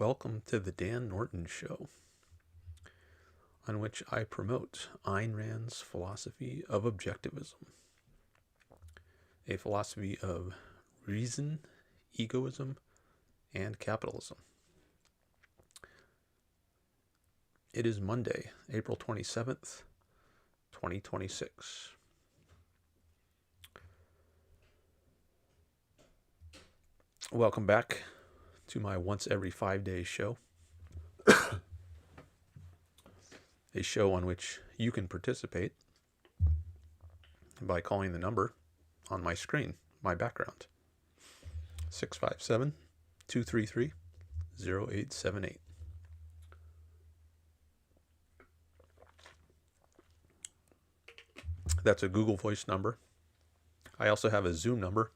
Welcome to the Dan Norton Show, on which I promote Ayn Rand's philosophy of Objectivism, a philosophy of reason, egoism, and capitalism. It is Monday, April 27th, 2026. Welcome back to my once every 5 day show. A show on which you can participate by calling the number on my screen, my background, 657-233-0878. That's a Google Voice number. I also have a Zoom number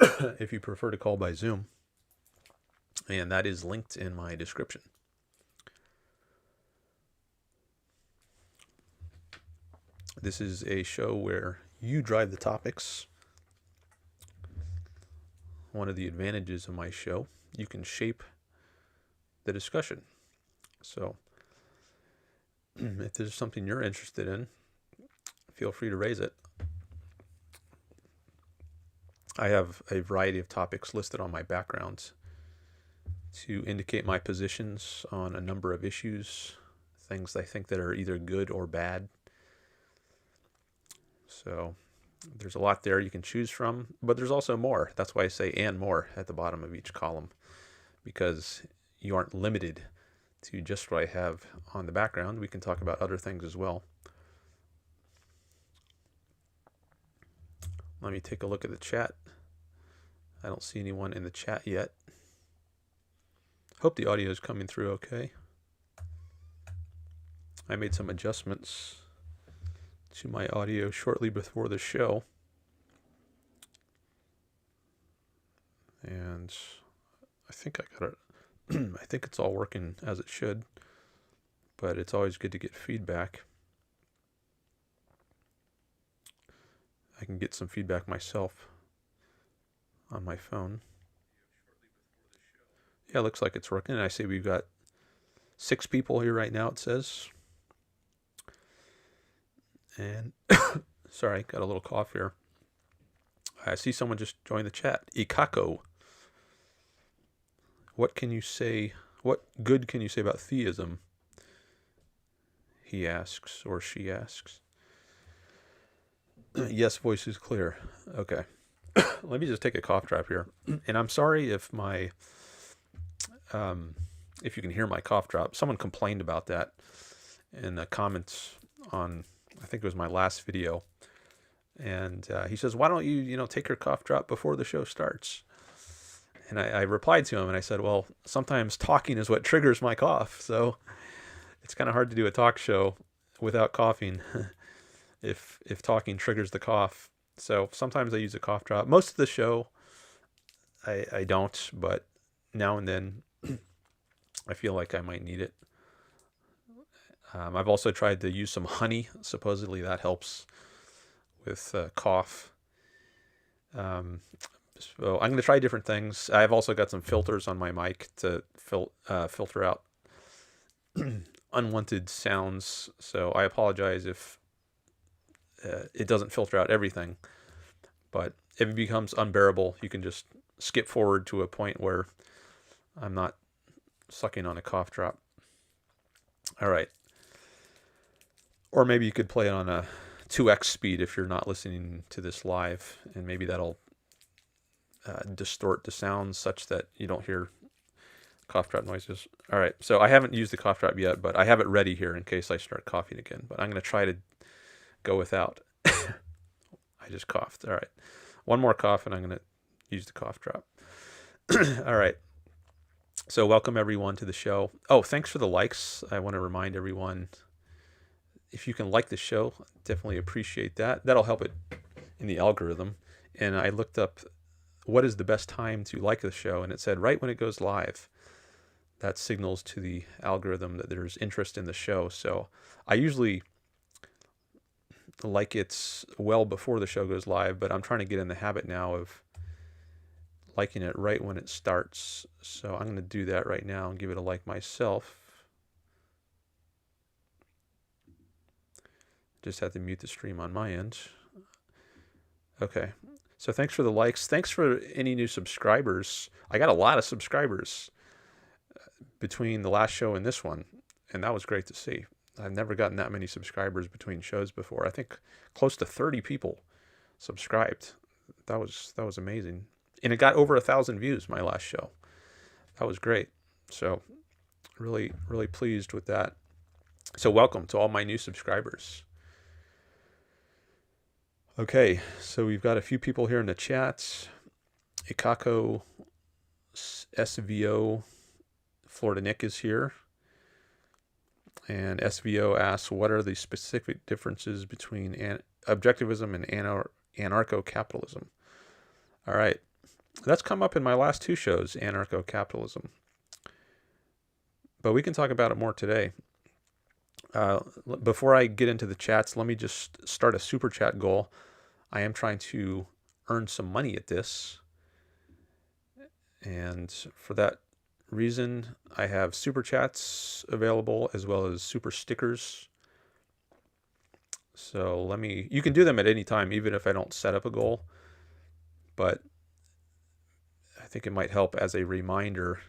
if you prefer to call by Zoom, and that is linked in my description. This is a show where you drive the topics. One of the advantages of my show, you can shape the discussion. So if there's something you're interested in, feel free to raise it. I have a variety of topics listed on my background to indicate my positions on a number of issues, things I think that are either good or bad. So there's a lot there you can choose from, but there's also more. That's why I say "and more" at the bottom of each column, because you aren't limited to just what I have on the background. We can talk about other things as well. Let me take a look at the chat. I don't see anyone in the chat yet. Hope the audio is coming through okay. I made some adjustments to my audio shortly before the show, and I think I got it. I think it's all working as it should, but it's always good to get feedback. I can get some feedback myself on my phone. Yeah, it looks like it's working. I see we've got 6 people here right now, it says. And sorry, got a little cough here. I see someone just joined the chat. Ikako. What can you say? What good can you say about theism? He asks, or she asks. Yes, voice is clear. Okay. Let me just take a cough drop here. And I'm sorry if my, if you can hear my cough drop. Someone complained about that in the comments on, I think it was my last video. And he says, why don't you, take your cough drop before the show starts? And I replied to him and I said, well, sometimes talking is what triggers my cough. So it's kind of hard to do a talk show without coughing if talking triggers the cough. So sometimes I use a cough drop. Most of the show I don't, but now and then I feel like I might need it. I've also tried to use some honey. Supposedly that helps with cough. So I'm going to try different things. I've also got some filters on my mic to filter out unwanted sounds. So I apologize if it doesn't filter out everything. But if it becomes unbearable, you can just skip forward to a point where I'm not sucking on a cough drop. All right. Or maybe you could play it on a 2x speed if you're not listening to this live, and maybe that'll distort the sounds such that you don't hear cough drop noises. All right, so I haven't used the cough drop yet, but I have it ready here in case I start coughing again, but I'm going to try to go without. I just coughed. All right, one more cough and I'm going to use the cough drop. All right. So welcome everyone to the show. Oh, thanks for the likes. I want to remind everyone, if you can like the show, definitely appreciate that. That'll help it in the algorithm. And I looked up what is the best time to like the show, and it said right when it goes live. That signals to the algorithm that there's interest in the show. So I usually like it's well before the show goes live, but I'm trying to get in the habit now of liking it right when it starts. So I'm going to do that right now and give it a like myself. Just have to mute the stream on my end. Okay. So thanks for the likes. Thanks for any new subscribers. I got a lot of subscribers between the last show and this one, and that was great to see. I've never gotten that many subscribers between shows before. I think close to 30 people subscribed. That was amazing. And it got over 1,000 views, my last show. That was great. So really, really pleased with that. So welcome to all my new subscribers. Okay, so we've got a few people here in the chats. Ikako, SVO, Florida Nick is here. And SVO asks, what are the specific differences between objectivism and anarcho-capitalism? All right, that's come up in my last two shows, anarcho-capitalism. But we can talk about it more today. Before I get into the chats, let me just start a super chat goal. I am trying to earn some money at this. And for that reason, I have super chats available as well as super stickers. So you can do them at any time, even if I don't set up a goal. But I think it might help as a reminder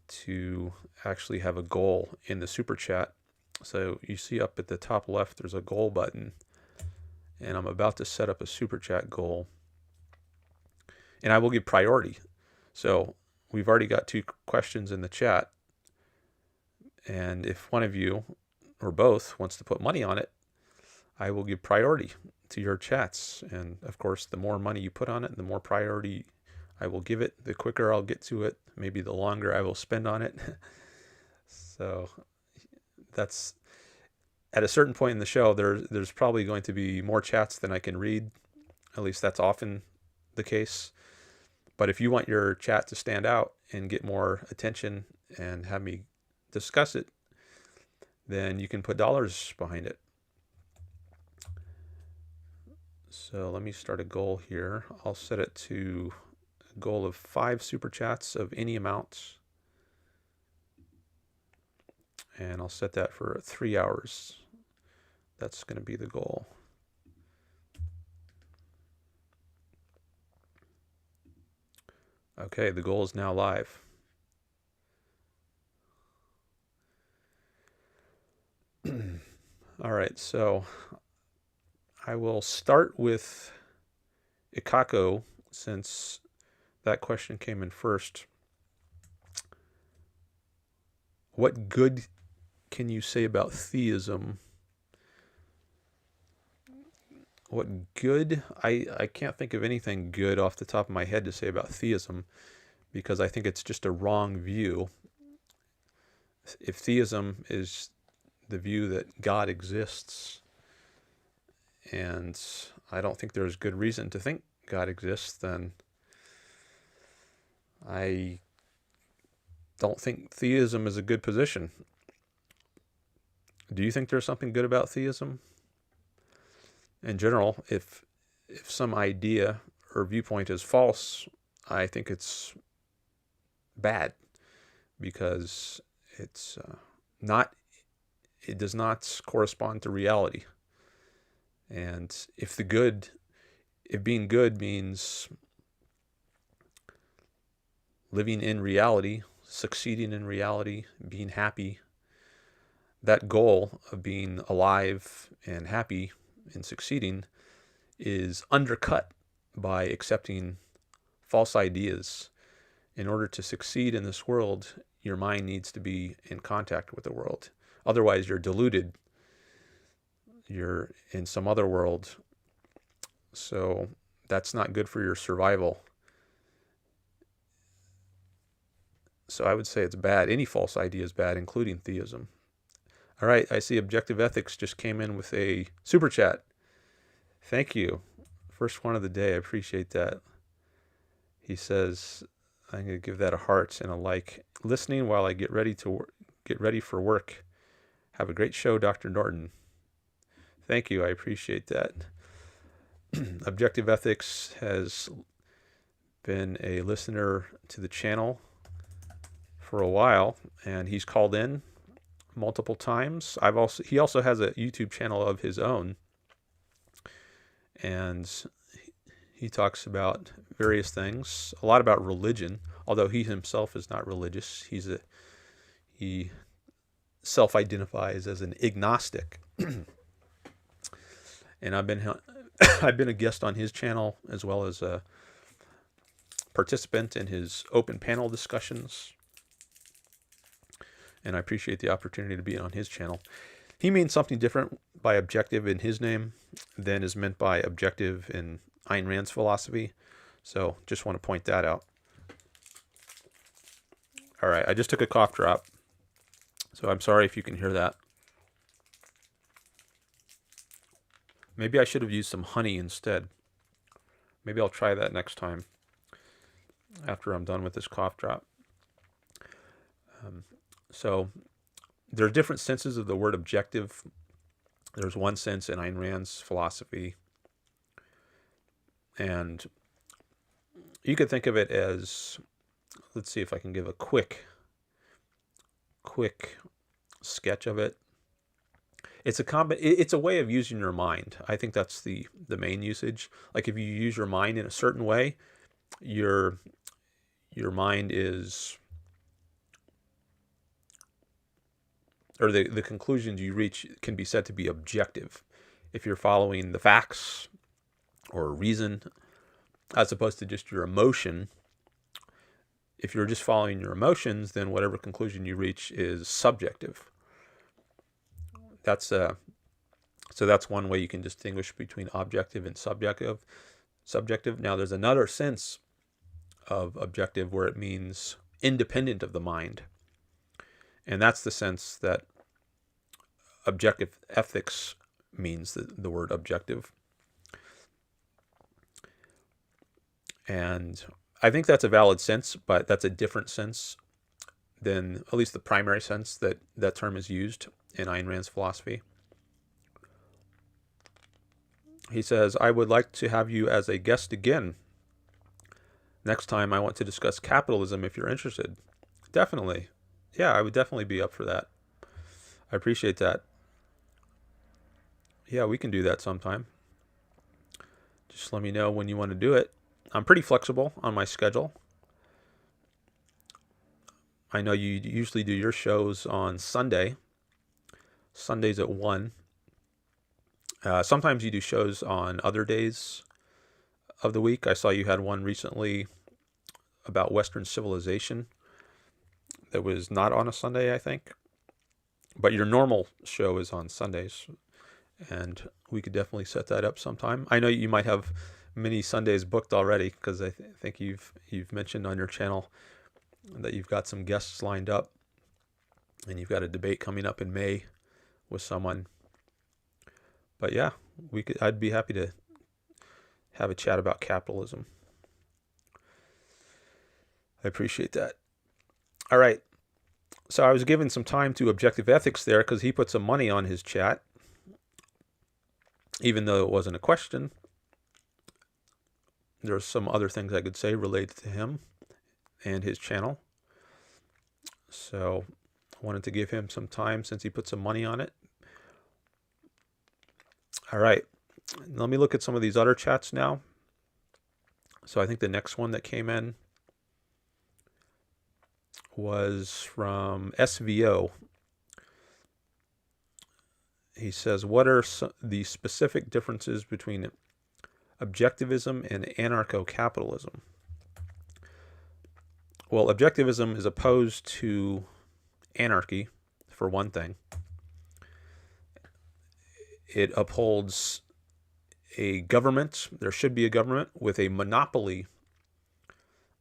to actually have a goal in the super chat. So you see up at the top left, there's a goal button, and I'm about to set up a super chat goal, and I will give priority. So we've already got 2 questions in the chat, and if one of you or both wants to put money on it, I will give priority to your chats. And of course, the more money you put on it, the more priority I will give it, the quicker I'll get to it, maybe the longer I will spend on it. So that's at a certain point in the show, there's probably going to be more chats than I can read. At least that's often the case. But if you want your chat to stand out and get more attention and have me discuss it, then you can put dollars behind it. So let me start a goal here. I'll set it to a goal of 5 super chats of any amount. And I'll set that for 3 hours. That's going to be the goal. Okay, the goal is now live. All right, so I will start with Ikako, since that question came in first. What good can you say about theism? What good? I can't think of anything good off the top of my head to say about theism, because I think it's just a wrong view. If theism is the view that God exists, and I don't think there's good reason to think God exists, then I don't think theism is a good position. Do you think there's something good about theism? In general, if some idea or viewpoint is false, I think it's bad, because it does not correspond to reality. And if being good means living in reality, succeeding in reality, being happy, that goal of being alive and happy and succeeding is undercut by accepting false ideas. In order to succeed in this world, your mind needs to be in contact with the world. Otherwise, you're deluded. You're in some other world. So that's not good for your survival. So I would say it's bad. Any false idea is bad, including theism. All right, I see Objective Ethics just came in with a super chat. Thank you. First one of the day. I appreciate that. He says, I'm going to give that a heart and a like. Listening while I get ready for work. Have a great show, Dr. Norton. Thank you. I appreciate that. Objective Ethics has been a listener to the channel for a while, and he's called in multiple times. He also has a YouTube channel of his own, and he talks about various things, a lot about religion, although he himself is not religious. He self-identifies as an agnostic. And I've been a guest on his channel, as well as a participant in his open panel discussions, and I appreciate the opportunity to be on his channel. He means something different by objective in his name than is meant by objective in Ayn Rand's philosophy, so just want to point that out. All right, I just took a cough drop, so I'm sorry if you can hear that. Maybe I should have used some honey instead. Maybe I'll try that next time after I'm done with this cough drop. So there are different senses of the word objective. There's one sense in Ayn Rand's philosophy, and you could think of it as, let's see if I can give a quick sketch of it. It's a way of using your mind. I think that's the main usage. Like if you use your mind in a certain way, your mind is, or the conclusions you reach can be said to be objective if you're following the facts or reason, as opposed to just your emotion. If you're just following your emotions, then whatever conclusion you reach is subjective. So that's one way you can distinguish between objective and subjective. Now there's another sense of objective where it means independent of the mind. And that's the sense that objective ethics means, the word objective. And I think that's a valid sense, but that's a different sense than, at least the primary sense that that term is used in Ayn Rand's philosophy. He says, I would like to have you as a guest again. Next time I want to discuss capitalism if you're interested. Definitely. Yeah, I would definitely be up for that. I appreciate that. Yeah, we can do that sometime. Just let me know when you want to do it. I'm pretty flexible on my schedule. I know you usually do your shows on Sundays at 1. Sometimes you do shows on other days of the week. I saw you had one recently about Western civilization that was not on a Sunday, I think. But your normal show is on Sundays, and we could definitely set that up sometime. I know you might have many Sundays booked already, because I think you've mentioned on your channel that you've got some guests lined up, and you've got a debate coming up in May with someone. But yeah, I'd be happy to have a chat about capitalism. I appreciate that. All right. So I was giving some time to objective ethics there because he put some money on his chat, even though it wasn't a question. There's some other things I could say related to him and his channel. So I wanted to give him some time since he put some money on it. All right. Let me look at some of these other chats now. So I think the next one that came in was from SVO. He says, what are the specific differences between objectivism and anarcho-capitalism? Well, objectivism is opposed to anarchy, for one thing. It upholds a government, there should be a government, with a monopoly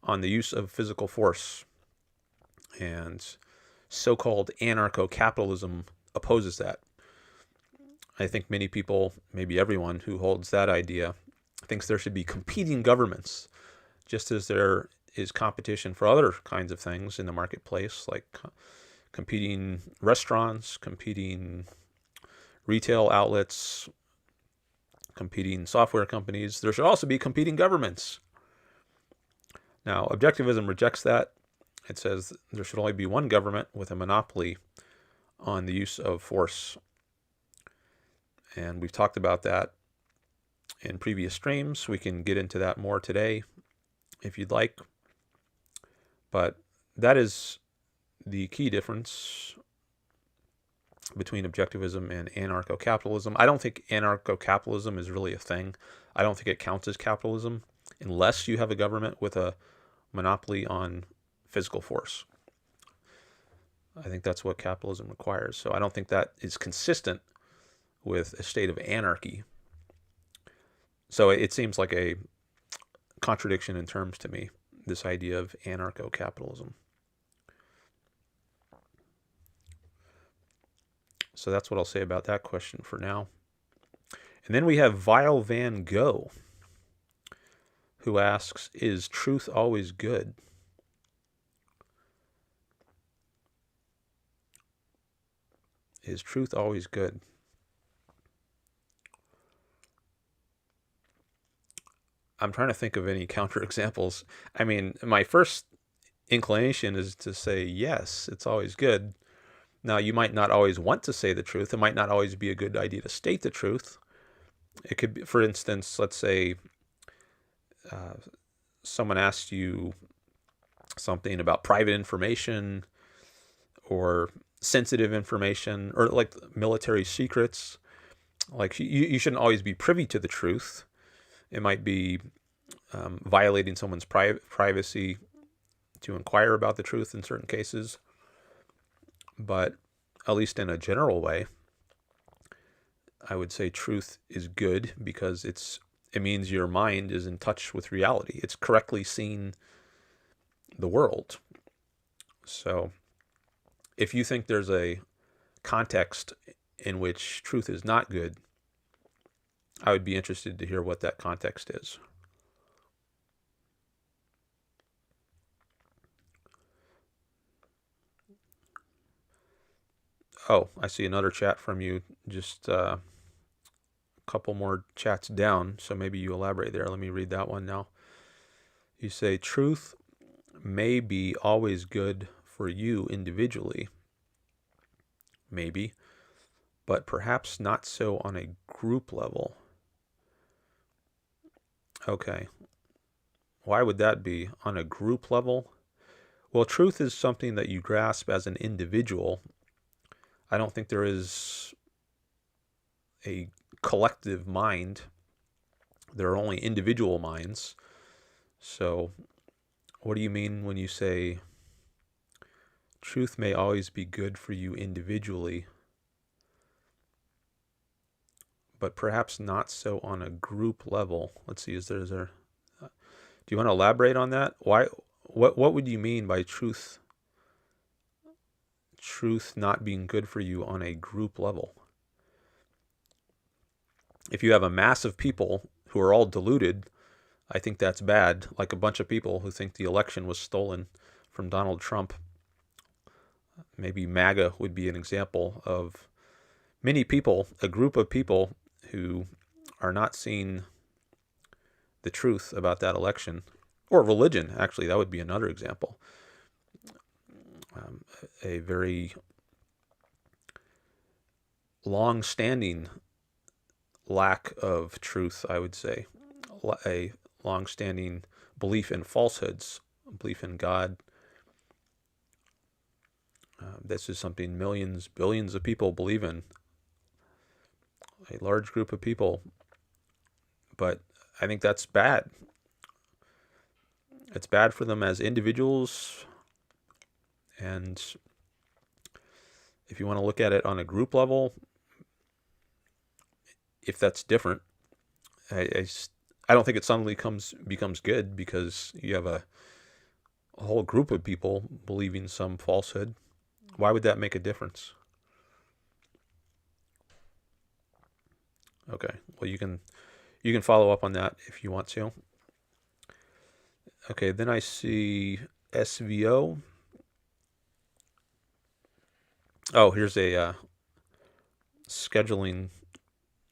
on the use of physical force. And so-called anarcho-capitalism opposes that. I think many people, maybe everyone who holds that idea, thinks there should be competing governments, just as there is competition for other kinds of things in the marketplace, like competing restaurants, competing retail outlets, competing software companies. There should also be competing governments. Now, objectivism rejects that. It says there should only be one government with a monopoly on the use of force. And we've talked about that in previous streams. We can get into that more today if you'd like. But that is the key difference between objectivism and anarcho-capitalism. I don't think anarcho-capitalism is really a thing. I don't think it counts as capitalism unless you have a government with a monopoly on physical force. I think that's what capitalism requires. So I don't think that is consistent with a state of anarchy. So it seems like a contradiction in terms to me, this idea of anarcho-capitalism. So that's what I'll say about that question for now. And then we have Vile Van Gogh, who asks, is truth always good? Is truth always good? I'm trying to think of any counterexamples. I mean, my first inclination is to say, yes, it's always good. Now, you might not always want to say the truth. It might not always be a good idea to state the truth. It could be, for instance, let's say someone asks you something about private information or sensitive information or like military secrets. Like you shouldn't always be privy to the truth. It might be violating someone's privacy to inquire about the truth in certain cases. But at least in a general way, I would say truth is good because it means your mind is in touch with reality. It's correctly seen the world. So if you think there's a context in which truth is not good, I would be interested to hear what that context is. Oh, I see another chat from you, just a couple more chats down, so maybe you elaborate there. Let me read that one now. You say, truth may be always good for you individually, maybe, but perhaps not so on a group level. Okay. Why would that be? On a group level? Well, truth is something that you grasp as an individual. I don't think there is a collective mind. There are only individual minds. So what do you mean when you say truth may always be good for you individually, but perhaps not so on a group level? Let's see, do you want to elaborate on that? What would you mean by truth not being good for you on a group level? If you have a mass of people who are all deluded, I think that's bad. Like a bunch of people who think the election was stolen from Donald Trump. Maybe MAGA would be an example of many people, a group of people who are not seeing the truth about that election. Or religion, actually, that would be another example. A very long-standing lack of truth, I would say. A long-standing belief in falsehoods, belief in God. This is something millions, billions of people believe in. A large group of people. But I think that's bad. It's bad for them as individuals. And if you want to look at it on a group level, if that's different, I don't think it suddenly becomes good because you have a whole group of people believing some falsehood. Why would that make a difference? Okay, well you can follow up on that if you want to. Okay, then I see SVO. Oh, here's a scheduling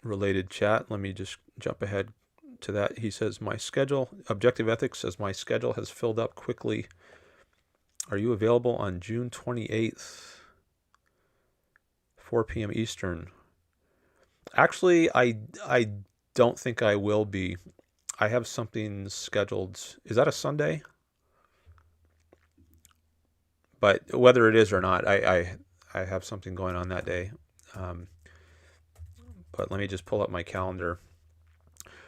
related chat. Let me just jump ahead to that. He says, my schedule, Objective Ethics says, my schedule has filled up quickly. Are you available on June 28th, 4 p.m. Eastern? Actually, I don't think I will be. I have something scheduled. Is that a Sunday? But whether it is or not, I have something going on that day. But let me just pull up my calendar.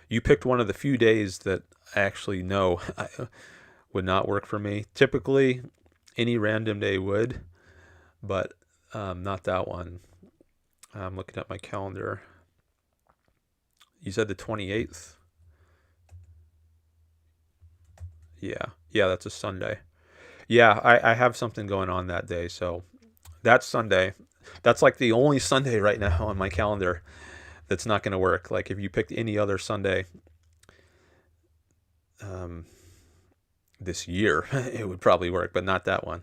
You picked one of the few days that I actually know would not work for me. Typically, any random day would, but not that one. I'm looking at my calendar. You said the 28th? Yeah, that's a Sunday. Yeah, I have something going on that day, so that's Sunday. That's like the only Sunday right now on my calendar that's not going to work. Like if you picked any other Sunday this year, it would probably work, but not that one.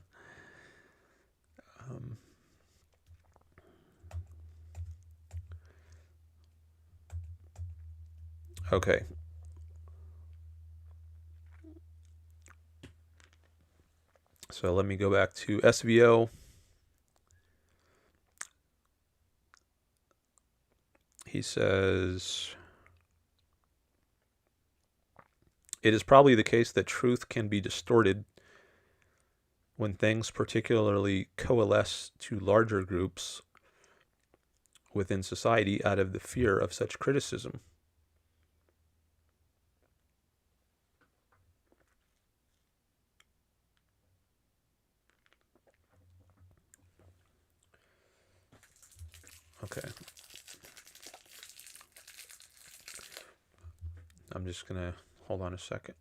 Okay. So let me go back to SVO. He says, it is probably the case that truth can be distorted when things particularly coalesce to larger groups within society out of the fear of such criticism. Okay. I'm just going to hold on a second.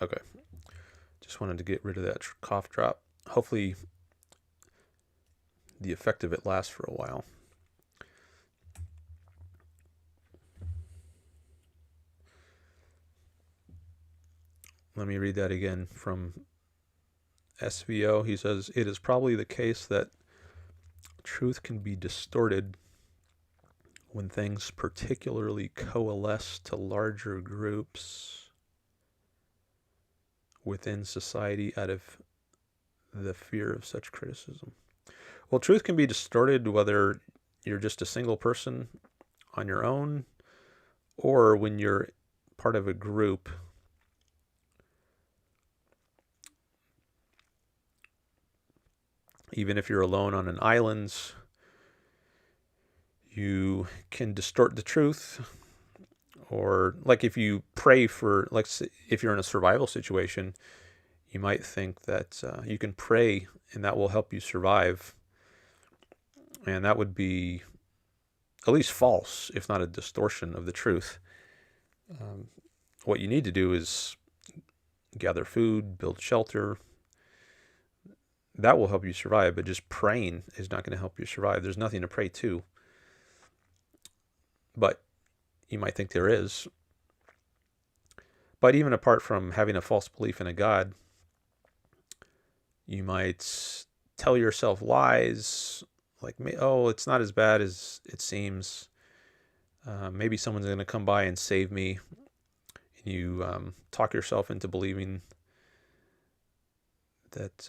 Okay. Just wanted to get rid of that cough drop. Hopefully the effect of it lasts for a while. Let me read that again from SVO. He says, it is probably the case that truth can be distorted when things particularly coalesce to larger groups within society out of the fear of such criticism. Well, truth can be distorted whether you're just a single person on your own or when you're part of a group. Even if you're alone on an island, you can distort the truth. Or like if you pray for, like if you're in a survival situation, you might think that you can pray and that will help you survive. And that would be at least false, if not a distortion of the truth. What you need to do is gather food, build shelter. That will help you survive, but just praying is not going to help you survive. There's nothing to pray to. But you might think there is. But even apart from having a false belief in a God, you might tell yourself lies like, oh, it's not as bad as it seems. Maybe someone's going to come by and save me. And you talk yourself into believing that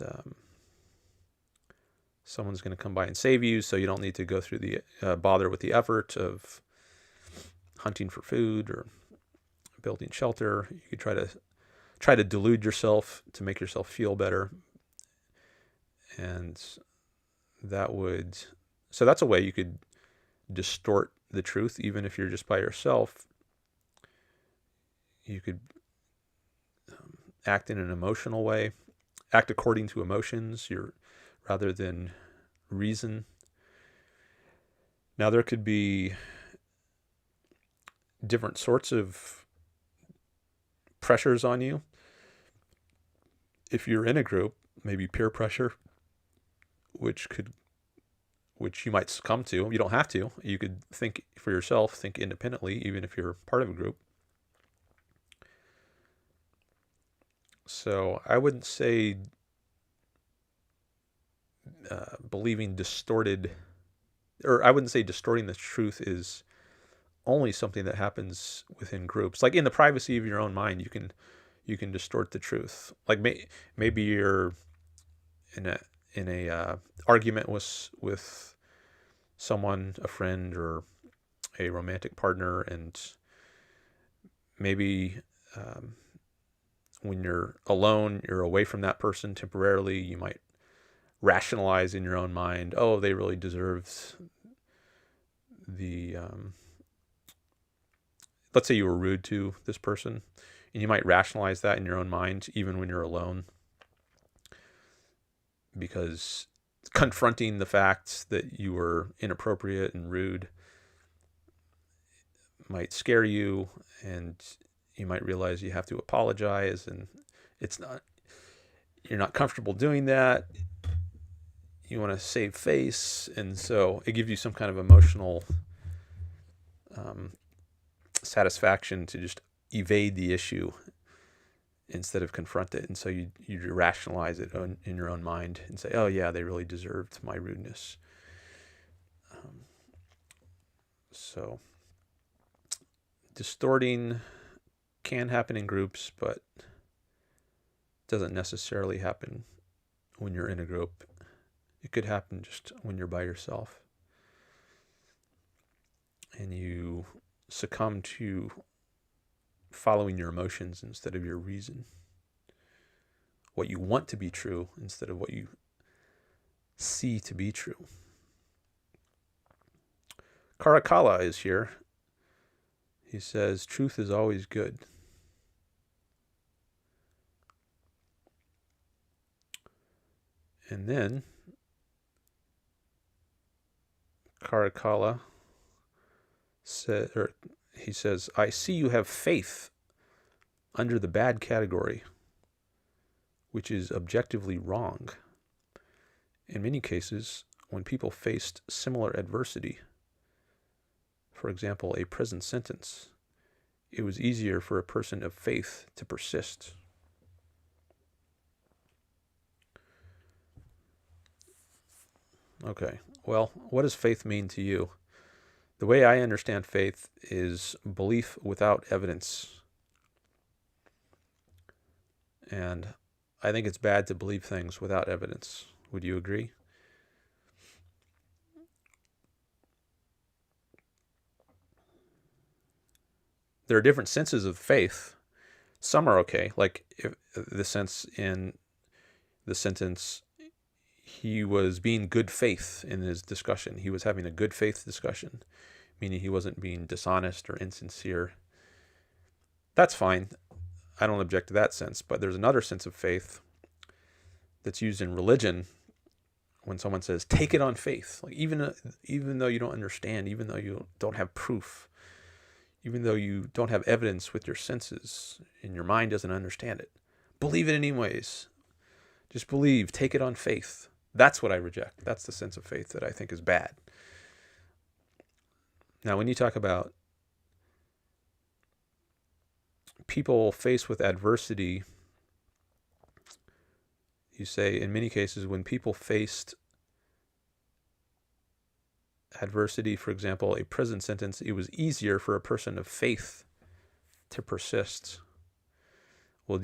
someone's going to come by and save you, so you don't need to go through the bother with the effort of hunting for food or building shelter. You could try to delude yourself to make yourself feel better, and so that's a way you could distort the truth. Even if you're just by yourself, you could act in an emotional way, act according to emotions, rather than reason. Now, there could be different sorts of pressures on you. If you're in a group, maybe peer pressure, which could which you might succumb to. You don't have to. You could think for yourself, think independently, even if you're part of a group. So I wouldn't say believing distorted, or I wouldn't say distorting the truth is only something that happens within groups. Like in the privacy of your own mind, you can distort the truth. Like maybe you're in a argument with someone, a friend or a romantic partner, and maybe when you're alone, you're away from that person temporarily, you might rationalize in your own mind, oh, they really deserved the let's say you were rude to this person, and you might rationalize that in your own mind even when you're alone, because confronting the fact that you were inappropriate and rude might scare you, and you might realize you have to apologize, and you're not comfortable doing that. You want to save face, and so it gives you some kind of emotional satisfaction to just evade the issue instead of confront it. And so you rationalize it in your own mind and say, oh yeah, they really deserved my rudeness. So distorting can happen in groups, but doesn't necessarily happen when you're in a group. It could happen just when you're by yourself and you succumb to following your emotions instead of your reason. What you want to be true instead of what you see to be true. Karakala is here. He says, truth is always good. And then Karakala he says, I see you have faith under the bad category, which is objectively wrong. In many cases, when people faced similar adversity, for example, a prison sentence, it was easier for a person of faith to persist. Okay, well, what does faith mean to you? The way I understand faith is belief without evidence. And I think it's bad to believe things without evidence. Would you agree? There are different senses of faith. Some are okay, like the sense in the sentence, he was being good faith in his discussion. He was having a good faith discussion, meaning he wasn't being dishonest or insincere. That's fine. I don't object to that sense. But there's another sense of faith that's used in religion when someone says, take it on faith. Like even though you don't understand, even though you don't have proof, even though you don't have evidence with your senses and your mind doesn't understand it, believe it anyways. Just believe, take it on faith. That's what I reject. That's the sense of faith that I think is bad. Now, when you talk about people faced with adversity, you say in many cases when people faced adversity, for example, a prison sentence, it was easier for a person of faith to persist. Well,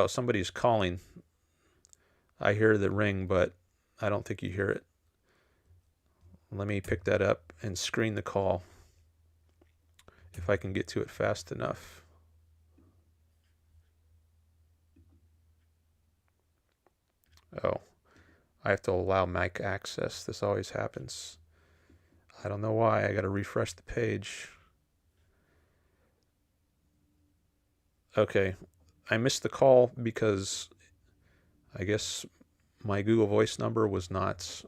somebody's calling. I hear the ring, but I don't think you hear it. Let me pick that up and screen the call if I can get to it fast enough. Oh, I have to allow mic access. This always happens. I don't know why. I got to refresh the page. Okay, I missed the call because I guess my Google Voice number was not,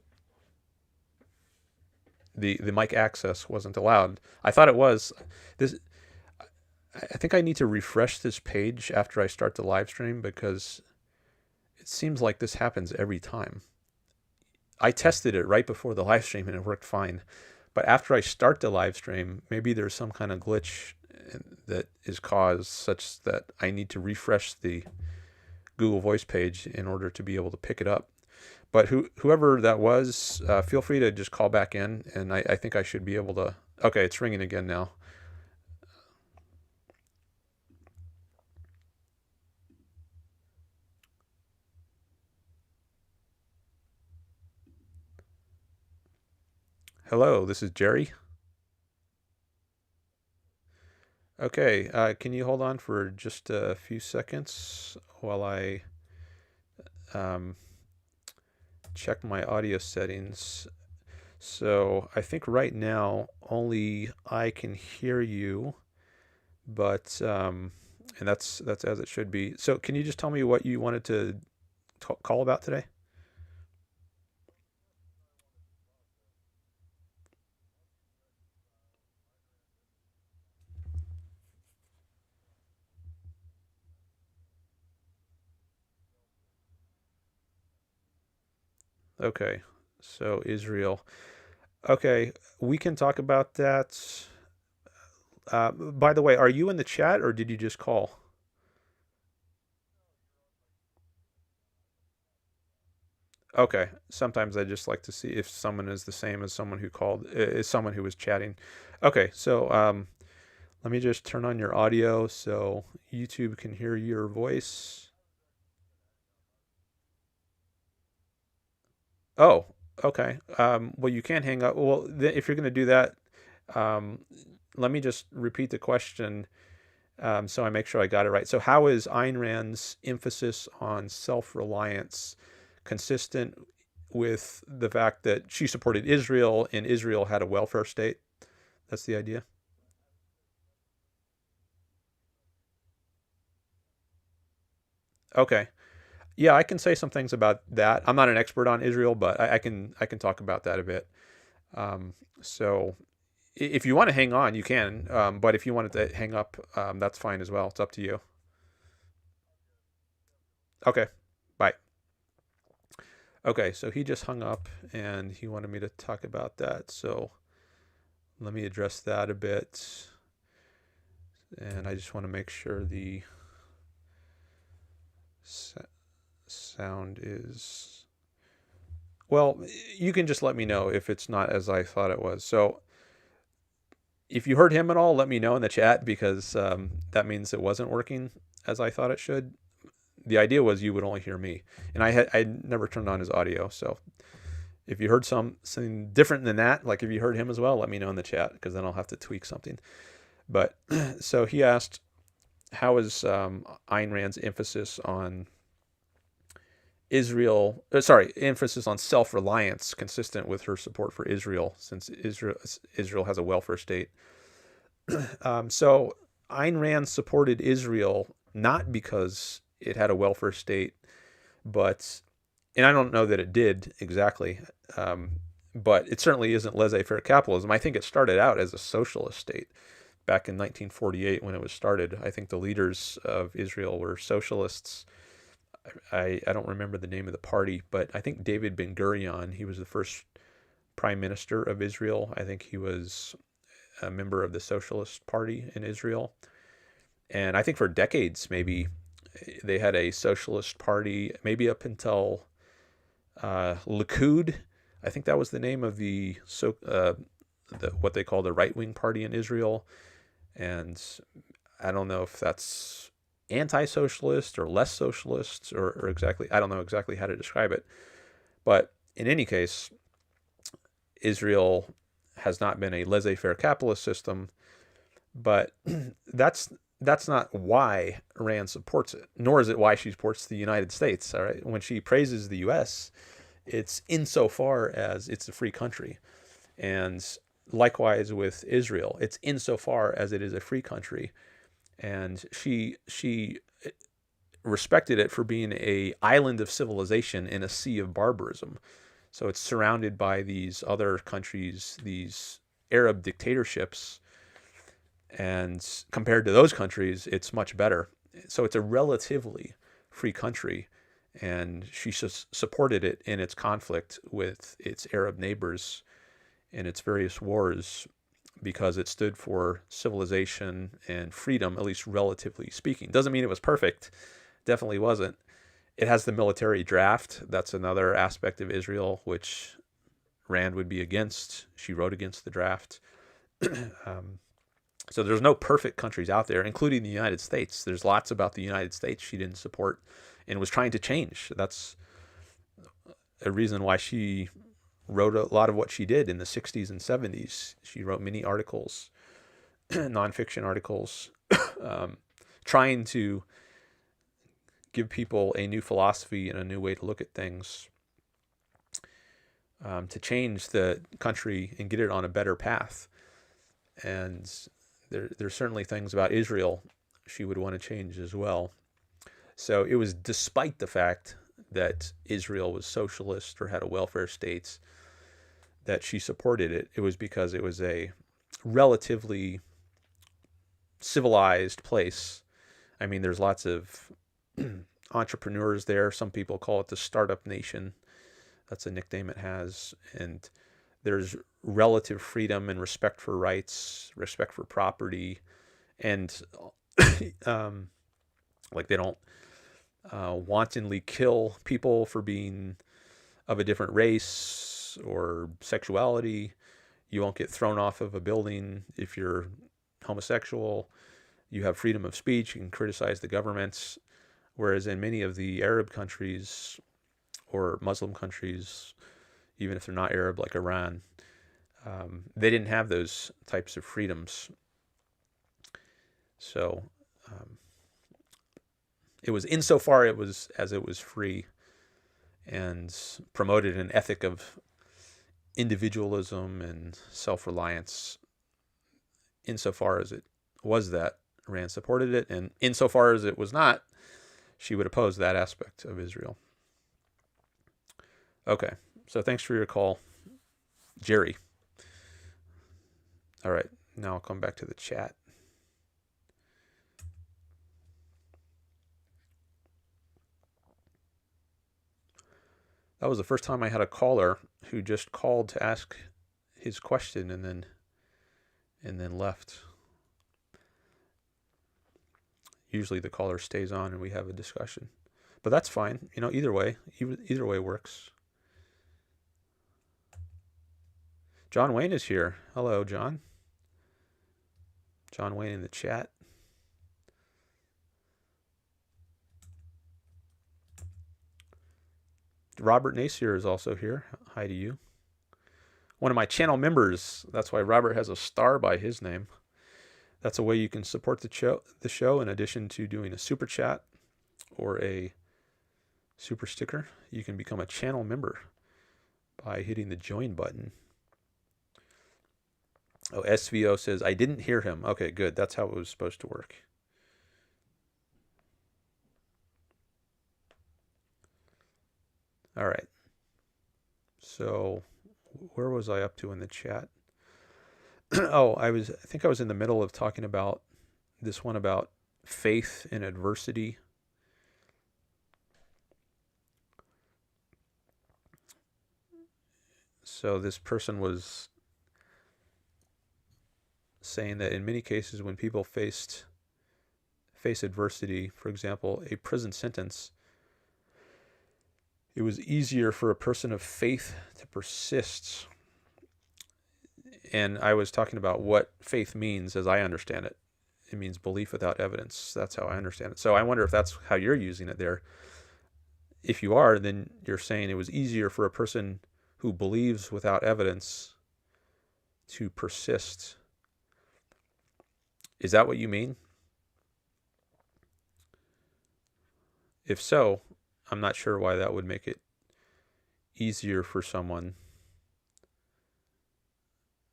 the mic access wasn't allowed. I thought it was. I think I need to refresh this page after I start the live stream because it seems like this happens every time. I tested it right before the live stream and it worked fine. But after I start the live stream, maybe there's some kind of glitch that is caused such that I need to refresh the Google Voice page in order to be able to pick it up. But whoever that was, feel free to just call back in, and I think I should be able to. Okay, it's ringing again now. Hello, this is Jerry. Okay, can you hold on for just a few seconds while I check my audio settings? So I think right now only I can hear you, but and that's as it should be. So can you just tell me what you wanted to call about today? Okay, so Israel. Okay, we can talk about that. By the way, are you in the chat or did you just call? Okay, sometimes I just like to see if someone is the same as someone who called, is someone who was chatting. Okay, so let me just turn on your audio so YouTube can hear your voice. Oh, okay. Well, you can't hang up. Well, if you're going to do that, um, let me just repeat the question so I make sure I got it right. So, how is Ayn Rand's emphasis on self-reliance consistent with the fact that she supported Israel and Israel had a welfare state? That's the idea. Okay. Yeah, I can say some things about that. I'm not an expert on Israel, but I can talk about that a bit. So if you want to hang on, you can. But if you wanted to hang up, that's fine as well. It's up to you. Okay. Bye. Okay, so he just hung up and he wanted me to talk about that. So let me address that a bit. And I just want to make sure the sound is. Well, you can just let me know if it's not as I thought it was. So if you heard him at all, let me know in the chat because that means it wasn't working as I thought it should. The idea was you would only hear me, and I never turned on his audio. So if you heard something different than that, like if you heard him as well, let me know in the chat because then I'll have to tweak something. But so he asked, how is Ayn Rand's emphasis on Israel, emphasis on self-reliance consistent with her support for Israel, since Israel has a welfare state? So Ayn Rand supported Israel not because it had a welfare state, but, and I don't know that it did exactly, but it certainly isn't laissez-faire capitalism. I think it started out as a socialist state back in 1948 when it was started. I think the leaders of Israel were socialists. I don't remember the name of the party, but I think David Ben-Gurion, he was the first prime minister of Israel. I think he was a member of the Socialist Party in Israel. And I think for decades, maybe, they had a socialist party, maybe up until Likud. I think that was the name of what they call the right-wing party in Israel. And I don't know if that's anti-socialist or less socialist or exactly, I don't know exactly how to describe it. But in any case, Israel has not been a laissez-faire capitalist system, but that's not why Rand supports it, nor is it why she supports the United States. All right, when she praises the U.S., it's insofar as it's a free country, and likewise with Israel, it's insofar as it is a free country, and she respected it for being a island of civilization in a sea of barbarism. So it's surrounded by these other countries, these Arab dictatorships, and compared to those countries, it's much better. So it's a relatively free country, and she supported it in its conflict with its Arab neighbors in its various wars because it stood for civilization and freedom, at least relatively speaking. Doesn't mean it was perfect. Definitely wasn't. It has the military draft. That's another aspect of Israel, which Rand would be against. She wrote against the draft. So there's no perfect countries out there, including the United States. There's lots about the United States she didn't support and was trying to change. That's a reason why she wrote a lot of what she did in the 60s and 70s. She wrote many articles, nonfiction articles, trying to give people a new philosophy and a new way to look at things, to change the country and get it on a better path. And there's certainly things about Israel she would want to change as well. So it was despite the fact that Israel was socialist or had a welfare state that she supported it. It was because it was a relatively civilized place. I mean, there's lots of entrepreneurs there. Some people call it the startup nation. That's a nickname it has. And there's relative freedom and respect for rights, respect for property, and like they don't wantonly kill people for being of a different race or sexuality. You won't get thrown off of a building if you're homosexual. You have freedom of speech. You can criticize the governments. Whereas in many of the Arab countries or Muslim countries, even if they're not Arab, like Iran, they didn't have those types of freedoms. So it was insofar it was free and promoted an ethic of individualism and self-reliance. Insofar as it was that, Rand supported it, and insofar as it was not, she would oppose that aspect of Israel. Okay, so thanks for your call, Jerry. All right, now I'll come back to the chat. That was the first time I had a caller who just called to ask his question and then left. Usually the caller stays on and we have a discussion, but that's fine. You know, either way works. John Wayne is here. Hello, John. John Wayne in the chat. Robert Nacier is also here. Hi to you. One of my channel members. That's why Robert has a star by his name. That's a way you can support the show in addition to doing a super chat or a super sticker. You can become a channel member by hitting the join button. Oh, SVO says, I didn't hear him. Okay, good. That's how it was supposed to work. All right. So where was I up to in the chat? Oh, I think I was in the middle of talking about this one about faith in adversity. So this person was saying that in many cases when people face adversity, for example, a prison sentence, it was easier for a person of faith to persist. And I was talking about what faith means as I understand it. It means belief without evidence. That's how I understand it. So I wonder if that's how you're using it there. If you are, then you're saying it was easier for a person who believes without evidence to persist. Is that what you mean? If so, I'm not sure why that would make it easier for someone.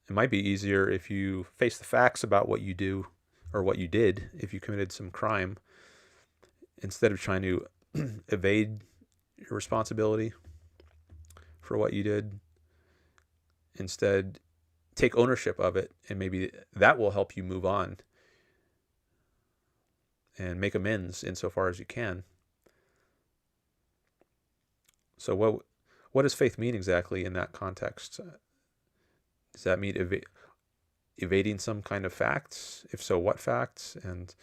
It might be easier if you face the facts about what you do or what you did, if you committed some crime, instead of trying to evade your responsibility for what you did. Instead, take ownership of it, and maybe that will help you move on and make amends insofar as you can. So what does faith mean exactly in that context? Does that mean evading some kind of facts? If so, what facts? And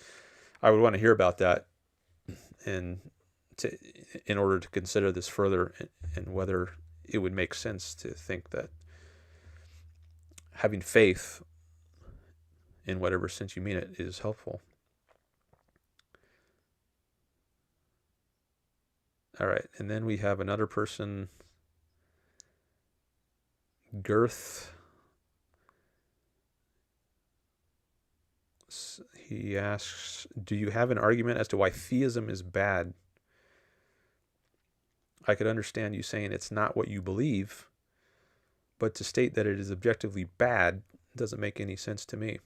I would want to hear about that, and in order to consider this further, and whether it would make sense to think that having faith, in whatever sense you mean it, is helpful. All right, and then we have another person, Girth. He asks, do you have an argument as to why theism is bad? I could understand you saying it's not what you believe, but to state that it is objectively bad doesn't make any sense to me.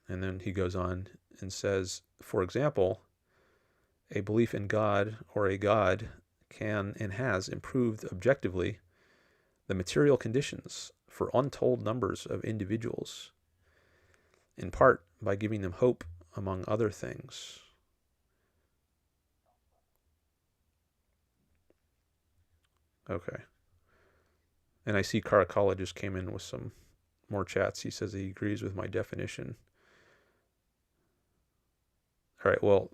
And then he goes on and says, for example, a belief in God or a God can and has improved objectively the material conditions for untold numbers of individuals, in part by giving them hope, among other things. Okay. And I see Caracalla just came in with some more chats. He says he agrees with my definition. All right, well,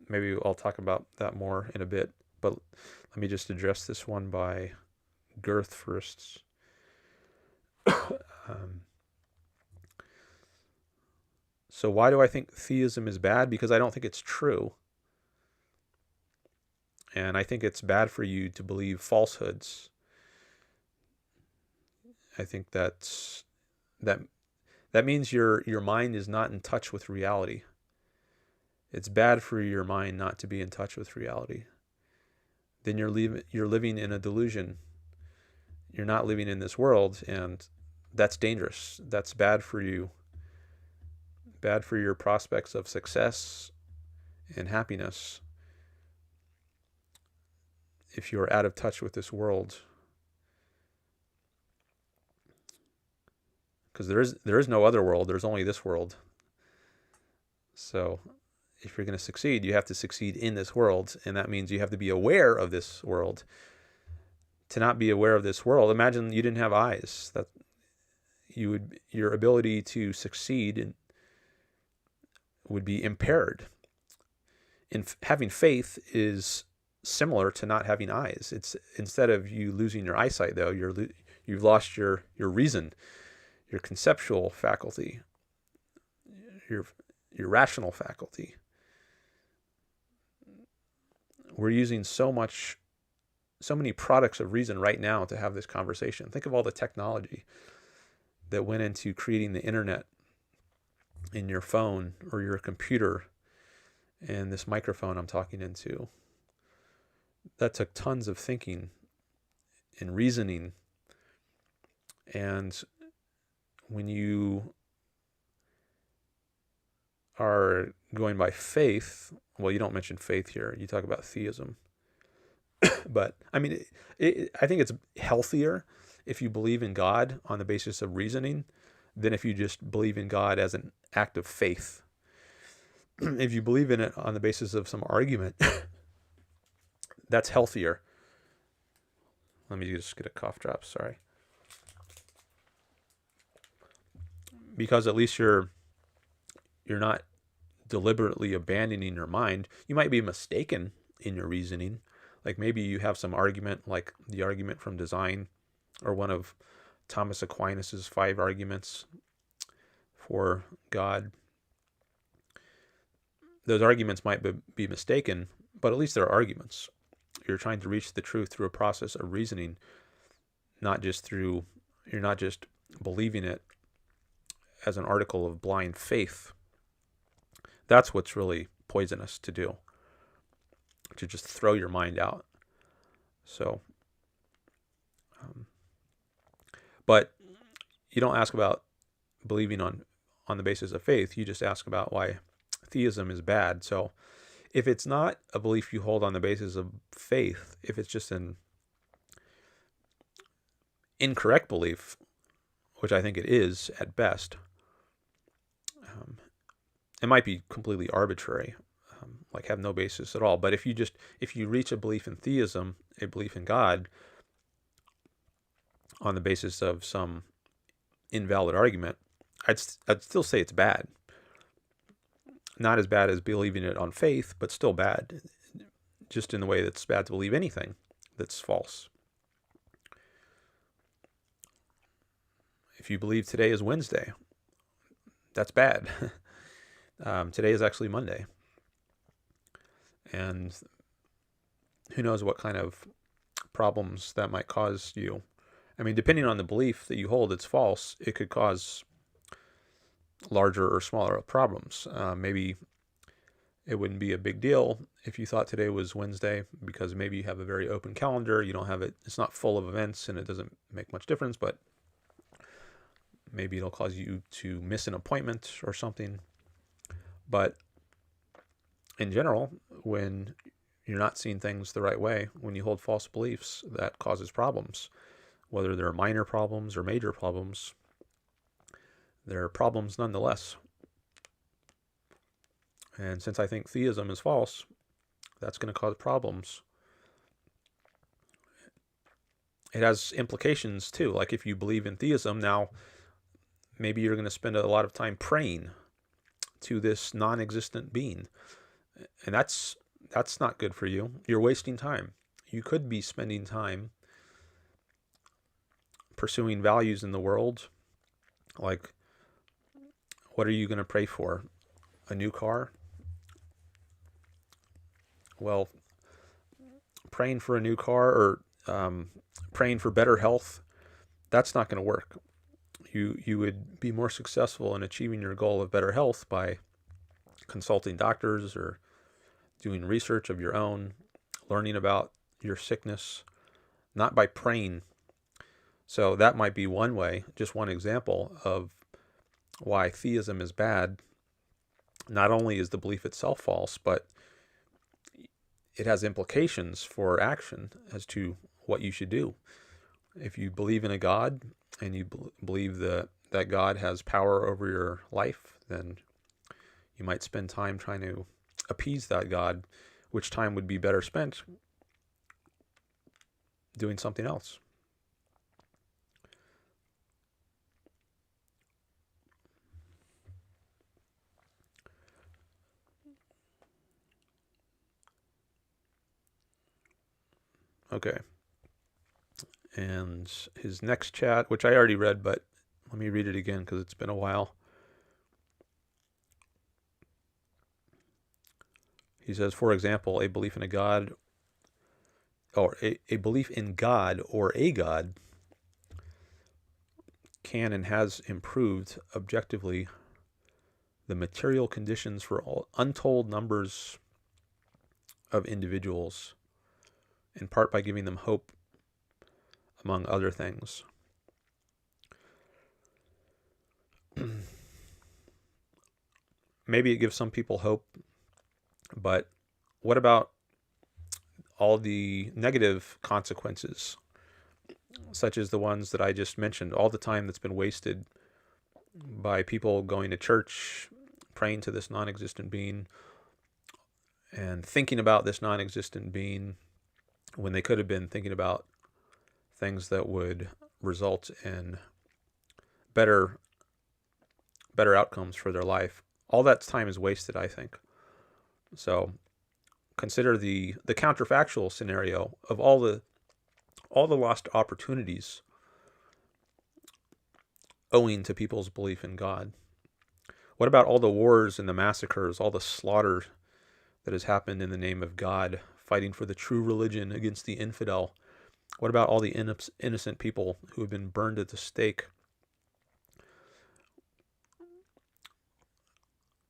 maybe I'll talk about that more in a bit, but let me just address this one by Girth first. So why do I think theism is bad? Because I don't think it's true. And I think it's bad for you to believe falsehoods. I think that means your mind is not in touch with reality. It's bad for your mind not to be in touch with reality. Then you're living in a delusion. You're not living in this world, and that's dangerous. That's bad for you. Bad for your prospects of success and happiness if you're out of touch with this world. Because there is no other world. There's only this world. So if you're going to succeed, you have to succeed in this world, and that means you have to be aware of this world. To not be aware of this world, imagine you didn't have eyes. That your ability to succeed would be impaired. Having faith is similar to not having eyes. It's instead of you losing your eyesight, though, you've lost your reason, your conceptual faculty, your rational faculty. We're using so many products of reason right now to have this conversation. Think of all the technology that went into creating the internet in your phone or your computer, and this microphone I'm talking into. That took tons of thinking and reasoning. And when you are going by faith, well, you don't mention faith here. You talk about theism. But, I mean, I think it's healthier if you believe in God on the basis of reasoning than if you just believe in God as an act of faith. If you believe in it on the basis of some argument, that's healthier. Let me just get a cough drop, sorry. Because at least you're not deliberately abandoning your mind. You might be mistaken in your reasoning. Like maybe you have some argument, like the argument from design, or one of Thomas Aquinas's 5 arguments for God. Those arguments might be mistaken, but at least they're arguments. You're trying to reach the truth through a process of reasoning, you're not just believing it as an article of blind faith. That's what's really poisonous to do, to just throw your mind out. So, but you don't ask about believing on the basis of faith. You just ask about why theism is bad. So if it's not a belief you hold on the basis of faith, if it's just an incorrect belief, which I think it is at best, it might be completely arbitrary. like have no basis at all. But if you reach a belief in theism, a belief in God, on the basis of some invalid argument, I'd still say it's bad. Not as bad as believing it on faith, but still bad. Just in the way that it's bad to believe anything that's false. If you believe today is Wednesday, that's bad. Today is actually Monday. And who knows what kind of problems that might cause you. I mean, depending on the belief that you hold it's false, it could cause larger or smaller problems. Maybe it wouldn't be a big deal if you thought today was Wednesday, because maybe you have a very open calendar. You don't have it. It's not full of events, and it doesn't make much difference. But maybe it'll cause you to miss an appointment or something. But in general, when you're not seeing things the right way, when you hold false beliefs, that causes problems. Whether they're minor problems or major problems, they're problems nonetheless. And since I think theism is false, that's going to cause problems. It has implications too. Like if you believe in theism, now maybe you're going to spend a lot of time praying to this non-existent being. And that's not good for you. You're wasting time. You could be spending time pursuing values in the world. Like, what are you going to pray for? A new car? Well, praying for a new car or praying for better health, that's not going to work. You would be more successful in achieving your goal of better health by consulting doctors or doing research of your own, learning about your sickness, not by praying. So that might be one way, just one example of why theism is bad. Not only is the belief itself false, but it has implications for action as to what you should do. If you believe in a God and you believe that God has power over your life, then you might spend time trying to appease that God, which time would be better spent doing something else. Okay. And his next chat, which I already read, but let me read it again because it's been a while. He says, for example, a belief in a God or a belief in God or a God can and has improved objectively the material conditions for untold numbers of individuals, in part by giving them hope, among other things. Maybe it gives some people hope, but what about all the negative consequences, such as the ones that I just mentioned, all the time that's been wasted by people going to church, praying to this non-existent being, and thinking about this non-existent being when they could have been thinking about things that would result in better outcomes for their life. All that time is wasted, I think. So consider the counterfactual scenario of all the lost opportunities owing to people's belief in God. What about all the wars and the massacres, all the slaughter that has happened in the name of God, fighting for the true religion against the infidel? What about all the innocent people who have been burned at the stake?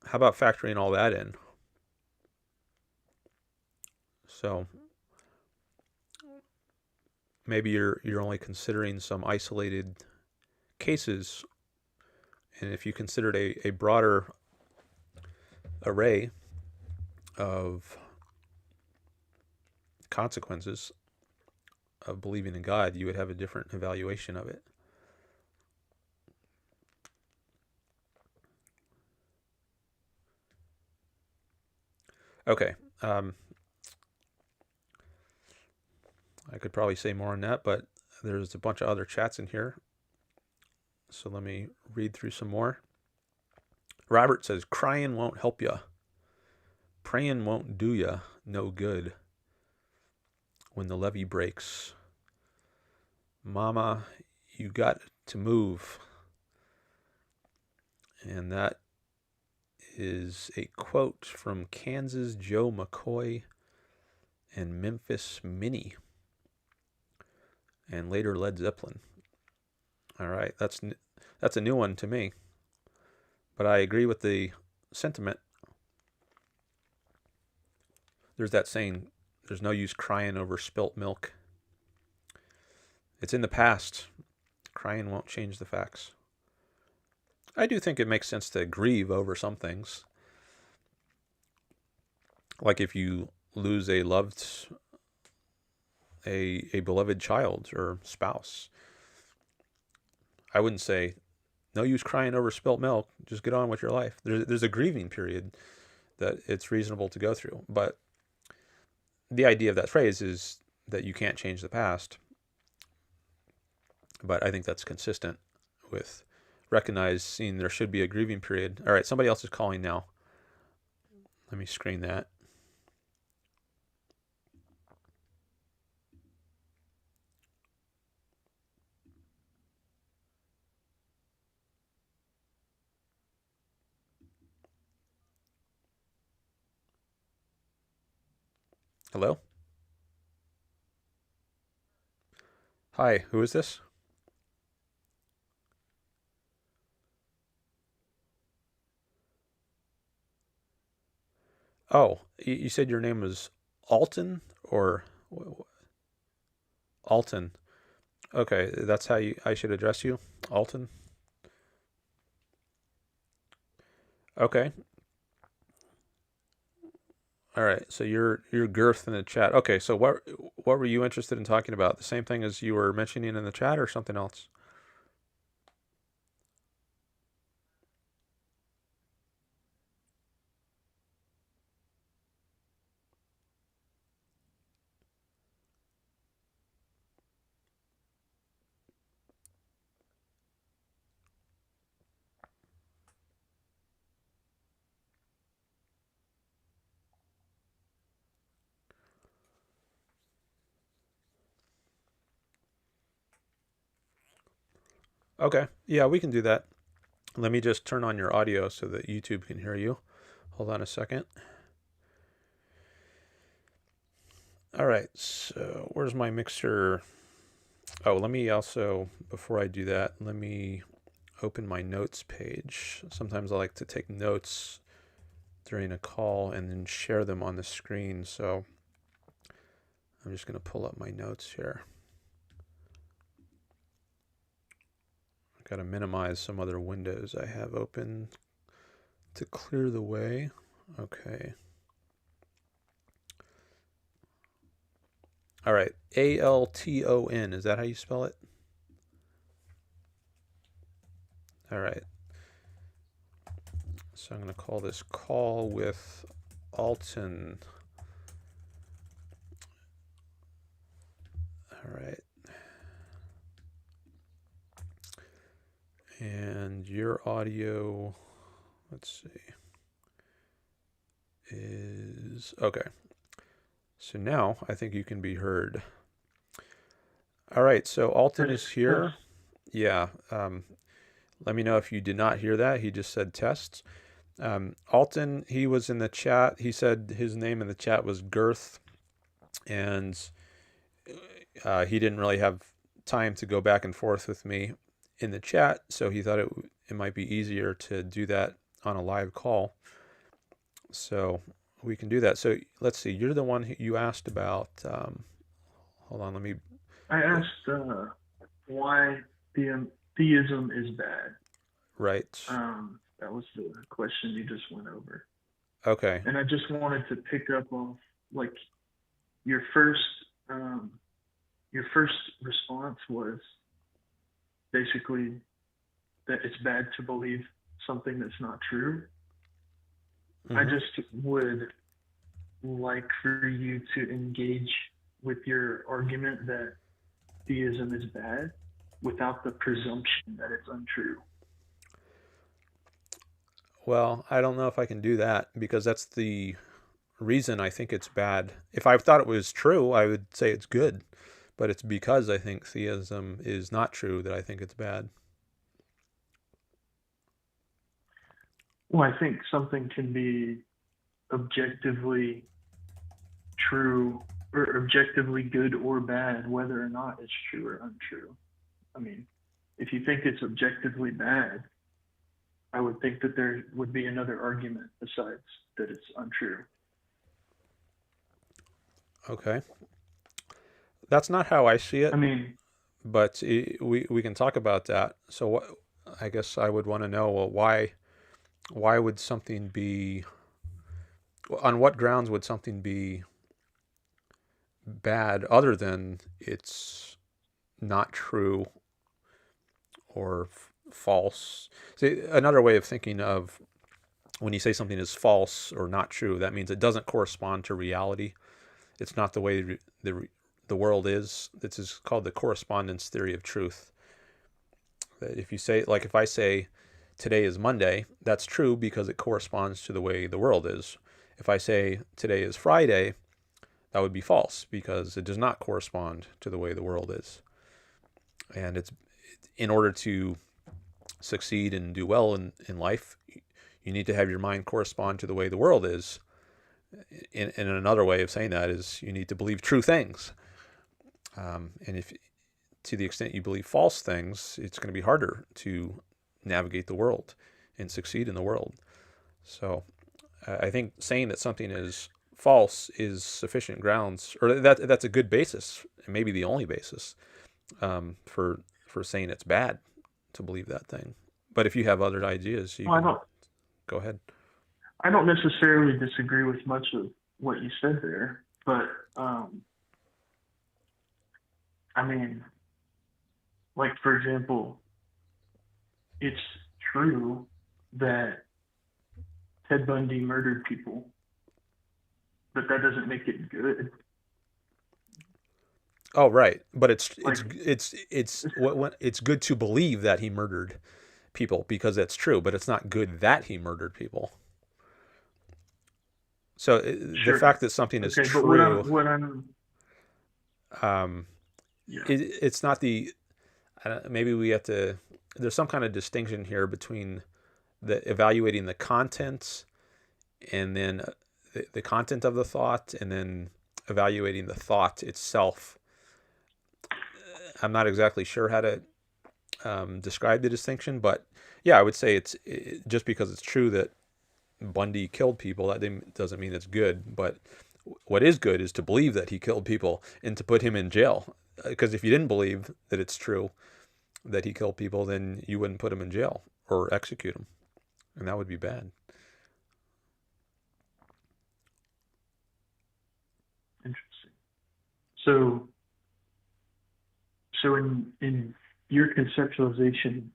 How about factoring all that in? So maybe you're only considering some isolated cases, and if you considered a broader array of consequences of believing in God, you would have a different evaluation of it. Okay. I could probably say more on that, but there's a bunch of other chats in here. So let me read through some more. Robert says, crying won't help ya. Praying won't do ya no good. When the levee breaks. Mama, you got to move. And that is a quote from Kansas Joe McCoy and Memphis Minnie, and later Led Zeppelin. All right, that's a new one to me, but I agree with the sentiment. There's that saying, there's no use crying over spilt milk. It's in the past. Crying won't change the facts. I do think it makes sense to grieve over some things. Like if you lose a beloved child or spouse. I wouldn't say, no use crying over spilt milk, just get on with your life. There's a grieving period that it's reasonable to go through. But the idea of that phrase is that you can't change the past. But I think that's consistent with recognizing there should be a grieving period. All right, somebody else is calling now. Let me screen that. Hello? Hi, who is this? Oh, you said your name was Alton or Alton. Okay, that's how I should address you, Alton. Okay. All right. So you're girth in the chat. Okay. So what were you interested in talking about? The same thing as you were mentioning in the chat, or something else? Okay. Yeah, we can do that. Let me just turn on your audio so that YouTube can hear you. Hold on a second. All right. So where's my mixer? Oh, let me also, before I do that, let me open my notes page. Sometimes I like to take notes during a call and then share them on the screen. So I'm just going to pull up my notes here. I've got to minimize some other windows I have open to clear the way. Okay. All right. Alton. Is that how you spell it? All right. So I'm going to call this Call with Alton. All right. And your audio, let's see, is okay. So now I think you can be heard. All right. So Alton is here. Yeah. Let me know if you did not hear that. He just said tests. Alton, he was in the chat. He said his name in the chat was Girth, and he didn't really have time to go back and forth with me in the chat, so he thought it might be easier to do that on a live call. So we can do that. So let's see. You're the one you asked about. Hold on. Let me. I asked why theism is bad. Right. That was the question you just went over. Okay. And I just wanted to pick up on like your first response was basically that it's bad to believe something that's not true. Mm-hmm. I just would like for you to engage with your argument that theism is bad without the presumption that it's untrue. Well, I don't know if I can do that because that's the reason I think it's bad. If I thought it was true, I would say it's good. But it's because I think theism is not true that I think it's bad. Well, I think something can be objectively true or objectively good or bad, whether or not it's true or untrue. I mean, if you think it's objectively bad, I would think that there would be another argument besides that it's untrue. Okay. That's not how I see I it, mean, but we can talk about that. So what I guess I would want to know, well, why would something be, on what grounds would something be bad other than it's not true or false? See, another way of thinking of when you say something is false or not true, that means it doesn't correspond to reality. It's not the way the world is. This is called the correspondence theory of truth. That if you say, like if I say today is Monday, that's true because it corresponds to the way the world is. If I say today is Friday, that would be false because it does not correspond to the way the world is. And it's in order to succeed and do well in life, you need to have your mind correspond to the way the world is. And another way of saying that is you need to believe true things. And if to the extent you believe false things, it's going to be harder to navigate the world and succeed in the world. So I think saying that something is false is sufficient grounds, or that's a good basis, and maybe the only basis for saying it's bad to believe that thing. But if you have other ideas, you well, can go ahead. I don't necessarily disagree with much of what you said there, but I mean, like for example, it's true that Ted Bundy murdered people, but that doesn't make it good. Oh, right. But it's Like, it's it's it's good to believe that he murdered people because that's true, but it's not good that he murdered people. So the sure, fact that something is okay, but what true, I'm, um, yeah, it's not the. Maybe we have to. There's some kind of distinction here between the evaluating the contents and then the content of the thought, and then evaluating the thought itself. I'm not exactly sure how to describe the distinction, but yeah, I would say just because it's true that Bundy killed people, that doesn't mean it's good. But what is good is to believe that he killed people and to put him in jail. Because if you didn't believe that it's true that he killed people, then you wouldn't put him in jail or execute him, and that would be bad. interesting. So, so in your conceptualization,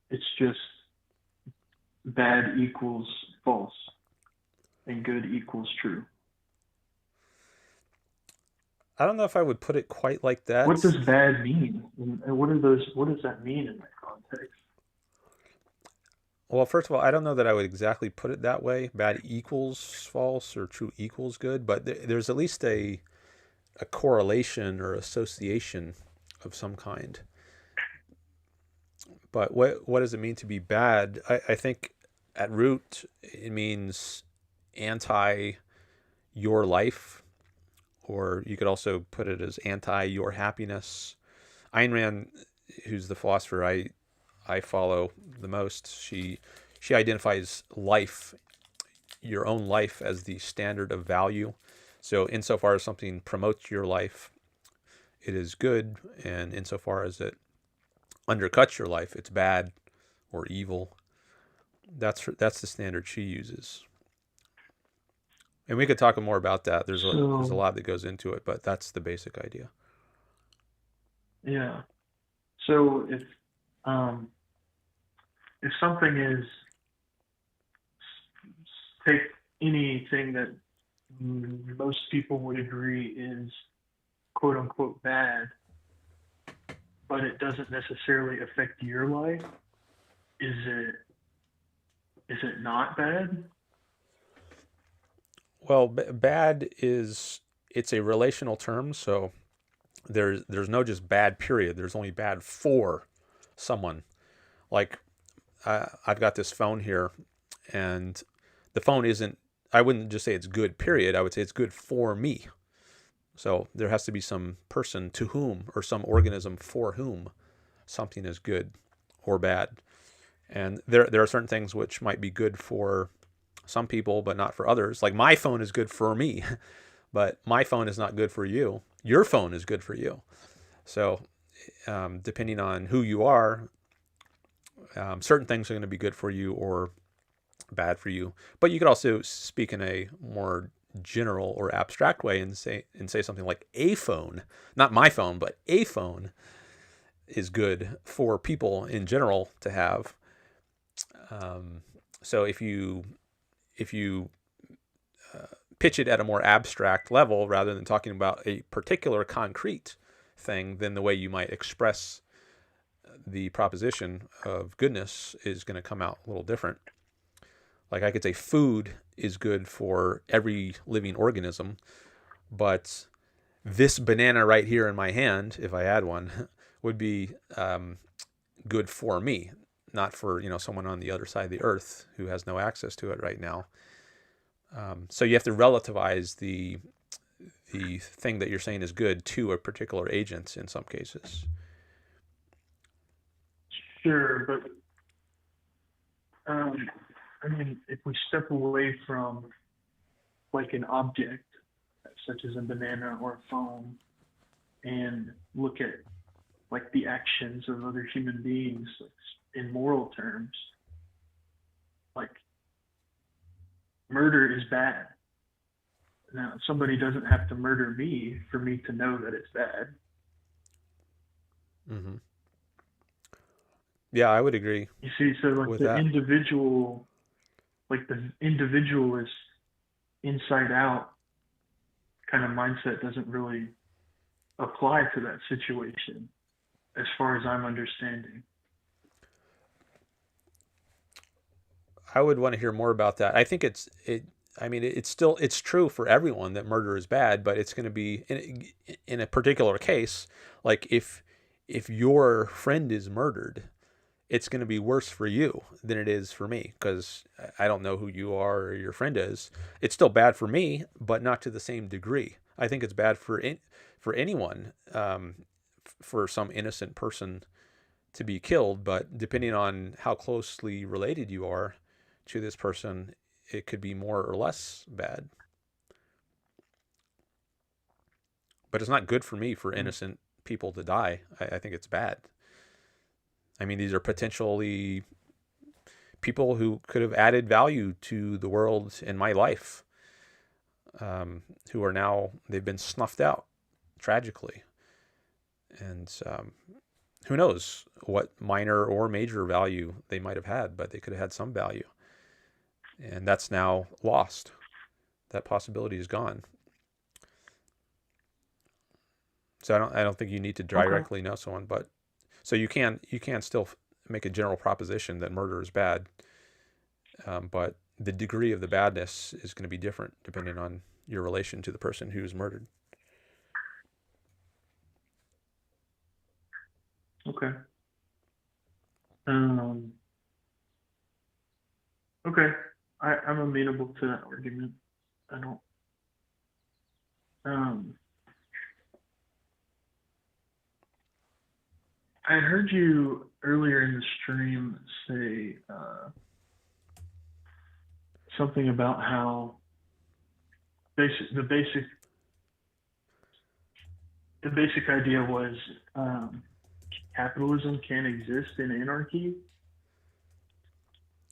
it's just bad equals false and good equals true. I don't know if I would put it quite like What that. does bad mean? And what are those? What does that mean in that context? Well, first of all, I don't know that I would exactly put it that way. Bad equals false or true equals good, but there's at least a correlation or association of some kind. But what does it mean to be bad? I think at root it means anti your life, or you could also put it as anti your happiness. Ayn Rand, who's the philosopher I follow the most, she identifies life, your own life, as the standard of value. So insofar as something promotes your life, it is good, and insofar as it undercuts your life, it's bad or evil. That's the standard she uses. And we could talk more about that. There's a So lot that goes into it, but that's the basic idea. yeah. So um, if something is take anything that most people would agree is quote unquote bad, but it doesn't necessarily affect your life, is it not bad? Well, bad is, it's a relational term, so there's no just bad period. There's only bad for someone. Like I've got this phone here, and the phone isn't. I wouldn't just say it's good. Period. I would say it's good for me. So there has to be some person to whom, or some organism for whom, something is good or bad. And there are certain things which might be good for some people, but not for others. Like my phone is good for me, but my phone is not good for you. Your phone is good for you. So depending on who you are, certain things are going to be good for you or bad for you. But you could also speak in a more general or abstract way and say something like a phone, not my phone, but a phone is good for people in general to have. So if you pitch it at a more abstract level rather than talking about a particular concrete thing, then the way you might express the proposition of goodness is going to come out a little different. Like I could say food is good for every living organism, but this banana right here in my hand, if I had one, would be good for me, not for someone on the other side of the earth who has no access to it right now. So you have to relativize the thing that you're saying is good to a particular agent in some cases. Sure, but I mean, if we step away from like an object such as a banana or a phone and look at like the actions of other human beings like, in moral terms, like murder is bad. Now, somebody doesn't have to murder me for me to know that it's bad. Mm-hmm. Yeah, I would agree You see, so like with that. the individualist inside out kind of mindset doesn't really apply to that situation, as far as I'm understanding. I would want to hear more about that. I think I mean, it's true for everyone that murder is bad, but it's going to be in a particular case, like if your friend is murdered, it's going to be worse for you than it is for me because I don't know who you are or your friend is. It's still bad for me, but not to the same degree. I think it's bad for anyone, for some innocent person to be killed, but depending on how closely related you are to this person, it could be more or less bad. But it's not good for me for innocent people to die. I think it's bad. I mean, these are potentially people who could have added value to the world and my life, who are now, they've been snuffed out tragically. And who knows what minor or major value they might have had, but they could have had some value. And that's now lost. That possibility is gone. So I don't think you need to Okay. directly know someone, but so you can still make a general proposition that murder is bad, but the degree of the badness is going to be different depending on your relation to the person who's murdered. Okay. Um, okay. I'm amenable to that argument. I don't. Um, I heard you earlier in the stream say something about how basic the basic the basic idea was capitalism can exist in anarchy,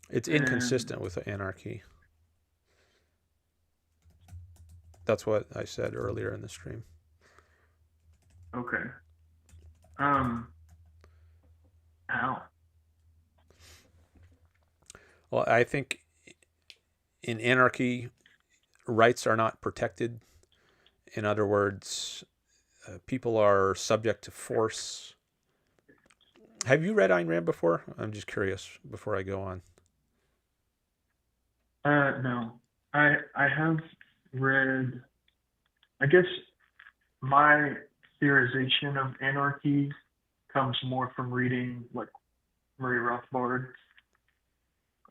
It's and inconsistent with anarchy. That's what I said earlier in the stream. okay, um, how? Well, I think in anarchy, rights are not protected. In other words, people are subject to force. Have you read Ayn Rand before? I'm just curious before I go on. No. I have read, I guess my theorization of anarchy comes more from reading like Murray Rothbard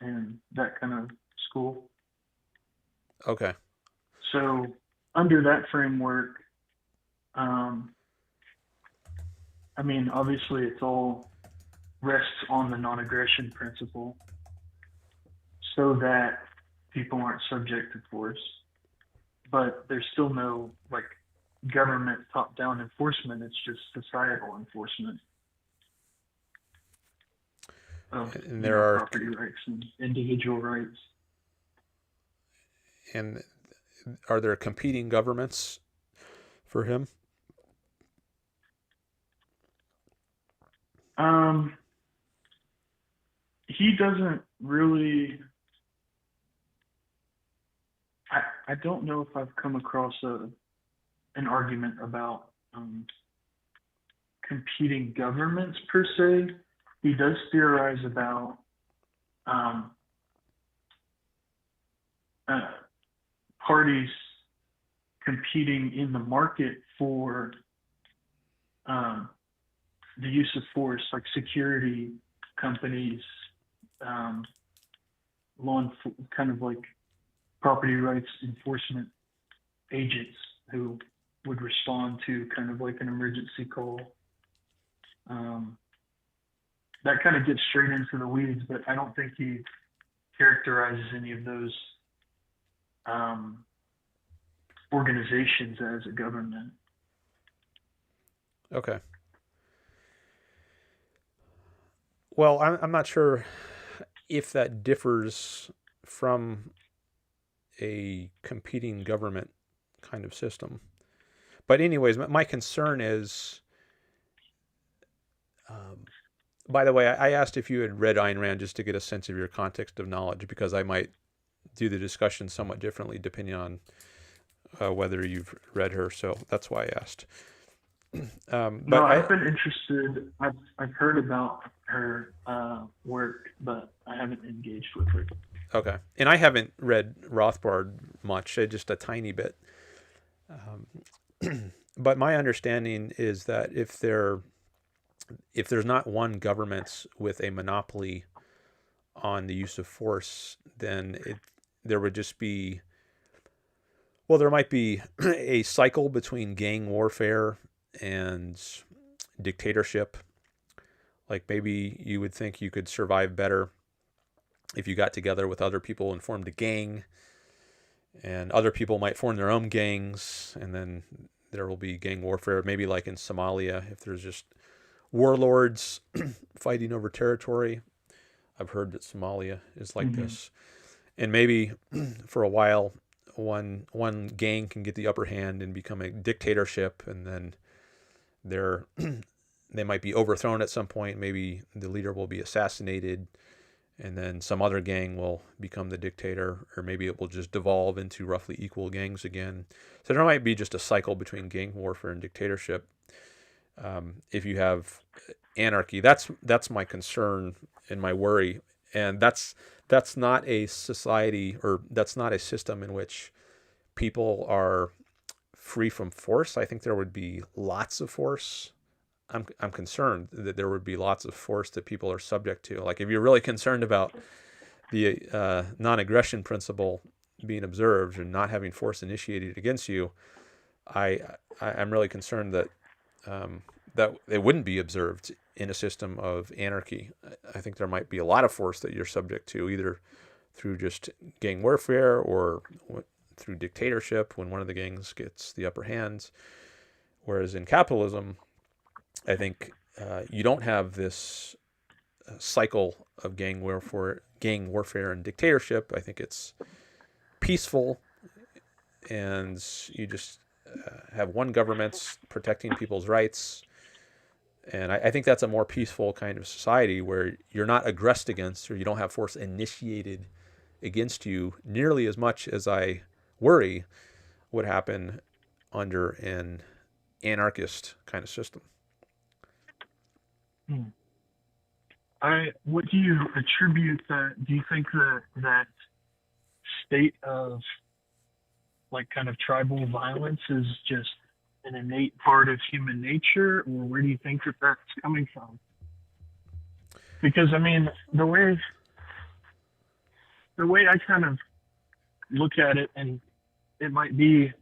and that kind of school. Okay. So under that framework, I mean, obviously it's all rests on the non-aggression principle so that people aren't subject to force. But there's still no like government top-down enforcement. It's just societal enforcement of And there are property rights and individual rights. And are there competing governments for him? He doesn't really. I don't know if I've come across an argument about competing governments per se. He does theorize about parties competing in the market for the use of force, like security companies, kind of like property rights enforcement agents who would respond to kind of like an emergency call. That kind of gets straight into the weeds, but I don't think he characterizes any of those organizations as a government. Okay. Well, I'm not sure if that differs from a competing government kind of system. But anyways, my concern is, by the way, I asked if you had read Ayn Rand just to get a sense of your context of knowledge, because I might do the discussion somewhat differently depending on whether you've read her. So that's why I asked. No, I've been interested. I've heard about her work, but I haven't engaged with her. Okay. And I haven't read Rothbard much, just a tiny bit. But my understanding is that if there's not one government with a monopoly on the use of force, then there would just be, well, there might be a cycle between gang warfare and dictatorship. Like maybe you would think you could survive better if you got together with other people and formed a gang, and other people might form their own gangs, and then there will be gang warfare, maybe like in Somalia, if there's just warlords fighting over territory. I've heard that Somalia is like this. And maybe for a while, one gang can get the upper hand and become a dictatorship, and then they might be overthrown at some point. Maybe the leader will be assassinated, and then some other gang will become the dictator, or maybe it will just devolve into roughly equal gangs again. So there might be just a cycle between gang warfare and dictatorship. If you have anarchy, that's my concern and my worry, and that's not a society, or that's not a system in which people are free from force. I think there would be lots of force. I'm concerned that there would be lots of force that people are subject to. Like if you're really concerned about the non-aggression principle being observed and not having force initiated against you, I'm really concerned that that it wouldn't be observed in a system of anarchy. I think there might be a lot of force that you're subject to, either through just gang warfare or through dictatorship when one of the gangs gets the upper hand. Whereas in capitalism, I think you don't have this cycle of gang warfare and dictatorship. I think it's peaceful, and you just have one government protecting people's rights. And I think that's a more peaceful kind of society where you're not aggressed against, or you don't have force initiated against you nearly as much as I worry would happen under an anarchist kind of system. What do you attribute that? Do you think that state of like kind of tribal violence is just an innate part of human nature, or where do you think that that's coming from? Because I mean, the way I kind of look at it, and it might be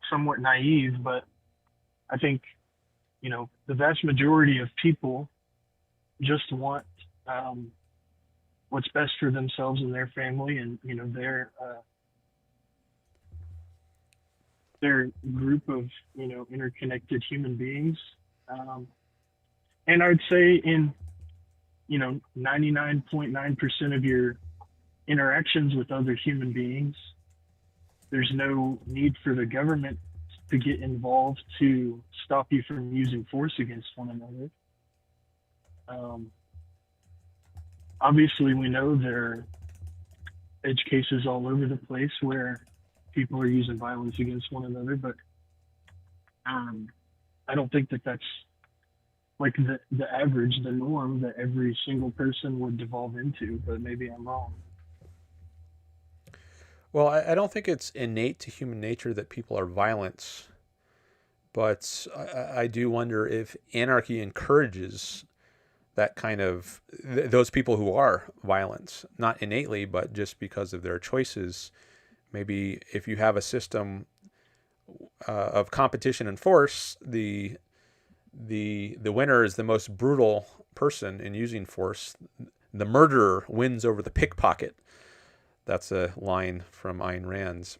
somewhat naive, but I think, the vast majority of people just want what's best for themselves and their family, and their group of interconnected human beings. And I'd say in 99.9% of your interactions with other human beings, there's no need for the government to get involved to stop you from using force against one another. Obviously, we know there are edge cases all over the place where people are using violence against one another, but I don't think that that's like the average, the norm that every single person would devolve into, but maybe I'm wrong. Well, I don't think it's innate to human nature that people are violent, but I do wonder if anarchy encourages that kind of those people who are violent, not innately, but just because of their choices. Maybe if you have a system of competition and force, the winner is the most brutal person in using force. The murderer wins over the pickpocket. That's a line from Ayn Rand.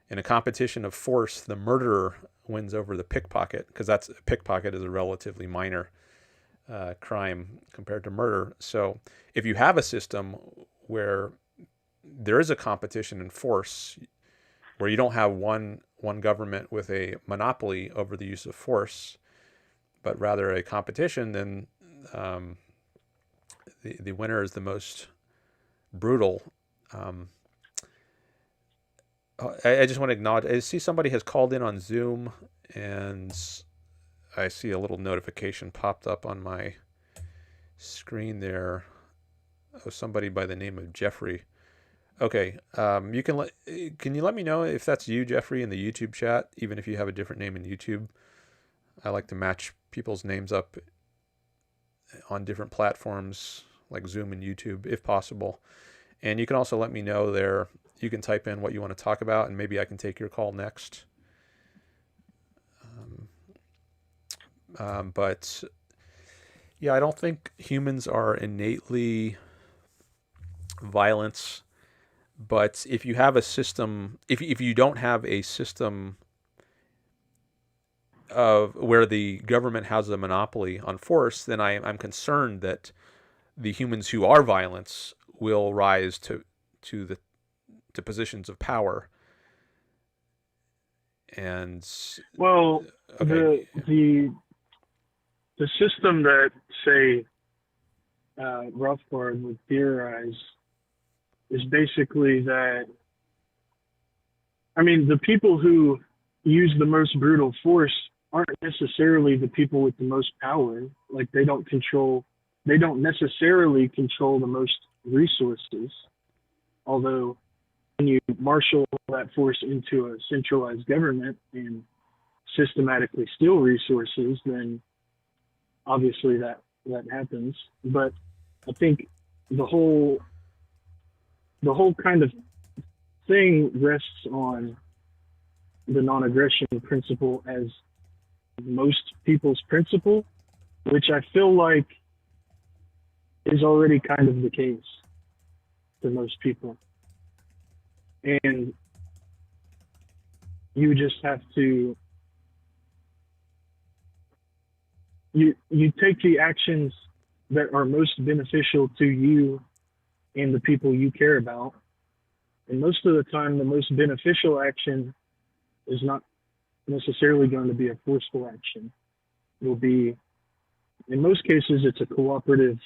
In a competition of force, the murderer wins over the pickpocket, because pickpocket is a relatively minor crime compared to murder. So if you have a system where there is a competition in force, where you don't have one government with a monopoly over the use of force, but rather a competition, then the winner is the most brutal. I just want to acknowledge, I see somebody has called in on Zoom, and I see a little notification popped up on my screen there. Oh, somebody by the name of Jeffrey. Okay, can you let me know if that's you, Jeffrey, in the YouTube chat, even if you have a different name in YouTube? I like to match people's names up on different platforms like Zoom and YouTube, if possible. And you can also let me know there. You can type in what you want to talk about, and maybe I can take your call next. But yeah, I don't think humans are innately violent. But if you have a system, if you don't have a system of where the government has a monopoly on force, then I'm concerned that the humans who are violent will rise to positions of power. And well, okay. The system that, say, Rothbard would theorize is basically that, I mean, the people who use the most brutal force aren't necessarily the people with the most power. Like, they don't necessarily control the most resources. Although, when you marshal that force into a centralized government and systematically steal resources, then obviously that happens. But I think the whole kind of thing rests on the non-aggression principle as most people's principle, which I feel like is already kind of the case for most people. And you just have to, you take the actions that are most beneficial to you and the people you care about. And most of the time, the most beneficial action is not necessarily going to be a forceful action. It will be, in most cases, it's a cooperative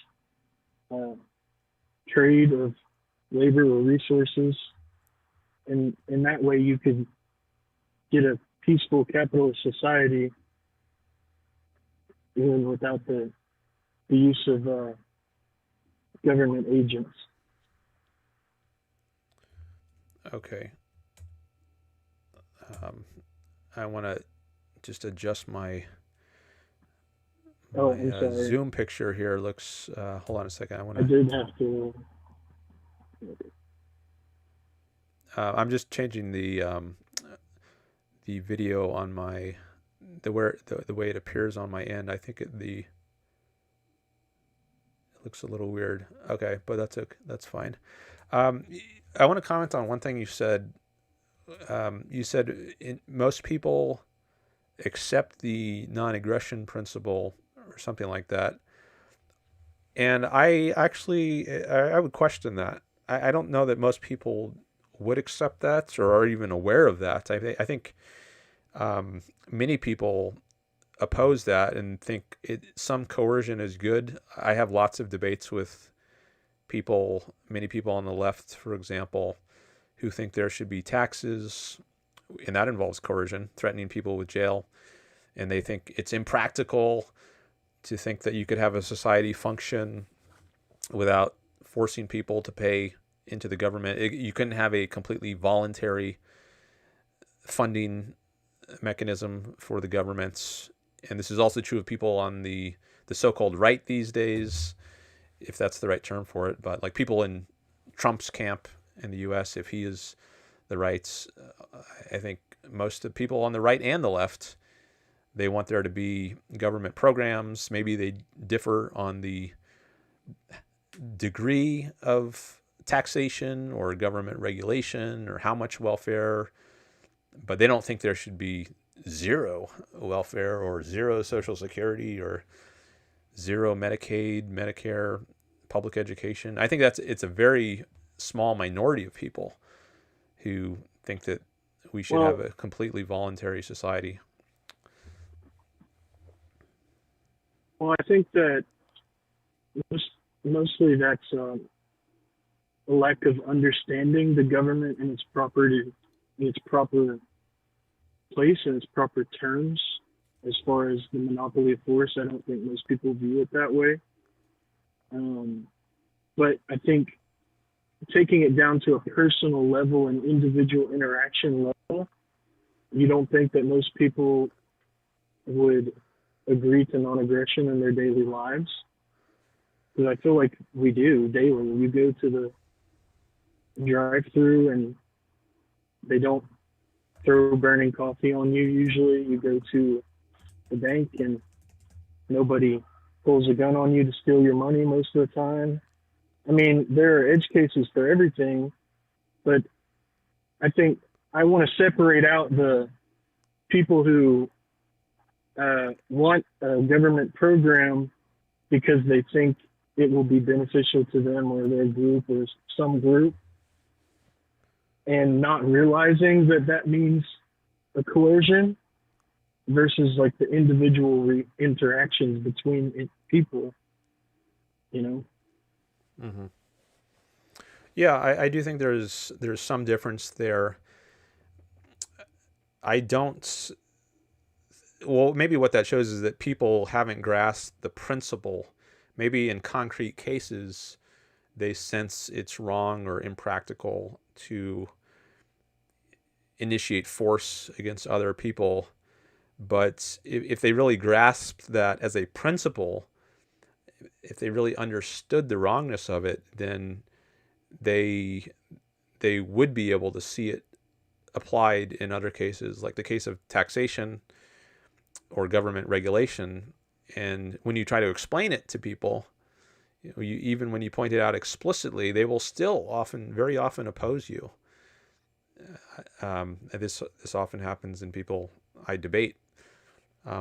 trade of labor or resources. and in that way you could get a peaceful capitalist society even without the use of government agents. Okay. I want to just adjust my I'm sorry. Zoom picture here. Looks. Hold on a second. I did have to. I'm just changing the video on my the way it appears on my end. I think it looks a little weird. Okay, but that's okay. That's fine. I want to comment on one thing you said. You said most people accept the non-aggression principle or something like that. And I would question that. I don't know that most people would accept that or are even aware of that. I think many people oppose that and think some coercion is good. I have lots of debates with many people on the left, for example, who think there should be taxes, and that involves coercion, threatening people with jail. And they think it's impractical to think that you could have a society function without forcing people to pay into the government. You couldn't have a completely voluntary funding mechanism for the governments. And this is also true of people on the so-called right these days, if that's the right term for it. But like people in Trump's camp in the U.S., if he is the right, I think most of the people on the right and the left, they want there to be government programs. Maybe they differ on the degree of taxation or government regulation or how much welfare, but they don't think there should be zero welfare or zero Social Security or zero Medicaid, Medicare, public education. I think it's a very small minority of people who think that we should have a completely voluntary society. Well, I think that mostly that's a lack of understanding the government in its proper place and its proper terms. As far as the monopoly of force, I don't think most people view it that way. But I think taking it down to a personal level and individual interaction level, you don't think that most people would agree to non-aggression in their daily lives? Because I feel like we do daily. You go to the drive-through and they don't throw burning coffee on you usually. You go to the bank and nobody pulls a gun on you to steal your money most of the time. I mean, there are edge cases for everything, but I think I want to separate out the people who want a government program because they think it will be beneficial to them or their group or some group, and not realizing that that means a coercion versus like the individual interactions between people, you know? Mm-hmm. Yeah, I do think there's some difference there. Well, maybe what that shows is that people haven't grasped the principle. Maybe in concrete cases, they sense it's wrong or impractical to initiate force against other people. But if they really grasped that as a principle, if they really understood the wrongness of it, then they would be able to see it applied in other cases, like the case of taxation or government regulation. And when you try to explain it to people, even when you point it out explicitly, they will still very often oppose you. This often happens in people I debate.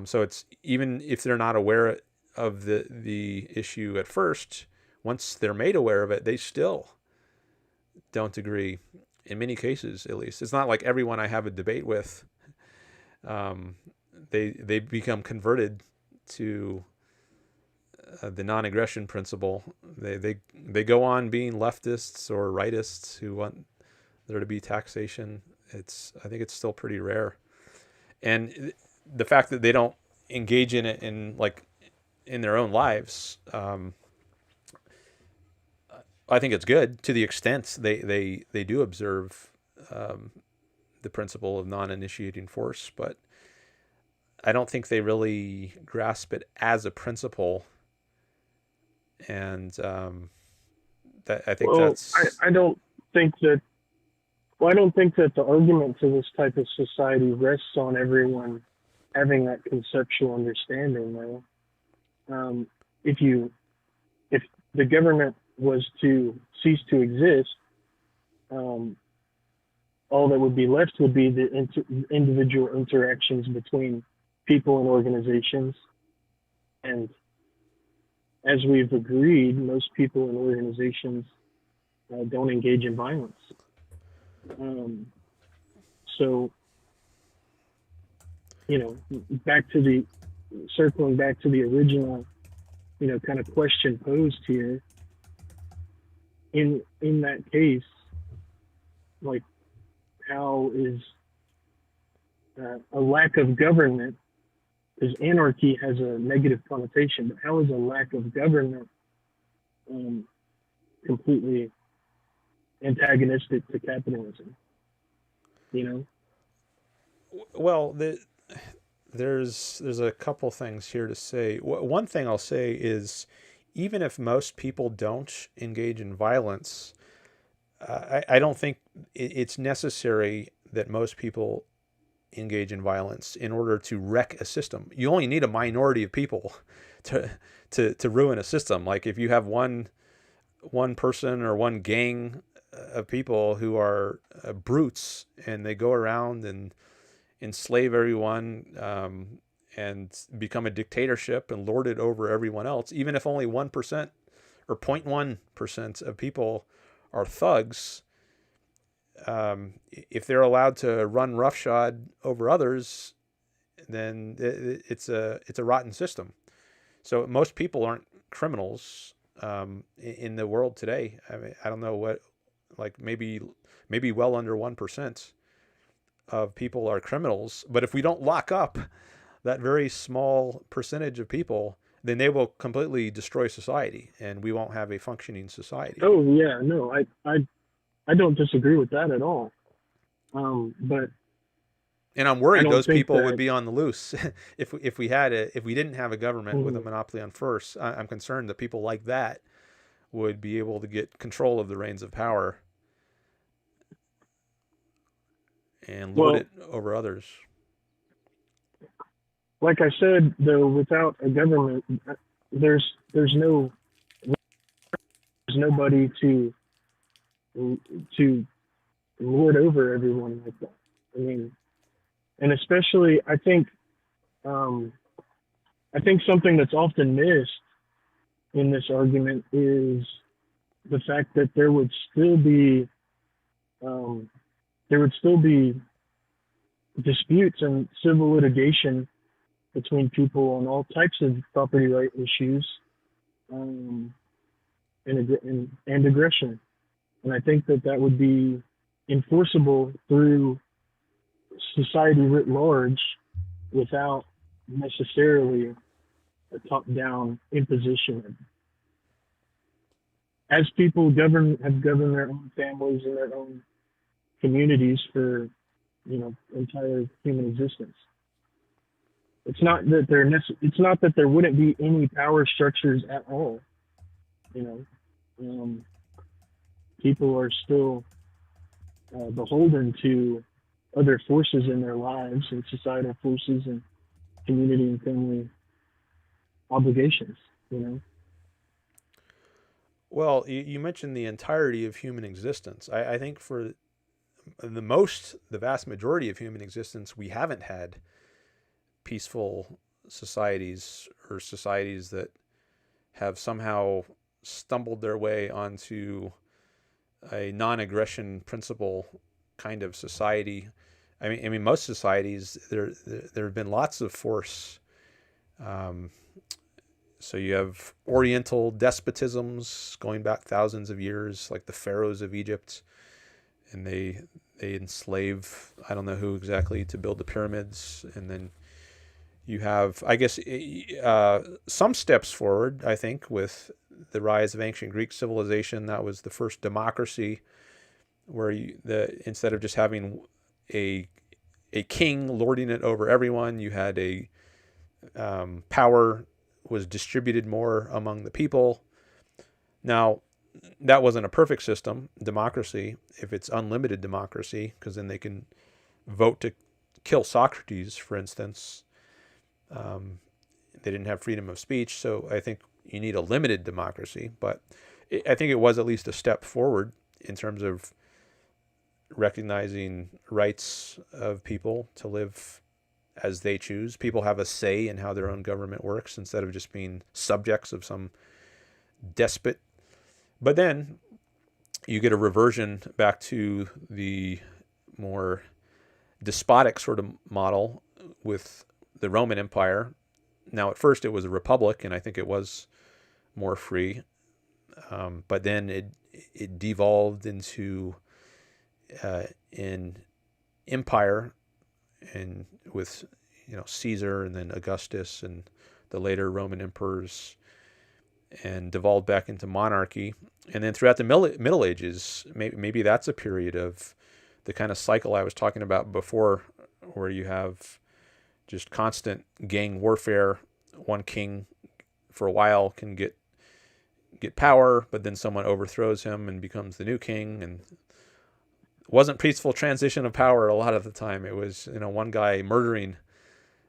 So it's even if they're not aware of the issue at first, once they're made aware of it, they still don't agree. In many cases, at least, it's not like everyone I have a debate with, they become converted to the non-aggression principle. They go on being leftists or rightists who want there to be taxation. I think it's still pretty rare. And the fact that they don't engage in it in their own lives, I think it's good to the extent they do observe the principle of non-initiating force, but I don't think they really grasp it as a principle. And I think that's. I don't think that. Well, I don't think that the argument to this type of society rests on everyone having that conceptual understanding, though. If the government was to cease to exist, all that would be left would be the individual interactions between people and organizations. And as we've agreed, most people and organizations don't engage in violence. So, circling back to the original, kind of question posed here, in that case, like, how is a lack of government, because anarchy has a negative connotation, but how is a lack of government completely antagonistic to capitalism? Well, there's a couple things here to say. One thing I'll say is, even if most people don't engage in violence, I don't think it's necessary that most people engage in violence in order to wreck a system. You only need a minority of people to ruin a system. Like, if you have one person or one gang of people who are brutes, and they go around and enslave everyone, and become a dictatorship and lord it over everyone else, even if only 1% or 0.1% of people are thugs, if they're allowed to run roughshod over others, then it's a rotten system. So most people aren't criminals in the world today. I mean, I don't know what, like, maybe well under 1% of people are criminals. But if we don't lock up that very small percentage of people, then they will completely destroy society, and we won't have a functioning society. Oh yeah, no, I don't disagree with that at all. But and I'm worried those people would be on the loose if we didn't have a government with a monopoly on force. I'm concerned that people like that would be able to get control of the reins of power and lord it over others. Like I said, though, without a government, there's nobody to lord over everyone like that. I mean, and especially, I think something that's often missed in this argument is the fact that there would still be disputes and civil litigation between people on all types of property right issues, and aggression. And I think that would be enforceable through society writ large without necessarily a top-down imposition. As people have governed their own families and their own communities for, entire human existence. It's not that there wouldn't be any power structures at all. People are still beholden to other forces in their lives, and societal forces and community and family obligations. Well, you mentioned the entirety of human existence. I think for the vast majority of human existence, we haven't had peaceful societies, or societies that have somehow stumbled their way onto a non-aggression principle kind of society. I mean, most societies, there have been lots of force. So you have Oriental despotisms going back thousands of years, like the pharaohs of Egypt, and they enslave, I don't know who exactly, to build the pyramids. And then you have, I guess, some steps forward, I think, with the rise of ancient Greek civilization. That was the first democracy, where instead of just having a king lording it over everyone, you had power was distributed more among the people. Now, that wasn't a perfect system, democracy, if it's unlimited democracy, because then they can vote to kill Socrates, for instance. They didn't have freedom of speech, so I think you need a limited democracy. But I think it was at least a step forward in terms of recognizing rights of people to live as they choose. People have a say in how their own government works instead of just being subjects of some despot. But then you get a reversion back to the more despotic sort of model with the Roman Empire. Now, at first it was a republic, and I think it was more free. But then it devolved into an empire, and with Caesar and then Augustus and the later Roman emperors, and devolved back into monarchy. And then throughout the Middle Ages, maybe that's a period of the kind of cycle I was talking about before, where you have just constant gang warfare. One king for a while can get power, but then someone overthrows him and becomes the new king. And it wasn't peaceful transition of power a lot of the time. It was one guy murdering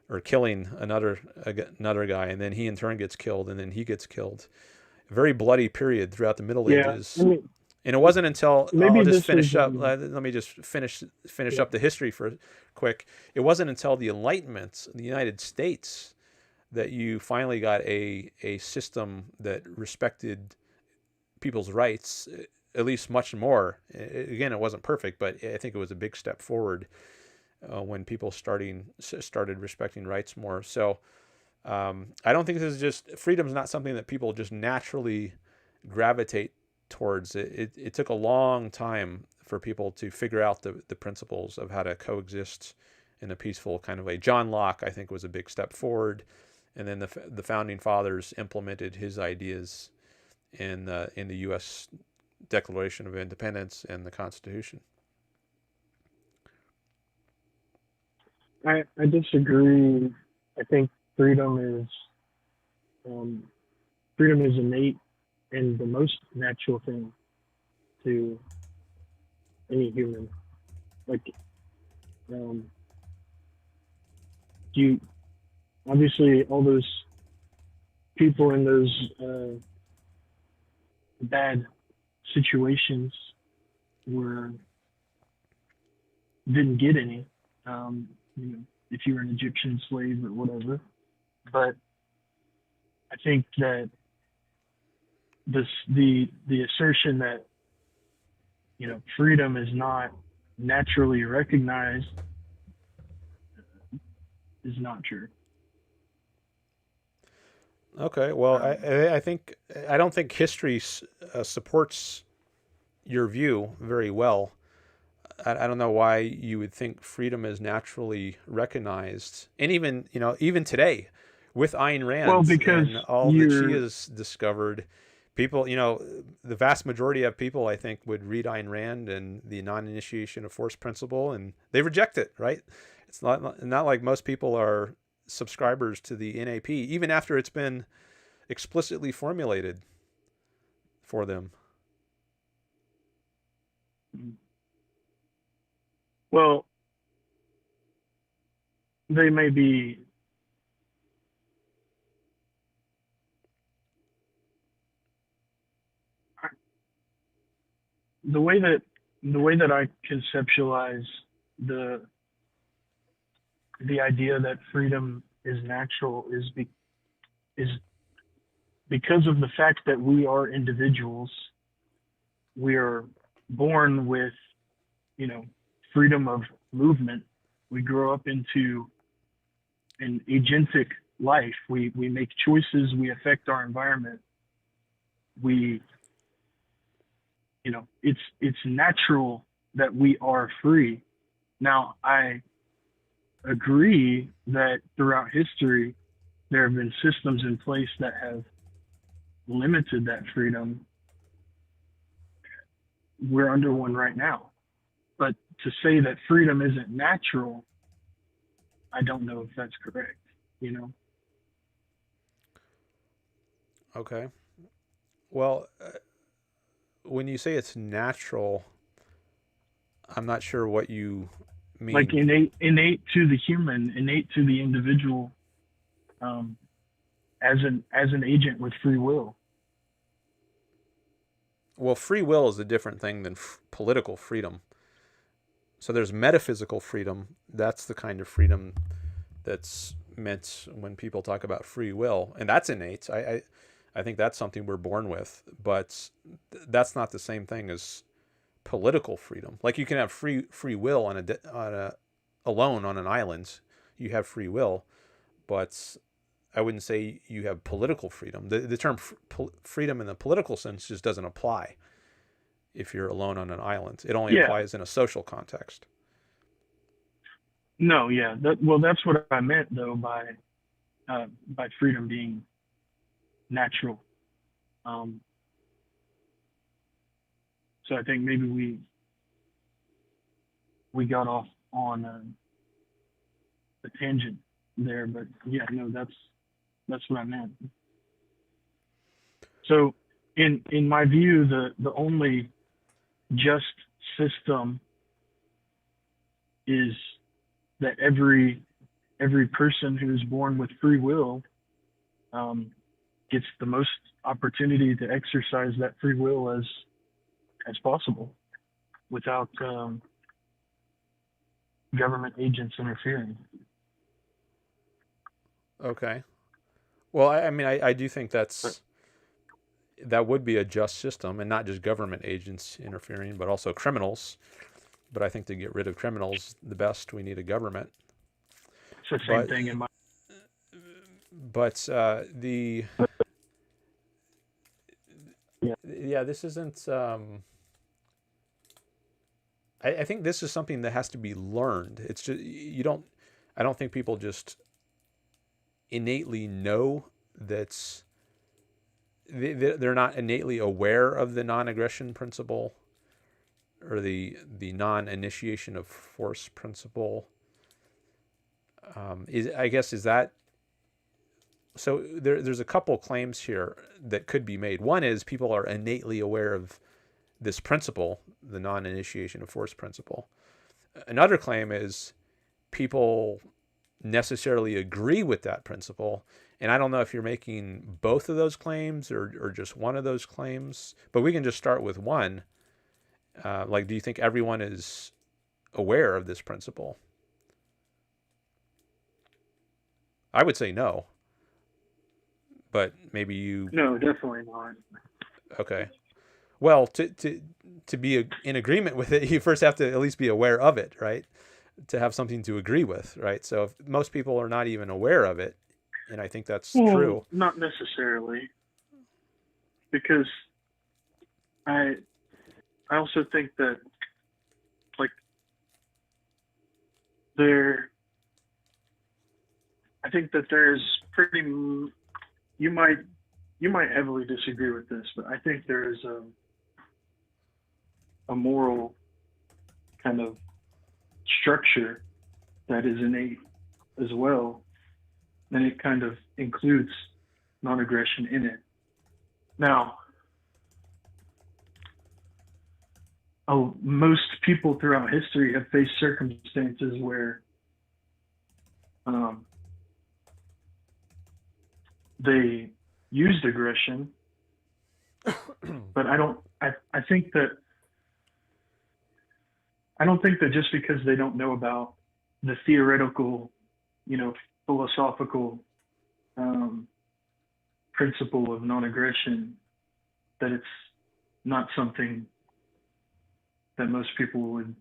or killing another guy, and then he in turn gets killed, and then he gets killed. A very bloody period throughout the Middle Ages. And it wasn't until I'll just finish up. Let me just finish up the history for quick. It wasn't until the Enlightenment in the United States that you finally got a system that respected people's rights, at least much more. Again, it wasn't perfect, but I think it was a big step forward when people started respecting rights more. So I don't think this is just, freedom is not something that people just naturally gravitate towards. It took a long time for people to figure out the principles of how to coexist in a peaceful kind of way. John Locke, I think, was a big step forward, and then the founding fathers implemented his ideas in the U.S. Declaration of Independence and the Constitution. I disagree. I think freedom is innate and the most natural thing to any human. Like, you obviously, all those people in those bad situations didn't get any. If you were an Egyptian slave or whatever. But I think that the assertion that freedom is not naturally recognized is not true. Okay, well, I don't think history supports your view very well. I don't know why you would think freedom is naturally recognized, and even today, with Ayn Rand and all that she has discovered, people, the vast majority of people, I think, would read Ayn Rand and the non-initiation of force principle, and they reject it. Right? It's not like most people are subscribers to the NAP, even after it's been explicitly formulated for them. Well, they may be the way that I conceptualize the idea that freedom is natural is because of the fact that we are individuals. We are born with freedom of movement. We grow up into an agentic life. We make choices. We affect our environment. It's natural that we are free. Now, I agree that throughout history, there have been systems in place that have limited that freedom. We're under one right now. But to say that freedom isn't natural, I don't know if that's correct, you know? Okay. Well, when you say it's natural, I'm not sure what you mean. Like innate to the human, innate to the individual, as an agent with free will. Well, free will is a different thing than political freedom. So there's metaphysical freedom. That's the kind of freedom that's meant when people talk about free will, and that's innate. I think that's something we're born with, but that's not the same thing as political freedom. Like you can have free will alone on an island. You have free will, but I wouldn't say you have political freedom. The term freedom in the political sense just doesn't apply if you're alone on an island. It only applies in a social context. No, yeah. That's what I meant though by freedom being natural. So I think maybe we got off on a tangent there, but yeah, no, that's what I meant. So in my view, the only just system is that every person who is born with free will gets the most opportunity to exercise that free will as possible without government agents interfering. Okay. Well, I mean, I do think that would be a just system, and not just government agents interfering, but also criminals. But I think to get rid of criminals, the best, we need a government. It's the same thing in my. But this isn't. I think this is something that has to be learned. It's just I don't think people just innately know that's. They're not innately aware of the non-aggression principle or the non-initiation of force principle. Is that so? There's a couple claims here that could be made. One is people are innately aware of this principle, the non-initiation of force principle. Another claim is people necessarily agree with that principle. And I don't know if you're making both of those claims or just one of those claims, but we can just start with one. Do you think everyone is aware of this principle? I would say no, but maybe you... No, definitely not. Okay. Well, to be in agreement with it, you first have to at least be aware of it, right? To have something to agree with, right? So if most people are not even aware of it, and I think that's true. Not necessarily, because I also think that I think that there's you might heavily disagree with this, but I think there is a moral kind of structure that is innate as well, and it kind of includes non-aggression in it. Now, most people throughout history have faced circumstances where they used aggression, but I don't think that just because they don't know about the theoretical, philosophical principle of non-aggression, that it's not something that most people would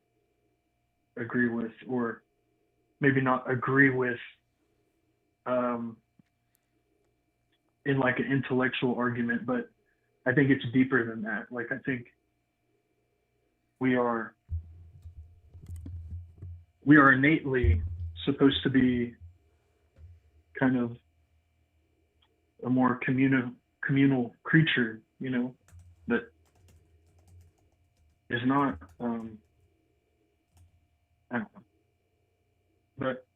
agree with, or maybe not agree with in like an intellectual argument, but I think it's deeper than that. I think we are we are innately supposed to be kind of a more communal creature, you know, that is not, I don't know. But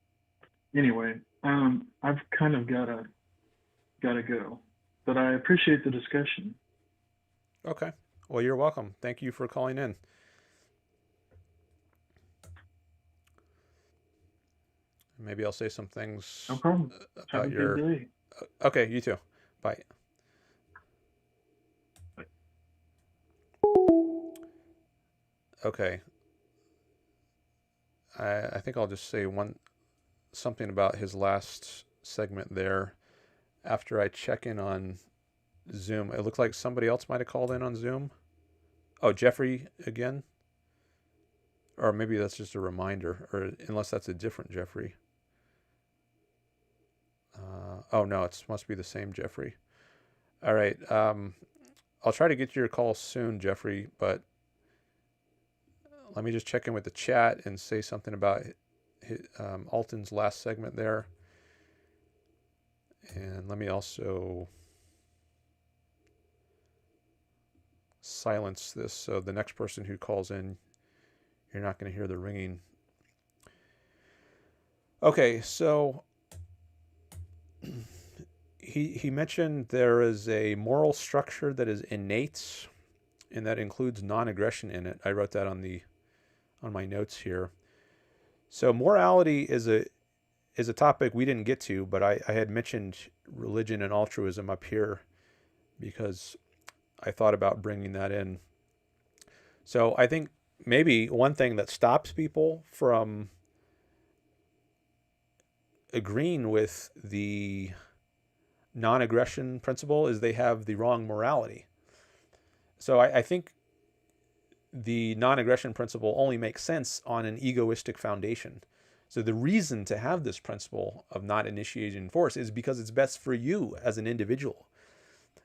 anyway, I've kind of gotta go. But I appreciate the discussion. Okay. Well, you're welcome. Thank you for calling in. Maybe I'll say some things No problem. Have a about good day. Okay, you too. Bye. Okay. I think I'll just say something about his last segment there. After I check in on Zoom, it looked like somebody else might have called in on Zoom. Oh, Jeffrey again? Or maybe that's just a reminder, or unless that's a different Jeffrey. Oh no, it must be the same Jeffrey. All right. I'll try to get your call soon, Jeffrey, but let me just check in with the chat and say something about Alton's last segment there. And let me also silence this so the next person who calls in, you're not going to hear the ringing. Okay, so he mentioned there is a moral structure that is innate, and that includes non-aggression in it. I wrote that on my notes here. So morality is a topic we didn't get to, but I had mentioned religion and altruism up here because I thought about bringing that in. So I think maybe one thing that stops people from agreeing with the non-aggression principle is they have the wrong morality. So I think the non-aggression principle only makes sense on an egoistic foundation. So the reason to have this principle of not initiating force is because it's best for you as an individual.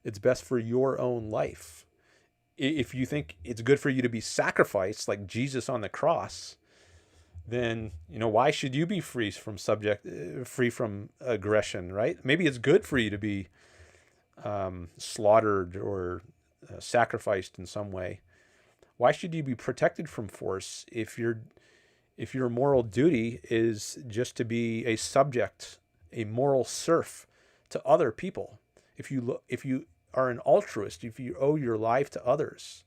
It's best for your own life. If you think it's good for you to be sacrificed like Jesus on the cross, then, you know, why should you be free from aggression, right? Maybe it's good for you to be slaughtered or sacrificed in some way. Why should you be protected from force if your moral duty is just to be a subject, a moral serf to other people? If you are an altruist, if you owe your life to others,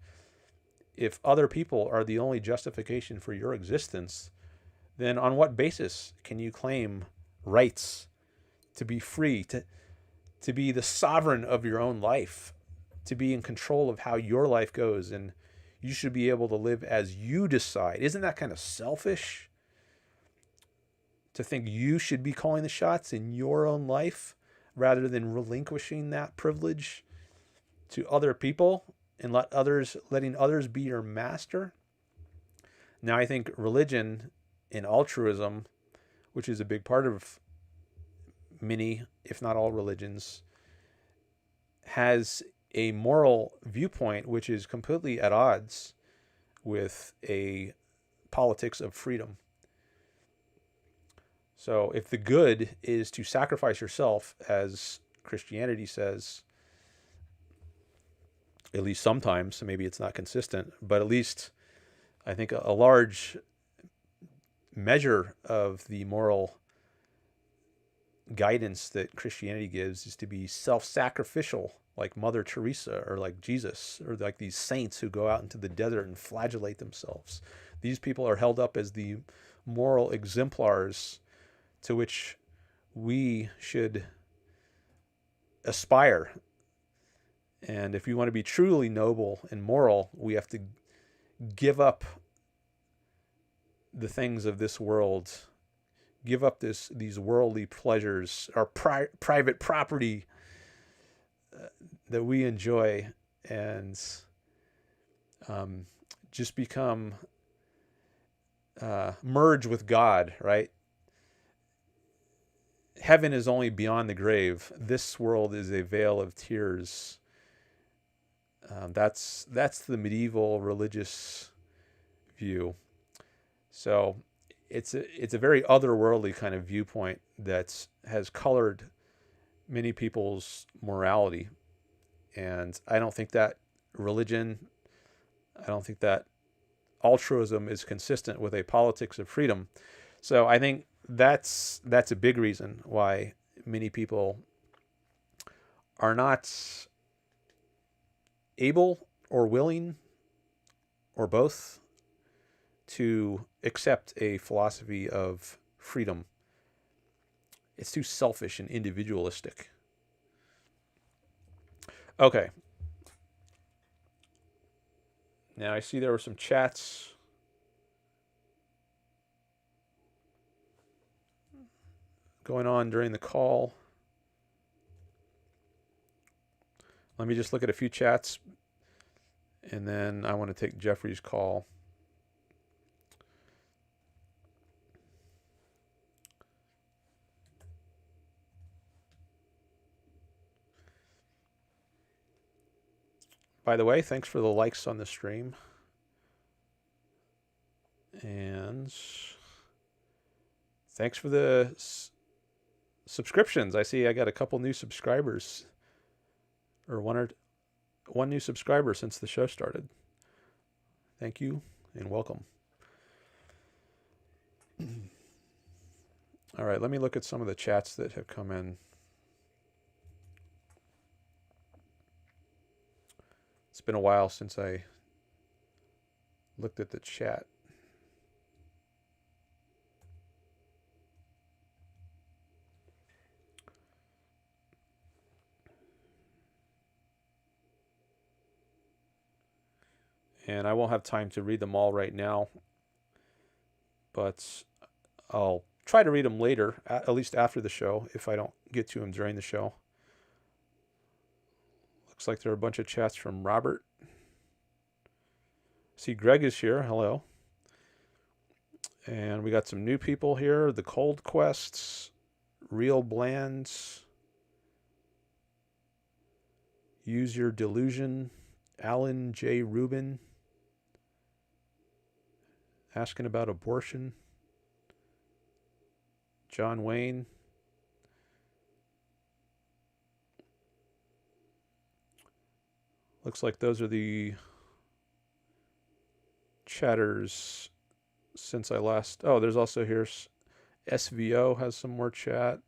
if other people are the only justification for your existence, then on what basis can you claim rights to be free, to be the sovereign of your own life, to be in control of how your life goes, and you should be able to live as you decide? Isn't that kind of selfish to think you should be calling the shots in your own life rather than relinquishing that privilege to other people and letting others be your master? Now, I think religion and altruism, which is a big part of many, if not all religions, has a moral viewpoint which is completely at odds with a politics of freedom. So if the good is to sacrifice yourself, as Christianity says, at least sometimes, maybe it's not consistent, but at least I think a large measure of the moral guidance that Christianity gives is to be self-sacrificial, like Mother Teresa or like Jesus or like these saints who go out into the desert and flagellate themselves. These people are held up as the moral exemplars to which we should aspire. And if we want to be truly noble and moral, we have to give up the things of this world, give up these worldly pleasures, our private property that we enjoy, and just become merge with God, right? Heaven is only beyond the grave. This world is a vale of tears. That's the medieval religious view. So it's a very otherworldly kind of viewpoint that has colored many people's morality. And I don't think that religion, I don't think that altruism is consistent with a politics of freedom. So I think that's a big reason why many people are not able or willing or both to accept a philosophy of freedom. It's too selfish and individualistic. Okay. Now I see there were some chats. Going on during the call. Let me just look at a few chats, and then I want to take Jeffrey's call. By the way, thanks for the likes on the stream. And thanks for the subscriptions. I see I got a couple new subscribers, or one new subscriber since the show started. Thank you and welcome. All right, let me look at some of the chats that have come in. It's been a while since I looked at the chat. And I won't have time to read them all right now, but I'll try to read them later, at least after the show, if I don't get to them during the show. Looks like there are a bunch of chats from Robert. See, Greg is here. Hello. And we got some new people here. The Cold Quests, Real Blands, Use Your Delusion, Alan J. Rubin, asking about abortion, John Wayne. Looks like those are the chatters since I last. Oh, there's also here SVO has some more chat.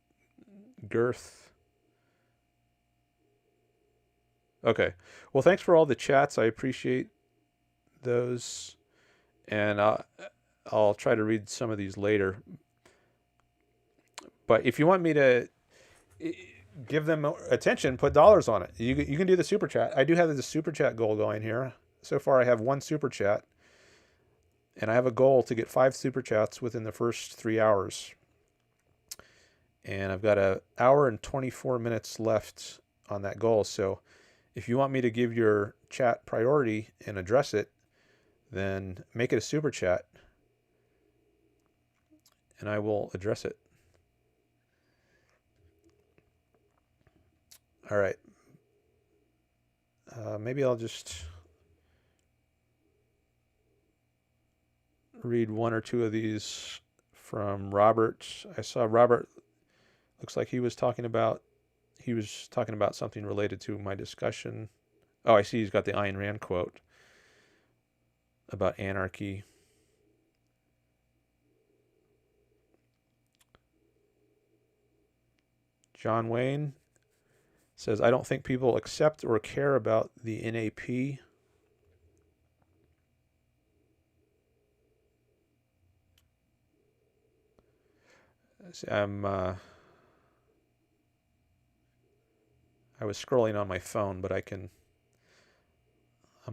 Girth. Okay. Well, thanks for all the chats. I appreciate those. And I'll try to read some of these later. But if you want me to give them attention, put dollars on it. You can do the super chat. I do have the super chat goal going here. So far, I have one super chat. And I have a goal to get 5 super chats within the first 3 hours. And I've got an hour and 24 minutes left on that goal. So if you want me to give your chat priority and address it, then make it a super chat. And I will address it. All right. Maybe I'll just read one or two of these from Robert. I saw Robert, looks like he was talking about something related to my discussion. Oh, I see he's got the Ayn Rand quote about anarchy. John Wayne says, I don't think people accept or care about the NAP. I was scrolling on my phone, but I'm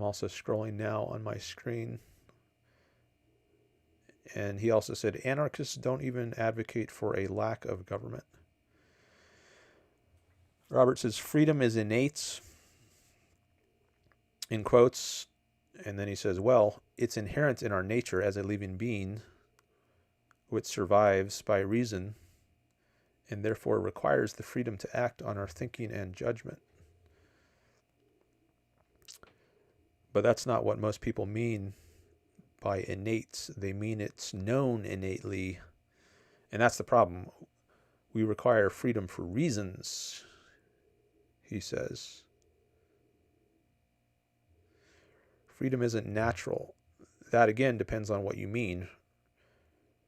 also scrolling now on my screen. And he also said, anarchists don't even advocate for a lack of government. Robert says, freedom is innate, in quotes. And then he says, well, it's inherent in our nature as a living being, which survives by reason, and therefore requires the freedom to act on our thinking and judgment. But that's not what most people mean by innate. They mean it's known innately. And that's the problem. We require freedom for reasons, he says. Freedom isn't natural. That, again, depends on what you mean.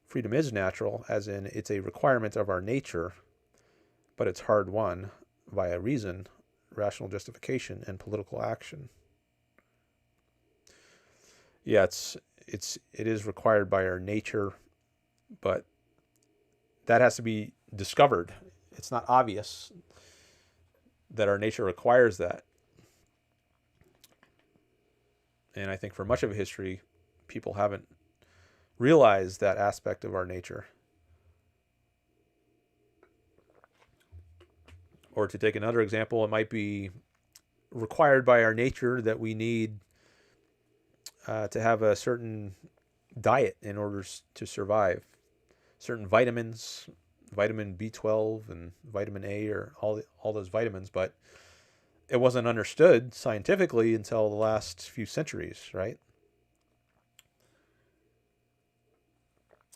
Freedom is natural, as in it's a requirement of our nature, but it's hard-won via reason, rational justification, and political action. Yeah, it is required by our nature, but that has to be discovered. It's not obvious that our nature requires that. And I think for much of history, people haven't realized that aspect of our nature. Or to take another example, it might be required by our nature that we need to have a certain diet in order to survive. Certain vitamins, vitamin B12 and vitamin A, or all those vitamins, but it wasn't understood scientifically until the last few centuries, right?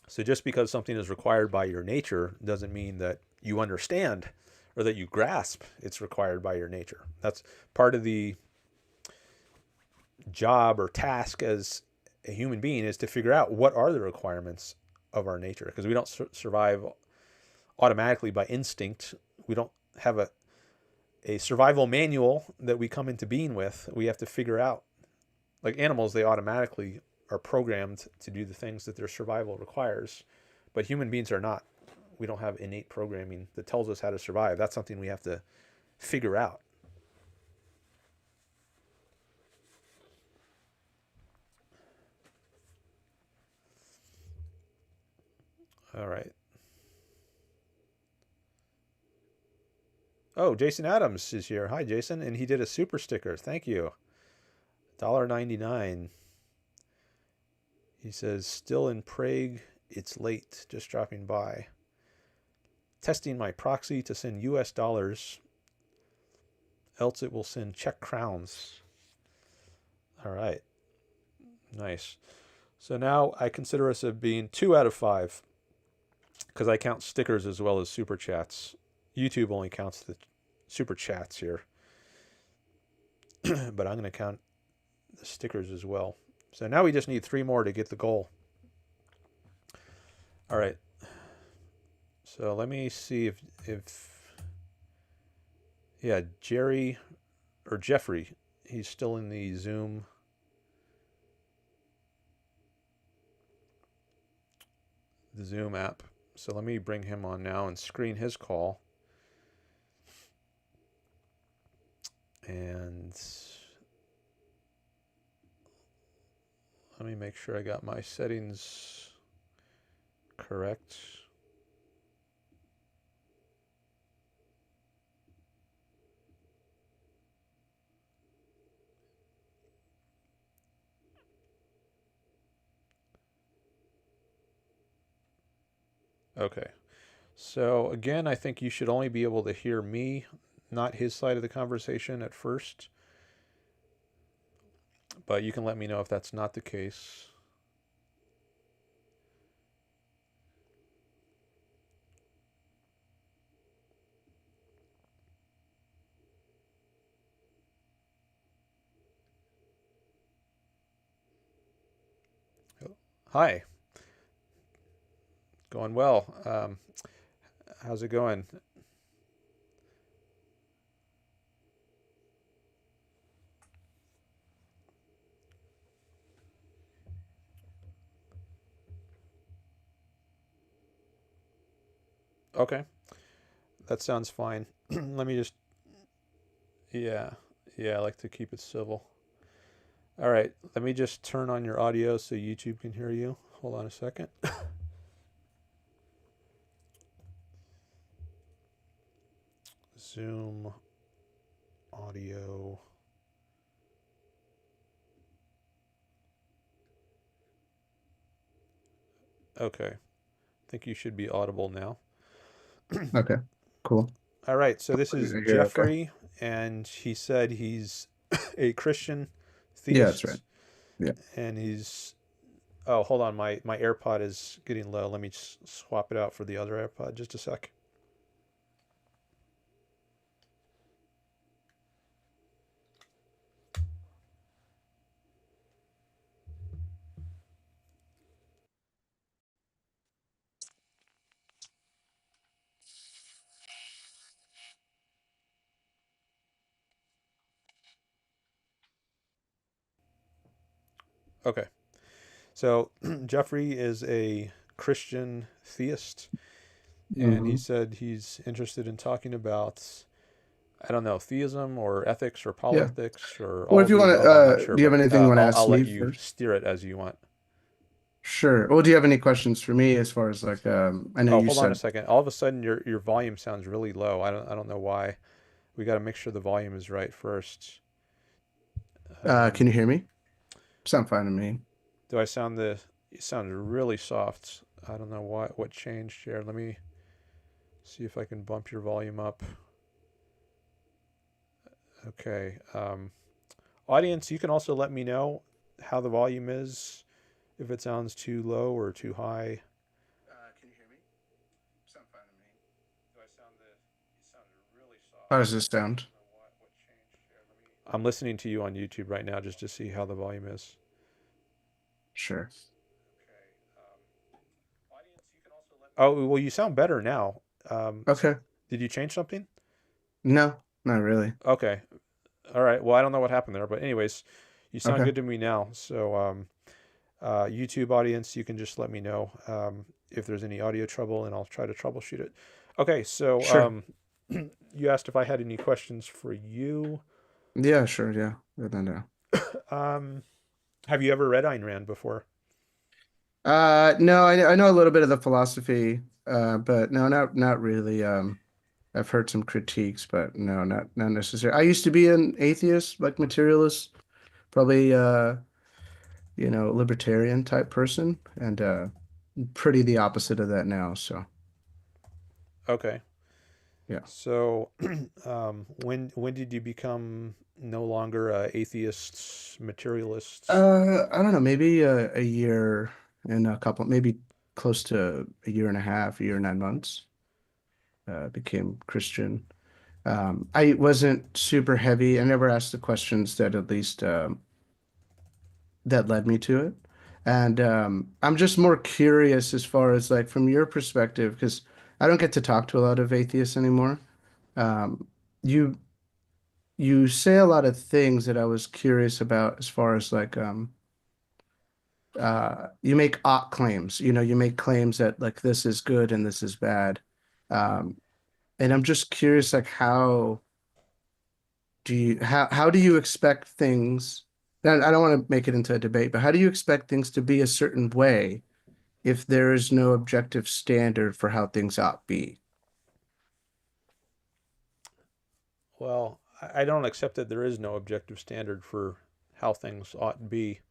So just because something is required by your nature doesn't mean that you understand or that you grasp it's required by your nature. That's part of the job or task as a human being, is to figure out what are the requirements of our nature, because we don't survive automatically by instinct. We don't have a survival manual that we come into being with. We have to figure out, like animals, they automatically are programmed to do the things that their survival requires, but human beings are not. We don't have innate programming that tells us how to survive. That's something we have to figure out. All right. Oh, Jason Adams is here. Hi, Jason. And he did a super sticker. Thank you. $1.99. He says, still in Prague. It's late. Just dropping by. Testing my proxy to send US dollars. Else it will send Czech crowns. All right. Nice. So now I consider us as being 2 out of 5. Because I count stickers as well as super chats. YouTube only counts the super chats here. But I'm going to count the stickers as well. So now we just need 3 more to get the goal. All right. So let me see if yeah, Jerry or Jeffrey, he's still in the Zoom. The Zoom app. So let me bring him on now and screen his call. And let me make sure I got my settings correct. Okay. So again, I think you should only be able to hear me, not his side of the conversation at first. But you can let me know if that's not the case. Hi. Going well. How's it going? Okay. That sounds fine. Let me just, yeah, I like to keep it civil. All right, let me just turn on your audio so YouTube can hear you. Hold on a second. Zoom audio. Okay. I think you should be audible now. Okay, cool. All right, so this is Yeah, Jeffrey, and he said he's a Christian theist. Yeah, that's right. Yeah. And he's Oh, hold on. My AirPod is getting low. Let me swap it out for the other AirPod. Just a sec. Okay. So Jeffrey is a Christian theist, and he Hmm. said he's interested in talking about, I don't know, theism or ethics or Yeah. politics or Well, all if of you the want above. I'm not to, sure, do you have but anything you want to I'll ask let me you first? steer it as you want. Sure. Well, do you have any questions for me as far as like, I know Oh, you hold on a said, second. All of a sudden, your volume sounds really low. I don't know why. We got to make sure the volume is right first. can Um, you hear me? Sound fine to me. do I sound the? You sound really soft. I don't know what changed here. Let me see if I can bump your volume up. Okay. Audience, you can also let me know how the volume is, if it sounds too low or too high. Can you hear me? Sound fine to me. Do I sound the? You sound really How soft. does this I sound? don't know what changed here. I'm listening to you on YouTube right now just to see how the volume is. Sure. Okay. Audience, you can also let. Oh well, you sound better now. Okay. Did you change something? No, not really. Okay. All right. Well, I don't know what happened there, but anyways, you sound Okay. good to me now. So, YouTube audience, you can just let me know if there's any audio trouble, and I'll try to troubleshoot it. Okay. So, Sure. you asked if I had any questions for you. Yeah, sure. Yeah. Good to know. Um, have you ever read Ayn Rand before? No, I know a little bit of the philosophy, but no, not really. I've heard some critiques, but no, not necessarily. I used to be an atheist, like materialist, probably libertarian type person, and pretty the opposite of that now. So Okay. yeah. So, when did you become no longer a atheist materialist? I don't know, maybe a year and a couple, maybe close to a year and a half, a year and 9 months. Became Christian. I wasn't super heavy. I never asked the questions that at least that led me to it. And I'm just more curious as far as like from your perspective, because I don't get to talk to a lot of atheists anymore. Um, you you say a lot of things that I was curious about as far as like you make ought claims. You make claims that like this is good and this is bad. Um, and I'm just curious like how do you expect things? And I don't want to make it into a debate, but how do you expect things to be a certain way if there is no objective standard for how things ought be? Well, I don't accept that there is no objective standard for how things ought to be.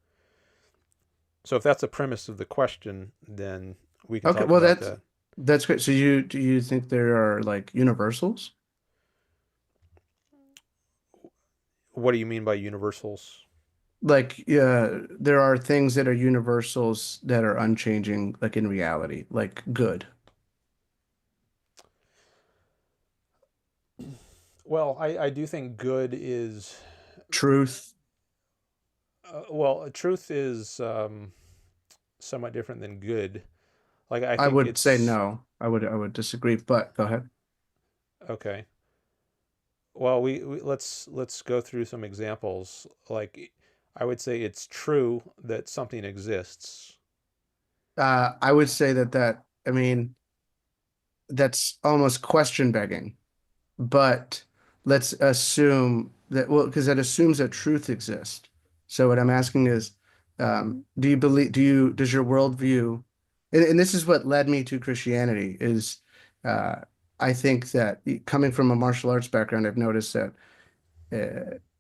So if that's the premise of the question, then we can Okay, talk well about that's that. that's great. So do you think there are like universals? What do you mean by universals? Like there are things that are universals that are unchanging, like in reality, like good, Well, I do think good is, truth. well, truth is somewhat different than good. Like, I I think would say it's no. I would disagree, but go ahead. okay. Well, let's go through some examples. Like, I would say it's true that something exists. I would say that I mean that's almost question begging, but let's assume that, well, because that assumes that truth exists. So what I'm asking is, does your worldview, and this is what led me to Christianity, is uh, I think that coming from a martial arts background, I've noticed that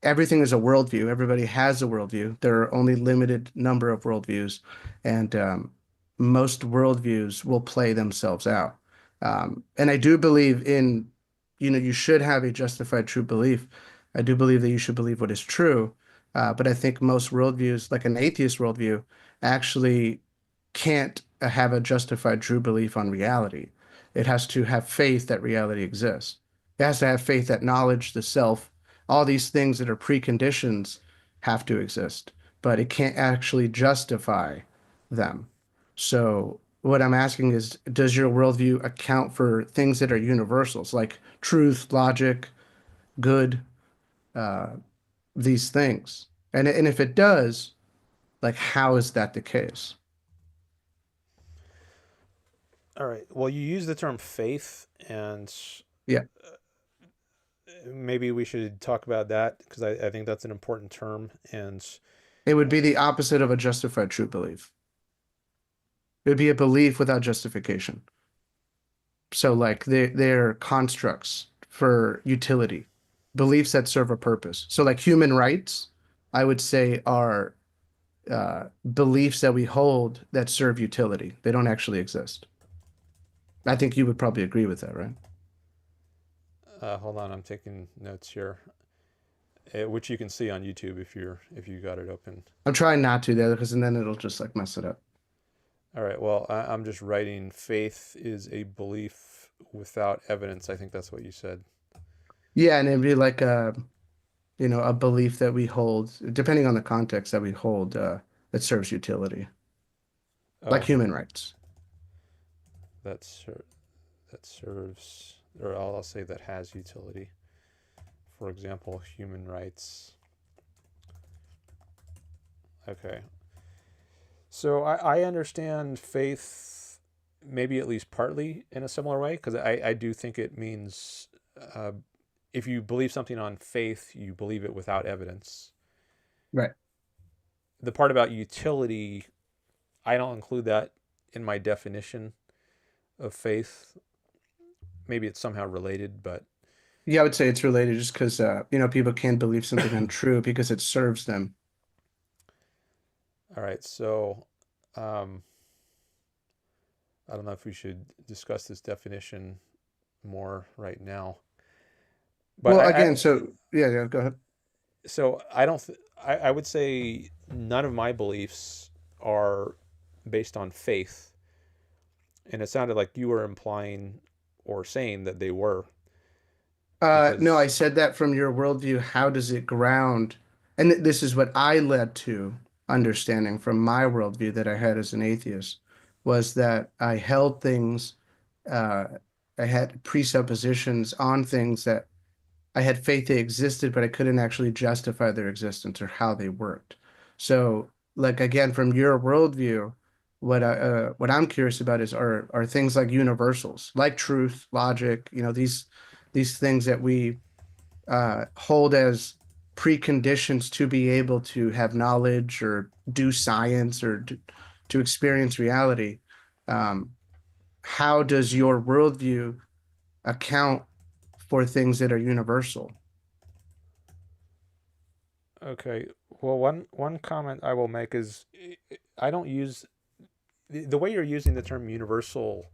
everything is a worldview. Everybody has a worldview. There are only limited number of worldviews, and most worldviews will play themselves out. And I do believe in, you should have a justified true belief. I do believe that you should believe what is true. But I think most worldviews, like an atheist worldview, actually can't have a justified true belief on reality. It has to have faith that reality exists. It has to have faith that knowledge, the self, all these things that are preconditions have to exist, but it can't actually justify them. So what I'm asking is, does your worldview account for things that are universals, like truth, logic, good, uh, these things? And if it does, like, how is that the case? All right. Well, you use the term faith, and Yeah, maybe we should talk about that because I think that's an important term. And it would be the opposite of a justified true belief. It would be a belief without justification. So like they're constructs for utility, beliefs that serve a purpose. So like human rights, I would say are beliefs that we hold that serve utility. They don't actually exist. I think you would probably agree with that, right? hold on, I'm taking notes here, which you can see on YouTube if you got it open. I'm trying not to there because and then it'll just like mess it up. All right. Well, I'm just writing faith is a belief without evidence. I think that's what you said. Yeah, and it'd be like a belief that we hold, depending on the context that we hold, that serves utility, like Oh, human rights. that ser- that serves, or I'll say that has utility. For example, human rights. Okay. So I understand faith maybe at least partly in a similar way because I do think it means uh, if you believe something on faith, you believe it without evidence. Right. The part about utility, I don't include that in my definition of faith. Maybe it's somehow related, but Yeah, I would say it's related just because people can believe something untrue because it serves them. all right. So um, I don't know if we should discuss this definition more right now, but Well, again, so yeah, go ahead. so I don't. I would say none of my beliefs are based on faith, and it sounded like you were implying or saying that they were No, I because said that from your worldview, how does it ground? And this is what I led to understanding from my worldview that I had as an atheist, was that I held things, uh, I had presuppositions on things that I had faith they existed, but I couldn't actually justify their existence or how they worked. So, like again, from your worldview, what I'm curious about is are things like universals, like truth, logic, these things that we hold as preconditions to be able to have knowledge or do science or to experience reality. Um, how does your worldview account for things that are universal? okay. Well, one comment I will make is I don't use the way you're using the term universal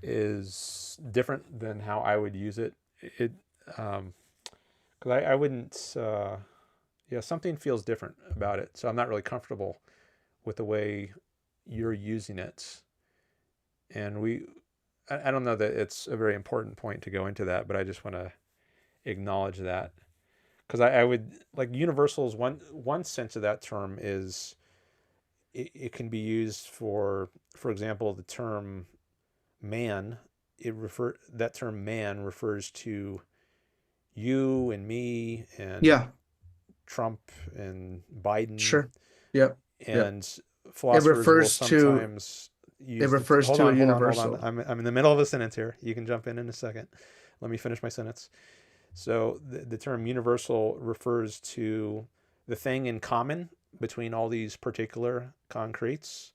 is different than how I would use it. It because I wouldn't yeah, something feels different about it, so I'm not really comfortable with the way you're using it. And I don't know that it's a very important point to go into that, but I just want to acknowledge that because I would like universals. One sense of that term is it can be used for example, the term man. That term man refers to you and me and Yeah, Trump and Biden, sure. Yep. Yep. and It philosophers will refers to sometimes it use the refers to a hold on, hold on. universal. I'm in the middle of a sentence here. You can jump in a second. Let me finish my sentence. So the term universal refers to the thing in common between all these particular concretes.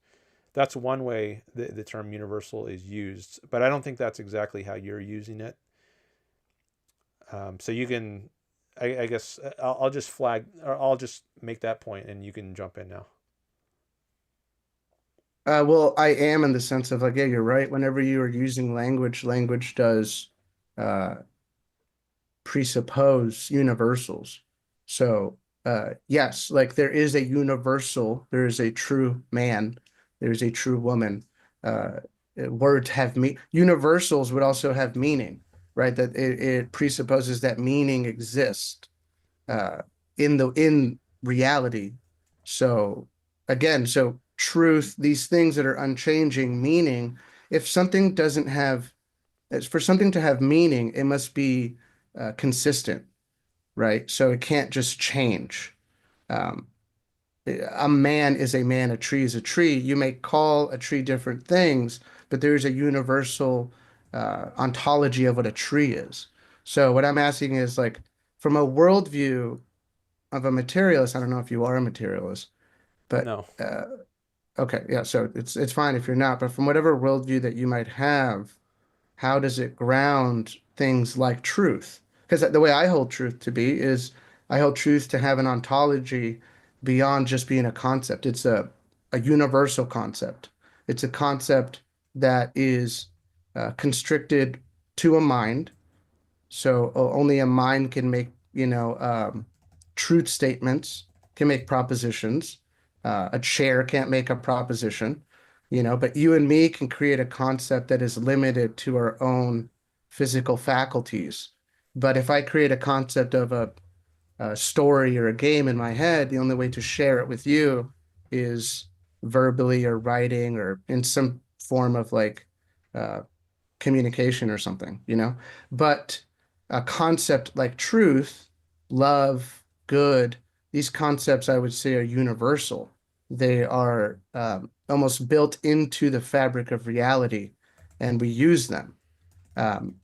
That's one way the term universal is used, but I don't think that's exactly how you're using it. So you can, I guess, I'll just flag, or I'll just make that point, and you can jump in now. Well, I am in the sense of like, yeah, you're right. Whenever you are using language, language does uh, presuppose universals. So, yes, like there is a universal, there is a true man, There's a true woman. Uh, Words have universals would also have meaning, right? That it presupposes that meaning exists uh, in reality. So again, so truth, these things that are unchanging, meaning, if something doesn't have, for something to have meaning, it must be consistent, right? So it can't just change. Um, a man is a man, a tree is a tree. You may call a tree different things, but there's a universal ontology of what a tree is. So what I'm asking is like, from a worldview of a materialist, I don't know if you are a materialist, but No. okay, yeah, so it's fine if you're not, but from whatever worldview that you might have, how does it ground things like truth? Because the way I hold truth to be is I hold truth to have an ontology beyond just being a concept. It's a universal concept. It's a concept that is constricted to a mind. So only a mind can make, truth statements, can make propositions. A chair can't make a proposition, but you and me can create a concept that is limited to our own physical faculties. But if I create a concept of a story or a game in my head, the only way to share it with you is verbally or writing or in some form of like uh, communication or something, But a concept like truth, love, good, these concepts I would say are universal. They are almost built into the fabric of reality, and we use them. Um,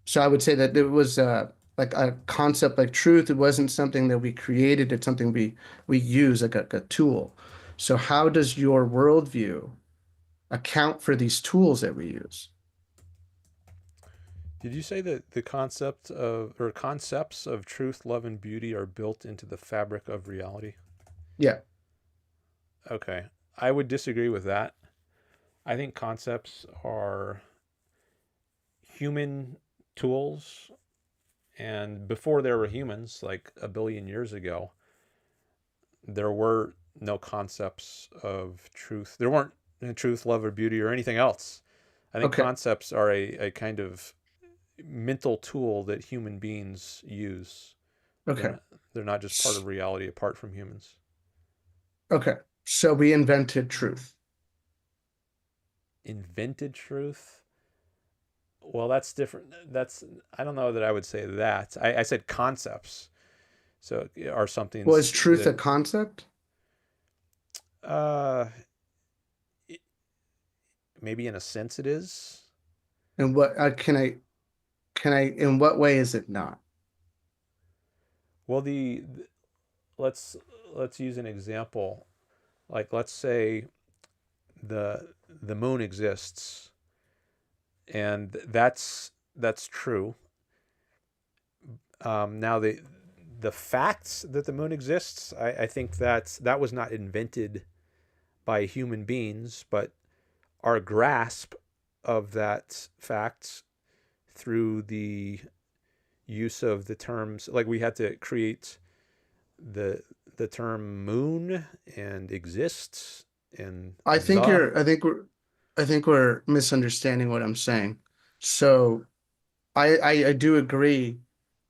so I would say that it was like a concept like truth. It wasn't something that we created. It's something we use like a tool. So how does your worldview account for these tools that we use? Did you say that the concept of or concepts of truth, love, and beauty are built into the fabric of reality? Yeah. Okay. I would disagree with that. I think concepts are human tools, and before there were humans, like a billion years ago, there were no concepts of truth. There weren't truth, love, or beauty, or anything else. I think Okay. concepts are a kind of mental tool that human beings use. They're Okay. not, they're not just part of reality apart from humans. Okay. So we invented truth. Invented truth? Well, that's different. That's I don't know that I would say that. I said concepts. So are something Well, is truth a that concept? uh maybe in a sense it is. And what in what way is it not? Well, the let's let's use an example. Like let's say the moon exists, and that's true. Now the facts that the moon exists, I think that was not invented by human beings, but our grasp of that fact through the use of the terms, like we had to create the the term moon and exists and I think the. you're I think we're misunderstanding what I'm saying. So I do agree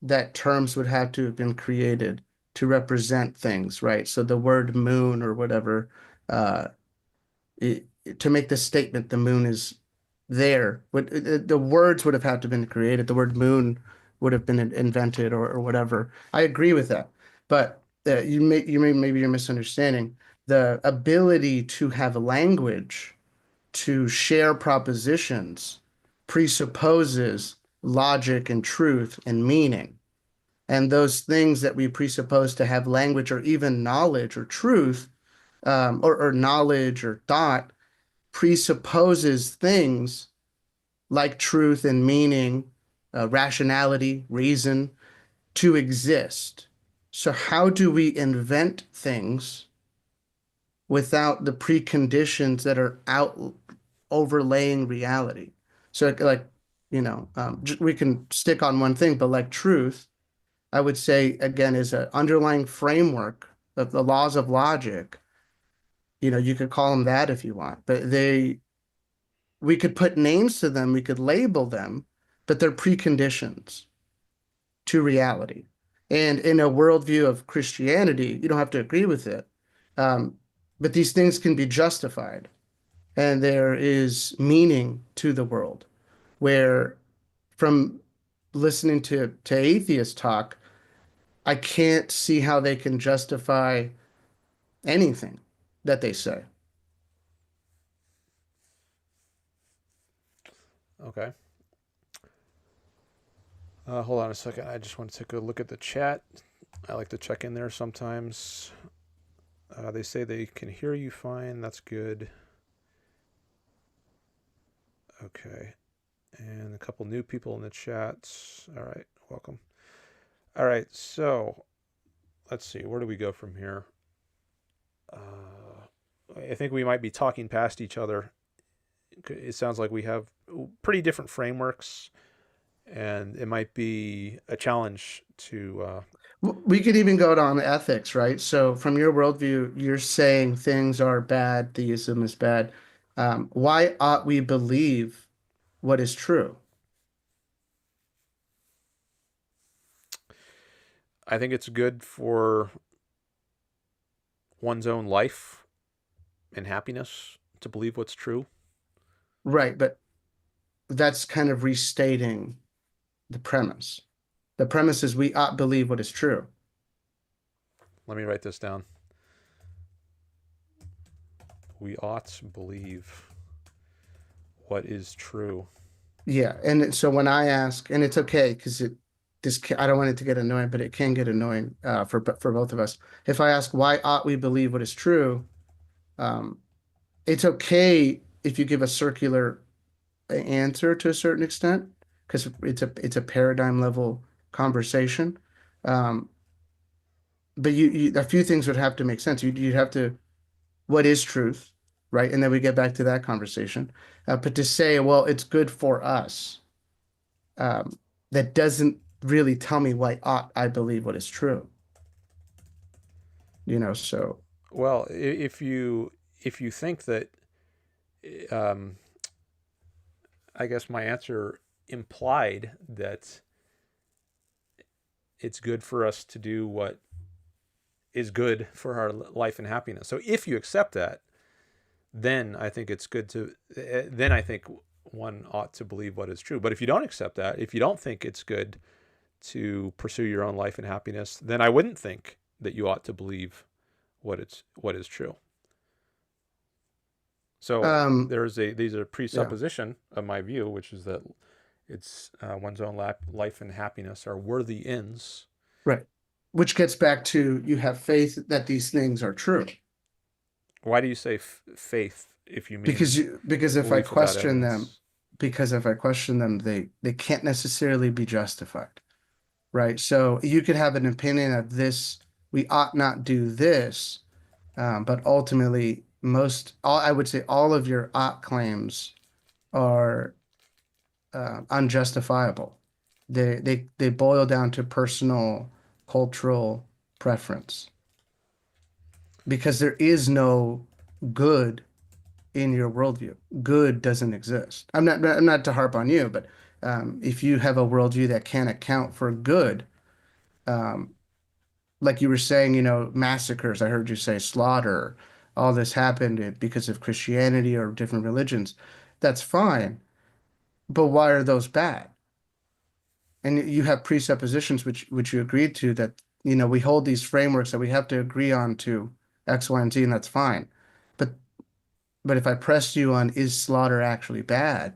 that terms would have to have been created to represent things, right? So the word moon or whatever, uh, to make the statement the moon is there, the words would have had to have been created. The word moon would have been invented or whatever. I agree with that, but maybe you're misunderstanding the ability to have language to share propositions presupposes logic and truth and meaning. And those things that we presuppose to have language or even knowledge or truth, or knowledge or thought, presupposes things like truth and meaning, rationality, reason to exist. So, how do we invent things without the preconditions that are out overlaying reality? So, like, we can stick on one thing, but like truth, I would say again is an underlying framework of the laws of logic You could call them that if you want, but we could put names to them, we could label them, but they're preconditions to reality. And in a worldview of Christianity, you don't have to agree with it. Um, but these things can be justified, and there is meaning to the world. Where from listening to atheists talk, I can't see how they can justify anything that they say. Okay. Hold on a second. I just want to take a look at the chat. I like to check in there sometimes. They say they can hear you fine. That's good. Okay. And a couple new people in the chat. All right. Welcome. All right. So let's see. Where do we go from here? I think we might be talking past each other. It sounds like we have pretty different frameworks, and it might be a challenge to. We could even go on ethics, right? So from your worldview, you're saying things are bad, theism is bad. Why ought we believe what is true? I think it's good for one's own life and happiness to believe what's true. Right, but that's kind of restating the premise. The premise is we ought believe what is true. Let me write this down. We ought to believe what is true. Yeah, and so when I ask, and it's okay because I don't want it to get annoying, but it can get annoying for both of us. If I ask why ought we believe what is true, it's okay if you give a circular answer to a certain extent because it's a paradigm level conversation. But a few things would have to make sense. You'd have to, what is truth, right? And then we get back to that conversation. But to say, well, it's good for us, that doesn't really tell me why ought I believe what is true. So. Well, if you think that, I guess my answer implied that it's good for us to do what is good for our life and happiness. So if you accept that, then I think it's good to. Then I think one ought to believe what is true. But if you don't accept that, if you don't think it's good to pursue your own life and happiness, then I wouldn't think that you ought to believe what is true. So these are presupposition of my view, which is that it's one's own life and happiness are worthy ends. Right. Which gets back to you have faith that these things are true. Why do you say faith if you mean because if I question them, they can't necessarily be justified, right? So you could have an opinion of this, we ought not do this, but ultimately I would say all of your ought claims are unjustifiable. They boil down to personal cultural preference because there is no good in your worldview. Good doesn't exist. I'm not to harp on you, but if you have a worldview that can't account for good, like you were saying, massacres, I heard you say slaughter, all this happened because of Christianity or different religions. That's fine. But why are those bad? And you have presuppositions which you agreed to that, we hold these frameworks that we have to agree on to X, Y, and Z, and that's fine. But if I press you on is slaughter actually bad,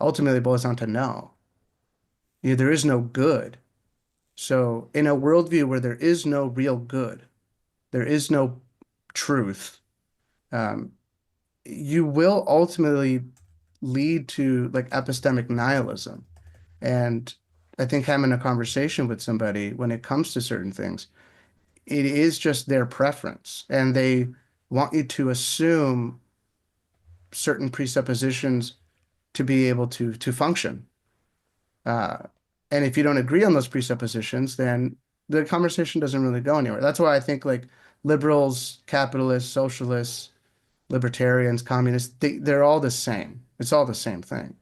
ultimately it boils down to no. There is no good. So in a worldview where there is no real good, there is no truth, you will ultimately lead to like epistemic nihilism. And I think having a conversation with somebody when it comes to certain things, it is just their preference. And they want you to assume certain presuppositions to be able to function. And if you don't agree on those presuppositions, then the conversation doesn't really go anywhere. That's why I think like liberals, capitalists, socialists, libertarians, communists, they're all the same. It's all the same thing.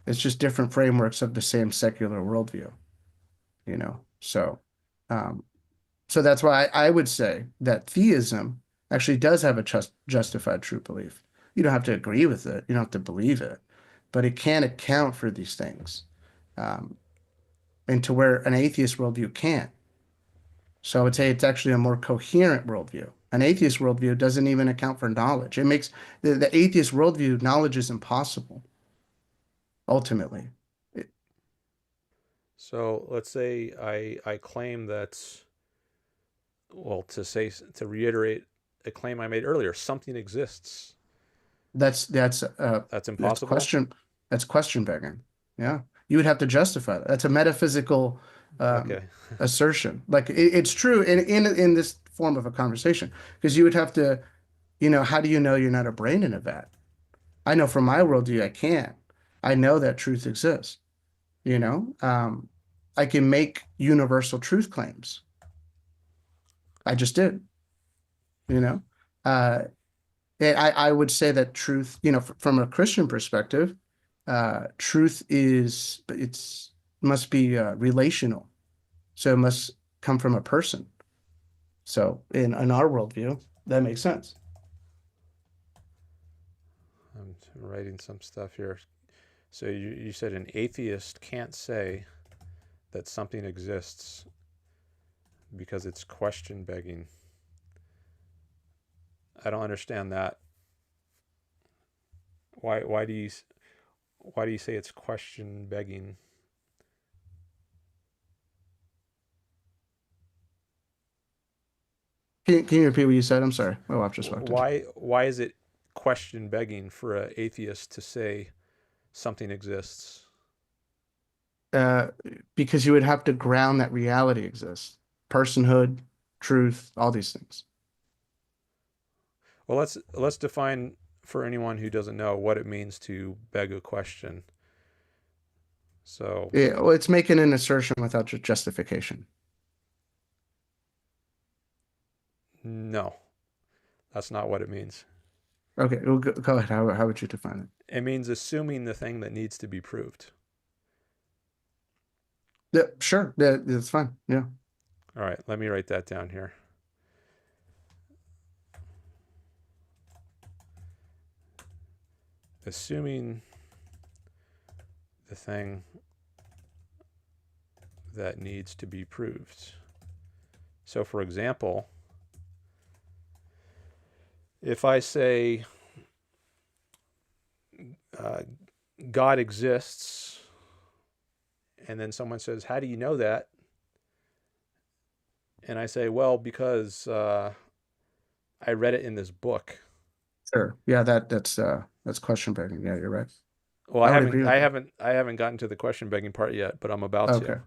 It's just different frameworks of the same secular worldview, you know? Um, so that's why I would say that theism actually does have a justified true belief. You don't have to agree with it. You don't have to believe it, but it can account for these things, um, and to where an atheist worldview can't. So I would say it's actually a more coherent worldview. An atheist worldview doesn't even account for knowledge. It makes the atheist worldview, knowledge is impossible, ultimately. So let's say I claim that, well, to reiterate a claim I made earlier, something exists. That's impossible. That's question begging. Yeah, you would have to justify that. That's a metaphysical Okay. assertion. Like it's true in this form of a conversation, because you would have to, how do you know you're not a brain in a vat? I know from my worldview I can't. I know that truth exists. I can make universal truth claims. I just did. Uh, I would say that truth, from a Christian perspective, truth must be relational. So it must come from a person. So in our worldview, that makes sense. I'm writing some stuff here. So you said an atheist can't say that something exists because it's question begging. I don't understand that. Why do you say it's question begging? Can you repeat what you said? I'm sorry. My wife just walked in. Why is it question begging for an atheist to say something exists? Because you would have to ground that reality exists. Personhood, truth, all these things. Well, let's define for anyone who doesn't know what it means to beg a question. So yeah, well, it's making an assertion without justification. No, that's not what it means. Okay, well, go ahead. How would you define it? It means assuming the thing that needs to be proved. Yeah, sure. That's fine. Yeah. All right, let me write that down here. Assuming the thing that needs to be proved. So, for example, if I say God exists, and then someone says, "How do you know that?" And I say, "Well, because I read it in this book." Sure. Yeah, that's question begging. Yeah, you're right. Well, I haven't gotten to the question begging part yet, but I'm about to.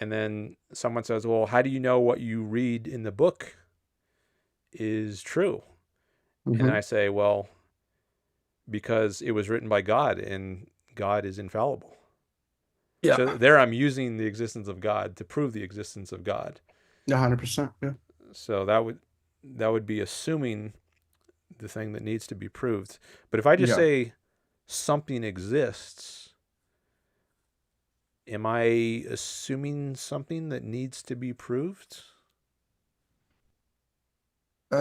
And then someone says, "Well, how do you know what you read in the book is true?" Mm-hmm. And I say, "Well, because it was written by God, and God is infallible." Yeah. So there I'm using the existence of God to prove the existence of God. 100%. Yeah. So that would be assuming the thing that needs to be proved. But if I just say something exists, am I assuming something that needs to be proved?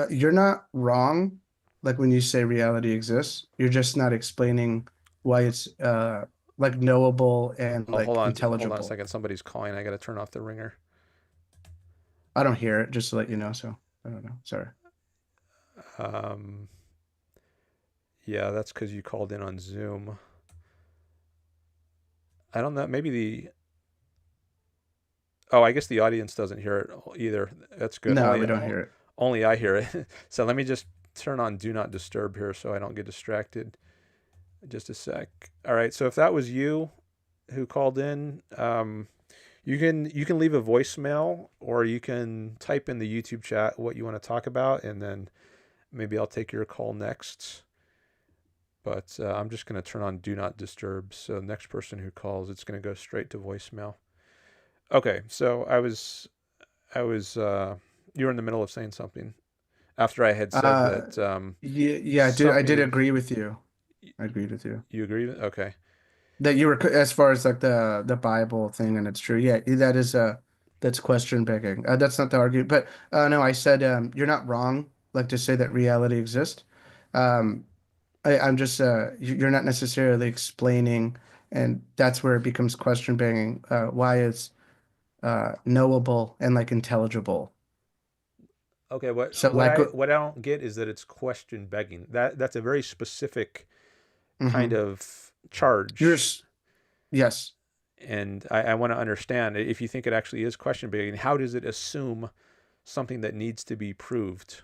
You're not wrong. Like when you say reality exists, you're just not explaining why it's like knowable and like intelligible. Hold on a second. Somebody's calling. I got to turn off the ringer. I don't hear it, just to let you know. So I don't know. Sorry. Yeah, that's because you called in on Zoom. I don't know. Maybe I guess the audience doesn't hear it either. That's good. No, we don't hear it. Only I hear it. So let me just turn on Do Not Disturb here so I don't get distracted. Just a sec. All right. So if that was you who called in, you can leave a voicemail, or you can type in the YouTube chat what you want to talk about, and then maybe I'll take your call next. But I'm just going to turn on Do Not Disturb. So next person who calls, it's going to go straight to voicemail. Okay. So I was You were in the middle of saying something after I had said Uh, that yeah, yeah, I did something. agree with you. I agreed with you You agree with? Okay. that you were as far as like the Bible thing, and it's true. Yeah, that is that's question begging. That's not the argument, but no, I said you're not wrong. Like to say that reality exists. Um, I'm just you're not necessarily explaining, and that's where it becomes question begging. Why it's knowable and like intelligible. Okay. What So what like, I what I don't get is that it's question begging. That's a very specific kind mhm. of You're charge, yes, and I want to understand if you think it actually is question begging. How does it assume something that needs to be proved?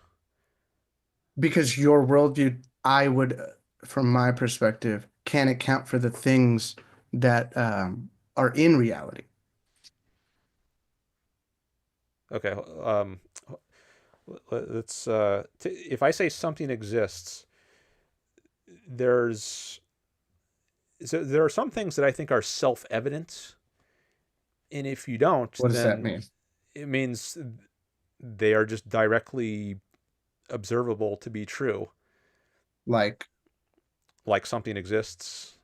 because your worldview, I would, from my perspective, can't account for the things that are in reality. Okay. Let's. If I say something exists, there's there are some things that I think are self-evident, and if you don't, What does that then mean? it means they are just directly observable to be true. Like, Like something exists,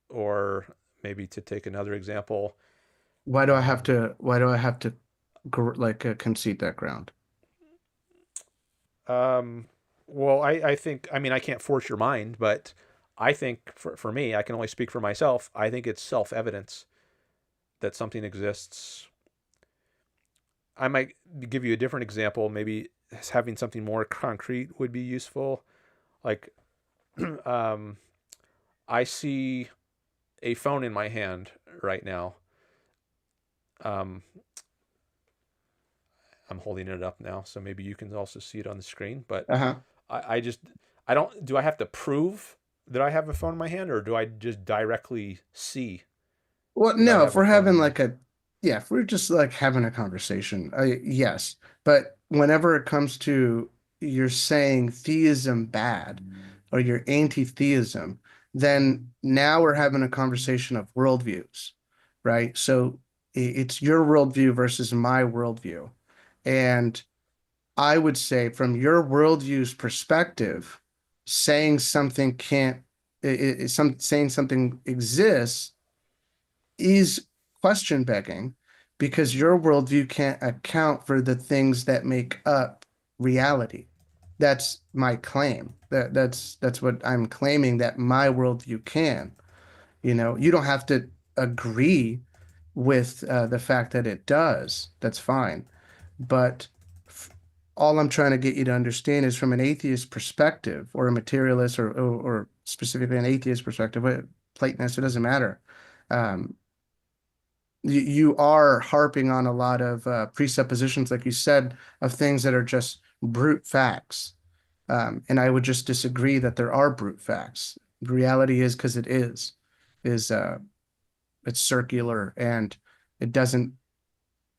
or maybe to take another example, why do I have um, to? Why do I have to, like, concede that ground? um, well, I think, I mean, I can't force your mind, but I think for me, I can only speak for myself. I think it's self-evidence that something exists. I might give you a different example. Maybe having something more concrete would be useful. Like, um, I see a phone in my hand right now. Um, I'm holding it up now, so maybe you can also see it on the screen. But Uh-huh. I just, I don't, do I have to prove that I have a phone in my hand, or do I just directly see Well, that I no, if have a we're phone in having my? like yeah, if we're just like having a conversation, yes. But whenever it comes to you're saying theism bad or you're anti-theism, then now we're having a conversation of worldviews, right? So it's your worldview versus my worldview. And I would say from your worldview's perspective, saying something can't, saying something exists is question begging because your worldview can't account for the things that make up reality. That's my claim. That's what I'm claiming that my worldview can. You don't have to agree with the fact that it does. That's fine. But f- all I'm trying to get you to understand is from an atheist perspective or a materialist or specifically an atheist perspective, Platonist, it doesn't matter. Um, you are harping on a lot of presuppositions, like you said, of things that are just brute facts. And I would just disagree that there are brute facts. Reality is because it is it's circular and it doesn't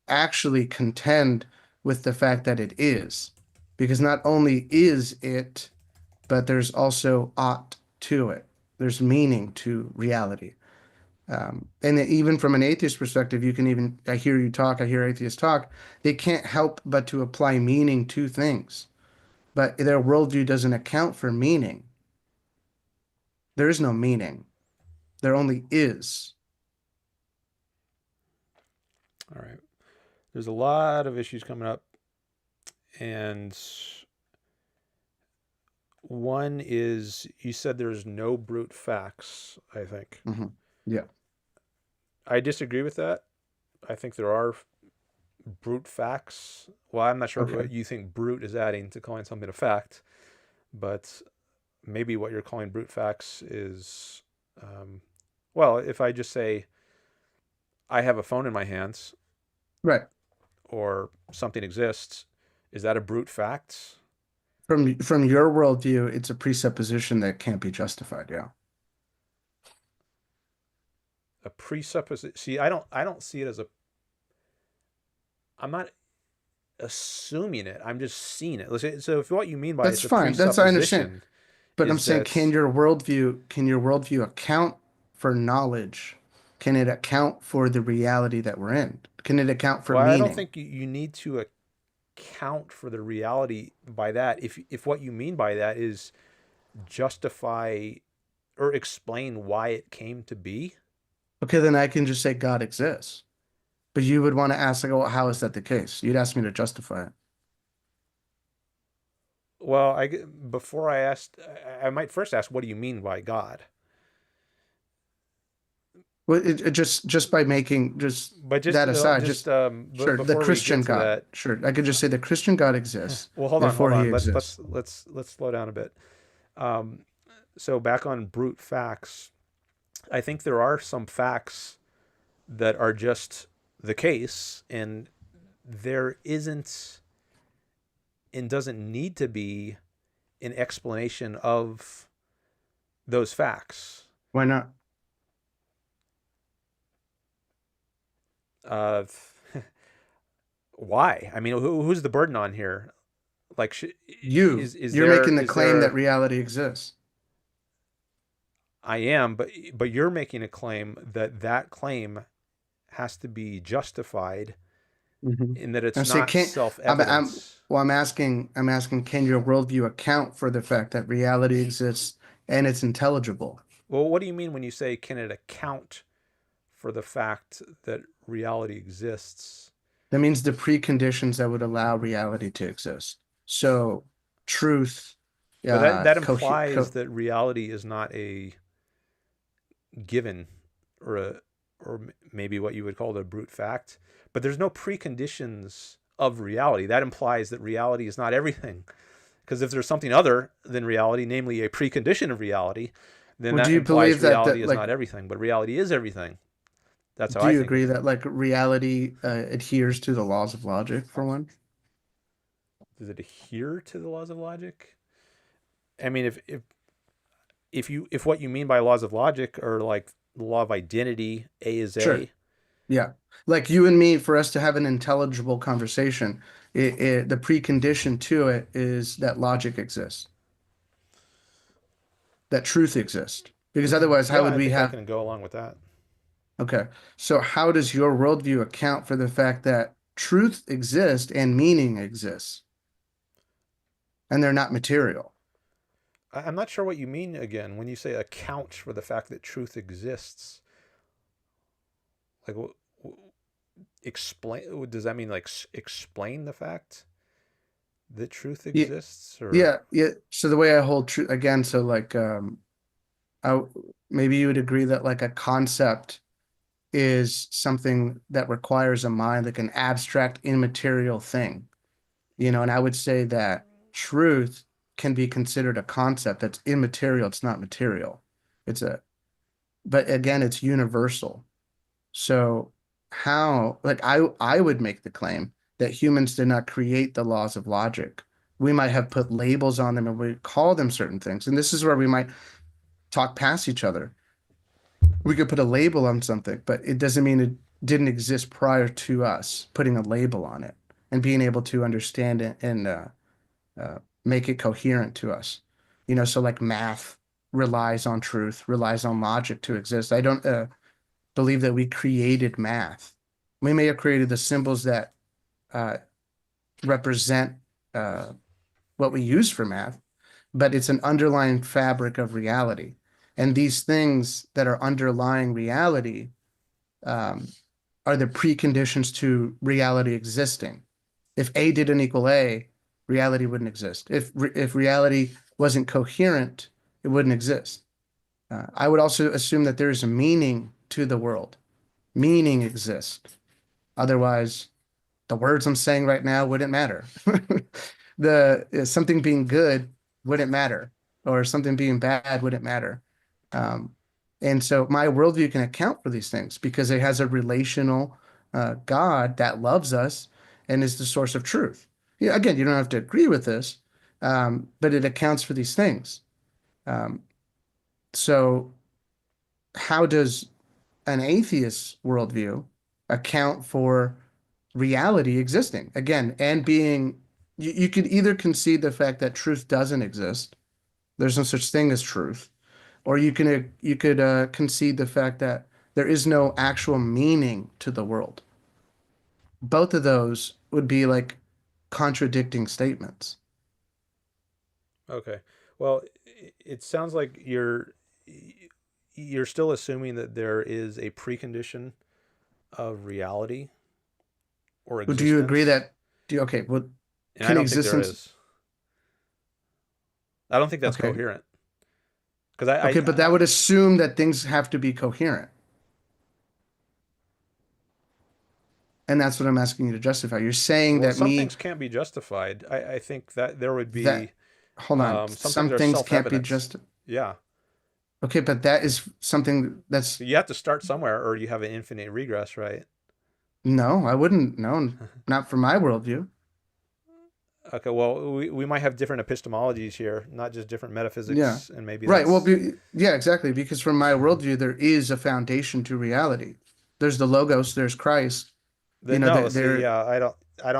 actually contend with the fact that it is. Because not only is it, but there's also ought to it. There's meaning to reality. And even from an atheist perspective, you can even, I hear you talk, I hear atheists talk, they can't help but to apply meaning to things. But their worldview doesn't account for meaning. There is no meaning. There only is. All right. There's a lot of issues coming up, and one is you said there's no brute facts. I think Mhm. Yeah. I disagree with that. I think there are brute facts. Well, I'm not sure Okay. what you think brute is adding to calling something a fact, but maybe what you're calling brute facts is, um, well, if I just say I have a phone in my hands Right. or something exists, is that a brute fact? From your worldview, it's a presupposition that can't be justified. Yeah. A presupposition. See, I don't see it as a. I'm not assuming it. I'm just seeing it. So if what you mean by That's it's a fine. That's I understand. presupposition But I'm is saying, that, can your worldview account for knowledge? Can it account for the reality that we're in? Can it account for well, I don't meaning? think you need to. account for the reality by that, if what you mean by that is justify or explain why it came to be. Okay, then I can just say God exists. But you would want to ask, like, well, how is that the case? You'd ask me to justify it. Well, before I asked, I might first ask, what do you mean by God? Well, it just by making just But just that aside, just sure, the before we get Christian to God. that, Sure, I could just say the Christian God exists. well, hold on, hold Therefore, he on. exists. Let's slow down a bit. Um, so back on brute facts, I think there are some facts that are just the case, and there isn't and doesn't need to be an explanation of those facts. Why not? Uh, why? I mean, who's the burden on here? Like, You're making the claim that reality exists. I am, but you're making a claim that that claim has to be justified in that it's not self-evidence. I'm asking, can your worldview account for the fact that reality exists and it's intelligible? Well, what do you mean when you say, can it account for the fact that reality exists? That means the preconditions that would allow reality to exist. So, truth. But that implies that reality is not a given or maybe what you would call a brute fact. But there's no preconditions of reality. That implies that reality is not everything. Because if there's something other than reality, namely a precondition of reality, then that implies reality is not everything. But reality is everything. That's how I think. Do you agree that like reality adheres to the laws of logic, for one? Does it adhere to the laws of logic? I mean, if what you mean by laws of logic are like the law of identity, A is A. Sure. Yeah. Like you and me, for us to have an intelligible conversation, the precondition to it is that logic exists, that truth exists. Because otherwise, how would we have... I can go along with that. Okay. So how does your worldview account for the fact that truth exists and meaning exists? And they're not material. I'm not sure what you mean again when you say account for the fact that truth exists. Like, explain, does that mean like explain the fact that truth exists? Or? Yeah. So the way I hold truth, again, so like, maybe you would agree that like a concept is something that requires a mind, like an abstract, immaterial thing, and I would say that truth can be considered a concept that's immaterial. It's not material. But again, it's universal. So how, like I would make the claim that humans did not create the laws of logic. We might have put labels on them and we call them certain things. And this is where we might talk past each other. We could put a label on something, but it doesn't mean it didn't exist prior to us putting a label on it and being able to understand it and make it coherent to us. So like math relies on truth, relies on logic to exist. I don't believe that we created math. We may have created the symbols that represent what we use for math, but it's an underlying fabric of reality. And these things that are underlying reality are the preconditions to reality existing. If A didn't equal A, reality wouldn't exist. If reality wasn't coherent, it wouldn't exist. I would also assume that there is a meaning to the world. Meaning exists. Otherwise, the words I'm saying right now wouldn't matter. Something being good wouldn't matter, or something being bad wouldn't matter. And so my worldview can account for these things because it has a relational God that loves us and is the source of truth. Yeah, again, you don't have to agree with this, but it accounts for these things. So how does an atheist worldview account for reality existing? Again, and being, you could either concede the fact that truth doesn't exist, there's no such thing as truth, or you could concede the fact that there is no actual meaning to the world. Both of those would be like contradicting statements. Okay. Well, it sounds like you're still assuming that there is a precondition of reality or But do you agree existence, that, okay, well, and I can don't think there existence, is. I don't think that's okay, coherent because I, okay, I, but that would assume that things have to be coherent. And that's what I'm asking you to justify. You're saying well, that some me, things can't be justified. I think that there would that, be hold on, some things some are things can't be self-evident. just, Yeah, okay, but that is something that's, you have to start somewhere, or you have an infinite regress, right? no, I wouldn't, no, not from my worldview. Okay, well, we might have different epistemologies here, not just different Yeah. metaphysics, and maybe Right. Well, that's yeah, exactly. Because from my worldview, there is a foundation to reality. There's the logos, there's Christ. You that. know, No, there, see, there, yeah, I don't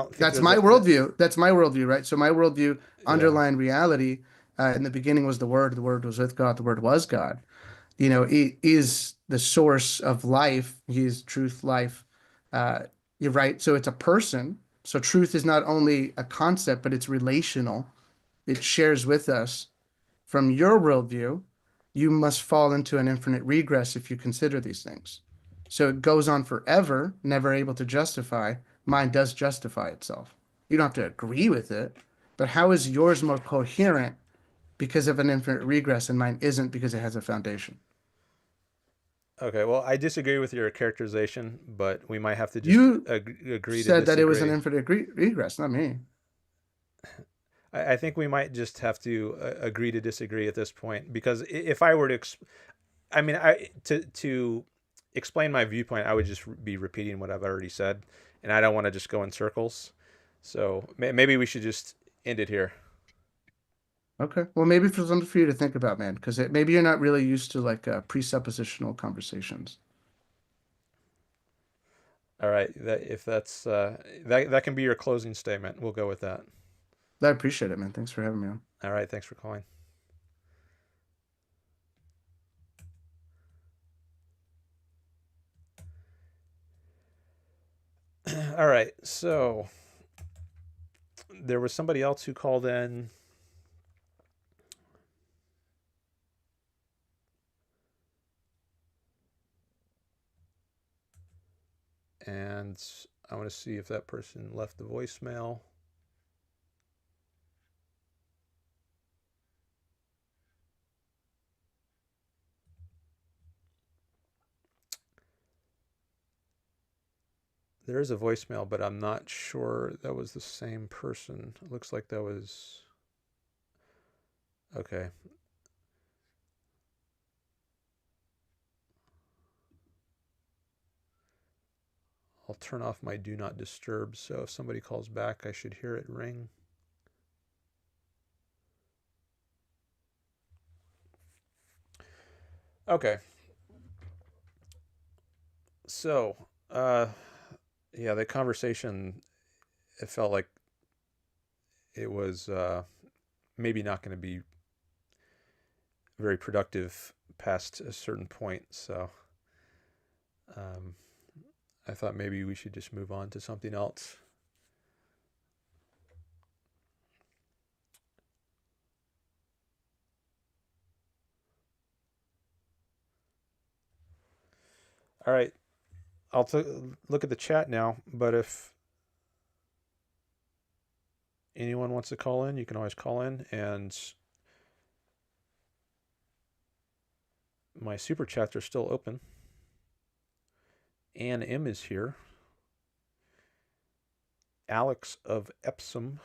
think that's there's my a that, worldview. That's my worldview, right? So my worldview yeah. underlying reality, in the beginning was the Word was with God, the Word was God. You know, it is the source of life. He is truth, life. Uh, you're right. So it's a person. So truth is not only a concept, but it's relational. It shares with us. From your worldview, you must fall into an infinite regress if you consider these things. So it goes on forever, never able to justify. Mine does justify itself. You don't have to agree with it, but how is yours more coherent because of an infinite regress and mine isn't because it has a foundation? Okay, well, I disagree with your characterization, but we might have to just You agree to said that it was an disagree. infinite regress, not me. I think we might just have to agree to disagree at this point because if I were to, I mean, to explain my viewpoint, I would just be repeating what I've already said, and I don't want to just go in circles. So maybe we should just end it here. Okay. Well, maybe for something for you to think about, man, because maybe you're not really used to like presuppositional conversations. All right, if that's that can be your closing statement. We'll go with that. I appreciate it, man. Thanks for having me on. All right, thanks for calling. All right, so there was somebody else who called in. And I want to see if that person left the voicemail. There is a voicemail, but I'm not sure that was the same person. It looks like that was... Okay. I'll turn off my do not disturb, so if somebody calls back, I should hear it ring. Okay. So, yeah, the conversation, it felt like it was maybe not going to be very productive past a certain point. So, um, I thought maybe we should just move on to something else. All right. I'll look at the chat now, but if anyone wants to call in, you can always call in. And my super chats are still open. Ann M is here. Alex of Epsom,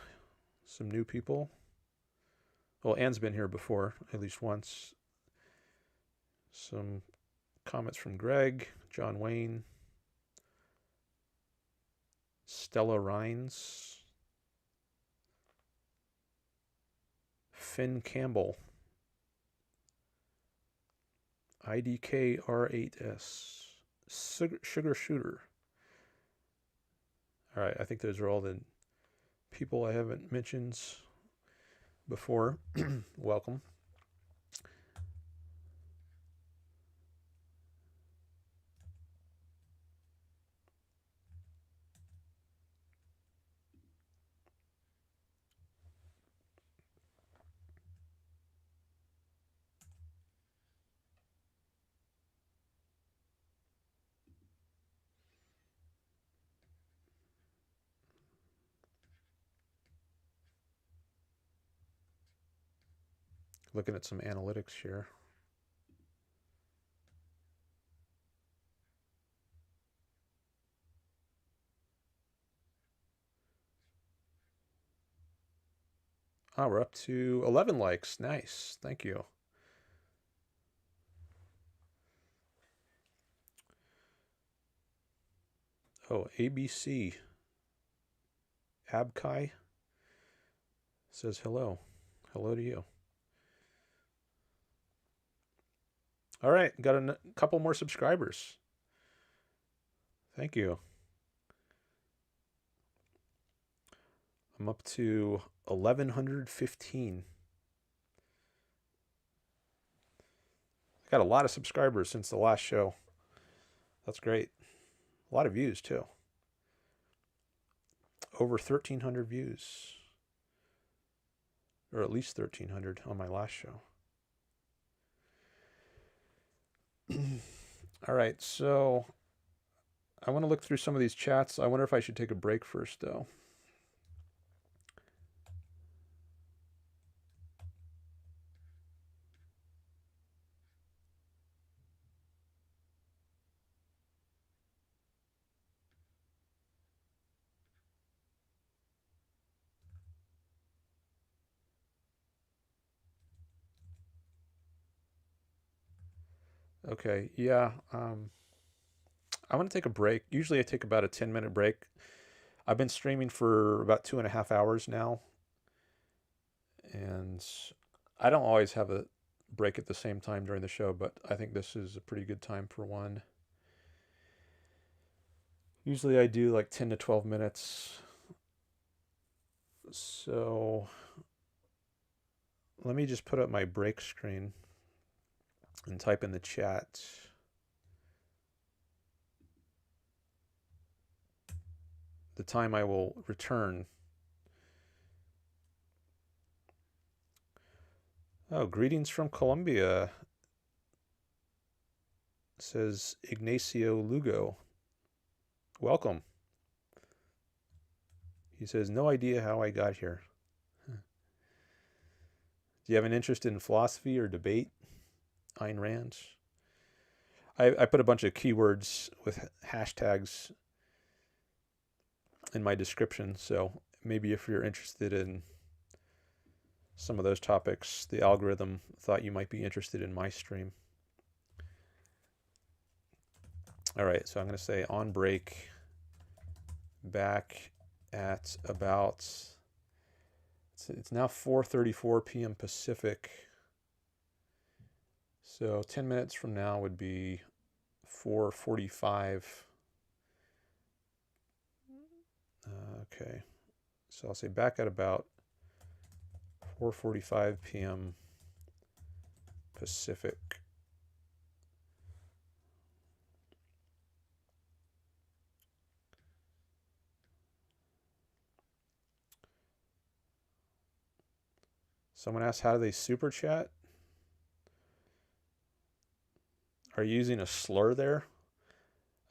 some new people. Well, Ann's been here before, at least once. Some comments from Greg, John Wayne, Stella Rhines, Finn Campbell, IDKR8S, Sugar Shooter. All right, I think those are all the people I haven't mentioned before. Welcome. Looking at some analytics here. Oh, we're up to 11 likes. Nice. Thank you. Oh, ABC. Abkai says hello. Hello to you. All right, got a couple more subscribers. Thank you. I'm up to 1,115. I got a lot of subscribers since the last show. That's great. A lot of views too. Over 1,300 views. Or at least 1,300 on my last show. All right, so I want to look through some of these chats. I wonder if I should take a break first, though. Okay, yeah. I want to take a break. Usually I take about a 10-minute break. I've been streaming for about 2.5 hours now. And I don't always have a break at the same time during the show, but I think this is a pretty good time for one. Usually I do like 10 to 12 minutes. So let me just put up my break screen and type in the chat. The time I will return. Oh, greetings from Colombia, says Ignacio Lugo. Welcome. He says, no idea how I got here. Do you have an interest in philosophy or debate? Ayn Rand. I put a bunch of keywords with hashtags in my description, so maybe if you're interested in some of those topics, the algorithm thought you might be interested in my stream. All right, so I'm going to say on break, back at about, it's now 4:34 p.m. Pacific. So 10 minutes from now would be 4:45. Okay, so I'll say back at about 4:45 p.m. Pacific. Someone asked, how do they super chat? Are you using a slur there?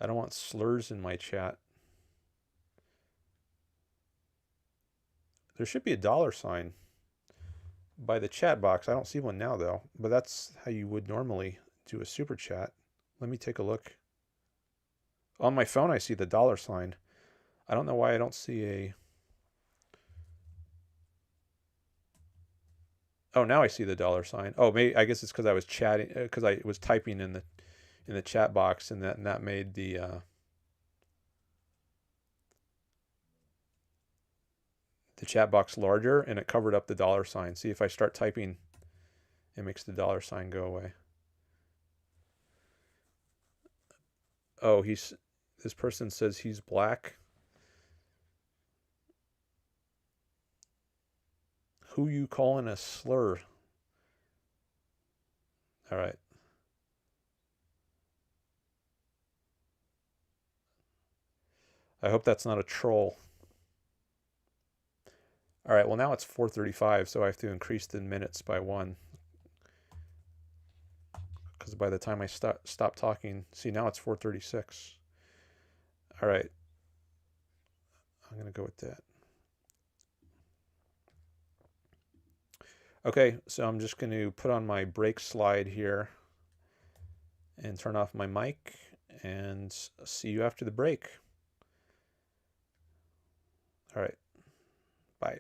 I don't want slurs in my chat. There should be a $sign by the chat box. I don't see one now though, but that's how you would normally do a super chat. Let me take a look. On my phone I see the $sign. I don't know why I don't see a... Oh, now I see the $sign. Oh, maybe I guess it's because I was chatting, because I was typing in the chat box, and that made the chat box larger, and it covered up the $sign. See, if I start typing, it makes the $sign go away. Oh, this person says he's black. Who you calling a slur? All right. I hope that's not a troll. All right, well now it's 4:35, so I have to increase the minutes by 1. Because by the time I stop talking, see, now it's 4:36. All right. I'm going to go with that. Okay, so I'm just going to put on my break slide here and turn off my mic and see you after the break. All right, bye.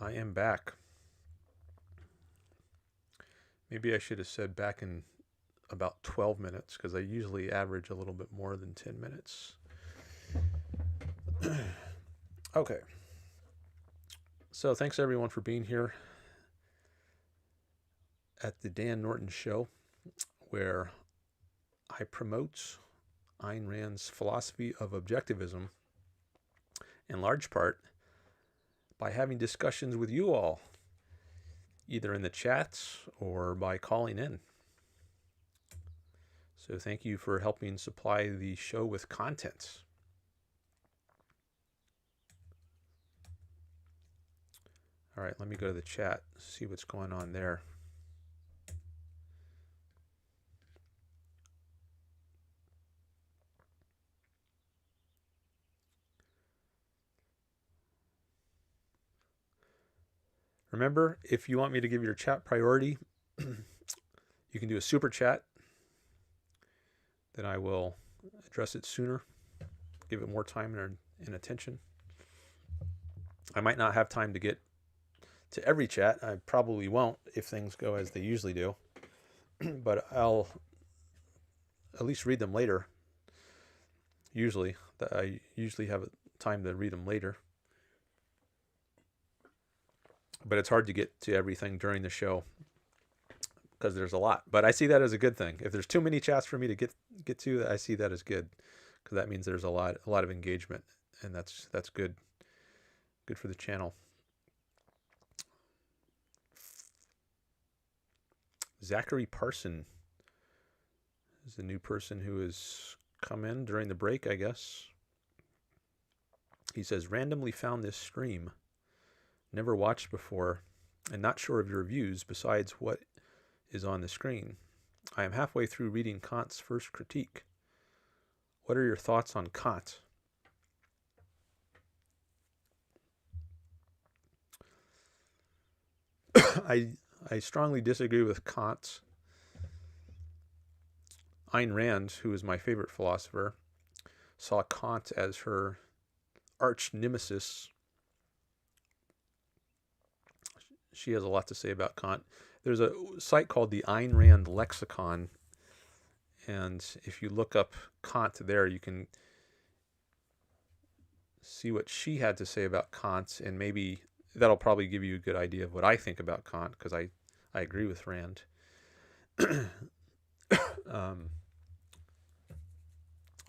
I am back. Maybe I should have said back in about 12 minutes, because I usually average a little bit more than 10 minutes. Okay. So thanks everyone for being here at the Dan Norton Show, where I promote Ayn Rand's philosophy of objectivism, in large part by having discussions with you all, either in the chats or by calling in. So thank you for helping supply the show with content. All right, let me go to the chat, see what's going on there. Remember, if you want me to give your chat priority, you can do a super chat. Then I will address it sooner, give it more time and attention. I might not have time to get to every chat. I probably won't if things go as they usually do. But I'll at least read them later. Usually. I usually have time to read them later. But it's hard to get to everything during the show because there's a lot. But I see that as a good thing. If there's too many chats for me to get to, I see that as good, because that means there's a lot of engagement, and that's good. Good for the channel. Zachary Parson is the new person who has come in during the break, I guess. He says, randomly found this stream. Never watched before, and not sure of your views besides what is on the screen. I am halfway through reading Kant's first critique. What are your thoughts on Kant? I strongly disagree with Kant. Ayn Rand, who is my favorite philosopher, saw Kant as her arch nemesis. She has a lot to say about Kant. There's a site called the Ayn Rand Lexicon, and if you look up Kant there, you can see what she had to say about Kant, and maybe that'll probably give you a good idea of what I think about Kant, because I agree with Rand.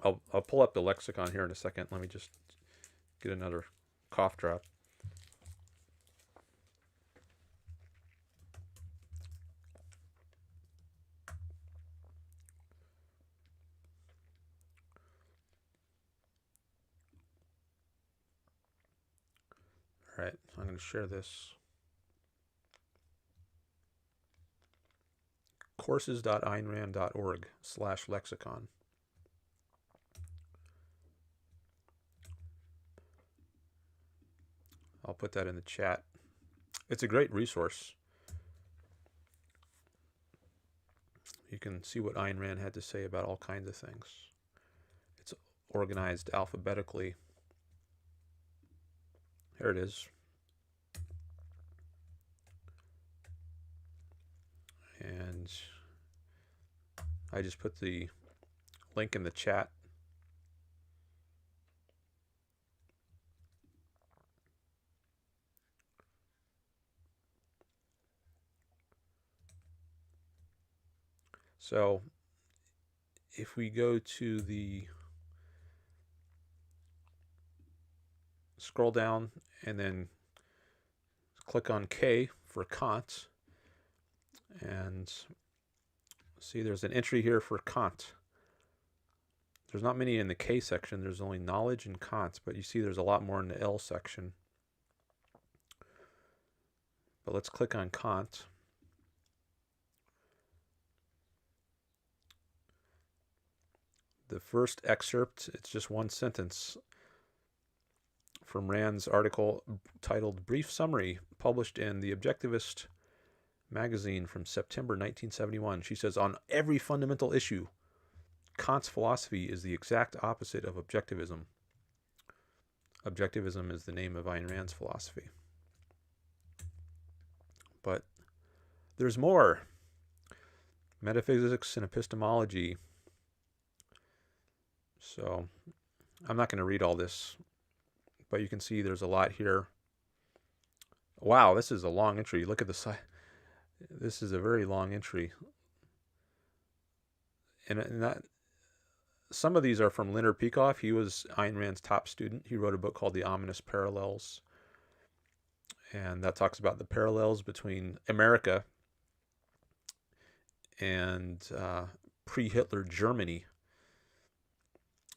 I'll pull up the lexicon here in a second. Let me just get another cough drop. All right, I'm going to share this. courses.aynrand.org/lexicon. I'll put that in the chat. It's a great resource. You can see what Ayn Rand had to say about all kinds of things. It's organized alphabetically. Here it is. And I just put the link in the chat. So if we go to the scroll down and then click on K for Kant, and see there's an entry here for Kant. There's not many in the K section. There's only knowledge and Kant, but you see there's a lot more in the L section. But let's click on Kant. The first excerpt, it's just one sentence from Rand's article titled Brief Summary, published in the Objectivist magazine from September 1971. She says, on every fundamental issue, Kant's philosophy is the exact opposite of objectivism. Objectivism is the name of Ayn Rand's philosophy. But there's more. Metaphysics and epistemology. So I'm not going to read all this, but you can see there's a lot here. Wow, this is a long entry. Look at the side. This is a very long entry. And that, some of these are from Leonard Peikoff. He was Ayn Rand's top student. He wrote a book called The Ominous Parallels. And that talks about the parallels between America and pre-Hitler Germany.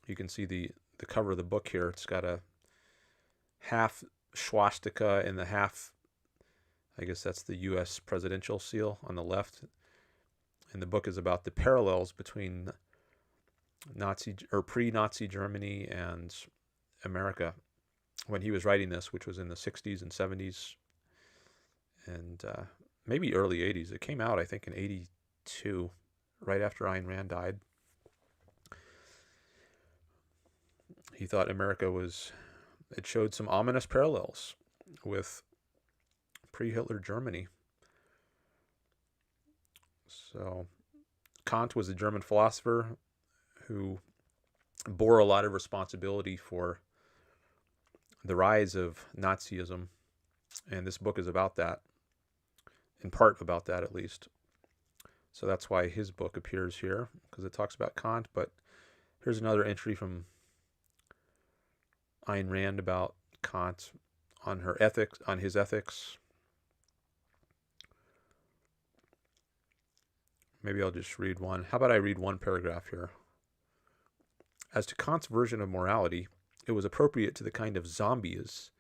You can see the cover of the book here. It's got a half swastika and the half, I guess that's the U.S. presidential seal on the left. And the book is about the parallels between Nazi or pre-Nazi Germany and America when he was writing this, which was in the 60s and 70s and maybe early 80s. It came out, I think, in 82, right after Ayn Rand died. He thought America it showed some ominous parallels with pre-Hitler Germany. So Kant was a German philosopher who bore a lot of responsibility for the rise of Nazism, and this book is about that, in part about that at least. So that's why his book appears here, because it talks about Kant. But here's another entry from Ayn Rand about Kant on her ethics, on his ethics. Maybe I'll just read one. How about I read one paragraph here? As to Kant's version of morality, it was appropriate to the kind of zombies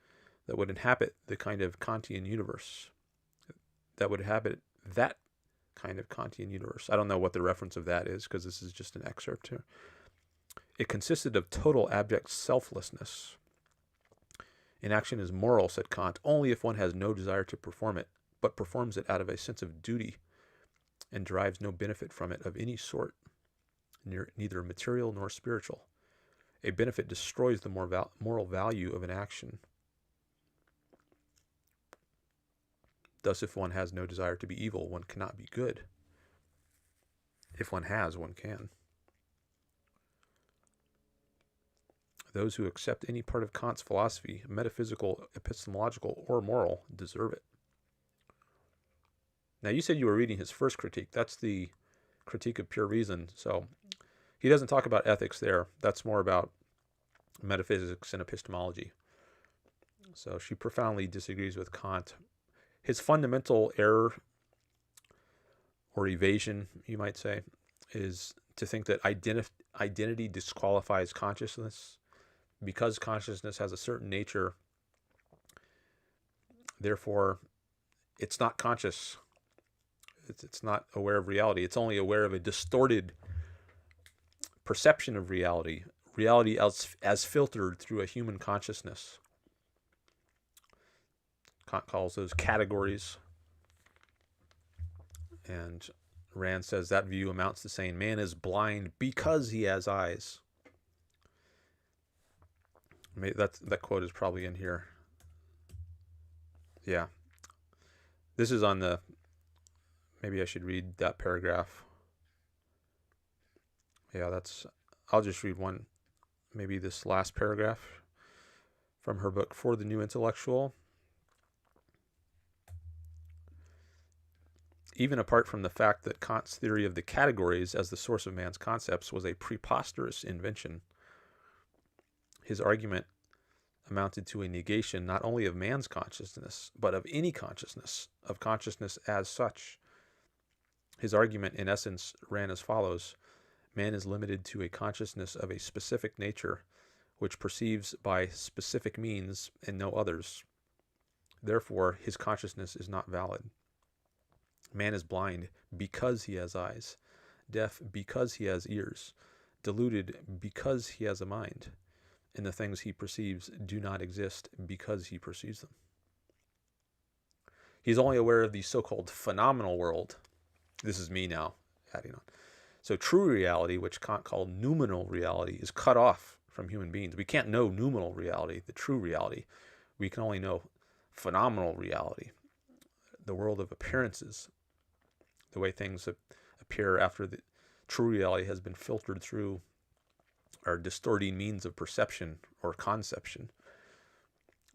that would inhabit the kind of Kantian universe. That would inhabit that kind of Kantian universe. I don't know what the reference of that is, because this is just an excerpt here. It consisted of total abject selflessness. An action is moral, said Kant, only if one has no desire to perform it, but performs it out of a sense of duty and derives no benefit from it of any sort, neither material nor spiritual. A benefit destroys the moral value of an action. Thus, if one has no desire to be evil, one cannot be good. If one has, one can. Those who accept any part of Kant's philosophy, metaphysical, epistemological, or moral, deserve it. Now, you said you were reading his first critique. That's the critique of pure reason. So he doesn't talk about ethics there. That's more about metaphysics and epistemology. So she profoundly disagrees with Kant. His fundamental error, or evasion, you might say, is to think that identity disqualifies consciousness. Because consciousness has a certain nature, therefore, it's not conscious. It's not aware of reality. It's only aware of a distorted perception of reality. Reality as filtered through a human consciousness. Kant calls those categories. And Rand says that view amounts to saying man is blind because he has eyes. That quote is probably in here. Yeah. This is on the... Maybe I should read that paragraph. Yeah, I'll just read one, maybe this last paragraph from her book, For the New Intellectual. Even apart from the fact that Kant's theory of the categories as the source of man's concepts was a preposterous invention, his argument amounted to a negation not only of man's consciousness, but of any consciousness, of consciousness as such. His argument, in essence, ran as follows. Man is limited to a consciousness of a specific nature, which perceives by specific means and no others. Therefore, his consciousness is not valid. Man is blind because he has eyes, deaf because he has ears, deluded because he has a mind, and the things he perceives do not exist because he perceives them. He's only aware of the so-called phenomenal world. This is me now, adding on. So true reality, which Kant called noumenal reality, is cut off from human beings. We can't know noumenal reality, the true reality. We can only know phenomenal reality, the world of appearances, the way things appear after the true reality has been filtered through our distorting means of perception or conception.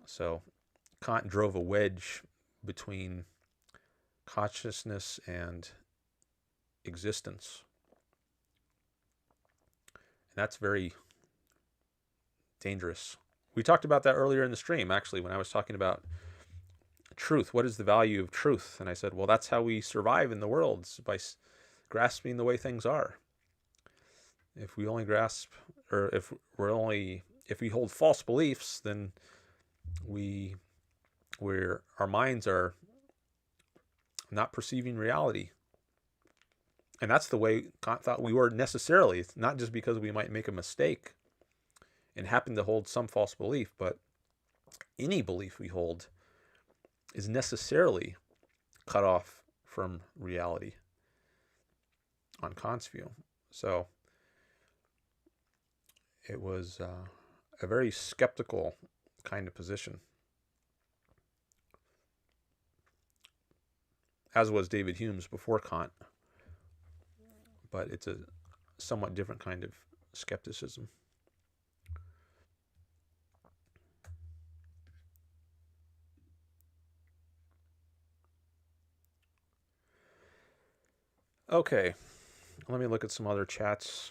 So Kant drove a wedge between consciousness and existence. And that's very dangerous. We talked about that earlier in the stream, actually, when I was talking about truth. What is the value of truth? And I said, well, that's how we survive in the world, by grasping the way things are. If we only grasp, or if we hold false beliefs, then our minds are not perceiving reality. And that's the way Kant thought we were necessarily. It's not just because we might make a mistake and happen to hold some false belief, but any belief we hold is necessarily cut off from reality on Kant's view. So it was a very skeptical kind of position, as was David Hume's before Kant. But it's a somewhat different kind of skepticism. Okay, let me look at some other chats.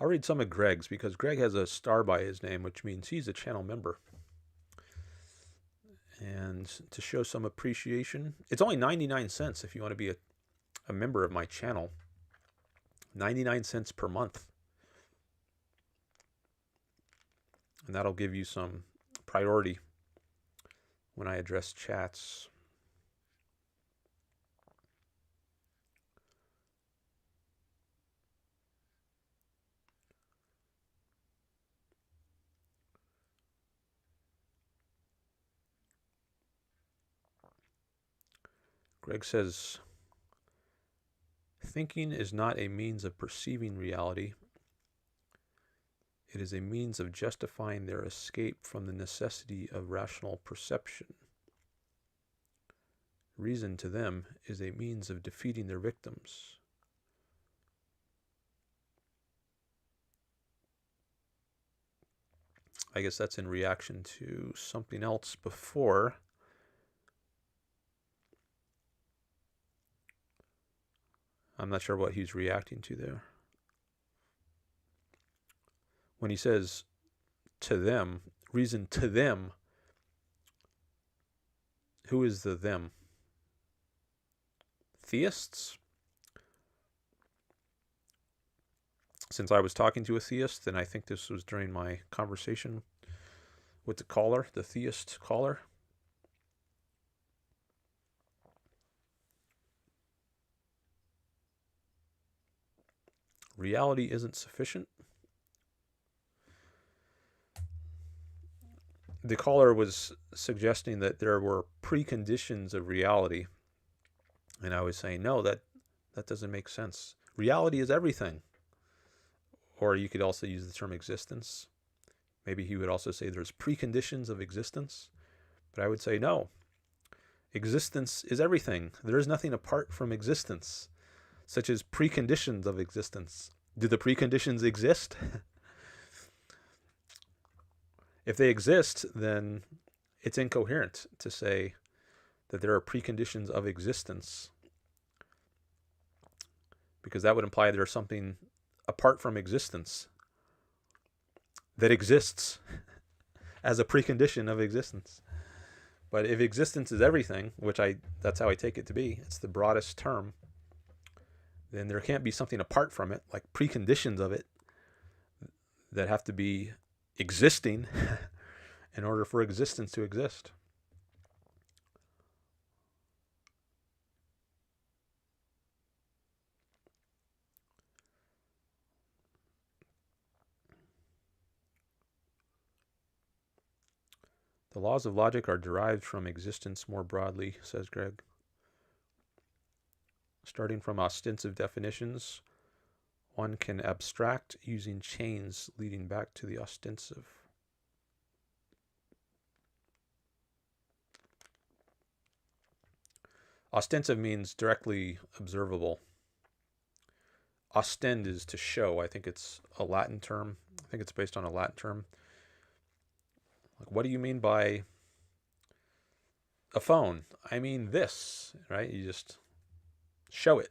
I'll read some of Greg's, because Greg has a star by his name, which means he's a channel member. And to show some appreciation, it's only 99 cents if you want to be a member of my channel. 99 cents per month. And that'll give you some priority when I address chats. Greg says, thinking is not a means of perceiving reality. It is a means of justifying their escape from the necessity of rational perception. Reason to them is a means of defeating their victims. I guess that's in reaction to something else before. I'm not sure what he's reacting to there. When he says to them, reason to them, who is the them? Theists? Since I was talking to a theist, and I think this was during my conversation with the caller, the theist caller. Reality isn't sufficient. The caller was suggesting that there were preconditions of reality. And I was saying, no, that doesn't make sense. Reality is everything. Or you could also use the term existence. Maybe he would also say there's preconditions of existence. But I would say, no. Existence is everything. There is nothing apart from existence, such as preconditions of existence. Do the preconditions exist? If they exist, then it's incoherent to say that there are preconditions of existence, because that would imply there's something apart from existence that exists as a precondition of existence. But if existence is everything, which that's how I take it to be, it's the broadest term, then there can't be something apart from it, like preconditions of it, that have to be existing in order for existence to exist. The laws of logic are derived from existence more broadly, says Greg. Starting from ostensive definitions, one can abstract using chains leading back to the ostensive. Ostensive means directly observable. Ostend is to show. I think it's a Latin term. I think it's based on a Latin term. Like, what do you mean by a phone? I mean this, right? You just show it.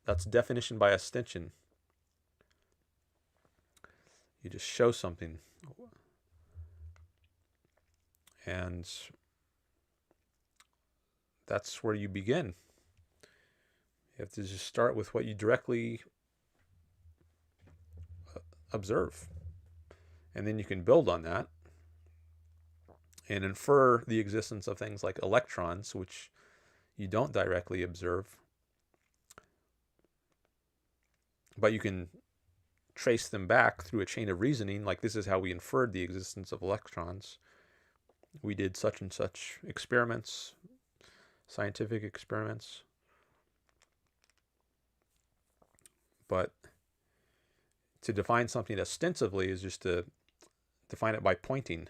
That's definition by ostension. You just show something. And that's where you begin. You have to just start with what you directly observe. And then you can build on that and infer the existence of things like electrons, which you don't directly observe. But you can trace them back through a chain of reasoning, like this is how we inferred the existence of electrons. We did such and such experiments, scientific experiments. But to define something ostensively is just to define it by pointing.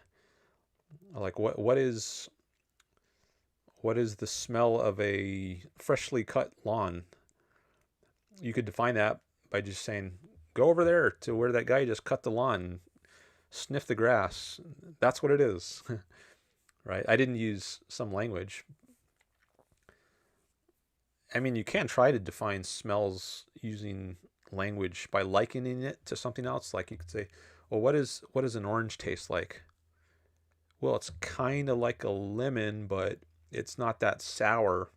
Like what is the smell of a freshly cut lawn? You could define that by just saying, go over there to where that guy just cut the lawn, sniff the grass. That's what it is. Right? I didn't use some language. I mean, you can try to define smells using language by likening it to something else. Like you could say, well, what does an orange taste like? Well, it's kind of like a lemon, but it's not that sour.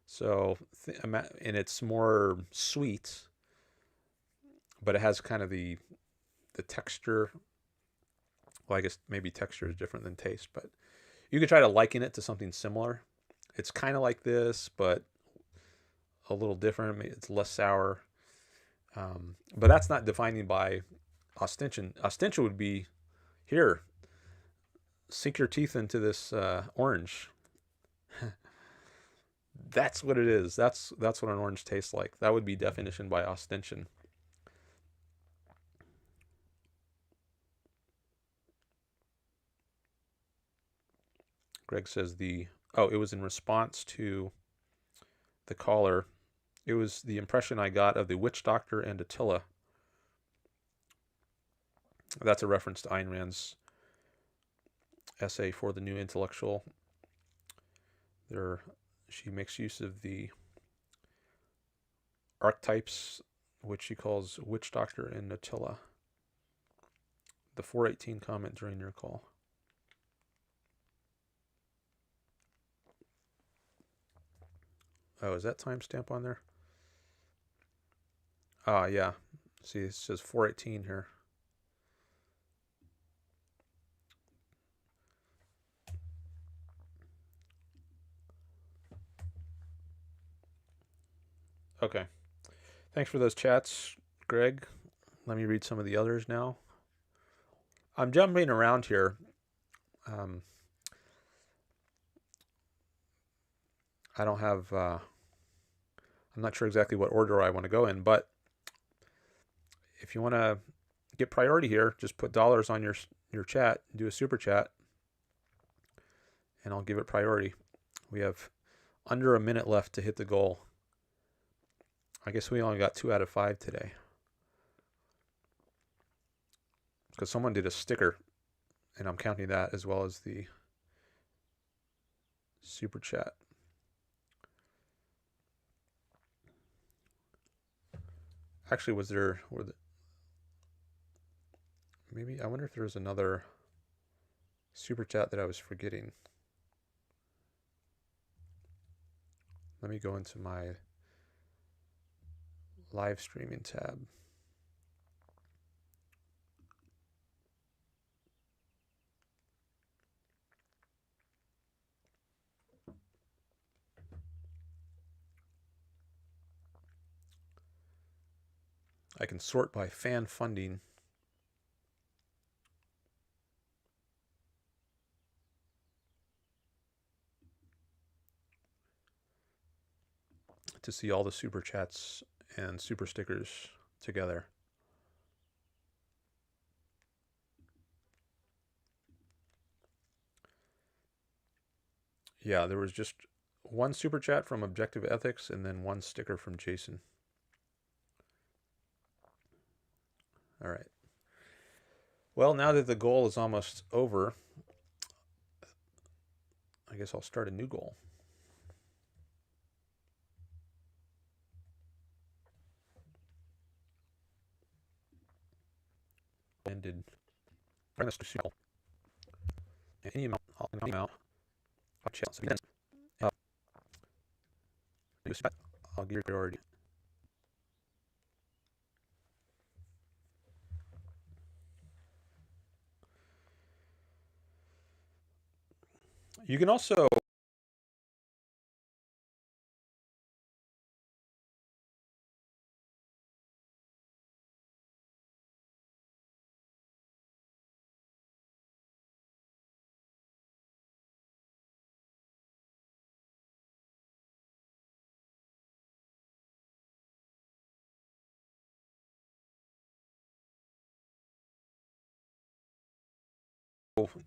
So, and it's more sweet, but it has kind of the texture. Well, I guess maybe texture is different than taste, but you could try to liken it to something similar. It's kind of like this, but a little different. It's less sour. But that's not defining by ostension. Ostension would be, here, sink your teeth into this orange. That's what it is. That's what an orange tastes like. That would be definition by ostension. Greg says it was in response to the caller. It was the impression I got of the witch doctor and Attila. That's a reference to Ayn Rand's essay for the New Intellectual. She makes use of the archetypes, which she calls witch doctor and Attila. The 418 comment during your call. Oh, is that timestamp on there? Ah, yeah. See, it says 418 here. Okay. Thanks for those chats, Greg. Let me read some of the others now. I'm jumping around here. I don't have... I'm not sure exactly what order I want to go in, but if you want to get priority here, just put dollars on your chat, do a super chat, and I'll give it priority. We have under a minute left to hit the goal. I guess we only got 2 out of 5 today. Because someone did a sticker, and I'm counting that as well as the super chat. Actually, maybe, I wonder if there was another super chat that I was forgetting. Let me go into my live streaming tab. I can sort by fan funding. To see all the super chats and super stickers together. Yeah, there was just one super chat from Objective Ethics and then one sticker from Jason. All right. Well, now that the goal is almost over, I guess I'll start a new goal. Ended. Bring us to small. Any amount, I'll challenge. I'll give you priority. You can also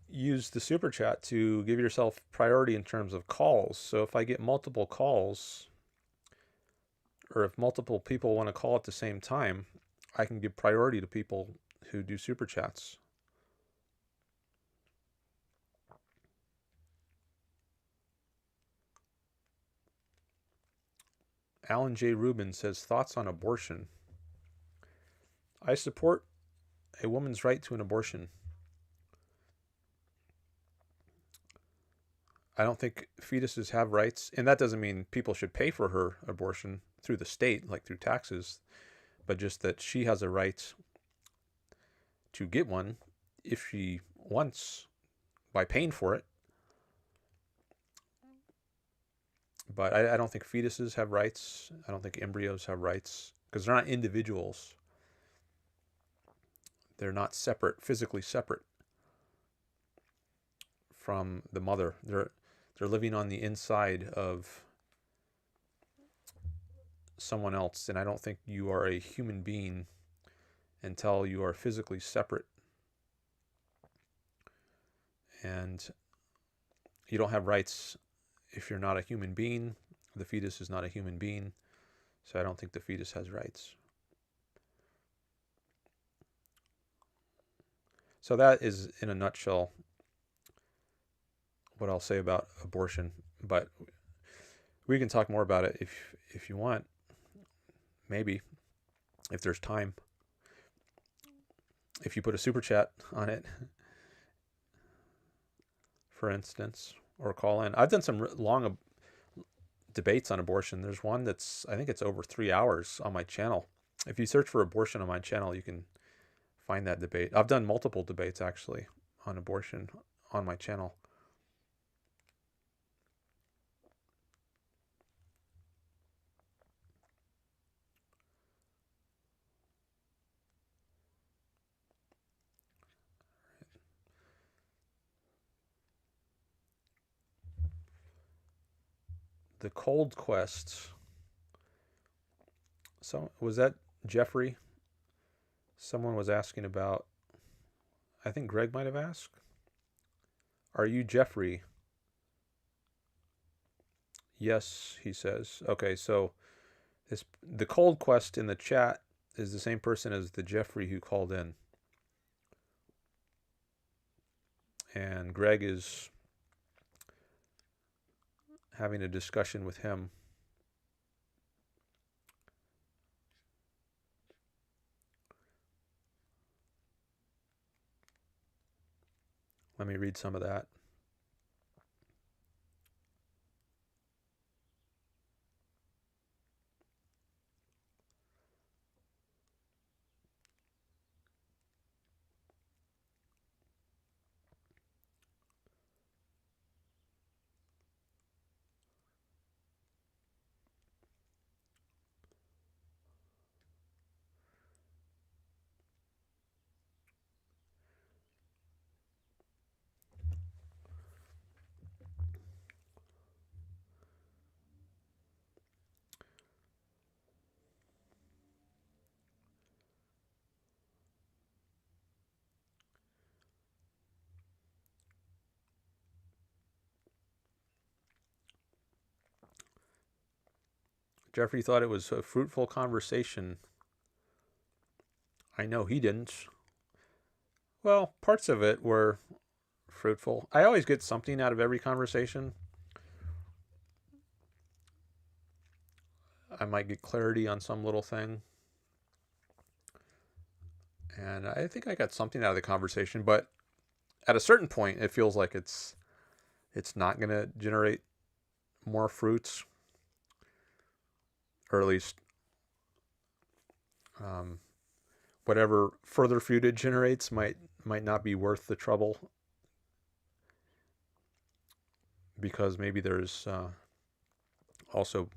use the super chat to give yourself priority in terms of calls. So if I get multiple calls, or if multiple people want to call at the same time, I can give priority to people who do super chats. Alan J. Rubin says, thoughts on abortion. I support a woman's right to an abortion. I don't think fetuses have rights, and that doesn't mean people should pay for her abortion through the state, like through taxes, but just that she has a right to get one if she wants by paying for it. But I don't think fetuses have rights. I don't think embryos have rights because they're not individuals. They're not separate, physically separate from the mother. They're living on the inside of someone else, and I don't think you are a human being until you are physically separate. And you don't have rights if you're not a human being. The fetus is not a human being, so I don't think the fetus has rights. So that is, in a nutshell, what I'll say about abortion. But we can talk more about it if you want. Maybe, if there's time. If you put a super chat on it, for instance, or call in. I've done some long debates on abortion. There's one that's, I think it's over 3 hours on my channel. If you search for abortion on my channel, you can find that debate. I've done multiple debates actually on abortion on my channel. The Cold Quest. So was that Jeffrey? Someone was asking about, I think Greg might have asked. Are you Jeffrey? Yes, he says. Okay, so the Cold Quest in the chat is the same person as the Jeffrey who called in. And Greg is having a discussion with him. Let me read some of that. Jeffrey thought it was a fruitful conversation. I know he didn't. Well, parts of it were fruitful. I always get something out of every conversation. I might get clarity on some little thing. And I think I got something out of the conversation, but at a certain point, it feels like it's not going to generate more fruits, or at least whatever further fruit it generates might not be worth the trouble, because maybe there's also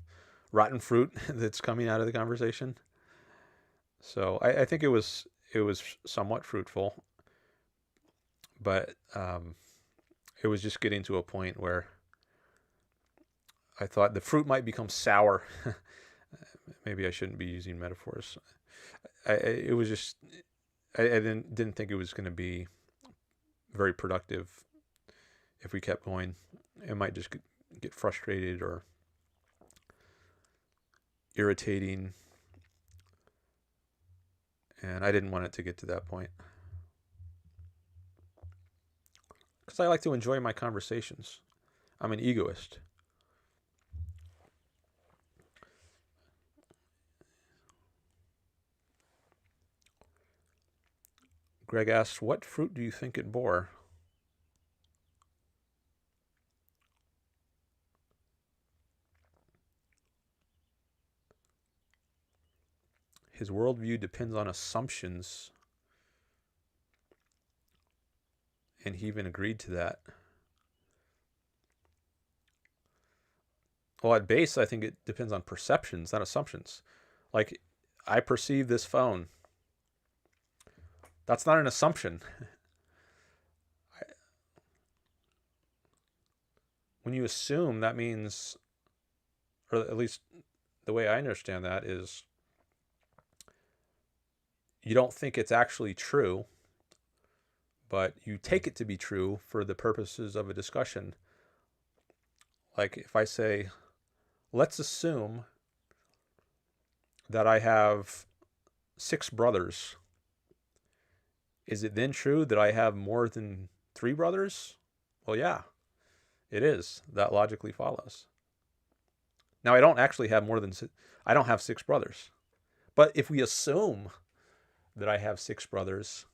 rotten fruit that's coming out of the conversation. So I think it was somewhat fruitful, but it was just getting to a point where I thought the fruit might become sour. Maybe I shouldn't be using metaphors. It was just, I didn't think it was going to be very productive if we kept going. It might just get frustrated or irritating, and I didn't want it to get to that point, because I like to enjoy my conversations. I'm an egoist. Greg asks, what fruit do you think it bore? His worldview depends on assumptions, and he even agreed to that. Well, at base, I think it depends on perceptions, not assumptions. Like, I perceive this phone. That's not an assumption. When you assume, that means, or at least the way I understand that is, you don't think it's actually true, but you take it to be true for the purposes of a discussion. Like if I say, let's assume that I have 6 brothers. Is it then true that I have more than 3 brothers? Well, yeah, it is. That logically follows. Now, I don't actually have I don't have 6 brothers. But if we assume that I have 6 brothers,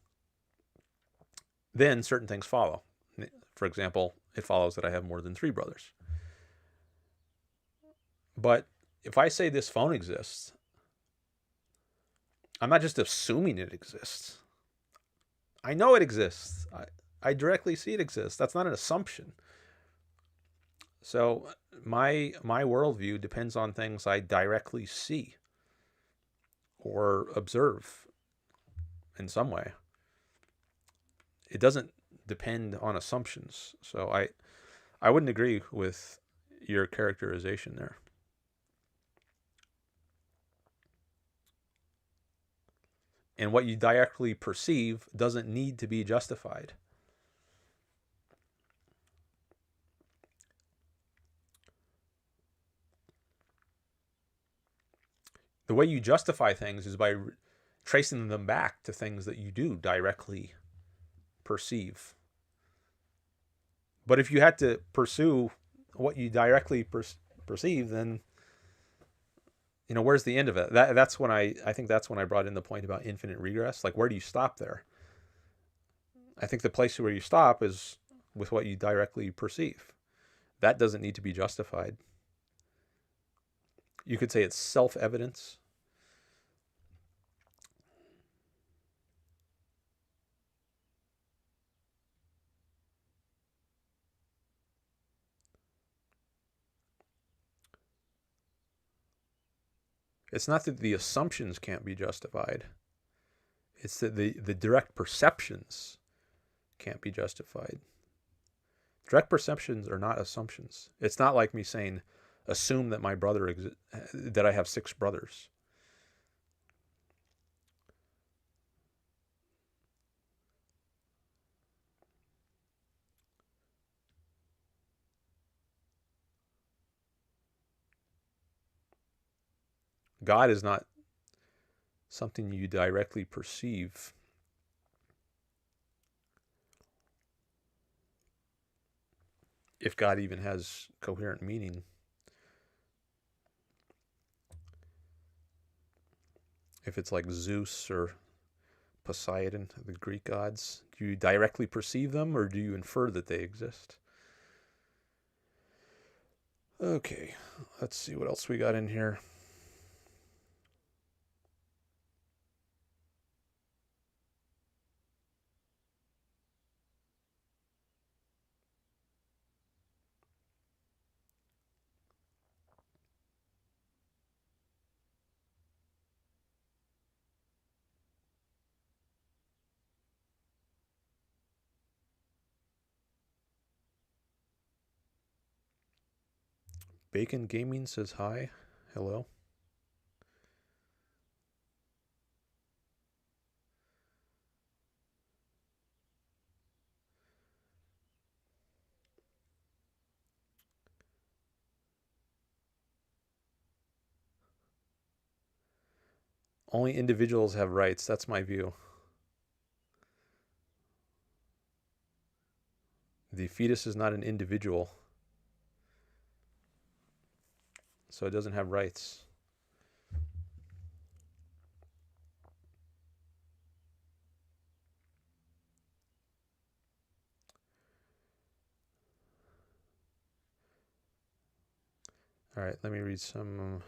then certain things follow. For example, it follows that I have more than 3 brothers. But if I say this phone exists, I'm not just assuming it exists. I know it exists. I directly see it exists. That's not an assumption. So my worldview depends on things I directly see or observe in some way. It doesn't depend on assumptions. So I wouldn't agree with your characterization there. And what you directly perceive doesn't need to be justified. The way you justify things is by tracing them back to things that you do directly perceive. But if you had to pursue what you directly perceive, then where's the end of it? That's when I think that's when I brought in the point about infinite regress. Like, where do you stop there? I think the place where you stop is with what you directly perceive. That doesn't need to be justified. You could say it's self-evidence. It's not that the assumptions can't be justified. It's that the direct perceptions can't be justified. Direct perceptions are not assumptions. It's not like me saying, assume that my brother that I have 6 brothers. God is not something you directly perceive. If God even has coherent meaning. If it's like Zeus or Poseidon, the Greek gods, do you directly perceive them or do you infer that they exist? Okay, let's see what else we got in here. Bacon Gaming says hi. Hello. Only individuals have rights. That's my view. The fetus is not an individual, so it doesn't have rights. All right, let me read some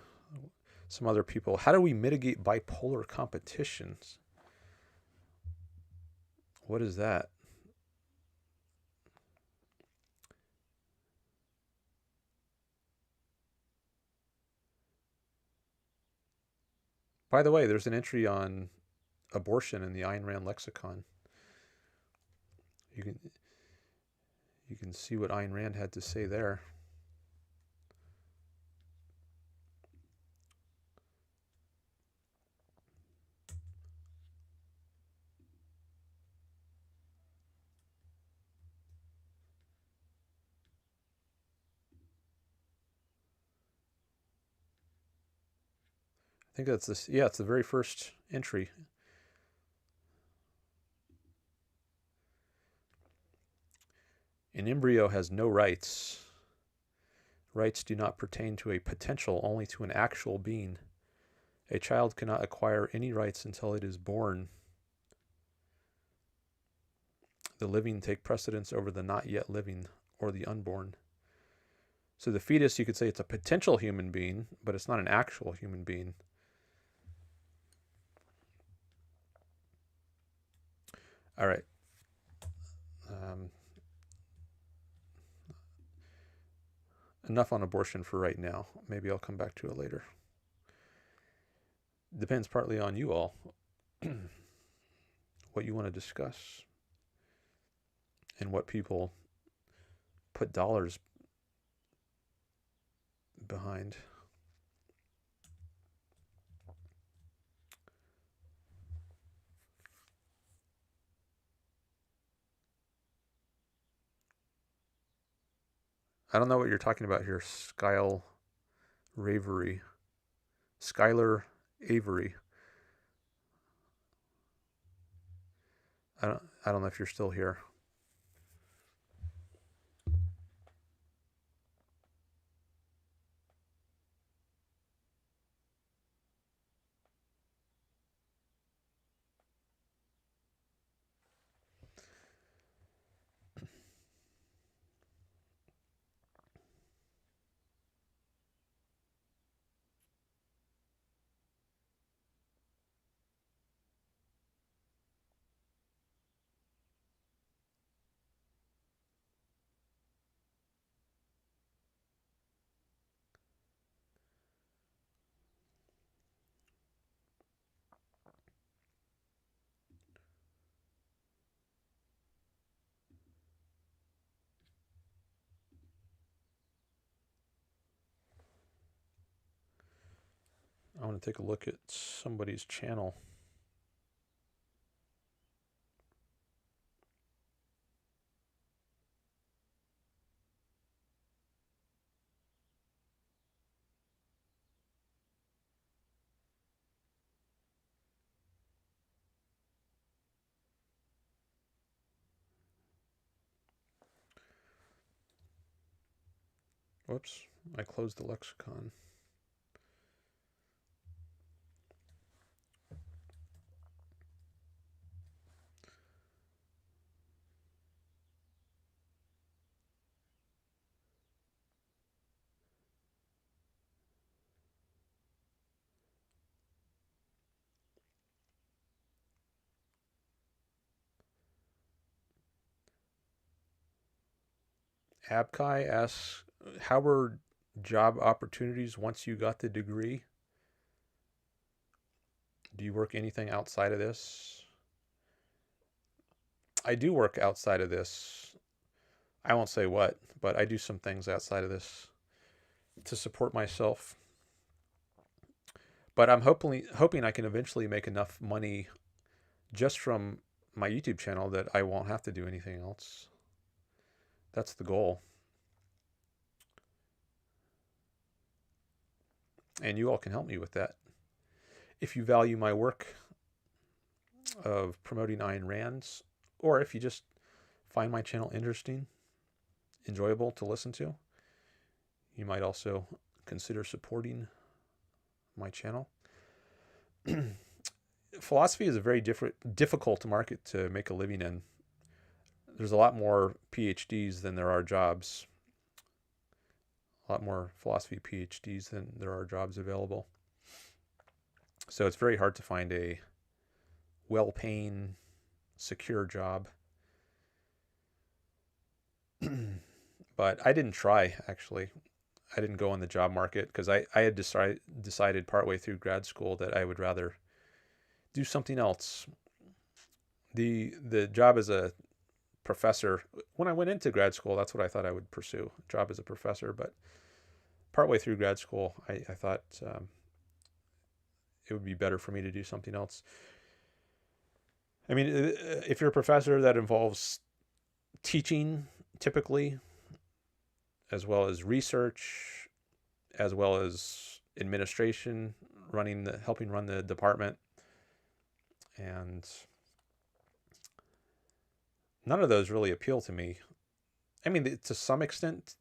other people. How do we mitigate bipolar competitions? What is that? By the way, there's an entry on abortion in the Ayn Rand lexicon. You can see what Ayn Rand had to say there. I think that's this. Yeah, it's the very first entry. An embryo has no rights. Rights do not pertain to a potential, only to an actual being. A child cannot acquire any rights until it is born. The living take precedence over the not yet living or the unborn. So the fetus, you could say it's a potential human being, but it's not an actual human being. All right. Enough on abortion for right now. Maybe I'll come back to it later. Depends partly on you all, what you want to discuss, and what people put dollars behind. I don't know what you're talking about here, Skylar Avery. I don't know if you're still here. I want to take a look at somebody's channel. Whoops, I closed the lexicon. Abkai asks, how were job opportunities once you got the degree? Do you work anything outside of this? I do work outside of this. I won't say what, but I do some things outside of this to support myself. But I'm hoping I can eventually make enough money just from my YouTube channel that I won't have to do anything else. That's the goal. And you all can help me with that. If you value my work of promoting Ayn Rand's, or if you just find my channel interesting, enjoyable to listen to, you might also consider supporting my channel. Philosophy is a very difficult market to make a living in. There's a lot more PhDs than there are jobs. A lot more philosophy PhDs than there are jobs available. So it's very hard to find a well-paying, secure job. But I didn't try, actually. I didn't go on the job market because I had decided partway through grad school that I would rather do something else. The job as a professor, when I went into grad school, that's what I thought I would pursue, a job as a professor. But partway through grad school, I thought it would be better for me to do something else. I mean, if you're a professor, that involves teaching typically, as well as research, as well as administration, helping run the department. And none of those really appeal to me. I mean, to some extent,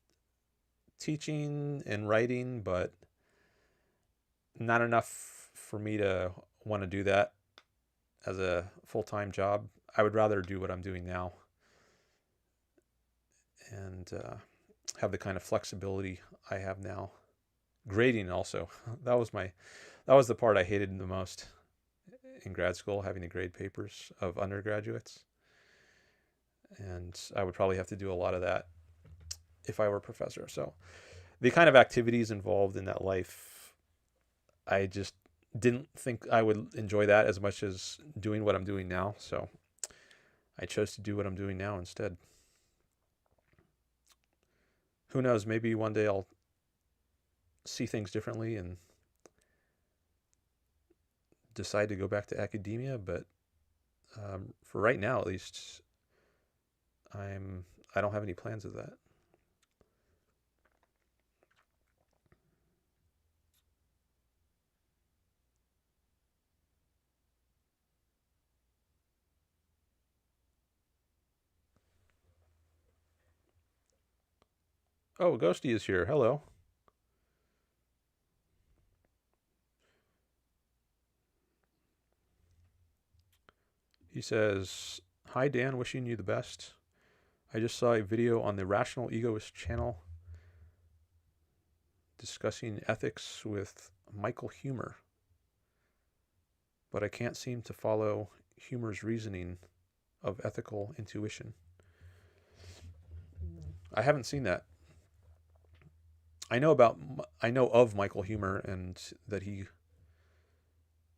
teaching and writing, but not enough for me to want to do that as a full-time job. I would rather do what I'm doing now and have the kind of flexibility I have now. Grading also. That was the part I hated the most in grad school, having to grade papers of undergraduates. And I would probably have to do a lot of that if I were a professor. So the kind of activities involved in that life, I just didn't think I would enjoy that as much as doing what I'm doing now. So I chose to do what I'm doing now instead. Who knows, maybe one day I'll see things differently and decide to go back to academia, but for right now at least, I don't have any plans of that. Oh, Ghosty is here. Hello. He says, "Hi Dan, wishing you the best. I just saw a video on the Rational Egoist channel discussing ethics with Michael Huemer, but I can't seem to follow Huemer's reasoning of ethical intuition." I haven't seen that. I know of Michael Huemer and that he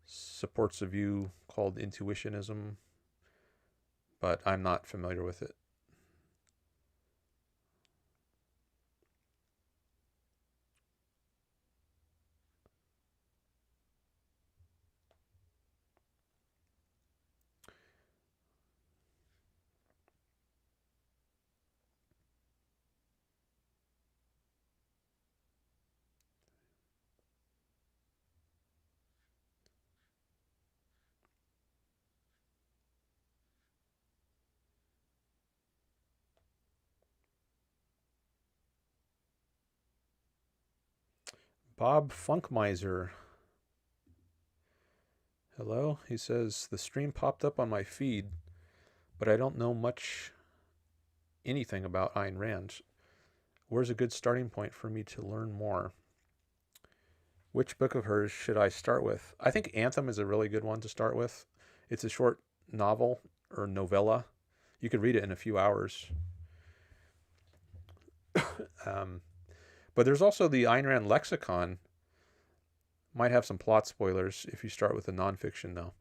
supports a view called intuitionism, but I'm not familiar with it. Bob Funkmiser. Hello. He says, the stream popped up on my feed, but I don't know anything about Ayn Rand. Where's a good starting point for me to learn more? Which book of hers should I start with? I think Anthem is a really good one to start with. It's a short novel or novella. You could read it in a few hours. But there's also the Ayn Rand lexicon. Might have some plot spoilers if you start with the nonfiction, though.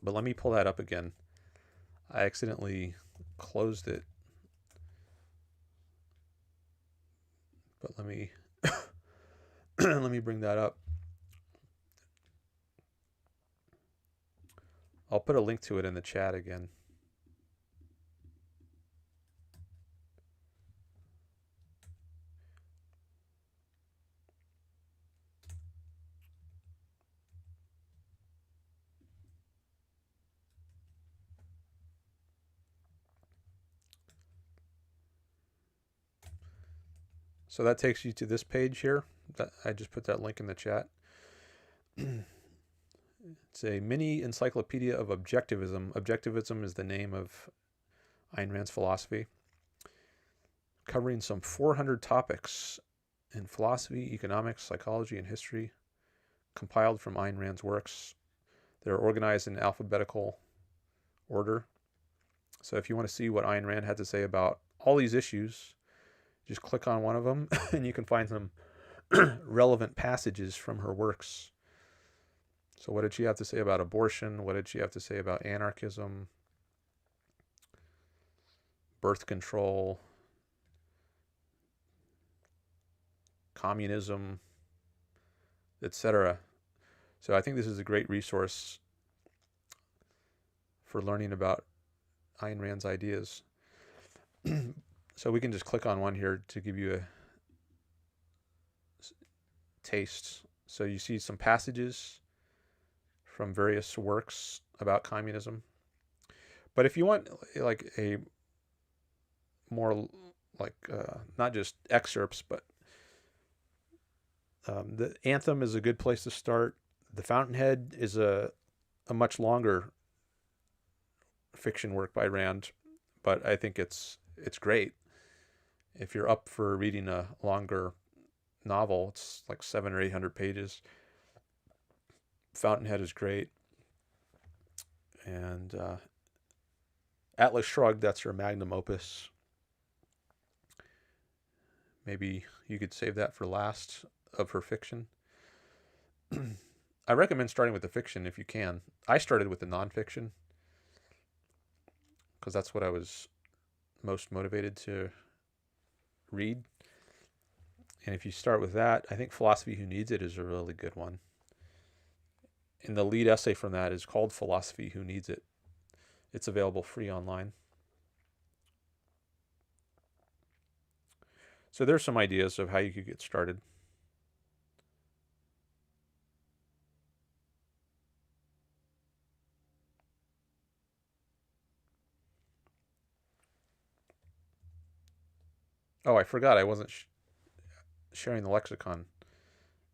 But let me pull that up again. I accidentally closed it. But let me let me bring that up. I'll put a link to it in the chat again. So that takes you to this page here. I just put that link in the chat. It's a mini encyclopedia of objectivism. Objectivism is the name of Ayn Rand's philosophy, covering some 400 topics in philosophy, economics, psychology, and history, compiled from Ayn Rand's works. They're organized in alphabetical order. So if you want to see what Ayn Rand had to say about all these issues, just click on one of them and you can find some relevant passages from her works. So what did she have to say about abortion? What did she have to say about anarchism, birth control, communism, etc.? So I think this is a great resource for learning about Ayn Rand's ideas. So we can just click on one here to give you a taste. So you see some passages from various works about communism. But if you want like a more like not just excerpts, but the Anthem is a good place to start. The Fountainhead is a much longer fiction work by Rand, but I think it's great. If you're up for reading a longer novel, it's like 700 or 800 pages. Fountainhead is great. And Atlas Shrugged, that's her magnum opus. Maybe you could save that for last of her fiction. I recommend starting with the fiction if you can. I started with the nonfiction because that's what I was most motivated to read. And if you start with that, I think Philosophy Who Needs It is a really good one. And the lead essay from that is called Philosophy Who Needs It. It's available free online. So there's some ideas of how you could get started. Oh, I forgot I wasn't sharing the lexicon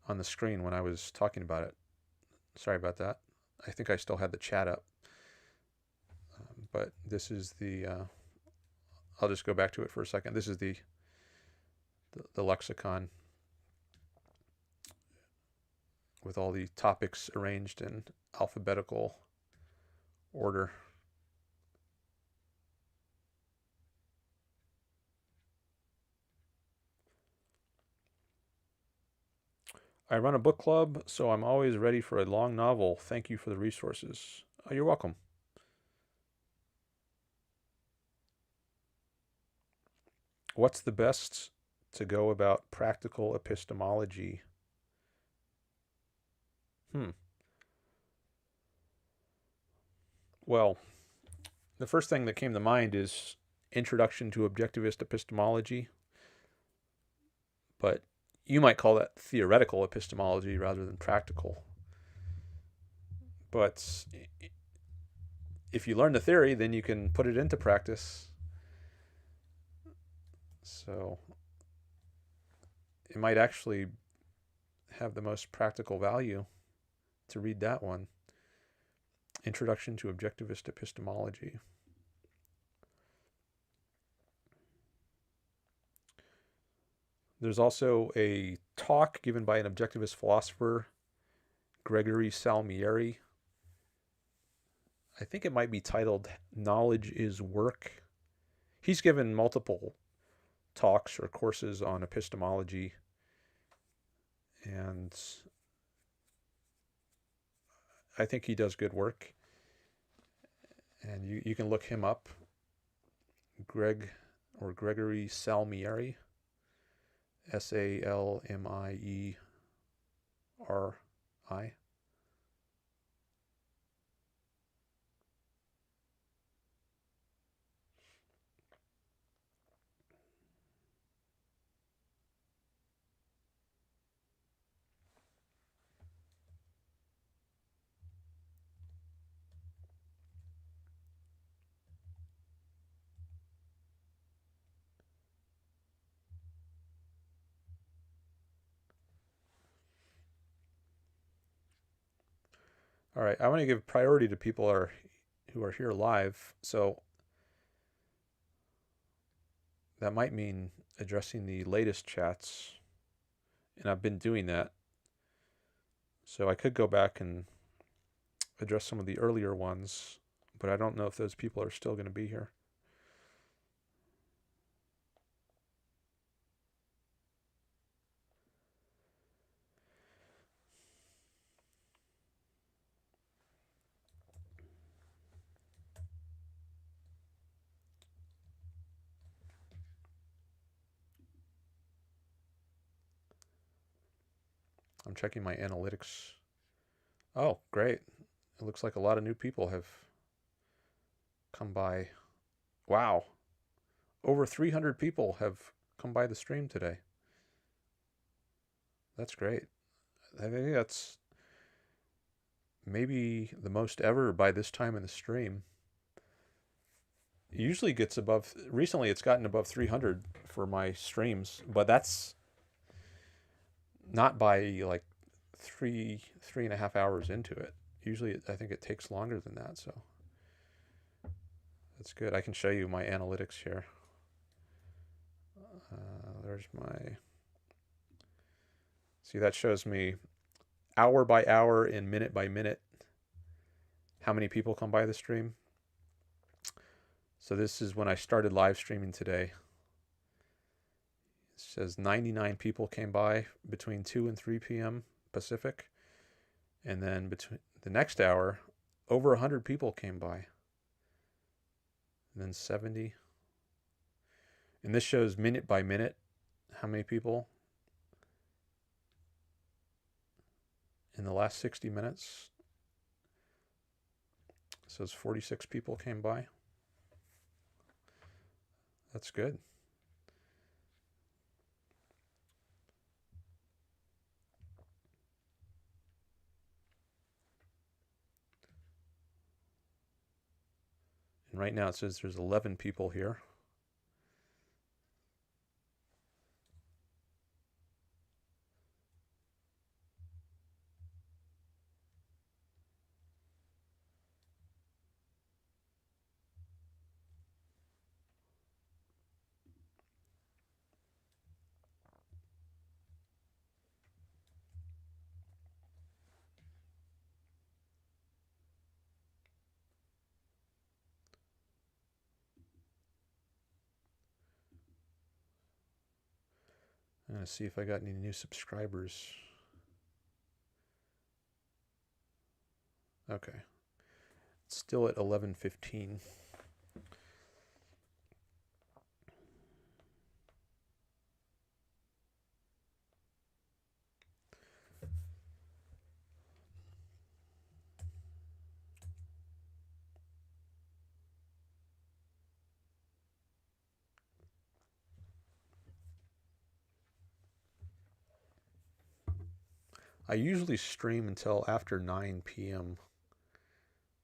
on the screen when I was talking about it. Sorry about that. I think I still had the chat up. But this is the, I'll just go back to it for a second. This is the lexicon with all the topics arranged in alphabetical order. I run a book club, so I'm always ready for a long novel. Thank you for the resources. Oh, you're welcome. What's the best to go about practical epistemology? Well, the first thing that came to mind is Introduction to Objectivist Epistemology. But you might call that theoretical epistemology rather than practical. But if you learn the theory, then you can put it into practice. So it might actually have the most practical value to read that one. Introduction to Objectivist Epistemology. There's also a talk given by an objectivist philosopher, Gregory Salmieri. I think it might be titled Knowledge is Work. He's given multiple talks or courses on epistemology, and I think he does good work. And you can look him up, Gregory Salmieri, Salmieri. All right, I want to give priority to people who are here live. So that might mean addressing the latest chats, and I've been doing that. So I could go back and address some of the earlier ones, but I don't know if those people are still going to be here. I'm checking my analytics. Oh, great. It looks like a lot of new people have come by. Wow. Over 300 people have come by the stream today. That's great. I think that's maybe the most ever by this time in the stream. It usually gets above, recently it's gotten above 300 for my streams, but that's not by like 3.5 hours into it. Usually I think it takes longer than that, so that's good. I can show you my analytics here. There's my, see, that shows me hour by hour and minute by minute how many people come by the stream. So this is when I started live streaming today. It says 99 people came by between 2 and 3 p.m. Pacific. And then between the next hour, over 100 people came by. And then 70. And this shows minute by minute how many people in the last 60 minutes. It says 46 people came by. That's good. And right now it says there's 11 people here. I'm going to see if I got any new subscribers. Okay. It's still at 11:15. I usually stream until after 9 p.m.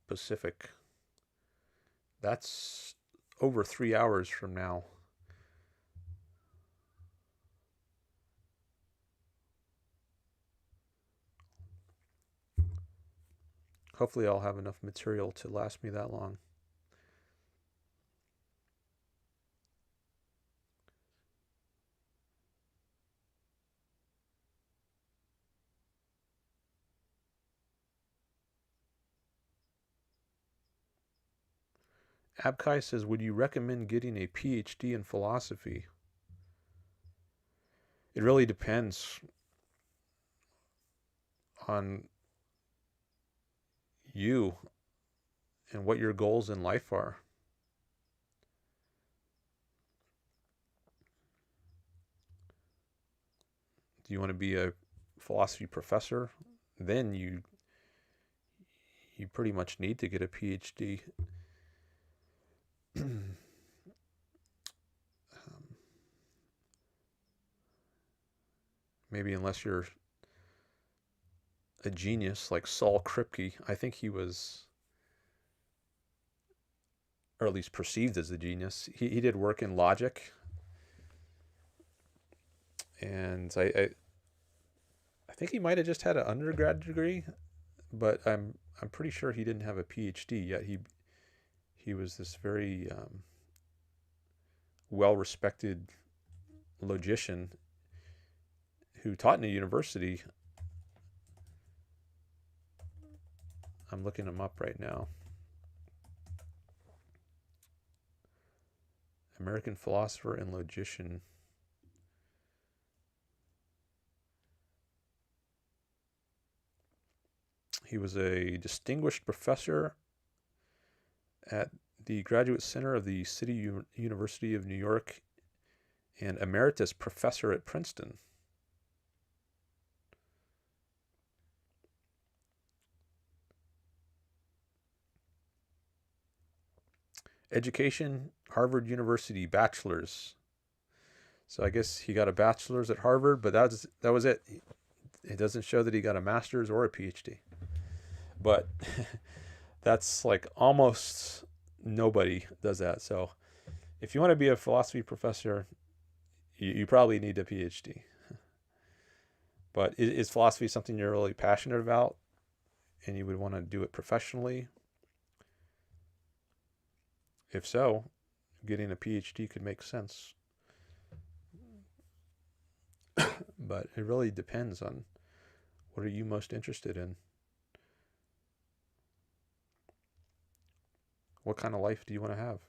Pacific. That's over 3 hours from now. hopefully I'll have enough material to last me that long. Abkai says, would you recommend getting a PhD in philosophy? It really depends on you and what your goals in life are. Do you want to be a philosophy professor? Then you pretty much need to get a PhD. Maybe unless you're a genius like Saul Kripke. I think he was, or at least perceived as a genius. He did work in logic, and I think he might have just had an undergrad degree, but I'm pretty sure he didn't have a PhD yet. He was this very well-respected logician who taught in a university. I'm looking him up right now. American philosopher and logician. He was a distinguished professor at the Graduate Center of the City University of New York and emeritus professor at Princeton. Education, Harvard University, bachelor's. So I guess he got a bachelor's at Harvard, but that was it. It doesn't show that he got a master's or a PhD. But that's like almost nobody does that. So if you want to be a philosophy professor, you probably need a PhD. But is philosophy something you're really passionate about and you would want to do it professionally? If so, getting a PhD could make sense. But it really depends on what are you most interested in. What kind of life do you want to have?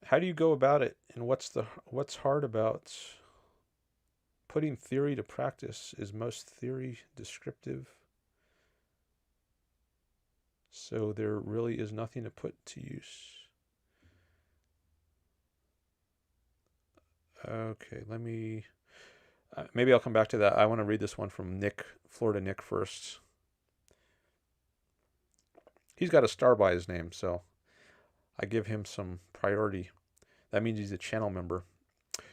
How do you go about it, and what's hard about putting theory to practice? Is most theory descriptive? So there really is nothing to put to use. Okay, let me... maybe I'll come back to that. I want to read this one from Nick, Florida Nick first. He's got a star by his name, so I give him some priority. That means he's a channel member.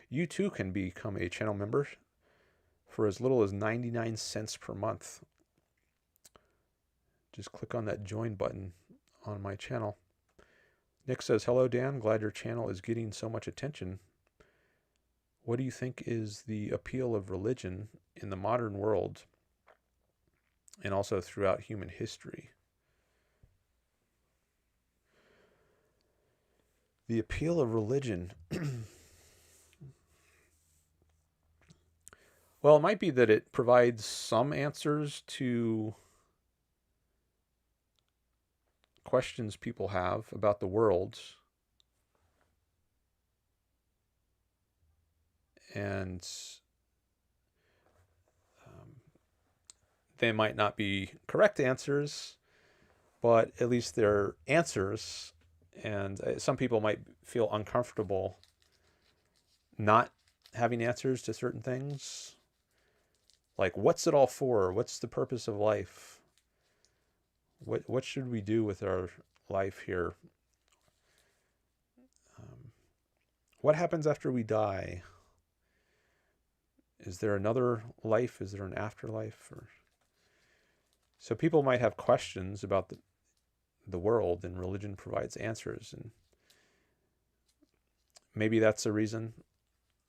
You too can become a channel member for as little as 99 cents per month. Just click on that join button on my channel. Nick says, hello, Dan. Glad your channel is getting so much attention. What do you think is the appeal of religion in the modern world and also throughout human history? The appeal of religion. Well, it might be that it provides some answers to questions people have about the world. And they might not be correct answers, but at least they're answers. And some people might feel uncomfortable not having answers to certain things. Like, what's it all for? What's the purpose of life? What should we do with our life here? What happens after we die? Is there another life? Is there an afterlife? So people might have questions about the world, and religion provides answers. And maybe that's the reason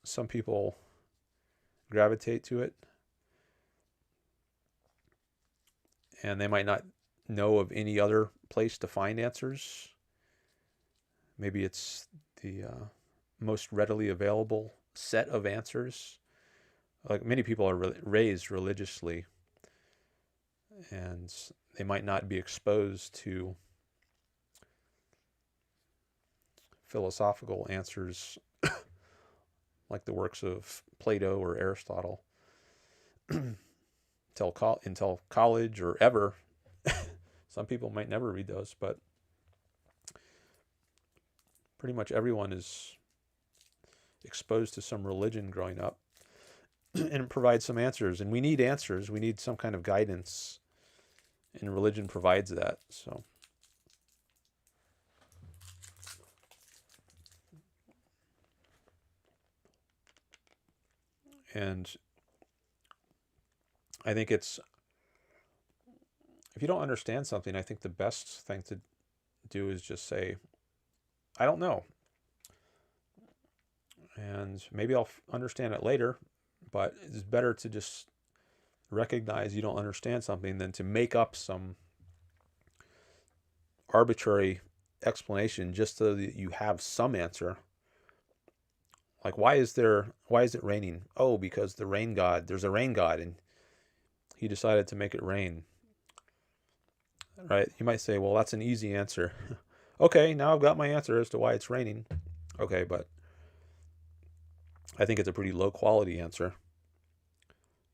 some people gravitate to it. And they might not know of any other place to find answers. Maybe it's the most readily available set of answers. Like, many people are raised religiously, and they might not be exposed to philosophical answers like the works of Plato or Aristotle until college or ever. Some people might never read those, but pretty much everyone is exposed to some religion growing up, and it provides some answers. And we need answers. We need some kind of guidance, and religion provides that. So and I think if you don't understand something, I think the best thing to do is just say, I don't know. And maybe I'll understand it later, but it's better to just recognize you don't understand something than to make up some arbitrary explanation just so that you have some answer. Like, why is it raining? Oh, because there's a rain god, and he decided to make it rain. Right? You might say, well, that's an easy answer. Okay, now I've got my answer as to why it's raining. Okay, but I think it's a pretty low quality answer.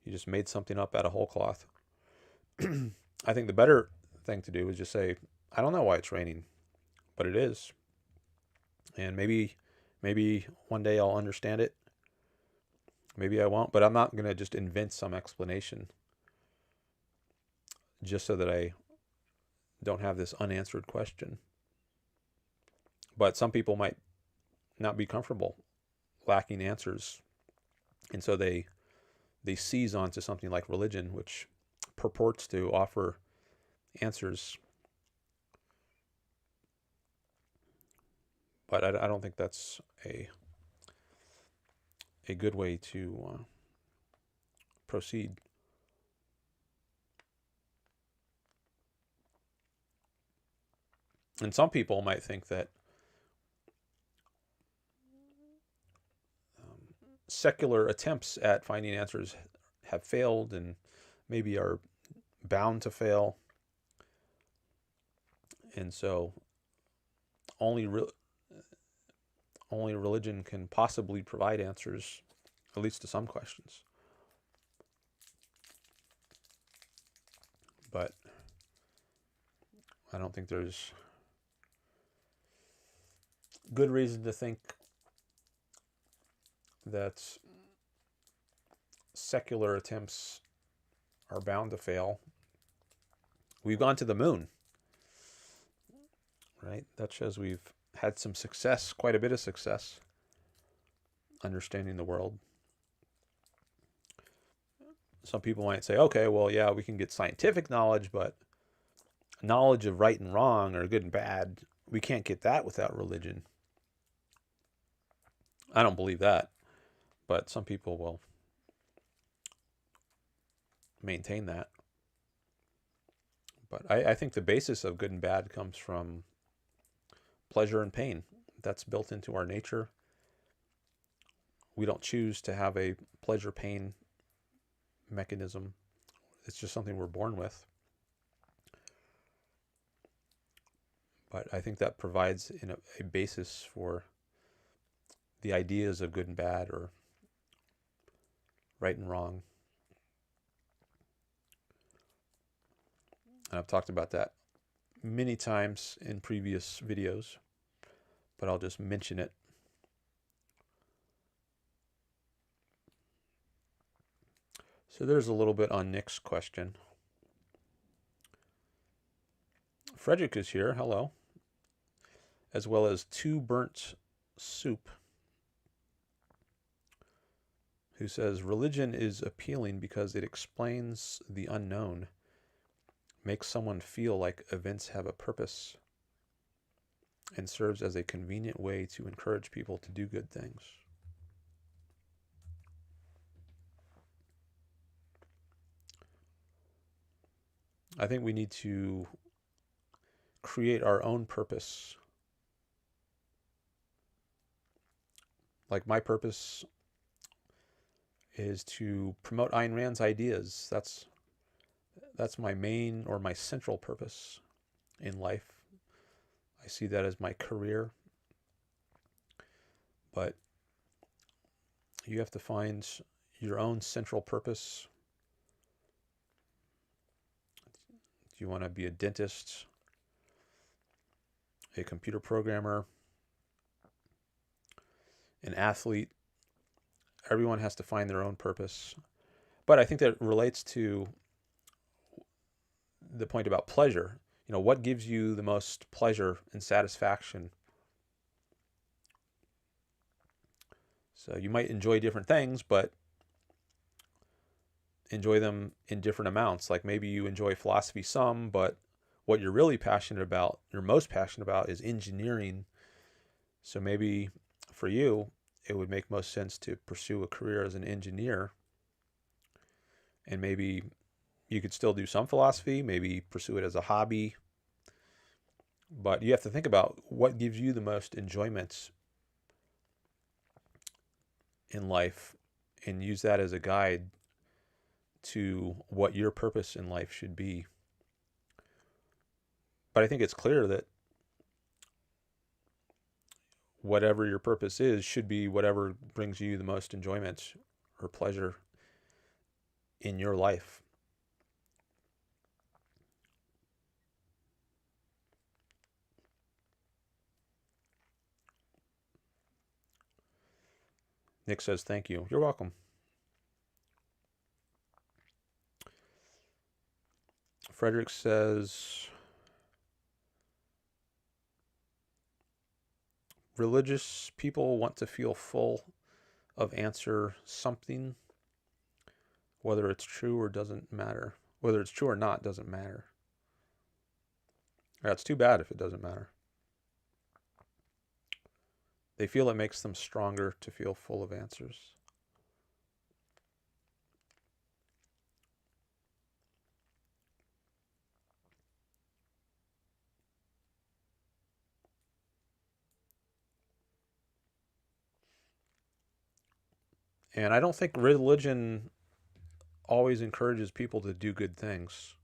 You just made something up out of whole cloth. I think the better thing to do is just say, I don't know why it's raining, but it is. And maybe one day I'll understand it. Maybe I won't, but I'm not going to just invent some explanation just so that I don't have this unanswered question. But some people might not be comfortable lacking answers, and so they seize onto something like religion, which purports to offer answers. But I don't think that's a good way to proceed. And some people might think that secular attempts at finding answers have failed and maybe are bound to fail. And so only religion can possibly provide answers, at least to some questions. But I don't think there's good reason to think that secular attempts are bound to fail. We've gone to the moon, right? That shows we've had some success, quite a bit of success, understanding the world. Some people might say, okay, well, yeah, we can get scientific knowledge, but knowledge of right and wrong or good and bad, we can't get that without religion. I don't believe that, but some people will maintain that. But I think the basis of good and bad comes from pleasure and pain. That's built into our nature. We don't choose to have a pleasure-pain mechanism. It's just something we're born with. But I think that provides a basis for the ideas of good and bad or right and wrong. And I've talked about that many times in previous videos, but I'll just mention it. So there's a little bit on Nick's question. Frederick is here, hello, as well as Two Burnt Soup, who says, religion is appealing because it explains the unknown, makes someone feel like events have a purpose and serves as a convenient way to encourage people to do good things. I think we need to create our own purpose. Like my purpose is to promote Ayn Rand's ideas. That's my main or my central purpose in life. I see that as my career. But you have to find your own central purpose. Do you want to be a dentist, a computer programmer, an athlete? Everyone has to find their own purpose. But I think that relates to the point about pleasure. You know, what gives you the most pleasure and satisfaction? So you might enjoy different things, but enjoy them in different amounts. Like maybe you enjoy philosophy some, but what you're really passionate about, you're most passionate about, is engineering. So maybe for you, it would make most sense to pursue a career as an engineer. And maybe you could still do some philosophy, maybe pursue it as a hobby. But you have to think about what gives you the most enjoyment in life and use that as a guide to what your purpose in life should be. But I think it's clear that whatever your purpose is should be whatever brings you the most enjoyment or pleasure in your life. Nick says, thank you. You're welcome. Frederick says, religious people want to feel full of answer something, whether it's true or doesn't matter. Whether it's true or not doesn't matter. That's too bad if it doesn't matter. They feel it makes them stronger to feel full of answers. And I don't think religion always encourages people to do good things.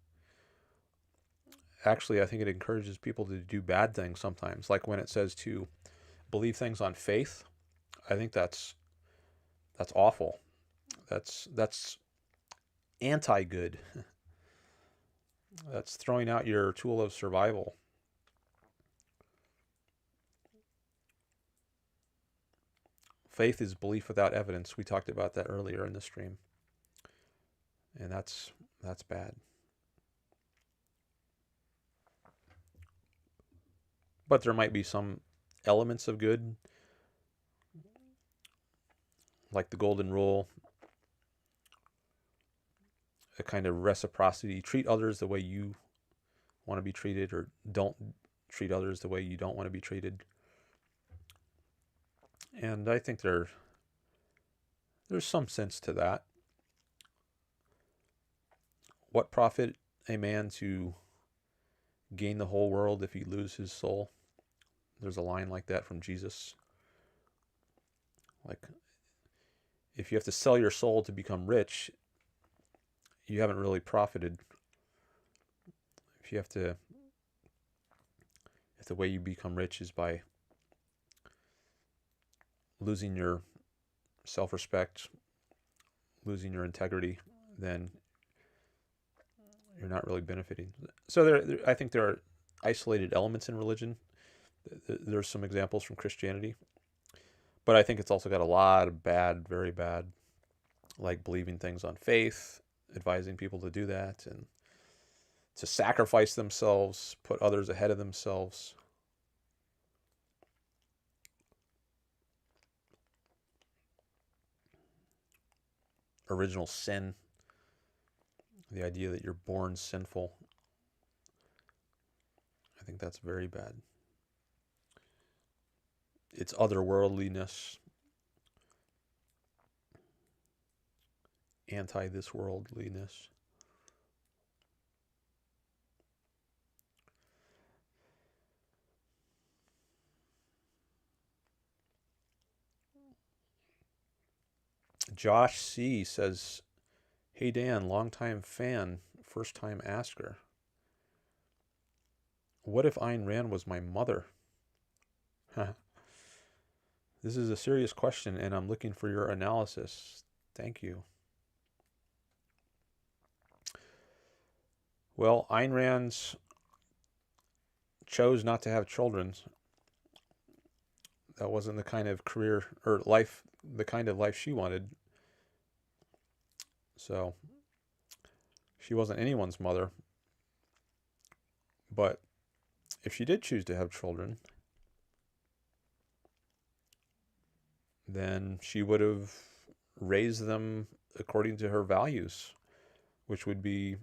Actually, I think it encourages people to do bad things sometimes. Like when it says to believe things on faith, I think that's awful. That's anti-good. That's throwing out your tool of survival. Faith is belief without evidence. We talked about that earlier in the stream. And that's bad. But there might be some elements of good, like the golden rule, a kind of reciprocity. Treat others the way you want to be treated, or don't treat others the way you don't want to be treated. And I think there's some sense to that. What profit a man to gain the whole world if he lose his soul? There's a line like that from Jesus. Like, if you have to sell your soul to become rich, you haven't really profited. If the way you become rich is by losing your self-respect, losing your integrity, then you're not really benefiting. So I think there are isolated elements in religion. There's some examples from Christianity. But I think it's also got a lot of bad, very bad, like believing things on faith, advising people to do that, and to sacrifice themselves, put others ahead of themselves. Original sin, the idea that you're born sinful, I think that's very bad. It's otherworldliness, anti-this worldliness. Josh C. says, "Hey Dan, longtime fan, first time asker. What if Ayn Rand was my mother?" This is a serious question, and I'm looking for your analysis. Thank you. Well, Ayn Rand chose not to have children. That wasn't the kind of career or life, the kind of life she wanted. So she wasn't anyone's mother. But if she did choose to have children, then she would have raised them according to her values, which would be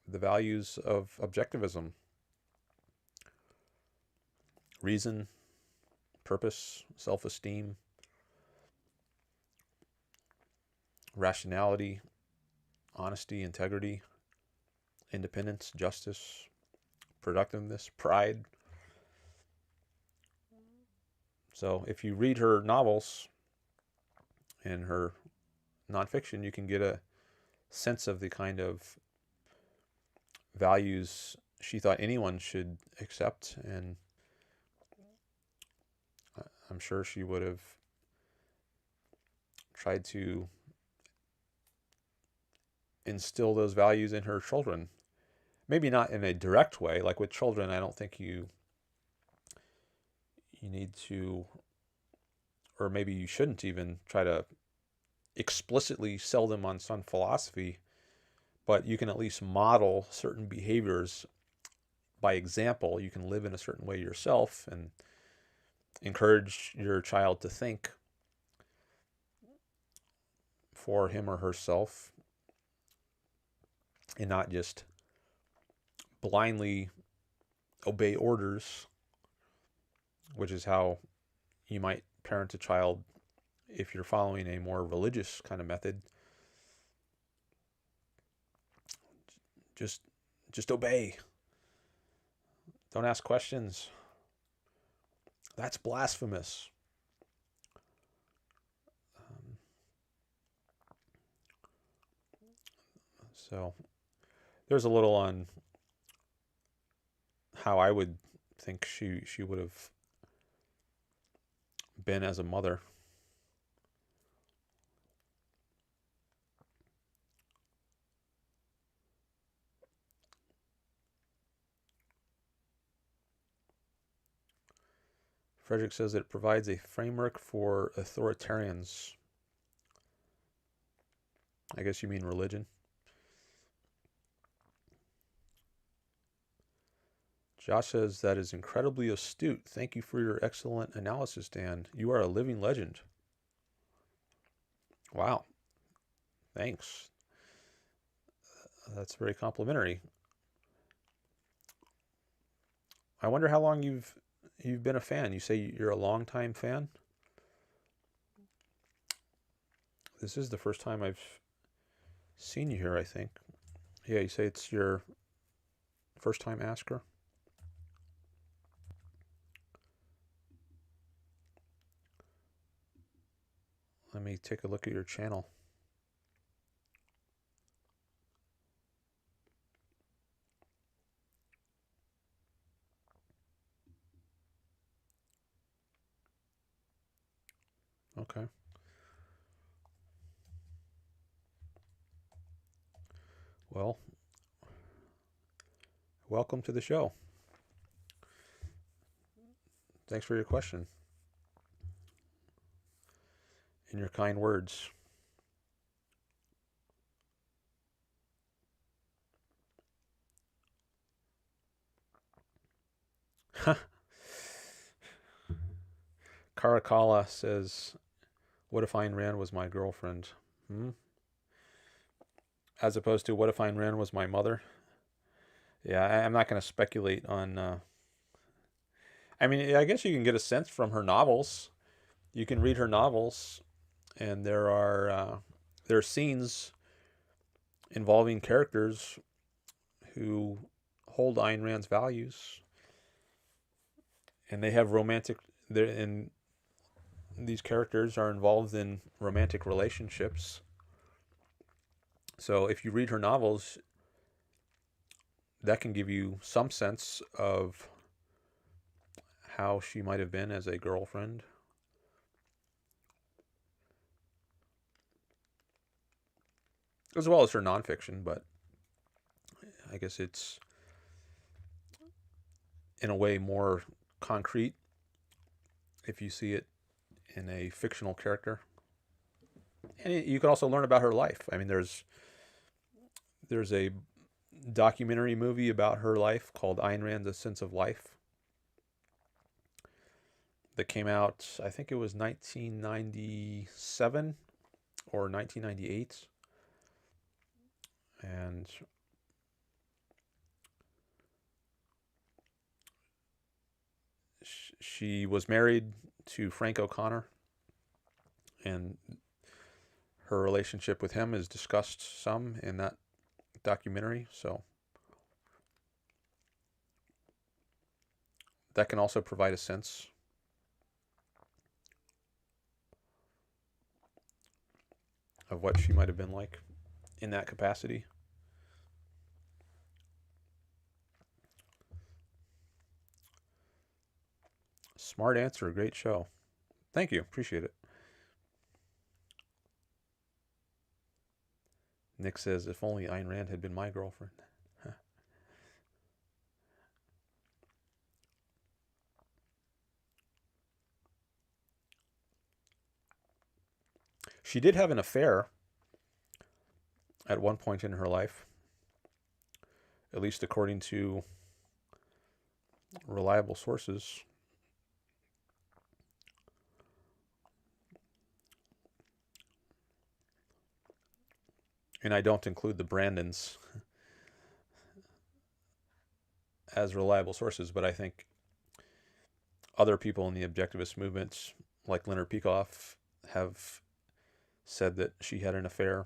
the values of objectivism: reason, purpose, self-esteem, rationality, honesty, integrity, independence, justice, productiveness, pride. So if you read her novels and her nonfiction, you can get a sense of the kind of values she thought anyone should accept, and I'm sure she would have tried to instill those values in her children. Maybe not in a direct way. Like with children, I don't think you need to, or maybe you shouldn't even try to explicitly sell them on some philosophy, but you can at least model certain behaviors by example. You can live in a certain way yourself and encourage your child to think for him or herself and not just blindly obey orders, which is how you might parent a child if you're following a more religious kind of method. Just obey. Don't ask questions. That's blasphemous. So there's a little on how I would think she would have been as a mother. Frederick says it provides a framework for authoritarians. I guess you mean religion. Josh says that is incredibly astute. Thank you for your excellent analysis, Dan. You are a living legend. Wow. Thanks. That's very complimentary. I wonder how long you've been a fan. You say you're a long-time fan? This is the first time I've seen you here, I think. Yeah, you say it's your first time asker? Let me take a look at your channel. Okay. Well, welcome to the show. Thanks for your question and your kind words. Caracalla says, what if Ayn Rand was my girlfriend? As opposed to what if Ayn Rand was my mother? Yeah, I'm not going to speculate on I mean, I guess you can get a sense from her novels. You can read her novels, and there are scenes involving characters who hold Ayn Rand's values, and they have romantic. And these characters are involved in romantic relationships. So if you read her novels, that can give you some sense of how she might have been as a girlfriend. As well as her nonfiction, but I guess it's in a way more concrete if you see it in a fictional character. And you can also learn about her life. I mean, there's a documentary movie about her life called Ayn Rand, The Sense of Life, that came out, I think it was 1997 or 1998. And she was married to Frank O'Connor, and her relationship with him is discussed some in that documentary. So that can also provide a sense of what she might have been like in that capacity. Smart answer. Great show. Thank you. Appreciate it. Nick says, if only Ayn Rand had been my girlfriend. She did have an affair at one point in her life, at least according to reliable sources. And I don't include the Brandons as reliable sources, but I think other people in the objectivist movement, like Leonard Peikoff, have said that she had an affair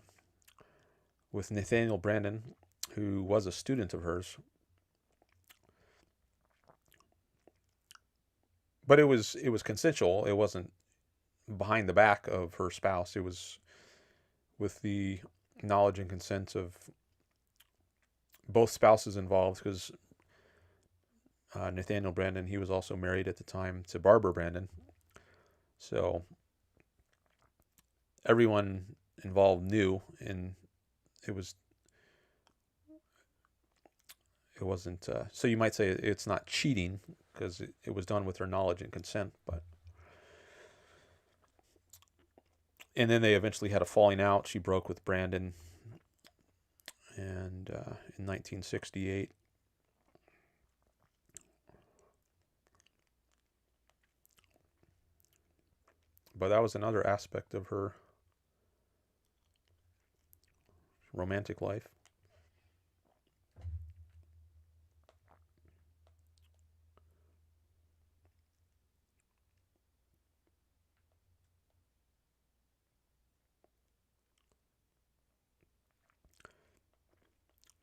with Nathaniel Brandon, who was a student of hers. But it was consensual. It wasn't behind the back of her spouse. It was with the knowledge and consent of both spouses involved, because Nathaniel Brandon, he was also married at the time to Barbara Brandon. So everyone involved knew, and it wasn't, so you might say it's not cheating because it was done with her knowledge and consent. But and then they eventually had a falling out. She broke with Brandon, and in 1968. But that was another aspect of her romantic life.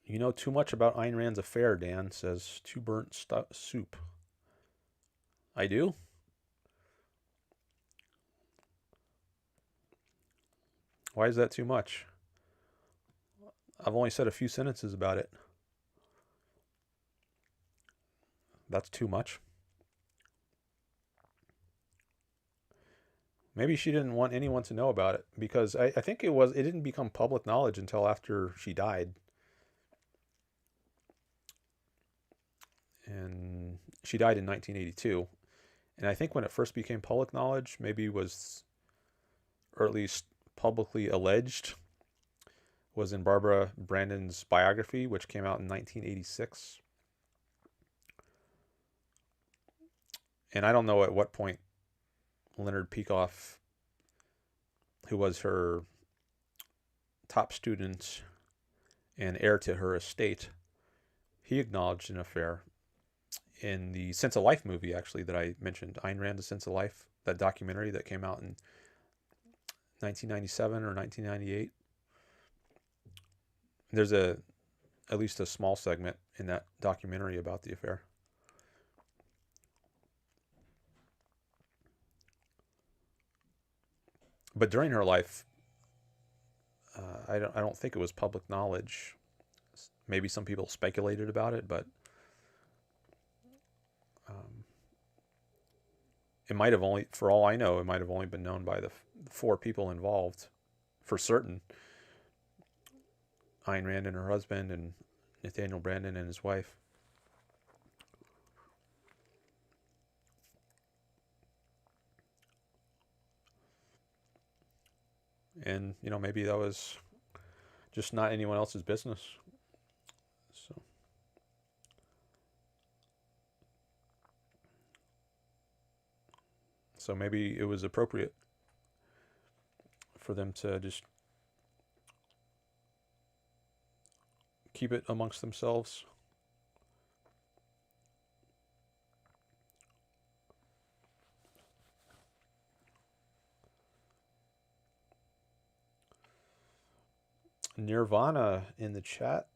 You know too much about Ayn Rand's affair, Dan, says Too Burnt Soup. I do? Why is that too much? I've only said a few sentences about it. That's too much. Maybe she didn't want anyone to know about it, because I think it didn't become public knowledge until after she died. And she died in 1982. And I think when it first became public knowledge, maybe was, or at least publicly alleged, was in Barbara Brandon's biography, which came out in 1986. And I don't know at what point Leonard Peikoff, who was her top student and heir to her estate, he acknowledged an affair in the Sense of Life movie, actually, that I mentioned, Ayn Rand, The Sense of Life, that documentary that came out in 1997 or 1998. There's at least a small segment in that documentary about the affair. But during her life, I don't think it was public knowledge. Maybe some people speculated about it, but it might have only, for all I know, it might have only been known by the 4 people involved, for certain. Ayn Rand and her husband, and Nathaniel Branden and his wife. And, you know, maybe that was just not anyone else's business. So maybe it was appropriate for them to just keep it amongst themselves. Nirvana in the chat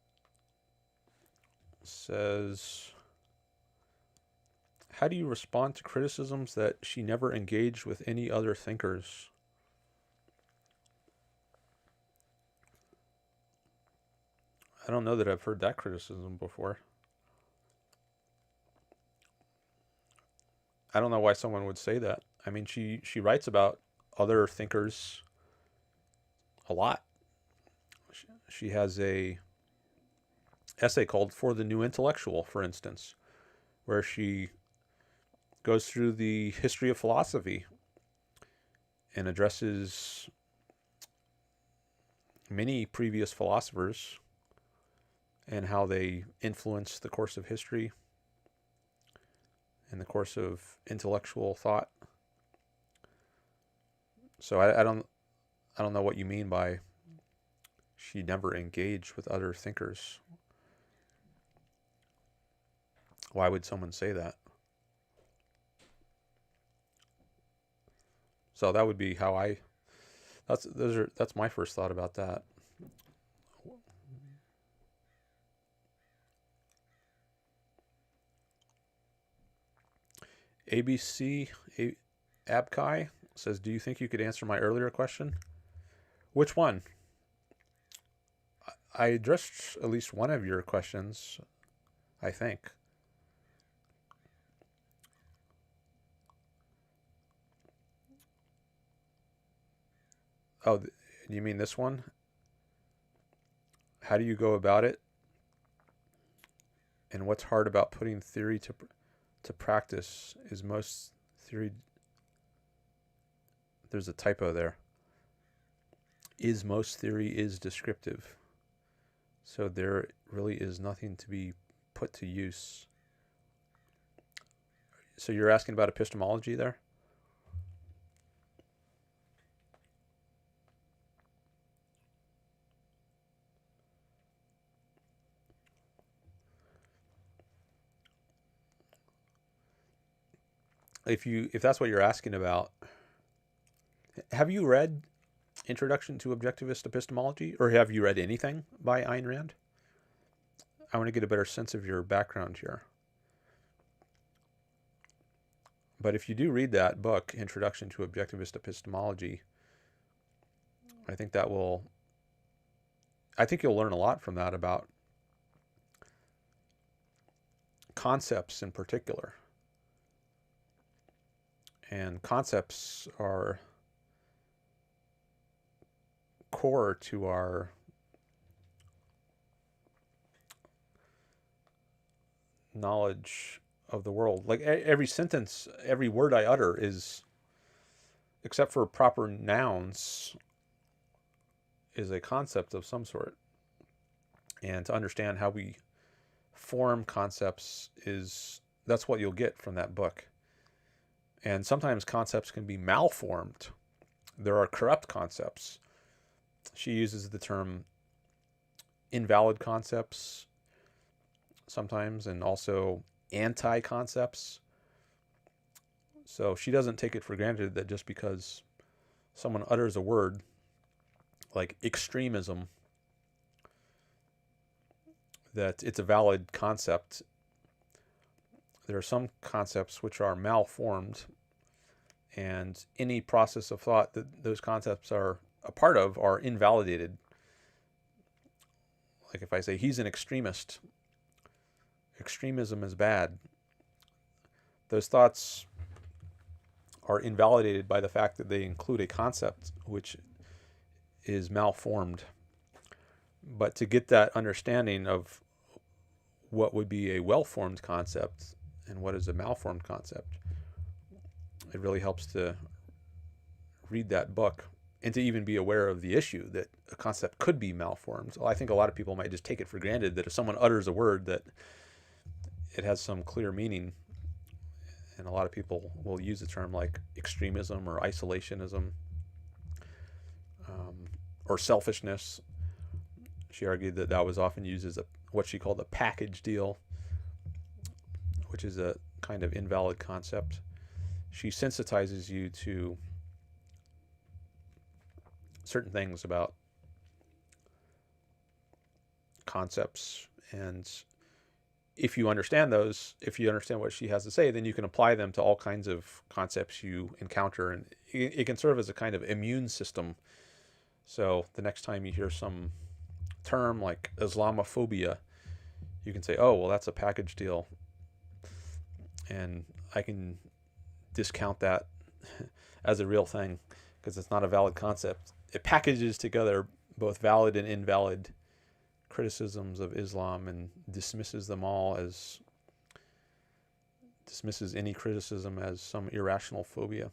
says, how do you respond to criticisms that she never engaged with any other thinkers? I don't know that I've heard that criticism before. I don't know why someone would say that. I mean, she writes about other thinkers a lot. She has a essay called For the New Intellectual, for instance, where she goes through the history of philosophy and addresses many previous philosophers and how they influenced the course of history and the course of intellectual thought. So I don't know what you mean by she never engaged with other thinkers. Why would someone say that? So that would be how that's my first thought about that. ABC Abkai says, do you think you could answer my earlier question? Which one? I addressed at least one of your questions, I think. Oh, you mean this one? How do you go about it? And what's hard about putting theory to practice? Is most theory... There's a typo there. Is most theory is descriptive. So there really is nothing to be put to use. So you're asking about epistemology there? If that's what you're asking about, have you read Introduction to Objectivist Epistemology, or have you read anything by Ayn Rand? I want to get a better sense of your background here. But if you do read that book, Introduction to Objectivist Epistemology, I think you'll learn a lot from that about concepts in particular. And concepts are core to our knowledge of the world. Like every sentence, every word I utter is, except for proper nouns, is a concept of some sort. And to understand how we form concepts that's what you'll get from that book. And sometimes concepts can be malformed. There are corrupt concepts. She uses the term invalid concepts sometimes, and also anti-concepts. So she doesn't take it for granted that just because someone utters a word like extremism, that it's a valid concept. There are some concepts which are malformed, and any process of thought that those concepts are a part of are invalidated. Like if I say he's an extremist, extremism is bad, those thoughts are invalidated by the fact that they include a concept which is malformed. But to get that understanding of what would be a well-formed concept and what is a malformed concept, it really helps to read that book and to even be aware of the issue that a concept could be malformed. Well, I think a lot of people might just take it for granted that if someone utters a word that it has some clear meaning, and a lot of people will use a term like extremism or isolationism, or selfishness. She argued that that was often used as what she called a package deal, which is a kind of invalid concept. She sensitizes you to certain things about concepts, and if you understand those, if you understand what she has to say, then you can apply them to all kinds of concepts you encounter, and it can serve as a kind of immune system. So the next time you hear some term like Islamophobia, you can say, oh, well, that's a package deal, and I can discount that as a real thing because it's not a valid concept. It packages together both valid and invalid criticisms of Islam and dismisses any criticism as some irrational phobia.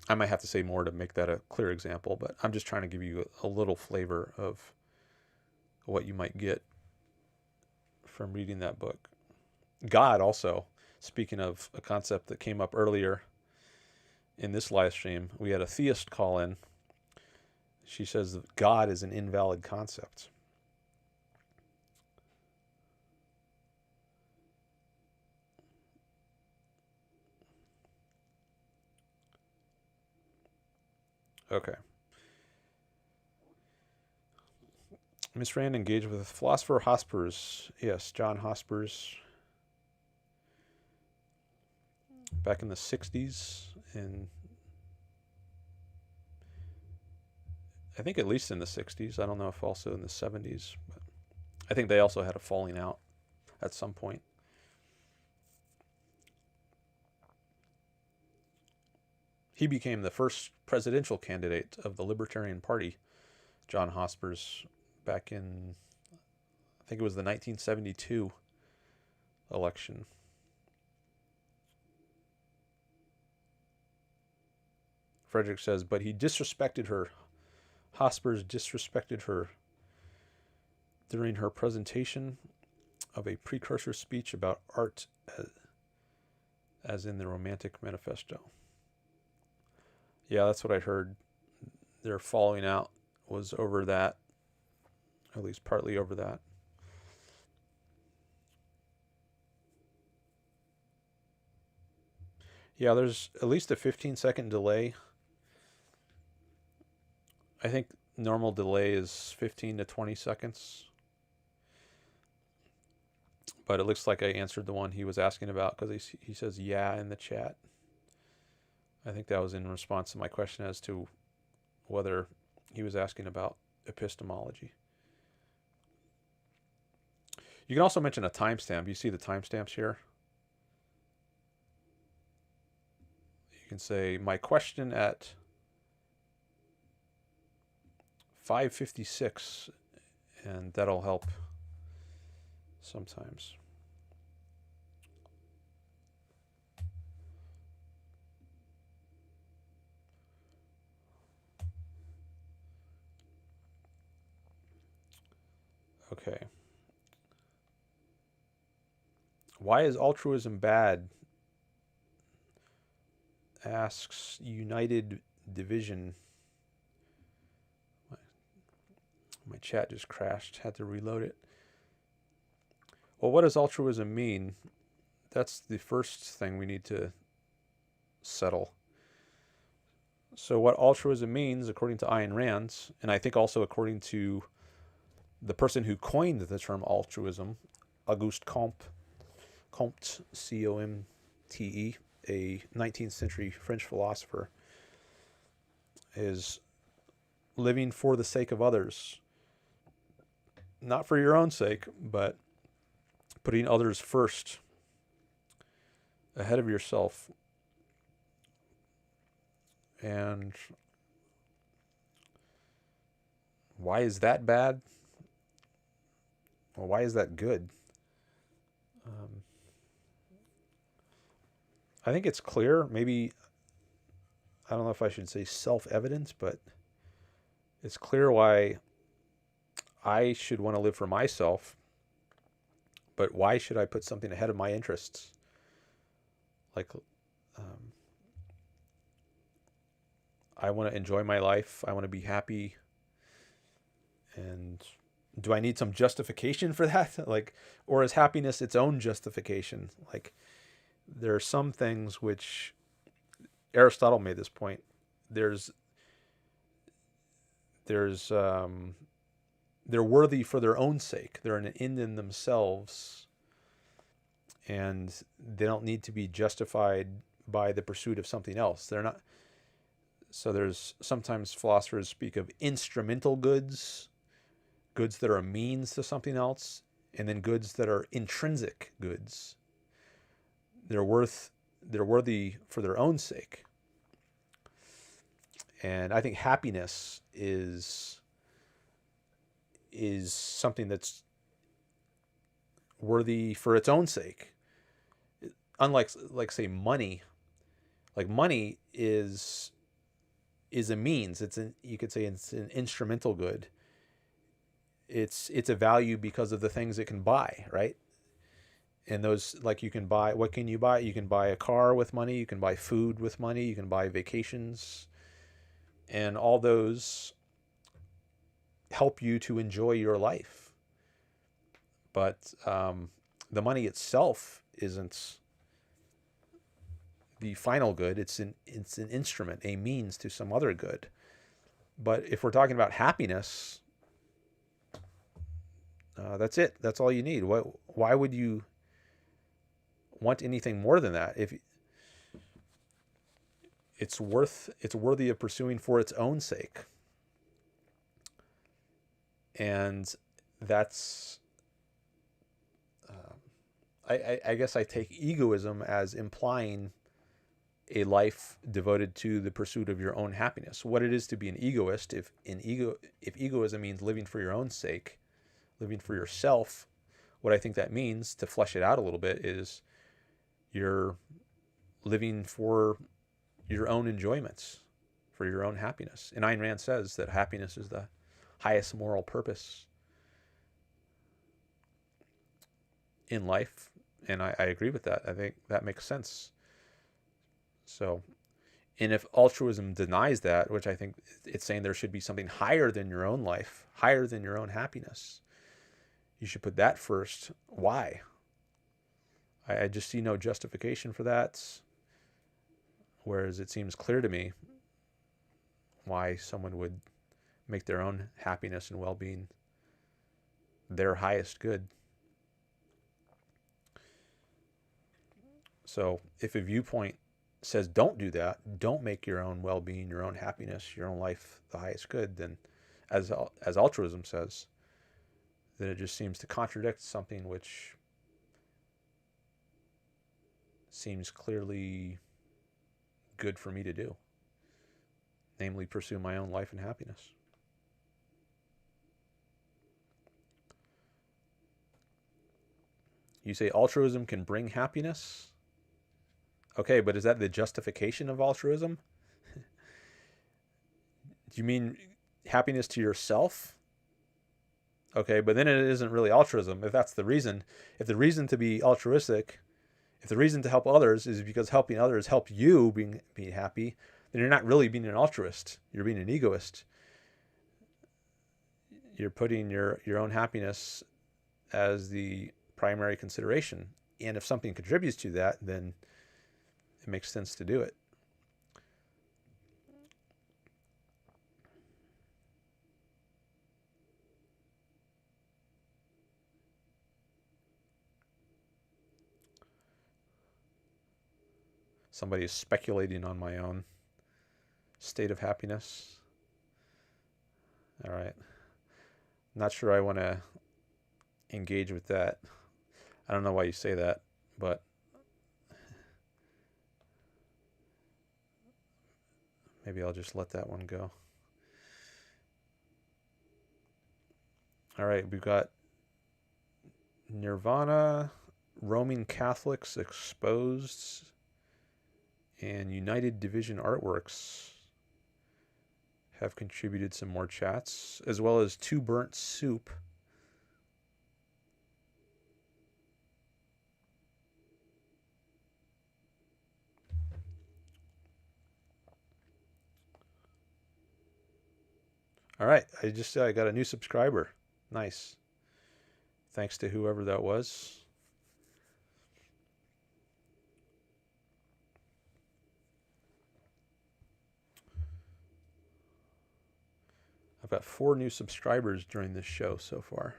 I might have to say more to make that a clear example, but I'm just trying to give you a little flavor of what you might get from reading that book. God also, speaking of a concept that came up earlier in this live stream, we had a theist call in. She says that God is an invalid concept. Okay. Miss Rand engaged with philosopher Hospers. Yes, John Hospers. Back in the 60s, and I think at least in the 60s. I don't know if also in the 70s, but I think they also had a falling out at some point. He became the first presidential candidate of the Libertarian Party, John Hospers, back in, I think it was the 1972 election. Frederick says, but he disrespected her. Hospers disrespected her during her presentation of a precursor speech about art as in the Romantic Manifesto. Yeah, that's what I heard. Their falling out was over that, at least partly over that. Yeah, there's at least a 15-second delay. I think normal delay is 15 to 20 seconds. But it looks like I answered the one he was asking about because he says yeah in the chat. I think that was in response to my question as to whether he was asking about epistemology. You can also mention a timestamp. You see the timestamps here? You can say, my question at 5:56, and that'll help sometimes. Okay. Why is altruism bad? Asks United Division. My My chat just crashed. Had to reload it. Well, what does altruism mean? That's the first thing we need to settle. So what altruism means, according to Ayn Rand, and I think also according to the person who coined the term altruism, Auguste Comte, C-O-M-T-E, a 19th century French philosopher, is living for the sake of others. Not for your own sake, but putting others first, ahead of yourself. And why is that bad? Well, why is that good? I think it's clear. Maybe, I don't know if I should say self-evident, but it's clear why I should want to live for myself. But why should I put something ahead of my interests? Like, I want to enjoy my life. I want to be happy. And do I need some justification for that? Like, or is happiness its own justification? Like, there are some things which Aristotle made this point. They're worthy for their own sake. They're an end in themselves, and they don't need to be justified by the pursuit of something else. They're not. So there's sometimes philosophers speak of instrumental goods, goods that are a means to something else, and then goods that are intrinsic goods. They're worthy for their own sake. And I think happiness is something that's worthy for its own sake. Unlike, like, say, money. Like, money is a means. You could say it's an instrumental good. It's a value because of the things it can buy, right? And those, like, you can buy, what can you buy? You can buy a car with money, you can buy food with money, you can buy vacations, and all those help you to enjoy your life. But the money itself isn't the final good. It's an instrument, a means to some other good. But if we're talking about happiness, that's it. That's all you need. Why would you want anything more than that? If it's worthy of pursuing for its own sake. And that's, I guess I take egoism as implying a life devoted to the pursuit of your own happiness. What it is to be an egoist, if egoism means living for your own sake, living for yourself, what I think that means, to flesh it out a little bit, is you're living for your own enjoyments, for your own happiness. And Ayn Rand says that happiness is the highest moral purpose in life. And I agree with that. I think that makes sense. So, and if altruism denies that, which I think it's saying there should be something higher than your own life, higher than your own happiness, you should put that first. Why? I just see no justification for that. Whereas it seems clear to me why someone would make their own happiness and well-being their highest good. So if a viewpoint says don't do that, don't make your own well-being, your own happiness, your own life the highest good, then as altruism says, then it just seems to contradict something which seems clearly good for me to do, namely pursue my own life and happiness. You say altruism can bring happiness? Okay, but is that the justification of altruism? Do you mean happiness to yourself? Okay, but then it isn't really altruism. If that's the reason, if the reason to be altruistic, if the reason to help others is because helping others help you be happy, then you're not really being an altruist. You're being an egoist. you're putting your own happiness as the primary consideration. And if something contributes to that, then it makes sense to do it. Somebody is speculating on my own state of happiness. All right. Not sure I want to engage with that. I don't know why you say that, but maybe I'll just let that one go. All right, we've got Nirvana, Roman Catholics Exposed, and United Division Artworks have contributed some more chats, as well as Two Burnt Soup. All right, I got a new subscriber. Nice. Thanks to whoever that was. I've got 4 new subscribers during this show so far.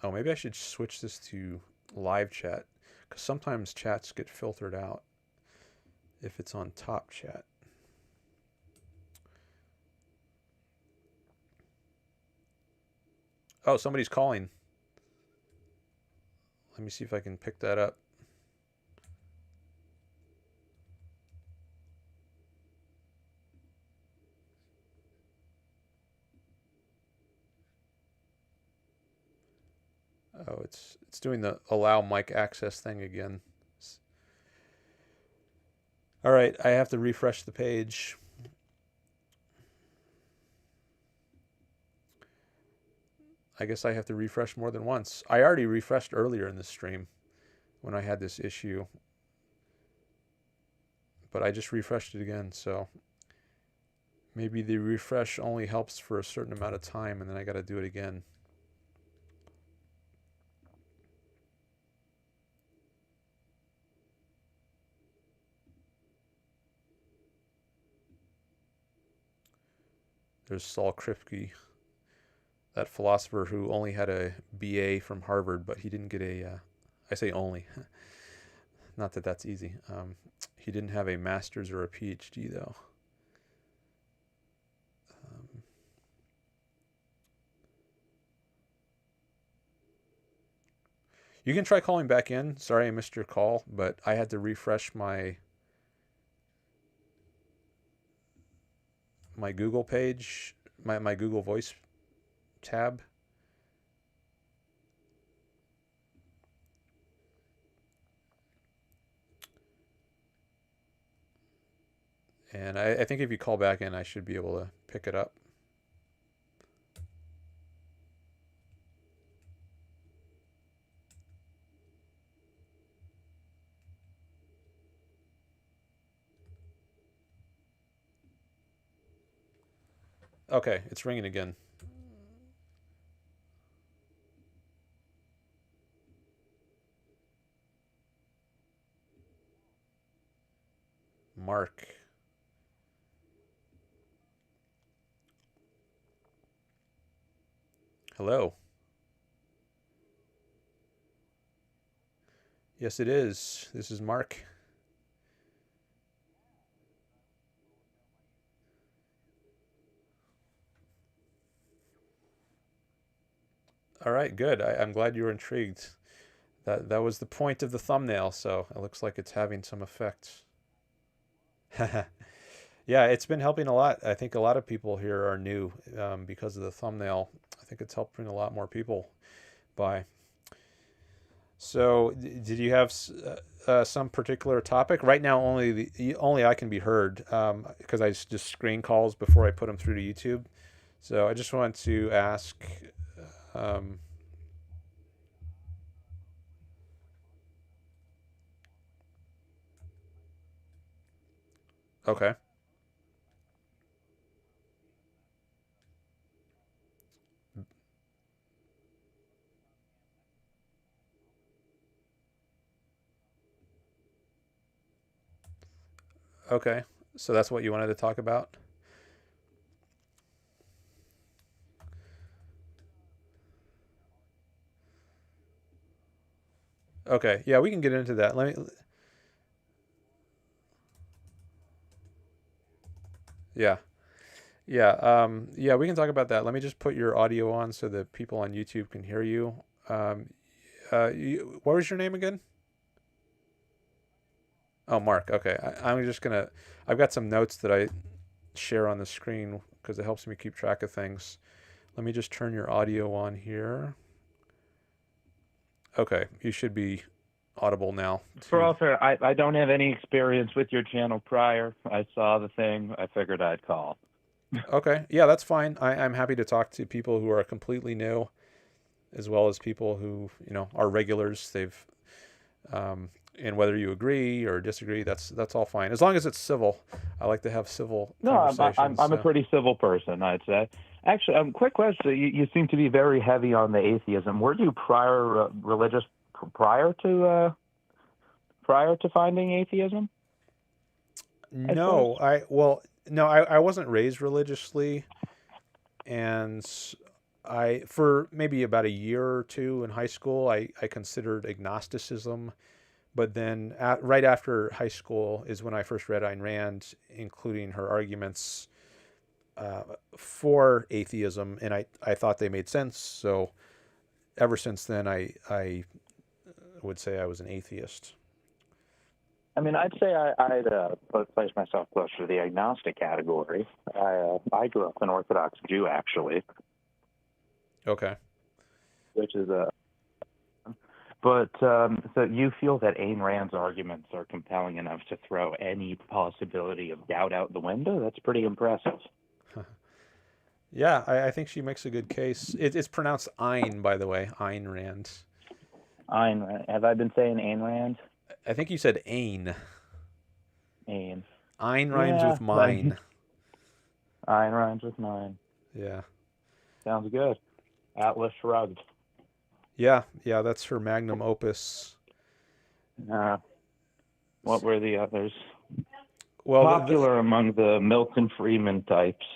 Oh, maybe I should switch this to live chat, because sometimes chats get filtered out if it's on top chat. Oh, somebody's calling. Let me see if I can pick that up. Oh, it's doing the allow mic access thing again. All right, I have to refresh the page. I guess I have to refresh more than once. I already refreshed earlier in the stream when I had this issue, but I just refreshed it again, so maybe the refresh only helps for a certain amount of time, and then I got to do it again. There's Saul Kripke, that philosopher who only had a BA from Harvard, but he didn't get a, I say only, not that that's easy. He didn't have a master's or a PhD, though. You can try calling back in. Sorry I missed your call, but I had to refresh my Google page, my Google Voice tab. And I think if you call back in, I should be able to pick it up. Okay, it's ringing again. Mark. Hello. Yes, it is. This is Mark. All right, good. I'm glad you were intrigued. That was the point of the thumbnail, so it looks like it's having some effect. Yeah, it's been helping a lot. I think a lot of people here are new because of the thumbnail. I think it's helped bring a lot more people by. So, did you have some particular topic? Right now, only I can be heard because I just screen calls before I put them through to YouTube. So I just want to ask. Okay. Okay. So that's what you wanted to talk about? Okay. Yeah, we can get into that. Let me. Yeah. Yeah. Yeah, we can talk about that. Let me just put your audio on so that people on YouTube can hear you. Um, what was your name again? Oh, Mark. Okay. I'm just gonna. I've got some notes that I share on the screen because it helps me keep track of things. Let me just turn your audio on here. Okay, you should be audible now. For all fair, I don't have any experience with your channel prior. I saw the thing. I figured I'd call. Okay, yeah, that's fine. I'm happy to talk to people who are completely new, as well as people who are regulars. And whether you agree or disagree, that's all fine, as long as it's civil. I like to have civil No, conversations. I'm a pretty civil person, I'd say. Actually, quick question. You seem to be very heavy on the atheism. Were you religious prior to finding atheism? No, I wasn't raised religiously, and for maybe about a year or two in high school, I considered agnosticism. But then right after high school is when I first read Ayn Rand, including her arguments for atheism, and I thought they made sense. So ever since then, I would say I was an atheist. I mean, I'd say I'd place myself closer to the agnostic category. I grew up an Orthodox Jew, actually. Okay. Which is But so you feel that Ayn Rand's arguments are compelling enough to throw any possibility of doubt out the window? That's pretty impressive. Yeah, I think she makes a good case. It's pronounced Ayn, by the way, Ayn Rand. Ayn Rand. Have I been saying Ayn Rand? I think you said Ayn. Ayn. Ayn rhymes with mine. Ayn rhymes with mine. Yeah. Sounds good. Atlas Shrugged. Yeah, that's her magnum opus. What were the others? Well, popular among the Milton Friedman types.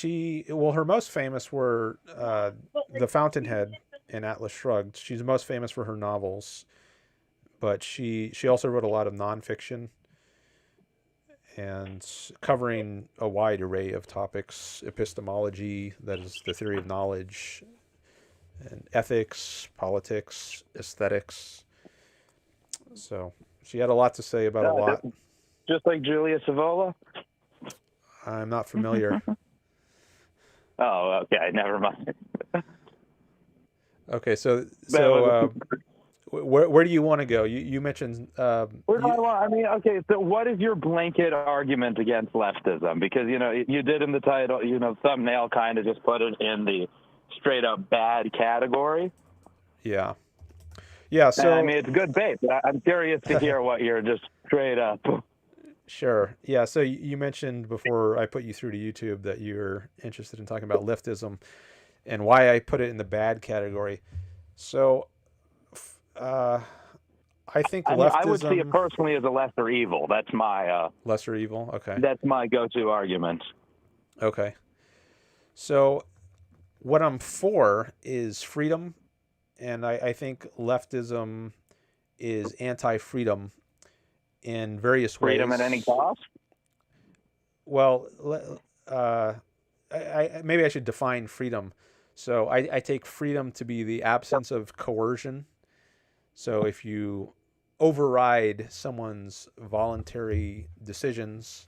Her most famous were The Fountainhead and Atlas Shrugged. She's most famous for her novels, but she also wrote a lot of nonfiction and covering a wide array of topics: epistemology, that is the theory of knowledge, and ethics, politics, aesthetics. So she had a lot to say about a lot. Just like Julia Savola? I'm not familiar. Oh, okay. Never mind. Okay, so where do you want to go? You mentioned. Where do I want? I mean, okay. So, what is your blanket argument against leftism? Because you did in the title, thumbnail kind of just put it in the straight up bad category. Yeah. So and, I mean, it's good bait. But I'm curious to hear what you're just straight up. Sure. Yeah. So you mentioned before I put you through to YouTube that you're interested in talking about leftism and why I put it in the bad category. So I think leftism... I would see it personally as a lesser evil. That's my... lesser evil? Okay. That's my go-to argument. Okay. So what I'm for is freedom, and I think leftism is anti-freedom in various ways. Freedom at any cost? Well, maybe I should define freedom. So I take freedom to be the absence of coercion. So if you override someone's voluntary decisions,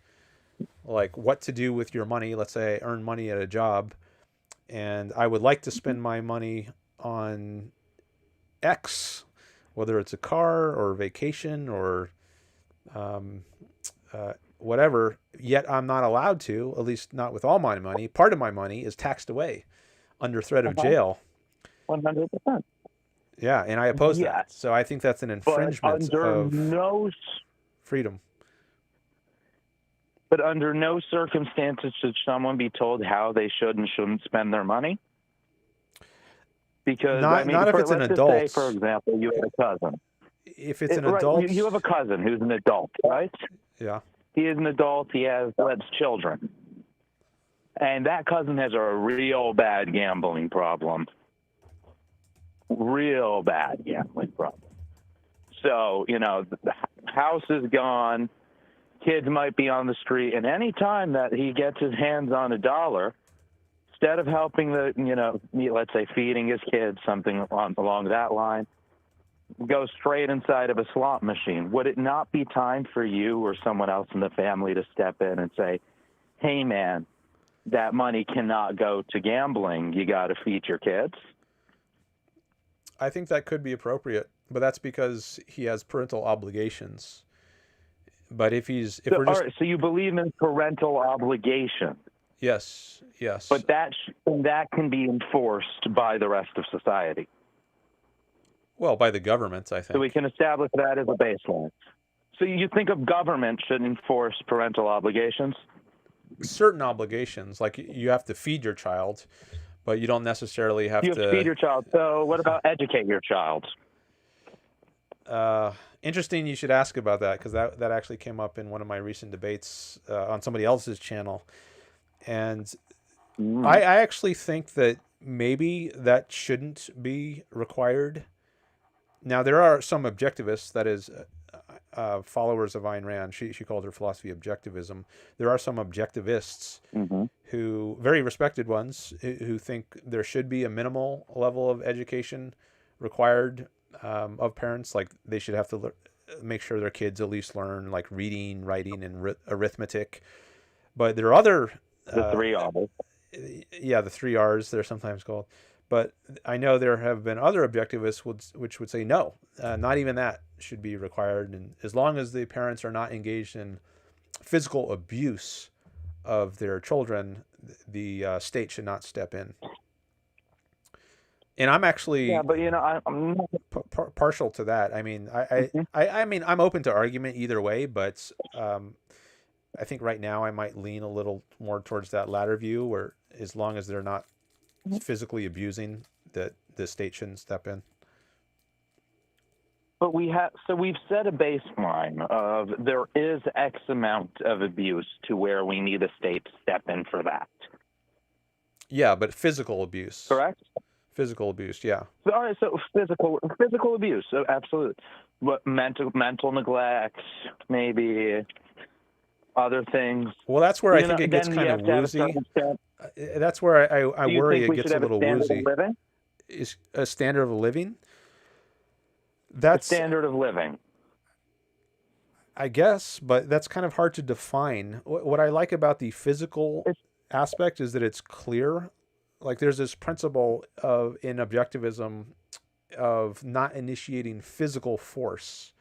like what to do with your money, let's say I earn money at a job, and I would like to spend my money on X, whether it's a car or vacation or whatever, yet I'm not allowed to, at least not with all my money. Part of my money is taxed away under threat of jail. 100%. Yeah, and I oppose that. So I think that's an infringement of freedom. But under no circumstances should someone be told how they should and shouldn't spend their money? Because not if it's an adult. Say, for example, you have a cousin. if it's an Right, adult, you have a cousin who's an adult, right? yeah, He is an adult. He has children. And that cousin has a real bad gambling problem. Real bad gambling problem. So, the house is gone. Kids might be on the street. And any time that he gets his hands on a dollar, instead of helping let's say feeding his kids, something along that line, go straight inside of a slot machine. Would it not be time for you or someone else in the family to step in and say, hey, man, that money cannot go to gambling. You got to feed your kids? I think that could be appropriate, but that's because he has parental obligations. But if we're just, all right, so you believe in parental obligation. yes. But that can be enforced by the rest of society. Well, by the government, I think. So we can establish that as a baseline. So you think of government should enforce parental obligations? Certain obligations, like you have to feed your child, but you don't necessarily have You to have to feed your child. So what about educate your child? Interesting you should ask about that, because that actually came up in one of my recent debates on somebody else's channel. And I actually think that maybe that shouldn't be required. Now, there are some objectivists, that is, followers of Ayn Rand. She called her philosophy objectivism. There are some objectivists who, very respected ones, who think there should be a minimal level of education required of parents. Like, they should have to make sure their kids at least learn, like, reading, writing, and arithmetic. But there are other... The 3 R's. Yeah, the 3 R's, they're sometimes called. But I know there have been other objectivists which would say no, not even that should be required. And as long as the parents are not engaged in physical abuse of their children, the state should not step in. And I'm actually I'm partial to that. I mean, I mean, I'm open to argument either way, but I think right now I might lean a little more towards that latter view, where as long as they're not physically abusing, that the state shouldn't step in. But we've set a baseline of there is X amount of abuse to where we need a state to step in for that. Yeah, but physical abuse. Correct? Physical abuse, yeah. All right, so physical abuse, so absolutely. But mental neglect, maybe other things. Well, that's where I think it gets kind of woozy. That's where I worry it gets a little woozy. Is a standard of living? That's a standard of living, I guess, but that's kind of hard to define. What I like about the physical aspect is that it's clear. Like, there's this principle in objectivism of not initiating physical force.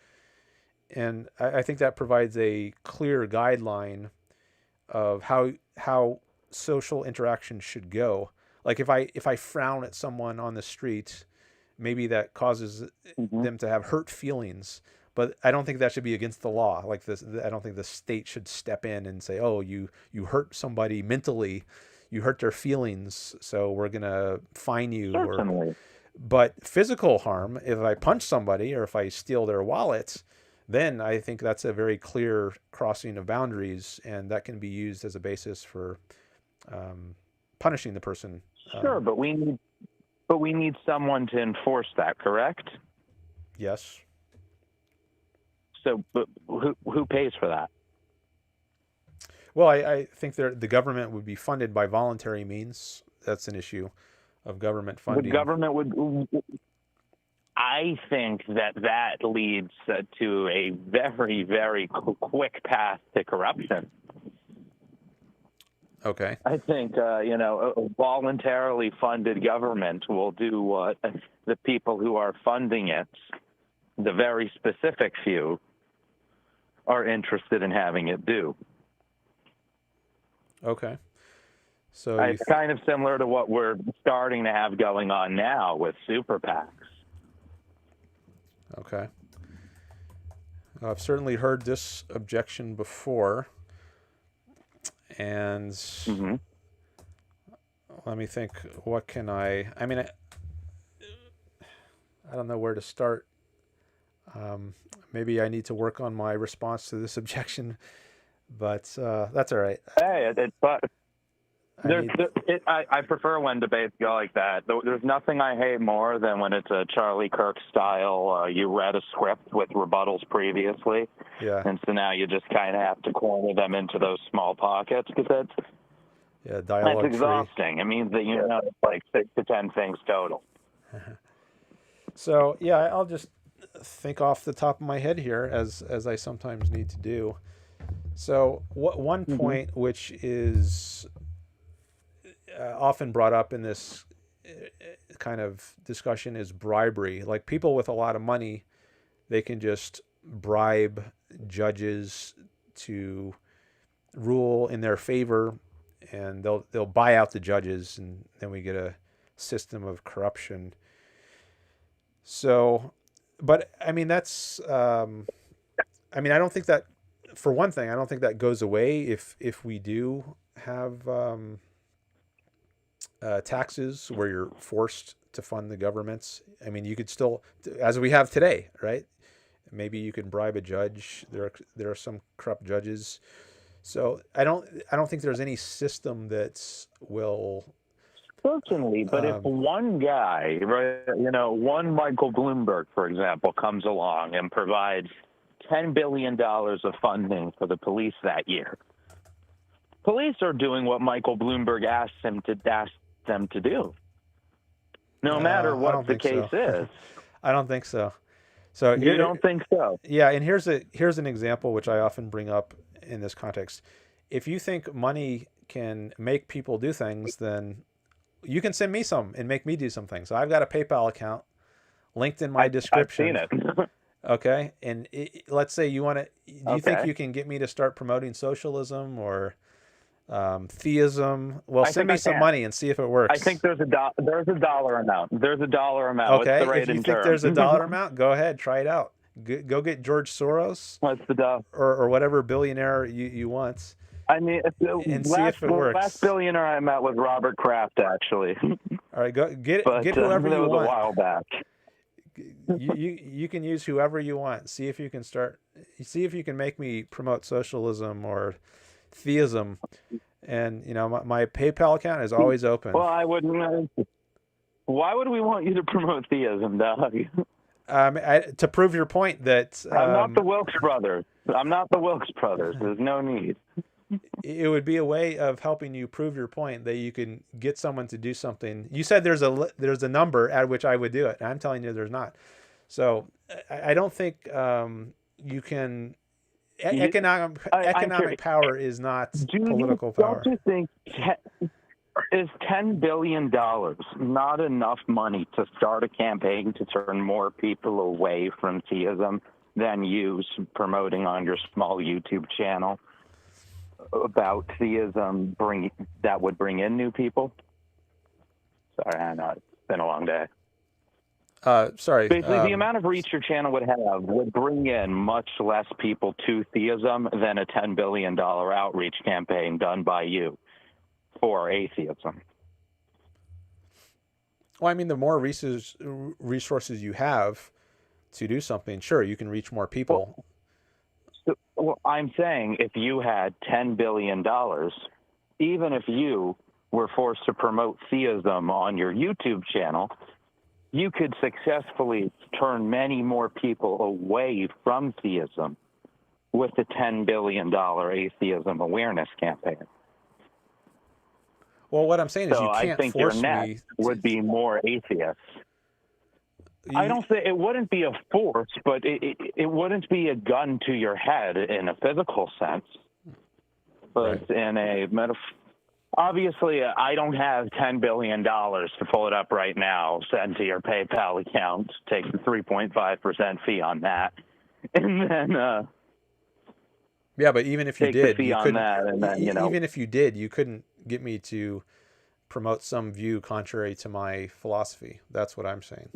And I think that provides a clear guideline of how social interaction should go. Like, if I frown at someone on the street, maybe that causes them to have hurt feelings, but I don't think that should be against the law. Like this, I don't think the state should step in and say, "Oh, you hurt somebody mentally, you hurt their feelings, so we're gonna fine you." Certainly. But physical harm, if I punch somebody or if I steal their wallet, then I think that's a very clear crossing of boundaries, and that can be used as a basis for punishing the person. Sure, but we need someone to enforce that, correct? Yes. So, but who pays for that? Well, I think the government would be funded by voluntary means. That's an issue of government funding. The government would. I think that leads to a very, very quick path to corruption. Okay. I think, a voluntarily funded government will do what the people who are funding it, the very specific few, are interested in having it do. Okay. So it's kind of similar to what we're starting to have going on now with super PACs. Okay. I've certainly heard this objection before. And let me think, what can I mean, I don't know where to start. Maybe I need to work on my response to this objection, but that's all right. Hey, but I need, I prefer when debates go like that. There's nothing I hate more than when it's a Charlie Kirk style. You read a script with rebuttals previously, yeah, and so now you just kind of have to corner them into those small pockets because dialogue that's tree. exhausting. It means that you know it's like 6 to 10 things total. So yeah, I'll just think off the top of my head here, as I sometimes need to do. So one point which is often brought up in this kind of discussion is bribery. Like people with a lot of money, they can just bribe judges to rule in their favor, and they'll buy out the judges, and then we get a system of corruption. So, but I mean that's I mean I don't think that, for one thing, I don't think that goes away if we do have taxes where you're forced to fund the governments. I mean, you could still, as we have today, right? Maybe you can bribe a judge. There are some corrupt judges. So I don't think there's any system that will. Certainly, but if one guy, right, you know, one Michael Bloomberg, for example, comes along and provides $10 billion of funding for the police that year, police are doing what Michael Bloomberg asked them to do, no matter what the case is. I don't think so. So you don't think so? Yeah, and here's an example which I often bring up in this context. If you think money can make people do things, then you can send me some and make me do some things. So I've got a PayPal account linked in my description. I've seen it. Okay, and let's say you want to. Do you think you can get me to start promoting socialism or theism? Well, send me some money and see if it works. I think there's a dollar amount. There's a dollar amount. Okay, What's the rate if you in think terms? there's a dollar amount, go ahead, try it out. Go get George Soros. What's the dollar? Or whatever billionaire you want. I mean, and see if it works. Last billionaire I met was Robert Kraft, actually. All right, get whoever you want. That was a while back. You can use whoever you want. See if you can make me promote socialism or theism, and you know my PayPal account is always open. Well, I wouldn't. Why would we want you to promote theism, Doug? To prove your point that I'm not the Wilkes brothers. There's no need. It would be a way of helping you prove your point that you can get someone to do something. You said there's a number at which I would do it. I'm telling you there's not. So I don't think you can. Economic power is not political power. Don't you think is $10 billion not enough money to start a campaign to turn more people away from theism than you promoting on your small YouTube channel about theism that would bring in new people? Sorry, I know it's been a long day. Sorry. Basically, the amount of reach your channel would have would bring in much less people to theism than a $10 billion outreach campaign done by you for atheism. Well, I mean, the more resources you have to do something, sure, you can reach more people. Well, I'm saying if you had $10 billion, even if you were forced to promote theism on your YouTube channel, you could successfully turn many more people away from theism with the $10 billion atheism awareness campaign. Well, what I'm saying is you can't I think force your net me would be more atheists. I don't think it wouldn't be a force, but it wouldn't be a gun to your head in a physical sense, but in a metaphor. Obviously, I don't have $10 billion to pull it up right now, send to your PayPal account, take the 3.5% fee on that, and then yeah, but even if you did, you couldn't. And then, even if you did, you couldn't get me to promote some view contrary to my philosophy. That's what I'm saying.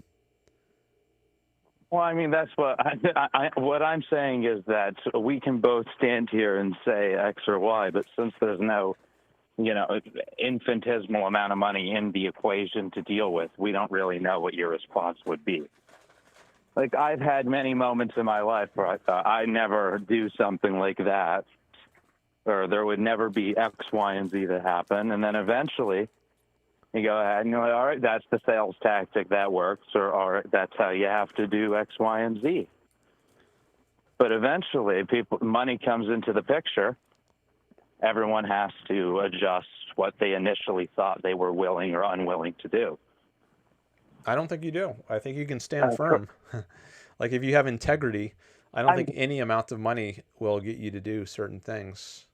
Well, I mean, that's what what I'm saying is that we can both stand here and say X or Y, but since there's no, infinitesimal amount of money in the equation to deal with, we don't really know what your response would be. Like, I've had many moments in my life where I thought I'd never do something like that, or there would never be X, Y, and Z to happen. And then eventually you go ahead and you're like, all right, that's the sales tactic that works, or all right, that's how you have to do X, Y, and Z. But eventually money comes into the picture. Everyone has to adjust what they initially thought they were willing or unwilling to do. I don't think you do. I think you can stand firm. Like if you have integrity, I don't think any amount of money will get you to do certain things.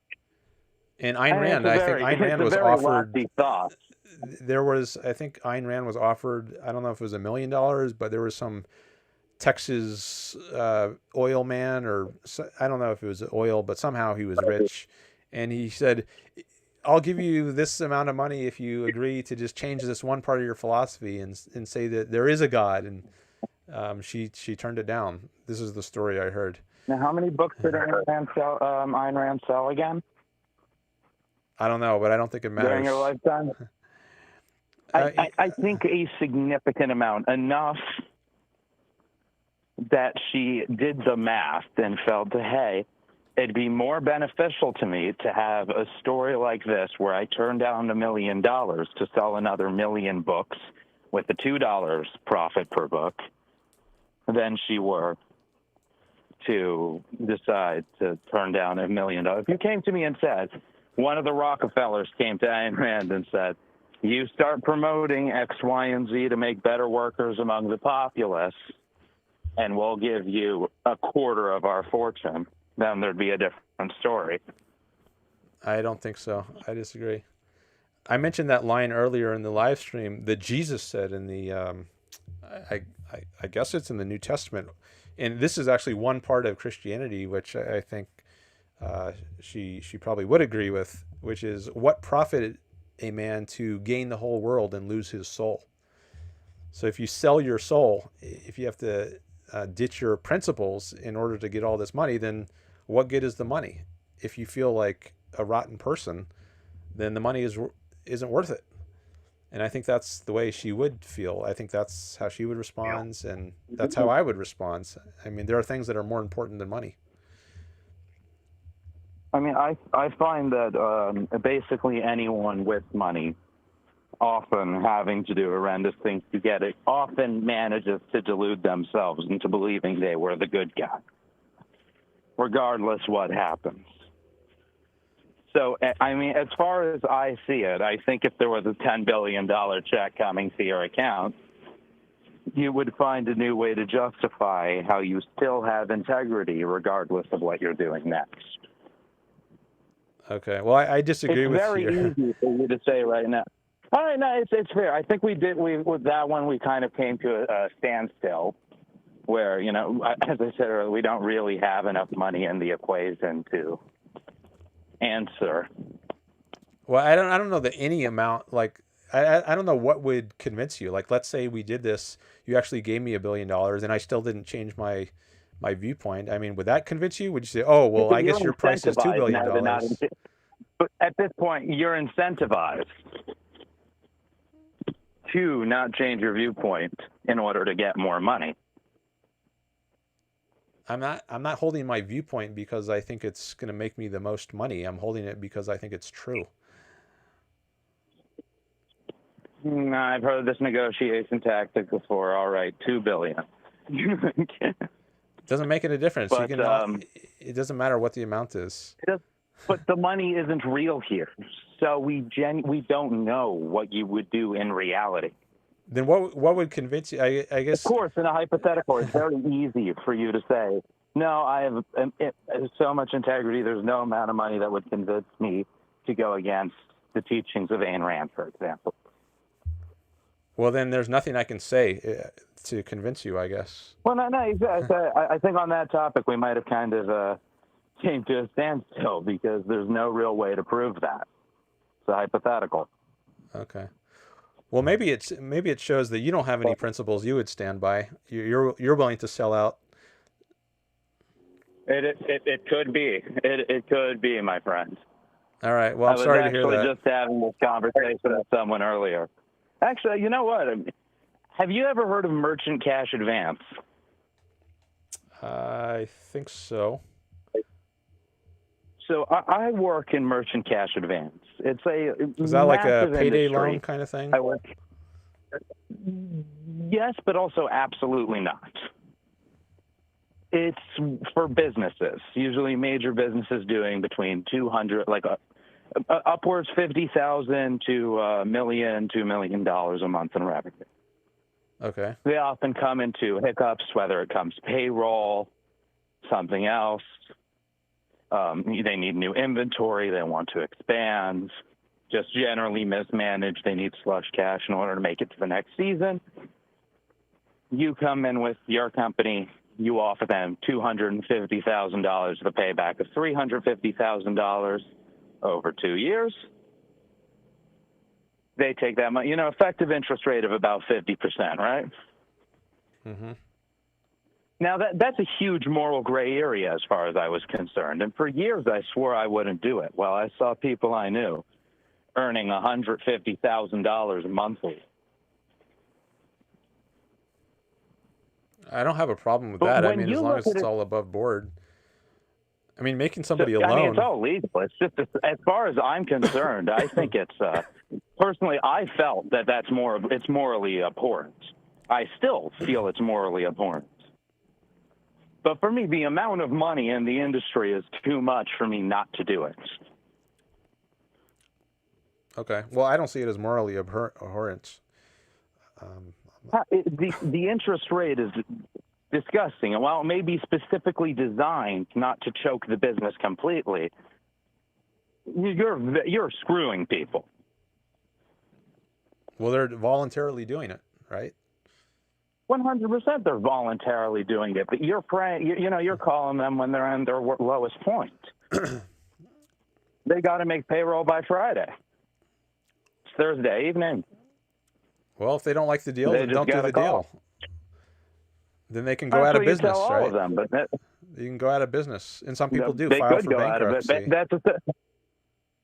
And Ayn Rand, I think Ayn Rand was offered. There was, I think Ayn Rand was offered, I don't know if it was $1 million, but there was some Texas oil man, or I don't know if it was oil, but somehow he was rich. And he said, I'll give you this amount of money if you agree to just change this one part of your philosophy and say that there is a God. And she turned it down. This is the story I heard. Now, how many books did Ayn Rand sell again? I don't know, but I don't think it matters. During her lifetime? I think a significant amount, enough that she did the math and felt, hey, it'd be more beneficial to me to have a story like this where I turn down $1 million to sell another 1 million books with the $2 profit per book than she were to decide to turn down $1 million. If you came to me and said, one of the Rockefellers came to Ayn Rand and said, you start promoting X, Y, and Z to make better workers among the populace, and we'll give you 1/4 of our fortune, then there'd be a different story. I don't think so. I disagree. I mentioned that line earlier in the live stream that Jesus said in the, I guess it's in the New Testament. And this is actually one part of Christianity, which I think she probably would agree with, which is, what profit a man to gain the whole world and lose his soul? So if you sell your soul, if you have to ditch your principles in order to get all this money, then what good is the money? If you feel like a rotten person, then the money isn't worth it. And I think that's the way she would feel. I think that's how she would respond, and that's how I would respond. I mean, there are things that are more important than money. I mean, I find that basically anyone with money, often having to do horrendous things to get it, often manages to delude themselves into believing they were the good guy, regardless what happens. So, I mean, as far as I see it, I think if there was a $10 billion check coming to your account, you would find a new way to justify how you still have integrity regardless of what you're doing next. Okay. Well, I disagree with you. It's very easy for you to say right now. All right, no, it's fair. I think with that one, we kind of came to a standstill where, you know, as I said earlier, we don't really have enough money in the equation to answer. Well, I don't know that any amount, like, I don't know what would convince you. Like, let's say we did this, you actually gave me $1 billion and I still didn't change my viewpoint. I mean, would that convince you? Would you say, oh, well, I guess your price is $2 billion? But at this point, you're incentivized to not change your viewpoint in order to get more money. I'm not holding my viewpoint because I think it's going to make me the most money. I'm holding it because I think it's true. I've heard this negotiation tactic before. All right, $2 billion. Doesn't make it a difference. But, it doesn't matter what the amount is. But the money isn't real here, so we don't know what you would do in reality. Then what would convince you? I guess. Of course, in a hypothetical, it's very easy for you to say, no, I have so much integrity, there's no amount of money that would convince me to go against the teachings of Ayn Rand, for example. Well, then there's nothing I can say to convince you, I guess. Well, no, I think on that topic we might have kind of came to a standstill because there's no real way to prove that. It's a hypothetical. Okay. Well, maybe it shows that you don't have any principles you would stand by. You're willing to sell out. It could be. It could be, my friend. All right. Well, I'm sorry to hear that. I was actually just having this conversation with someone earlier. Actually, you know what? Have you ever heard of merchant cash advance? I think so. So I work in merchant cash advance. It's a Is that like a massive payday industry. loan kind of thing? I work. Yes, but also absolutely not. It's for businesses, usually major businesses doing between 200, like upwards 50,000 to $1 million, $2 million a month in revenue. Okay. They often come into hiccups, whether it comes payroll, something else. They need new inventory. They want to expand. Just generally mismanaged. They need slush cash in order to make it to the next season. You come in with your company. You offer them $250,000 with a payback of $350,000 over 2 years. They take that money, effective interest rate of about 50%, right? Mm-hmm. Now, that's a huge moral gray area as far as I was concerned. And for years, I swore I wouldn't do it. Well, I saw people I knew earning $150,000 monthly. I don't have a problem with But that. I when mean, you as long look as at it's it- all above board. I mean, making somebody I mean, alone. it's all legal. It's just, as far as I'm concerned, I think it's, personally, I felt that it's morally abhorrent. I still feel it's morally abhorrent. But for me, the amount of money in the industry is too much for me not to do it. Okay. Well, I don't see it as morally abhorrent. The interest rate is disgusting. And while it may be specifically designed not to choke the business completely, you're screwing people. Well, they're voluntarily doing it, right? 100% they're voluntarily doing it, but you're calling them when they're on their lowest point. They got to make payroll by Friday. It's Thursday evening. Well, if they don't like the deal, They then just don't do gotta the call. deal. Then they can go That's out of what you business, tell all right? of them, but you can go out of business, and some people do they file could for go out of it. bankruptcy.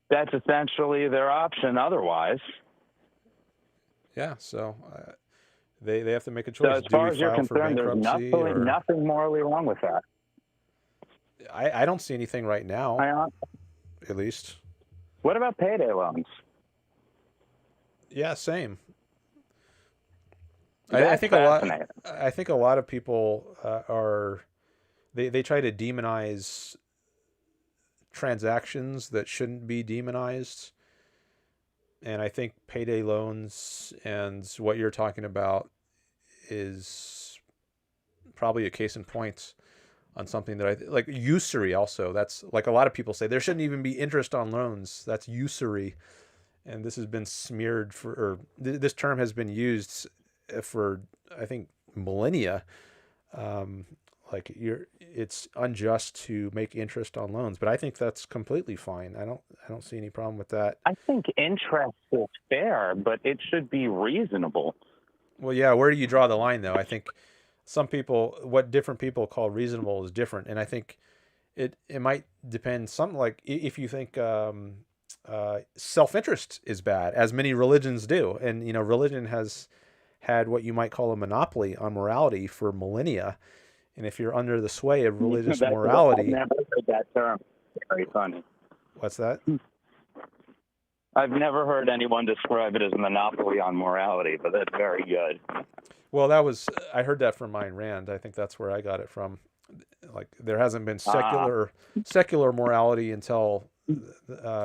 That's essentially their option. Otherwise, Yeah, so they have to make a so choice. as Do far we as you're file for concerned, there's bankruptcy? nothing morally wrong with that. I don't see anything right now, at least. What about payday loans? Yeah, same. That's I think fascinating. I think a lot of people they try to demonize transactions that shouldn't be demonized, and I think payday loans and what you're talking about is probably a case in point on something that like usury. Also, that's like a lot of people say there shouldn't even be interest on loans. That's usury, and this has been smeared this term has been used for I think millennia. It's unjust to make interest on loans, but I think that's completely fine. I don't see any problem with that. I think interest is fair, but it should be reasonable. Well, yeah, where do you draw the line though? I think what different people call reasonable is different, and I think it might depend. Something like if you think self-interest is bad, as many religions do, and religion has had what you might call a monopoly on morality for millennia. And if you're under the sway of religious morality... I've never heard that term. Very funny. What's that? I've never heard anyone describe it as a monopoly on morality, but that's very good. Well, I heard that from Ayn Rand. I think that's where I got it from. Like, there hasn't been secular morality until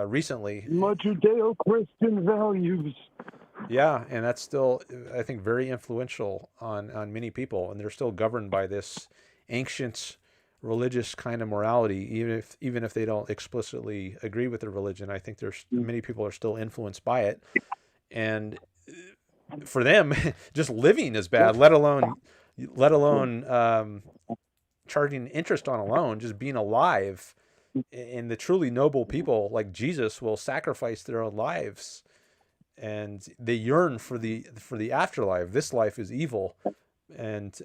recently. My Judeo-Christian values. Yeah, and that's still, I think, very influential on many people, and they're still governed by this ancient religious kind of morality, even if they don't explicitly agree with the religion. I think many people are still influenced by it, and for them, just living is bad. Let alone charging interest on a loan. Just being alive, and the truly noble people like Jesus will sacrifice their own lives. And they yearn for the afterlife. This life is evil, and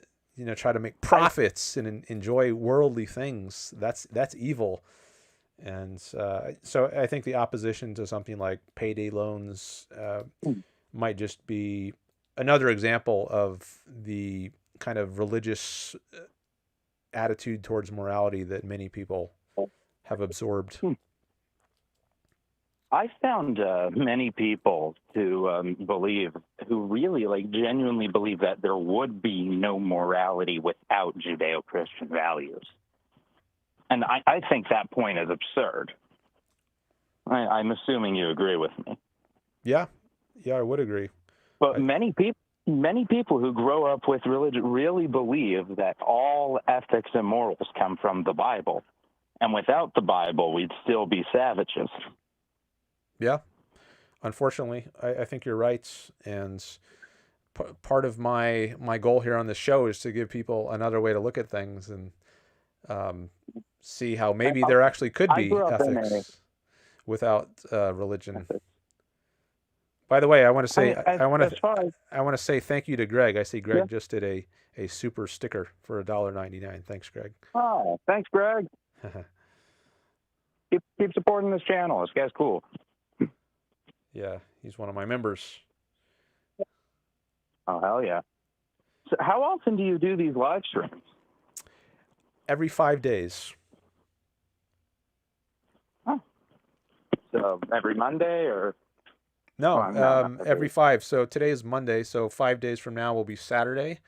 try to make profits and enjoy worldly things. That's evil, and so I think the opposition to something like payday loans might just be another example of the kind of religious attitude towards morality that many people have absorbed. I found many people who really genuinely believe that there would be no morality without Judeo-Christian values. And I think that point is absurd. I'm assuming you agree with me. Yeah, I would agree. But many people who grow up with religion really believe that all ethics and morals come from the Bible. And without the Bible, we'd still be savages. Yeah, unfortunately, I think you're right. And part of my goal here on the show is to give people another way to look at things and see how maybe there actually could be ethics without religion. By the way, I want to say I want to say thank you to Greg. I see Greg just did a super sticker for $1.99. Thanks, Greg. Oh, thanks, Greg. keep supporting this channel. This guy's cool. Yeah, he's one of my members. Oh, hell yeah. So how often do you do these live streams? Every 5 days. Oh. So every Monday or? No, every 5. So today is Monday, so 5 days from now will be Saturday,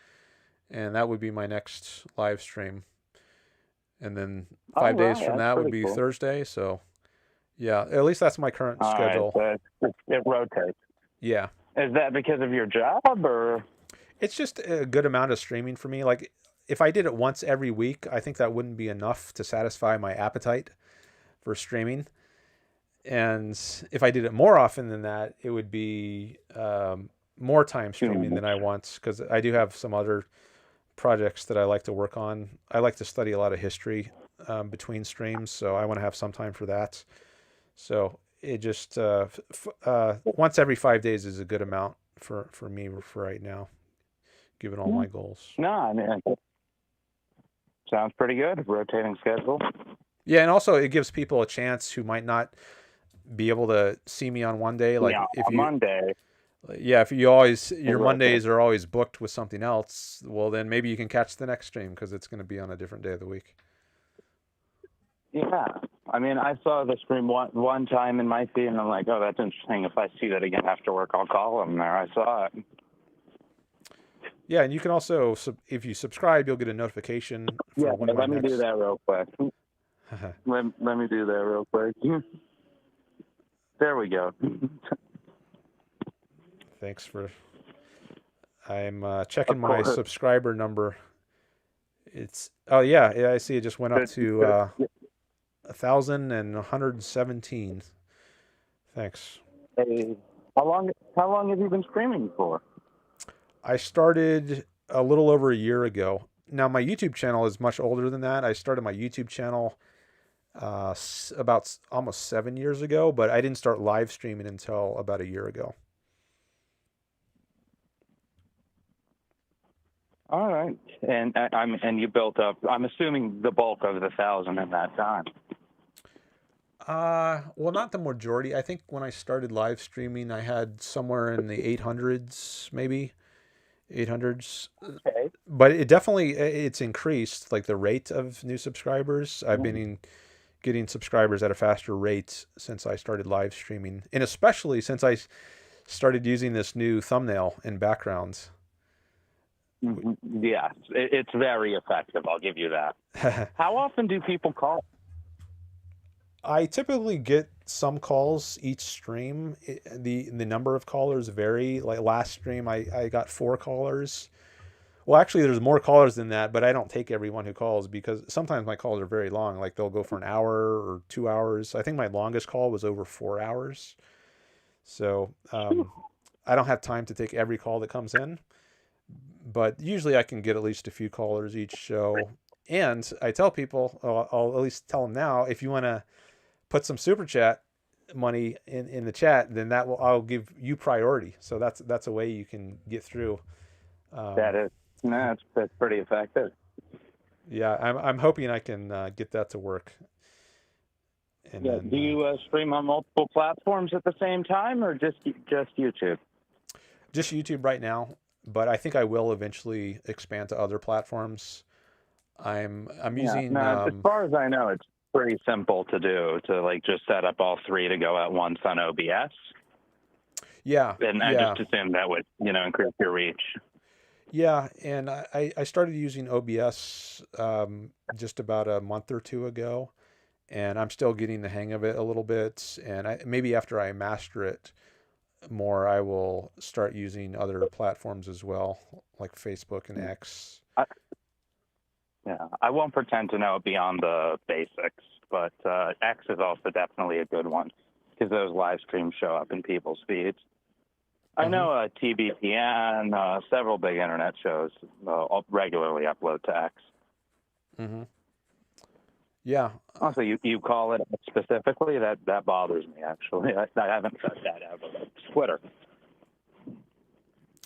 and that would be my next live stream. And then 5 days from that would be Thursday, so yeah, at least that's my current schedule. Right, so it rotates. Yeah. Is that because of your job, or? It's just a good amount of streaming for me. Like, if I did it once every week, I think that wouldn't be enough to satisfy my appetite for streaming. And if I did it more often than that, it would be more time streaming than I want, because I do have some other projects that I like to work on. I like to study a lot of history between streams, so I want to have some time for that. So it just once every 5 days is a good amount for me for right now, given all my goals. No, I mean, sounds pretty good. Rotating schedule. Yeah, and also it gives people a chance who might not be able to see me on one day. Like if you Monday. Yeah, if you always your Mondays are always booked with something else, well then maybe you can catch the next stream because it's going to be on a different day of the week. Yeah, I mean, I saw the stream one time in my feed, and I'm like, oh, that's interesting. If I see that again after work, I'll call them there. I saw it. Yeah, and you can also, if you subscribe, you'll get a notification. For when let me do that real quick. let me do that real quick. There we go. Thanks for. I'm checking my subscriber number. It's I see it just went up to 1,117. Thanks. Hey, how long have you been streaming for? I started a little over a year ago. Now my YouTube channel is much older than that. I started my YouTube channel about almost 7 years ago, but I didn't start live streaming until about a year ago. All right, and you built up. I'm assuming the bulk of the 1,000 in that time. Well, not the majority. I think when I started live streaming, I had somewhere in the 800s, maybe 800s. Okay. But it's increased, like the rate of new subscribers. I've been getting subscribers at a faster rate since I started live streaming, and especially since I started using this new thumbnail and backgrounds. Yeah, it's very effective. I'll give you that. How often do people call? I typically get some calls each stream. The number of callers vary. Like last stream, I got 4 callers. Well, actually, there's more callers than that, but I don't take everyone who calls because sometimes my calls are very long. Like they'll go for an hour or 2 hours. I think my longest call was over 4 hours. So I don't have time to take every call that comes in. But usually I can get at least a few callers each show. And I tell people, I'll at least tell them now, if you want to put some super chat money in the chat, then I'll give you priority. So that's a way you can get through. That's pretty effective. Yeah, I'm hoping I can get that to work. And then, do you stream on multiple platforms at the same time, or just YouTube? Just YouTube right now. But I think I will eventually expand to other platforms. I'm Yeah. using Now, as far as I know, it's pretty simple to do, to like just set up all three to go at once on OBS. yeah, And I yeah. just assumed that would, increase your reach. Yeah, and I started using OBS just about a month or two ago, and I'm still getting the hang of it a little bit. And maybe after I master it more, I will start using other platforms as well, like Facebook and X. I won't pretend to know beyond the basics, but X is also definitely a good one because those live streams show up in people's feeds. I know TBPN, several big internet shows regularly upload to X. Mm-hmm. Yeah. Also, you call it specifically, that bothers me, actually. I haven't said that out, but it's Twitter.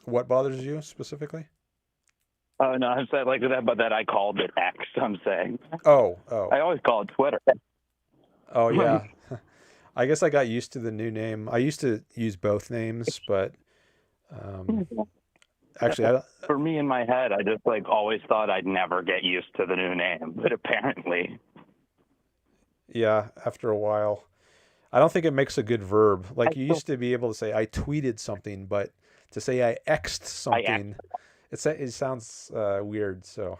What bothers you specifically? Oh, no, I said like that, but that I called it X, I'm saying. Oh. I always call it Twitter. Oh, yeah. I guess I got used to the new name. I used to use both names, but actually, for me in my head, I just like always thought I'd never get used to the new name, but apparently, yeah, after a while, I don't think it makes a good verb. Like you used to be able to say I tweeted something, but to say I X'd something, it sounds weird. So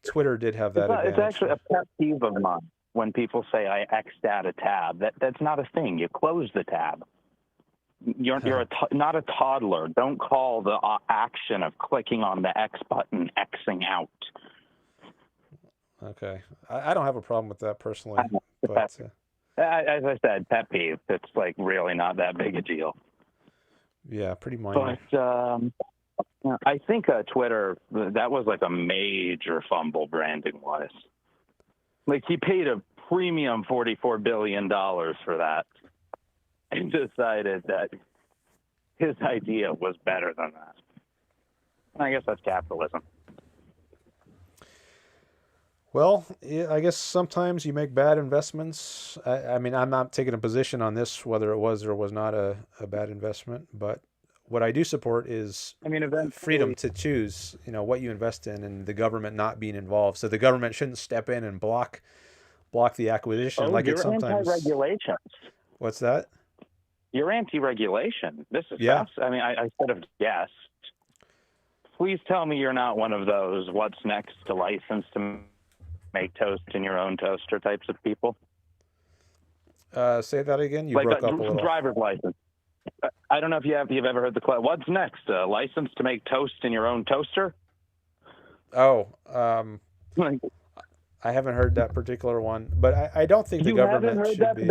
Twitter did have that advantage. It's actually a pet peeve of mine when people say I X'd out a tab. That's not a thing. You close the tab. You're not a toddler. Don't call the action of clicking on the X button Xing out. Okay. I don't have a problem with that personally. But, as I said, pet peeve. It's like really not that big a deal. Yeah, pretty minor. But I think Twitter, that was like a major fumble branding-wise. Like he paid a premium $44 billion for that and decided that his idea was better than that. I guess that's capitalism. Well, I guess sometimes you make bad investments. I mean, I'm not taking a position on this, whether it was or was not a bad investment, but what I do support is freedom to choose, what you invest in and the government not being involved. So the government shouldn't step in and block the acquisition like it sometimes. Anti-regulations. What's that? You're anti-regulation. This is yeah. I mean, I should have guessed. Please tell me you're not one of those what's next to license to make toast in your own toaster types of people. Say that again. You like broke up a little. Driver's license. I don't know if you've ever heard the question. What's next? License to make toast in your own toaster? Oh, I haven't heard that particular one, but I don't think the government should be.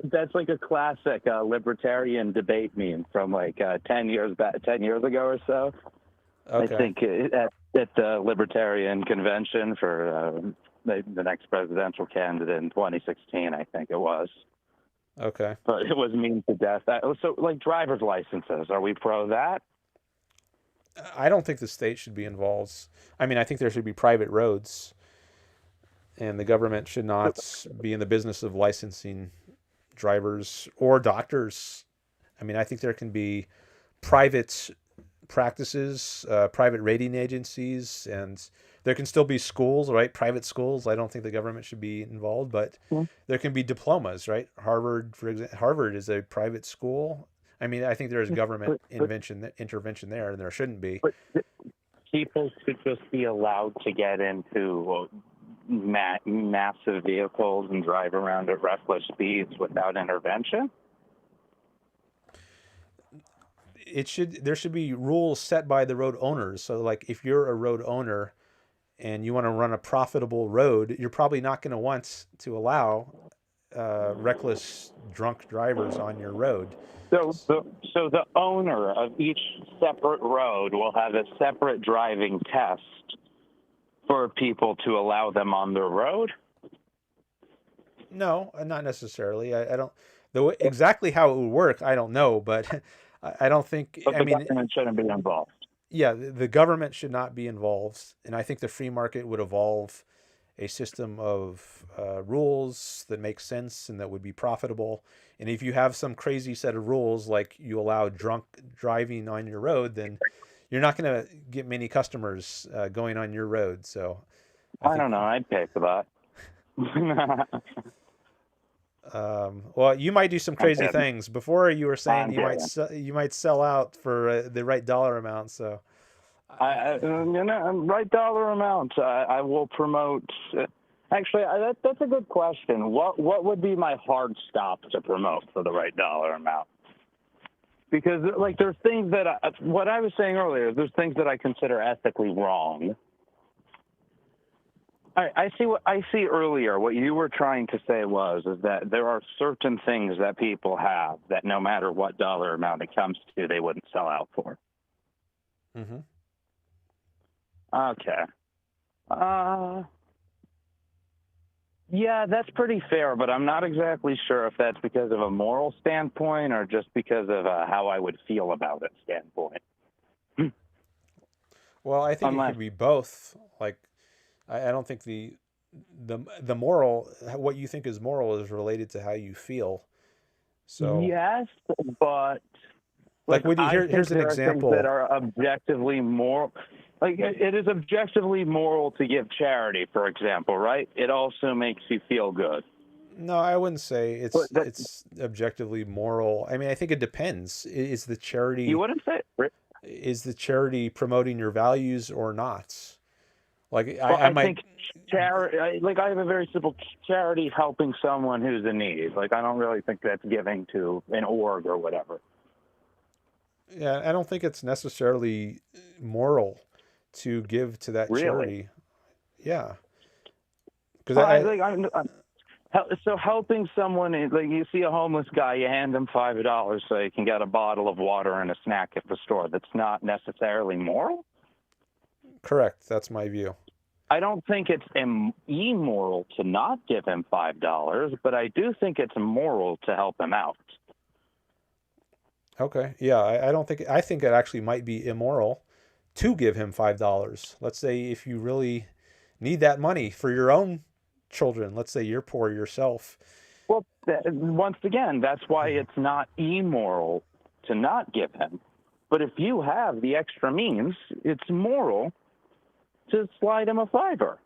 That's like a classic libertarian debate meme from like 10 years ago or so. Okay. I think at the Libertarian Convention for the next presidential candidate in 2016, I think it was. Okay. But it was mean to death. So, like driver's licenses, are we pro that? I don't think the state should be involved. I mean, I think there should be private roads, and the government should not be in the business of licensing drivers or doctors. I mean, I think there can be private practices, private rating agencies, and there can still be schools, right? Private schools. I don't think the government should be involved, but there can be diplomas, right? Harvard, for example, Harvard is a private school. I mean, I think there is government intervention there, and there shouldn't be. But people should just be allowed to get into massive vehicles and drive around at reckless speeds without intervention. There should be rules set by the road owners. So like if you're a road owner and you want to run a profitable road, you're probably not going to want to allow reckless drunk drivers on your road. So the owner of each separate road will have a separate driving test for people to allow them on the road? No, not necessarily. I don't exactly how it would work. I don't know, but I don't think. But the government shouldn't be involved. Yeah, the government should not be involved, and I think the free market would evolve a system of rules that make sense and that would be profitable. And if you have some crazy set of rules, like you allow drunk driving on your road, then you're not going to get many customers going on your road. So I don't know. I'd pay for that. Well, you might do some crazy kidding. things. Before you were saying I'm you might sell out for the right dollar amount. So right dollar amount. I will promote. Actually, that's a good question. What would be my hard stop to promote for the right dollar amount? Because like there's things that what I was saying earlier. There's things that I consider ethically wrong. I see earlier. What you were trying to say is that there are certain things that people have that no matter what dollar amount it comes to, they wouldn't sell out for. Mm-hmm. Okay. Yeah, that's pretty fair, but I'm not exactly sure if that's because of a moral standpoint or just because of how I would feel about it standpoint. Well, I think it could be both. Like, I don't think the moral, what you think is moral, is related to how you feel. So yes, but like here's an example that are objectively moral. Like it is objectively moral to give charity, for example, right? It also makes you feel good. No, I wouldn't say it's objectively moral. I mean, I think it depends. Is the charity You wouldn't say it. Is the charity promoting your values or not? Like I might think charity. Like I have a very simple charity helping someone who's in need. Like I don't really think that's giving to an org or whatever. Yeah, I don't think it's necessarily moral to give to that charity. Yeah, because so helping someone, like you see a homeless guy, you hand him $5 so he can get a bottle of water and a snack at the store. That's not necessarily moral. Correct. That's my view. I don't think it's immoral to not give him $5, but I do think it's moral to help him out. Okay. Yeah, I think it actually might be immoral to give him $5. Let's say if you really need that money for your own children, let's say you're poor yourself. Well, once again, that's why it's not immoral to not give him. But if you have the extra means, it's moral to slide him a $5.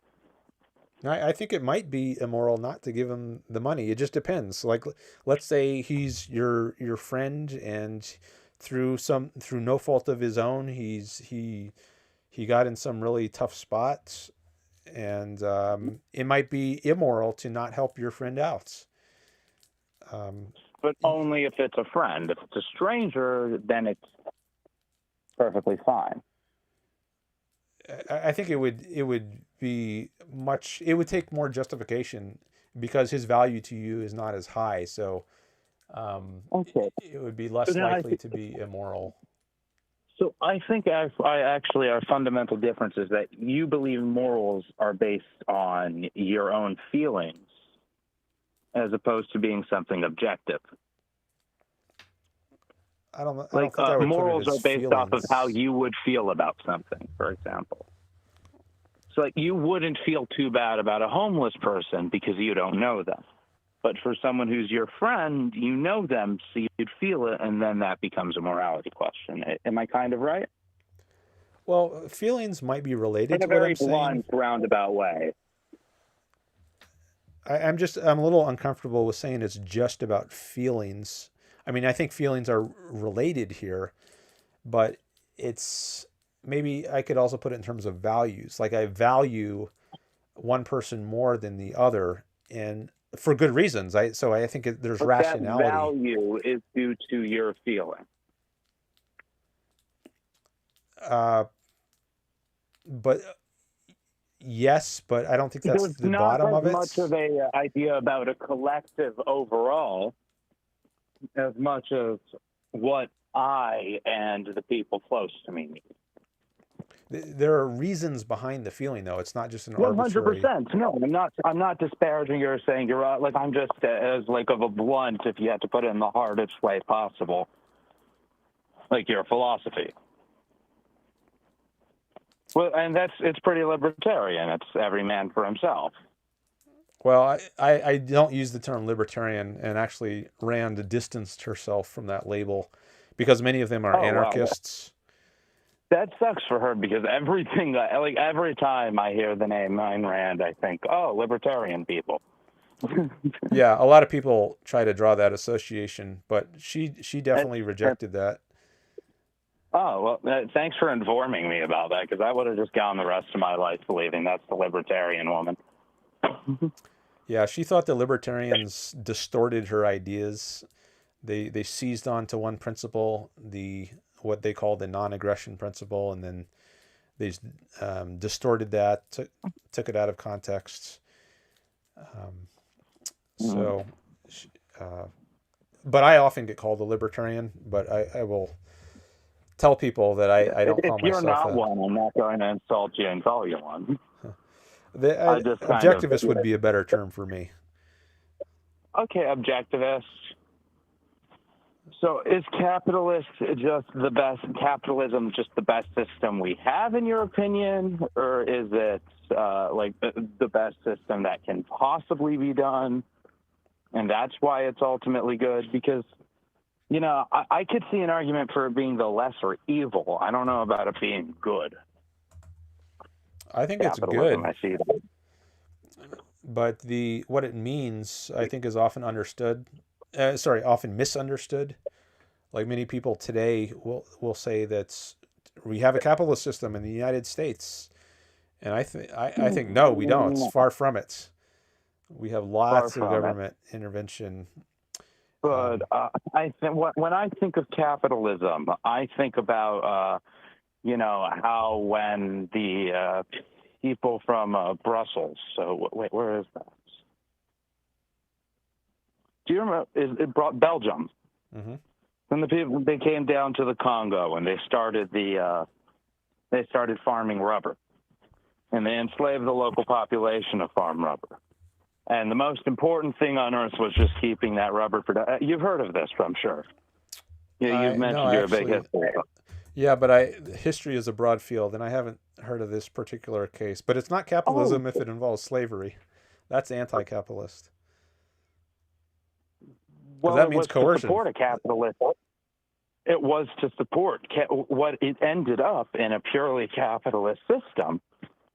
I think it might be immoral not to give him the money. It just depends. Like, let's say he's your friend, and through no fault of his own, he got in some really tough spots, and it might be immoral to not help your friend out. But only if it's a friend. If it's a stranger, then it's perfectly fine. I think it would take more justification because his value to you is not as high. So okay. It would be less likely to be immoral. So I think our fundamental difference is that you believe morals are based on your own feelings as opposed to being something objective. I don't think I would morals put it as are based feelings. off of how you would feel about something, for example. So like you wouldn't feel too bad about a homeless person because you don't know them. But for someone who's your friend, you know them, so you'd feel it, and then that becomes a morality question. Am I kind of right? Well, feelings might be related to in a very what I'm blunt, roundabout way. I'm a little uncomfortable with saying it's just about feelings. I mean, I think feelings are related here, but maybe I could also put it in terms of values. Like I value one person more than the other, and for good reasons. So I think there's rationality. That value is due to your feeling. But yes, but I don't think that's the bottom of it. There's not as much of a idea about a collective overall as much as what I and the people close to me need. There are reasons behind the feeling, though. It's not just an arbitrary. 100%. No, I'm not disparaging you or saying you're right. Like I'm just as like of a blunt, if you had to put it in the hardest way possible, like your philosophy. Well, and it's pretty libertarian. It's every man for himself. Well, I don't use the term libertarian, and actually Rand distanced herself from that label because many of them are anarchists. That sucks for her because everything, like every time I hear the name Ayn Rand, I think, oh, libertarian people. Yeah, a lot of people try to draw that association, but she definitely rejected that. Oh, well, thanks for informing me about that, because I would have just gone the rest of my life believing that's the libertarian woman. Yeah, she thought the libertarians distorted her ideas. They seized on to one principle, what they call the non-aggression principle, and then they distorted that, took it out of context. So, but I often get called a libertarian, but I will tell people that I don't call myself that. If you're not one, I'm not going to insult you and call you one. Objectivist would be a better term for me. Okay, objectivist. So is capitalism just the best system we have, in your opinion? Or is it like the best system that can possibly be done? And that's why it's ultimately good? Because, you know, I could see an argument for it being the lesser evil. I don't know about it being good. I think it's good. I see that. But what it means, I think, is often often misunderstood. Like many people today will say that we have a capitalist system in the United States, and I think no, we don't. It's far from it. We have lots of government intervention. But I think when I think of capitalism, I think about you know, how when the people from Brussels. So wait, where is that? Do you remember? It brought Belgium. Mm-hmm. When the people they came down to the Congo and they started farming rubber, and they enslaved the local population to farm rubber. And the most important thing on earth was just keeping that rubber production. You've heard of this, I'm sure. Yeah, you've mentioned you're a big history. Yeah, but history is a broad field, and I haven't heard of this particular case. But it's not capitalism if it involves slavery. That's anti-capitalist. Well, that means coercion. To support a capitalist. It was to support what it ended up in a purely capitalist system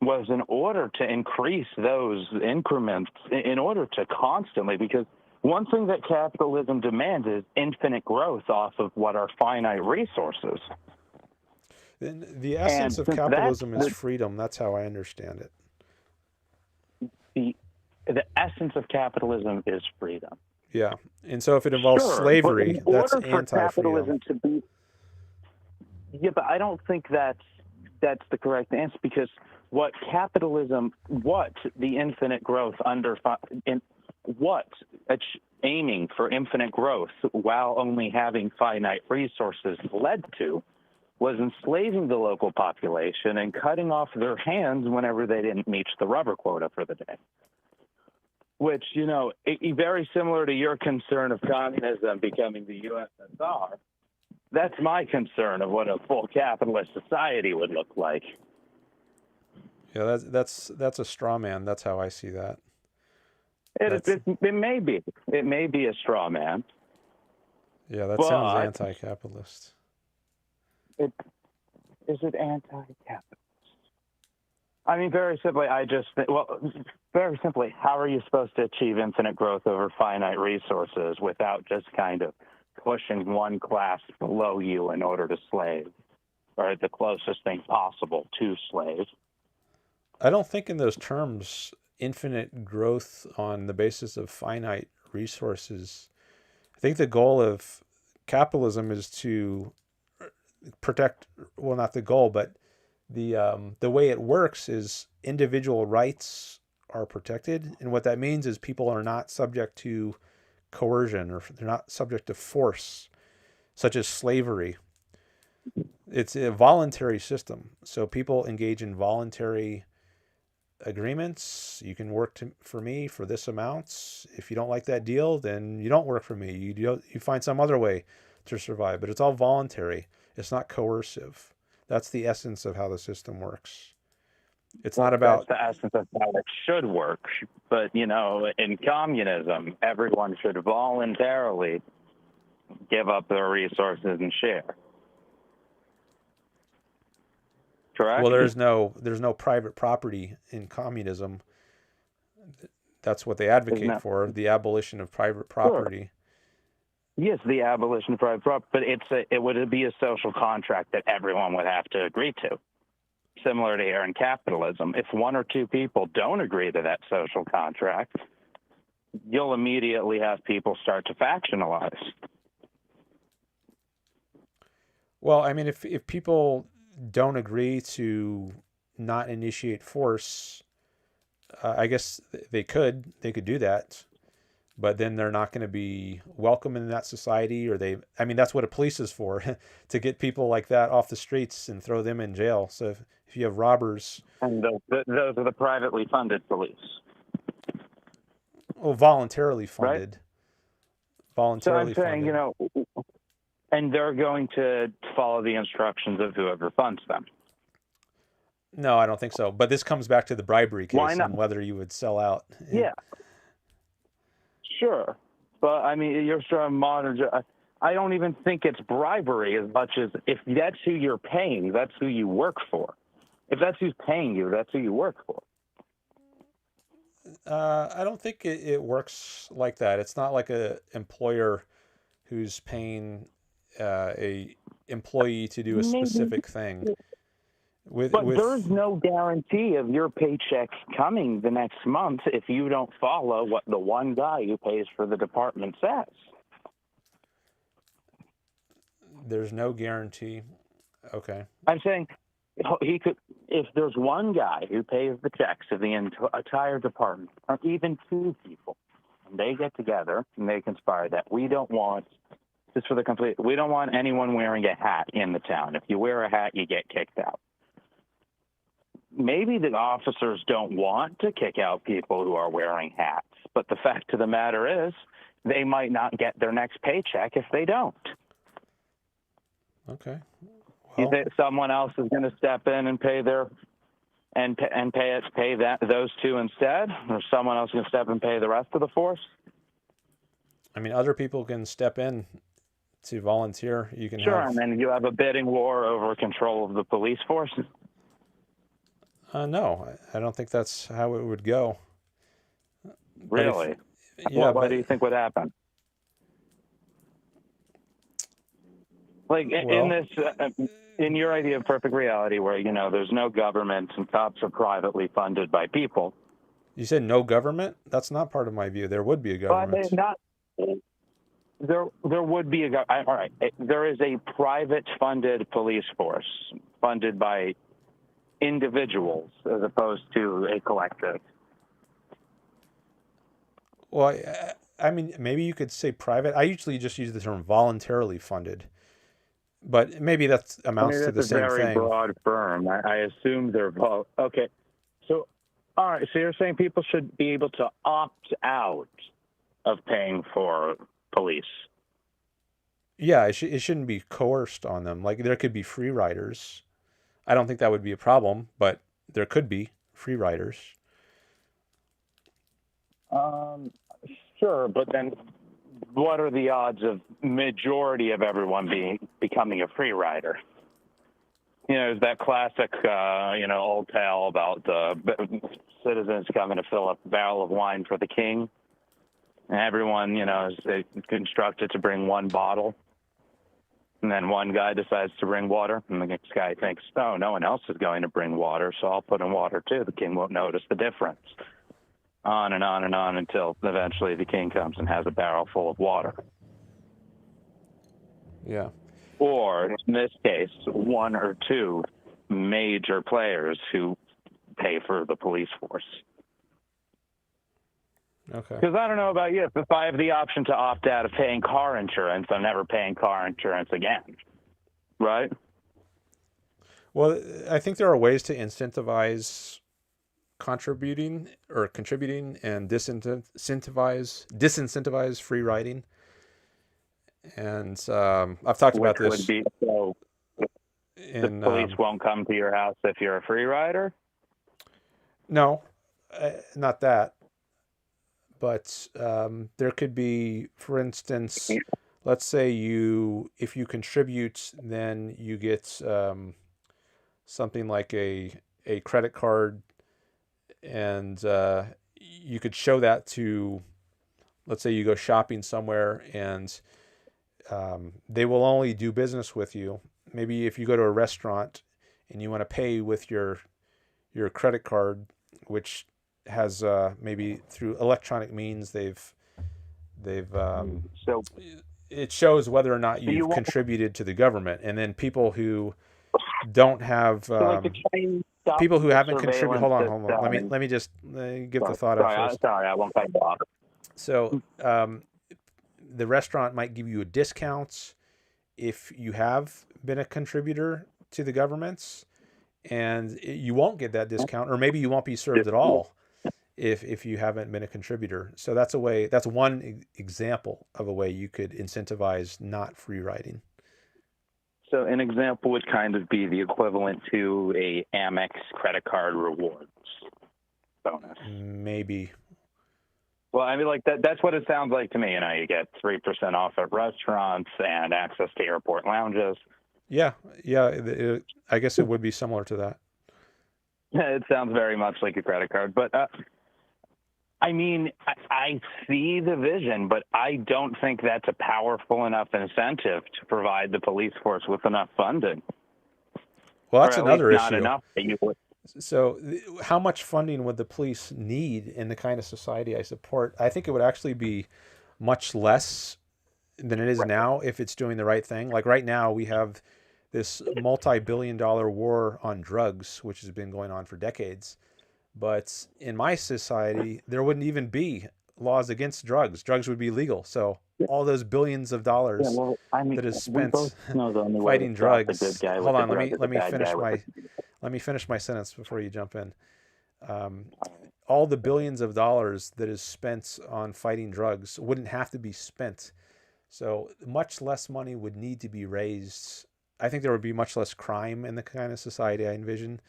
was in order to increase those increments, in order to constantly, because one thing that capitalism demands is infinite growth off of what are finite resources. The essence of capitalism is freedom. That's how I understand it. The essence of capitalism is freedom. Yeah, and so if it involves slavery, that's anti-freedom. Yeah, but I don't think that's the correct answer, because what the infinite growth aiming for infinite growth while only having finite resources led to was enslaving the local population and cutting off their hands whenever they didn't meet the rubber quota for the day. Which, you know, very similar to your concern of communism becoming the USSR, that's my concern of what a full capitalist society would look like. Yeah, that's a straw man. That's how I see that. It may be. It may be a straw man. Yeah, that sounds anti-capitalist. Is it anti-capitalist? I mean, very simply, how are you supposed to achieve infinite growth over finite resources without just kind of pushing one class below you in order to slave, or the closest thing possible to slave? I don't think in those terms, infinite growth on the basis of finite resources. I think the goal of capitalism is to protect, well, not the goal, but the way it works is individual rights are protected. And what that means is people are not subject to coercion, or they're not subject to force, such as slavery. It's a voluntary system. So people engage in voluntary agreements. You can work for me for this amount. If you don't like that deal, then you don't work for me. You find some other way to survive. But it's all voluntary. It's not coercive. That's the essence of how the system works. It's not about... That's the essence of how it should work. But, you know, in communism, everyone should voluntarily give up their resources and share. correct? Well, there's no private property in communism. That's what they advocate for, the abolition of private property. Yes, the abolition of private property, but it would be a social contract that everyone would have to agree to, similar to here in capitalism. If one or two people don't agree to that social contract, you'll immediately have people start to factionalize. Well, I mean, if people don't agree to not initiate force, I guess they could do that, but then they're not going to be welcome in that society, or I mean, that's what a police is for, to get people like that off the streets and throw them in jail. So if you have robbers, and those are the privately funded police. well, voluntarily funded, right? Voluntarily so I'm saying, funded. And they're going to follow the instructions of whoever funds them. No, I don't think so. But this comes back to the bribery case and whether you would sell out. Yeah. Sure. But, I mean, you're trying modern... I don't even think it's bribery as much as if that's who you're paying, that's who you work for. If that's who's paying you, that's who you work for. I don't think it works like that. It's not like a employer who's paying a employee to do a specific thing. But there's no guarantee of your paychecks coming the next month if you don't follow what the one guy who pays for the department says. There's no guarantee. Okay. I'm saying he could, if there's one guy who pays the checks of the entire department, or even two people, and they get together and they conspire that we don't want, just for the complete, we don't want anyone wearing a hat in the town. If you wear a hat, you get kicked out. Maybe the officers don't want to kick out people who are wearing hats, but the fact of the matter is they might not get their next paycheck if they don't. Okay. Well, you think someone else is going to step in and pay their pay those two instead, or someone else going to step and pay the rest of the force? I mean, other people can step in to volunteer. You can and then you have a bidding war over control of the police force. No, I don't think that's how it would go. Really? What do you think would happen? Like in this, in your idea of perfect reality, where there's no government and cops are privately funded by people. You said no government? That's not part of my view. There would be a government. There would be a government. All right. There is a private funded police force funded by individuals as opposed to a collective. Well, I mean, maybe you could say private. I usually just use the term voluntarily funded, but maybe that amounts to the same thing. It's a very broad term. I assume they're both. Okay. So, all right. So you're saying people should be able to opt out of paying for police? Yeah, it shouldn't be coerced on them. Like, there could be free riders. I don't think that would be a problem, but there could be free riders. Sure, but then what are the odds of majority of everyone becoming a free rider? There's that classic, old tale about the citizens coming to fill up a barrel of wine for the king. And everyone, is constructed to bring one bottle. And then one guy decides to bring water, and the next guy thinks, oh, no one else is going to bring water, so I'll put in water too. The king won't notice the difference. On and on and on until eventually the king comes and has a barrel full of water. Yeah. Or, in this case, one or two major players who pay for the police force. Okay. Because I don't know about you, if I have the option to opt out of paying car insurance, I'm never paying car insurance again, right? Well, I think there are ways to incentivize contributing and disincentivize free riding. And I've talked about this. Would be so the police won't come to your house if you're a free rider? No, not that. But there could be, for instance, let's say if you contribute, then you get something like a credit card, and you could show that to, let's say you go shopping somewhere, and they will only do business with you. Maybe if you go to a restaurant and you want to pay with your credit card, which has maybe through electronic means they've So it shows whether or not you you've won't- contributed to the government. And then people who don't have so like the Chinese people who haven't contributed. Hold on. surveillance Let me just give the thought sorry, out first. sorry, I won't cut you off. So the restaurant might give you a discount if you have been a contributor to the governments, and you won't get that discount, or maybe you won't be served at all if you haven't been a contributor. So that's a way. That's one example of a way you could incentivize not free riding. So an example would kind of be the equivalent to a Amex credit card rewards bonus. Maybe. Well, I mean, like that's what it sounds like to me. You know, you get 3% off at restaurants and access to airport lounges. Yeah. I guess it would be similar to that. It sounds very much like a credit card. But, I mean, I see the vision, but I don't think that's a powerful enough incentive to provide the police force with enough funding. Well, that's Or at another least issue. Not enough that you would. So how much funding would the police need in the kind of society I support? I think it would actually be much less than it is now if it's doing the right thing. Like right now we have this multi-billion-dollar war on drugs, which has been going on for decades. But in my society, there wouldn't even be laws against drugs. Drugs would be legal. So all those billions of dollars that is spent fighting drugs. Hold on, let me finish my sentence before you jump in. All the billions of dollars that is spent on fighting drugs wouldn't have to be spent. So much less money would need to be raised. I think there would be much less crime in the kind of society I envision.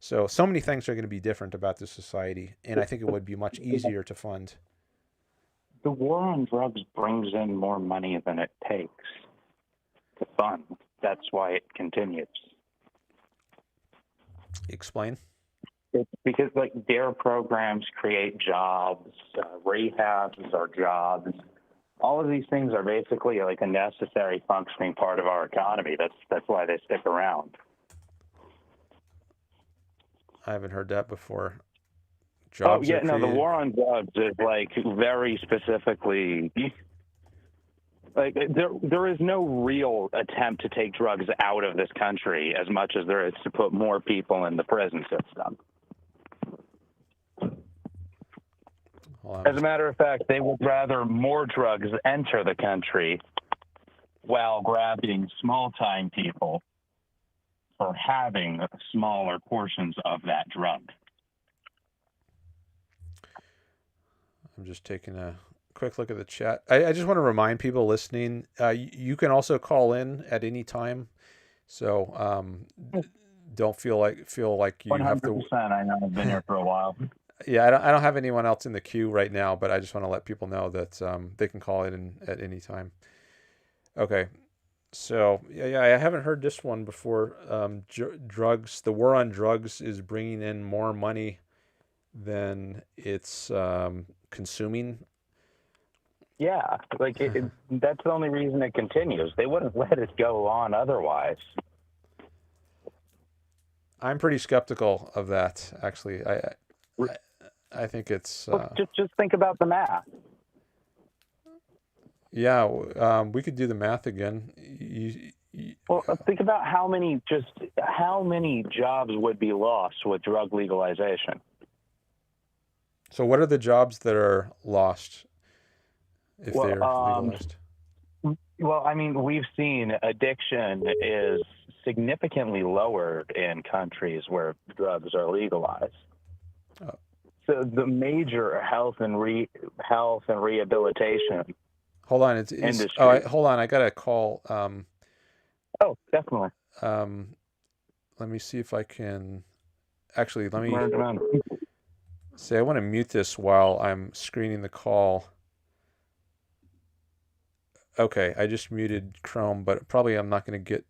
So many things are going to be different about this society, and I think it would be much easier to fund. The war on drugs brings in more money than it takes to fund. That's why it continues. Explain. It's because like their programs create jobs, rehabs are jobs. All of these things are basically like a necessary functioning part of our economy. That's why they stick around. I haven't heard that before. The war on drugs is like very specifically like there is no real attempt to take drugs out of this country as much as there is to put more people in the prison system. As a matter of fact, they would rather more drugs enter the country while grabbing small-time people for having smaller portions of that drug. I'm just taking a quick look at the chat. I just want to remind people listening, you can also call in at any time. So don't feel like you 100%, have to. I know I've been here for a while. Yeah, I don't have anyone else in the queue right now, but I just want to let people know that they can call in at any time. Okay. So, yeah, I haven't heard this one before. Drugs, the war on drugs is bringing in more money than it's consuming. Yeah, like that's the only reason it continues. They wouldn't let it go on otherwise. I'm pretty skeptical of that, actually. I think it's... Just think about the math. Yeah, we could do the math again. Well, think about how many jobs would be lost with drug legalization. So what are the jobs that are lost if they're legalized? Well, I mean, we've seen addiction is significantly lowered in countries where drugs are legalized. Oh. So the major health and rehabilitation. Hold on, hold on. I got a call. Oh, definitely. Let me see if I can. Actually, let me say I want to mute this while I'm screening the call. Okay, I just muted Chrome, but probably I'm not going to get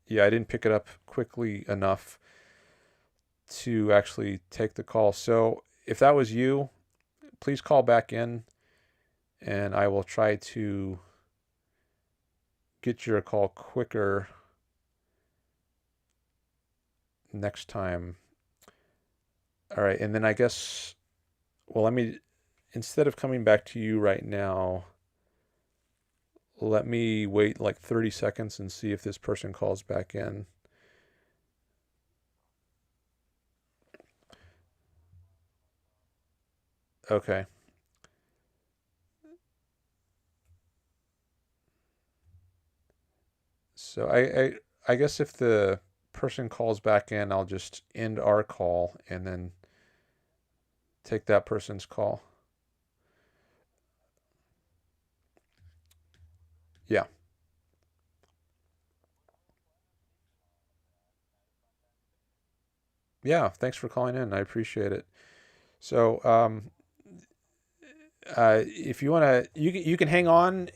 Yeah, I didn't pick it up quickly enough to actually take the call. So if that was you, please call back in and I will try to get your call quicker next time. All right, and then I guess, well, instead of coming back to you right now, let me wait like 30 seconds and see if this person calls back in. Okay. So I guess if the person calls back in, I'll just end our call and then take that person's call. Yeah. Yeah, thanks for calling in. I appreciate it. So, if you want to, you can hang on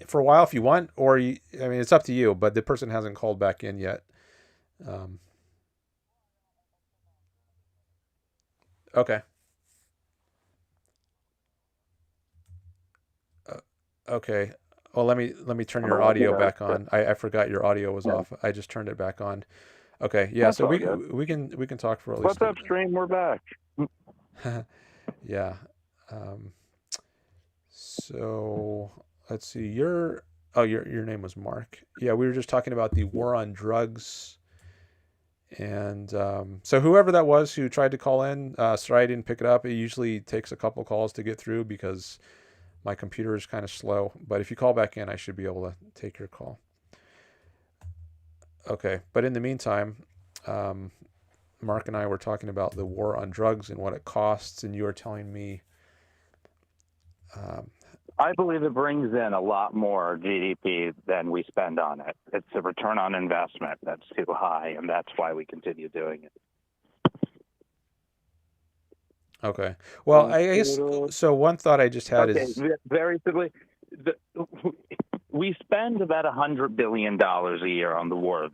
for a while if you want, or I mean, it's up to you. But the person hasn't called back in yet. Okay. Okay. Well, let me turn your audio back on. I forgot your audio was off. I just turned it back on. Okay. Yeah. That's So all good. we can talk for at least. What's up, stream? We're back. Yeah. So let's see. Your name was Mark. Yeah, we were just talking about the war on drugs, and so whoever that was who tried to call in, sorry I didn't pick it up. It usually takes a couple calls to get through because my computer is kind of slow. But if you call back in, I should be able to take your call. Okay, but in the meantime, Mark and I were talking about the war on drugs and what it costs, and you were telling me. I believe it brings in a lot more GDP than we spend on it. It's a return on investment that's too high, and that's why we continue doing it. Okay. Well, I guess so. One thought I just had is very simply, we spend about $100 billion a year on the war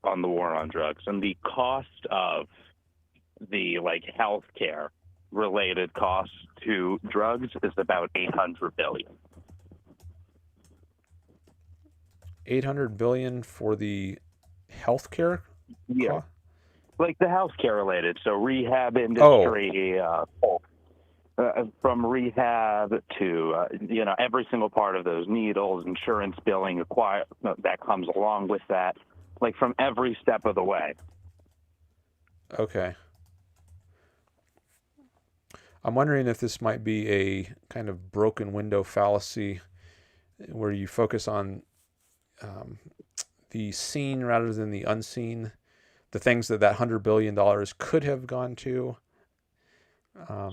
on drugs, and the cost of the healthcare related costs to drugs is about $800 billion. 800 billion for the healthcare. Yeah, like the healthcare related. So rehab industry, from rehab to every single part of those needles, insurance billing that comes along with that, like from every step of the way. Okay. I'm wondering if this might be a kind of broken window fallacy where you focus on the seen rather than the unseen, the things that $100 billion could have gone to.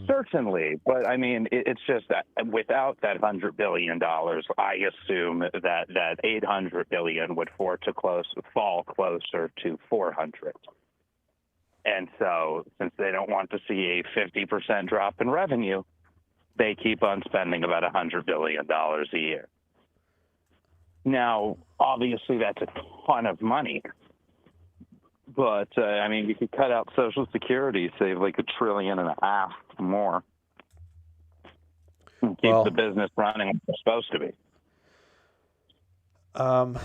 Certainly, but I mean, it's just that without that $100 billion, I assume that 800 billion would fall closer to 400. And so, since they don't want to see a 50% drop in revenue, they keep on spending about $100 billion a year. Now, obviously, that's a ton of money. But, I mean, you could cut out Social Security, save like $1.5 trillion more. And keep the business running like it's supposed to be.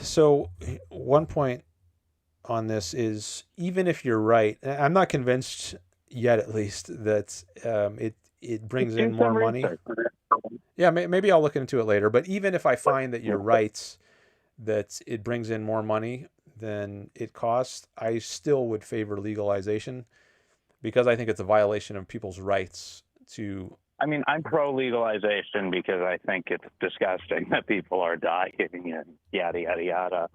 So, one point on this is, even if you're right, I'm not convinced yet, at least, that it brings in more money. Yeah, maybe I'll look into it later. But even if I find that you're right, that it brings in more money than it costs, I still would favor legalization because I think it's a violation of people's rights to. I mean, I'm pro-legalization because I think it's disgusting that people are dying and yada, yada, yada.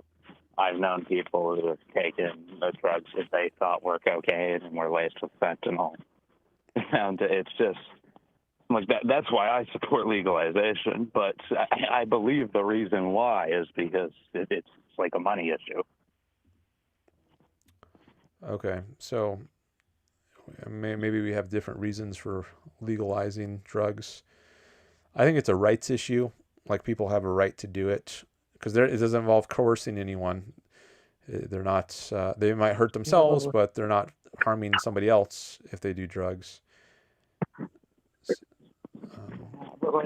I've known people who have taken the drugs that they thought were cocaine and were laced with fentanyl. And it's just like that. That's why I support legalization. But I believe the reason why is because it's like a money issue. Okay, so maybe we have different reasons for legalizing drugs. I think it's a rights issue. Like, people have a right to do it because it doesn't involve coercing anyone. They're not. They might hurt themselves, but they're not harming somebody else if they do drugs. But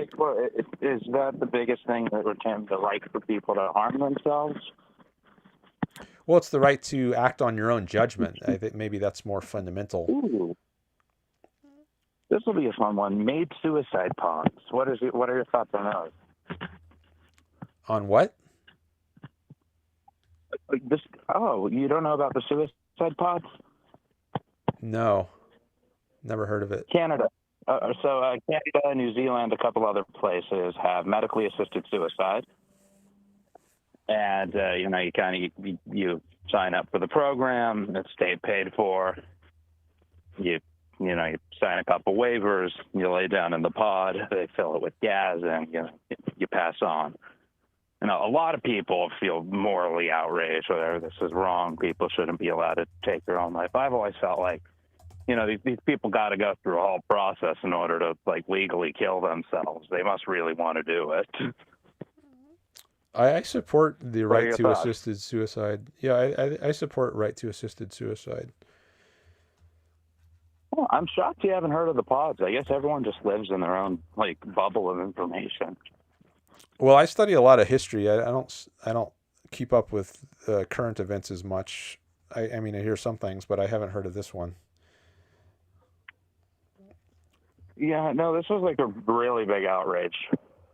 is that the biggest thing that would tend the right for people to harm themselves? Well, it's the right to act on your own judgment. I think maybe that's more fundamental. Ooh, this will be a fun one. Made suicide pods. What are your thoughts on those? On what? You don't know about the suicide pods? No, never heard of it. Canada. Canada, New Zealand, a couple other places have medically assisted suicide. And, you sign up for the program, it's state paid for. You sign a couple waivers, you lay down in the pod, they fill it with gas, and, you pass on. A lot of people feel morally outraged, whether this is wrong, people shouldn't be allowed to take their own life. I've always felt like, these people got to go through a whole process in order to, legally kill themselves. They must really want to do it. I support the What are right your to thoughts? assisted suicide. Yeah, I support right to assisted suicide. Well, I'm shocked you haven't heard of the pods. I guess everyone just lives in their own, bubble of information. Well, I study a lot of history. I don't keep up with current events as much. I mean, I hear some things, but I haven't heard of this one. Yeah, no, this was a really big outrage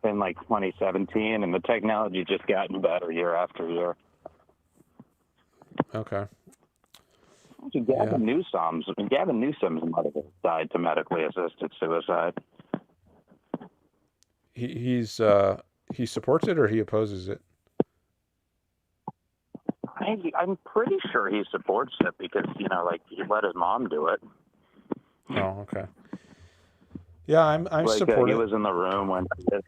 in 2017, and the technology just gotten better year after year. Okay. Gavin Newsom's mother died to medically assisted suicide. He supports it or he opposes it? I'm pretty sure he supports it because he let his mom do it. Oh, okay. Yeah, I'm He supportive. was in the room when I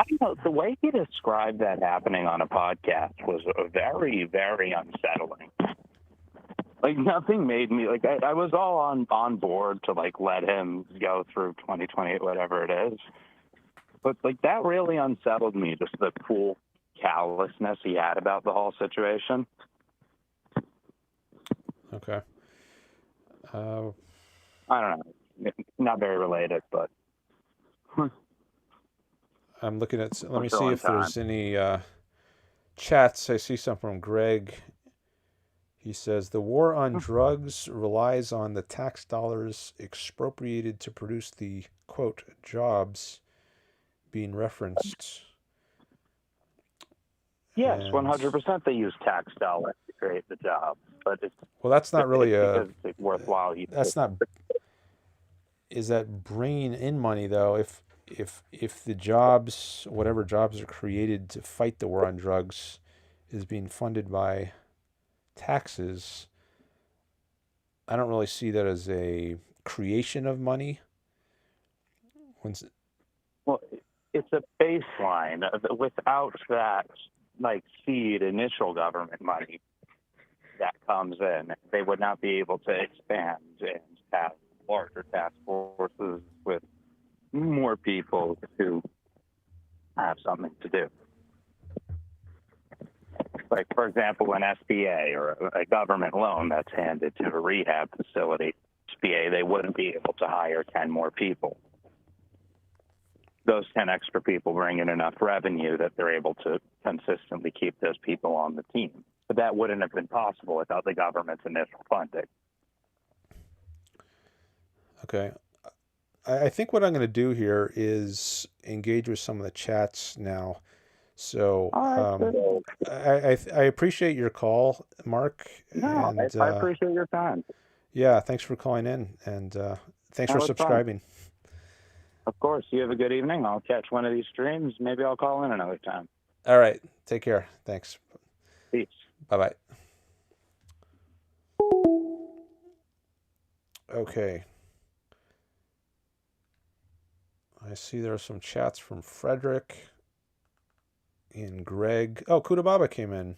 don't know, the way he described that happening on a podcast was very, very unsettling. Nothing made me I was all on board to let him go through 2028, whatever it is. But that really unsettled me, just the cool callousness he had about the whole situation. Okay. I don't know. Not very related, but I'm looking at. Let me still see on if there's any chats. I see some from Greg. He says the war on drugs relies on the tax dollars expropriated to produce the quote jobs being referenced. yes, And- 100% they use tax dollars to create the job, but it's Well, that's not really because it's worthwhile. That's not. Is that bringing in money though? If the jobs, whatever jobs are created to fight the war on drugs, is being funded by taxes, I don't really see that as a creation of money. Well, it's a baseline. Without that, seed initial government money that comes in, they would not be able to expand and have larger task forces with more people who have something to do. For example, an SBA or a government loan that's handed to a rehab facility, SBA, they wouldn't be able to hire 10 more people. Those 10 extra people bring in enough revenue that they're able to consistently keep those people on the team. But that wouldn't have been possible without the government's initial funding. Okay. I think what I'm going to do here is engage with some of the chats now. So I appreciate your call, Mark. No, and, I appreciate your time. Yeah, thanks for calling in, and thanks for subscribing. Fun. Of course. You have a good evening. I'll catch one of these streams. Maybe I'll call in another time. All right. Take care. Thanks. Peace. Bye-bye. Okay. I see there are some chats from Frederick and Greg. Oh, Kudababa came in.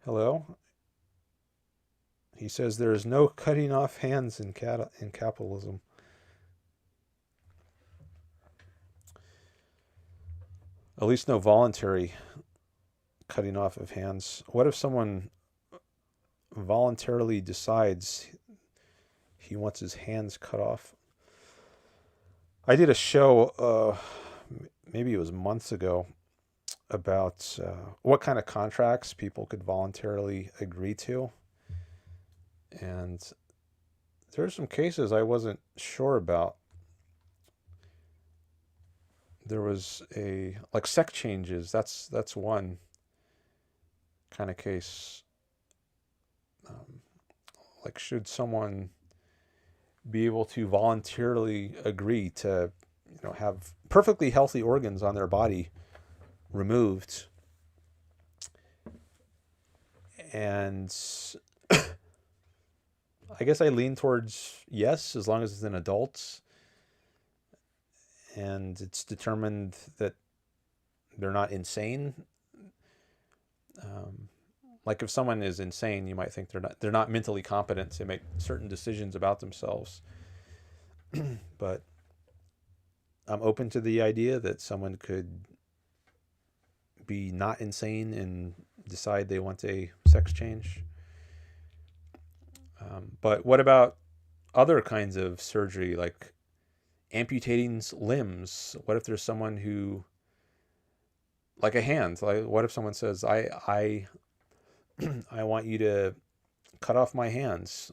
Hello. He says there is no cutting off hands in capitalism. At least no voluntary cutting off of hands. What if someone voluntarily decides he wants his hands cut off. I did a show, maybe it was months ago, about what kind of contracts people could voluntarily agree to. And there are some cases I wasn't sure about. There was like sex changes. That's one kind of case. Like, should someone be able to voluntarily agree to, have perfectly healthy organs on their body removed? And I guess I lean towards yes, as long as it's an adult and it's determined that they're not insane. Like, if someone is insane, you might think they're not mentally competent to make certain decisions about themselves. But I'm open to the idea that someone could be not insane and decide they want a sex change. But what about other kinds of surgery, like amputating limbs? What if there's someone who, like a hand, like what if someone says, I want you to cut off my hands,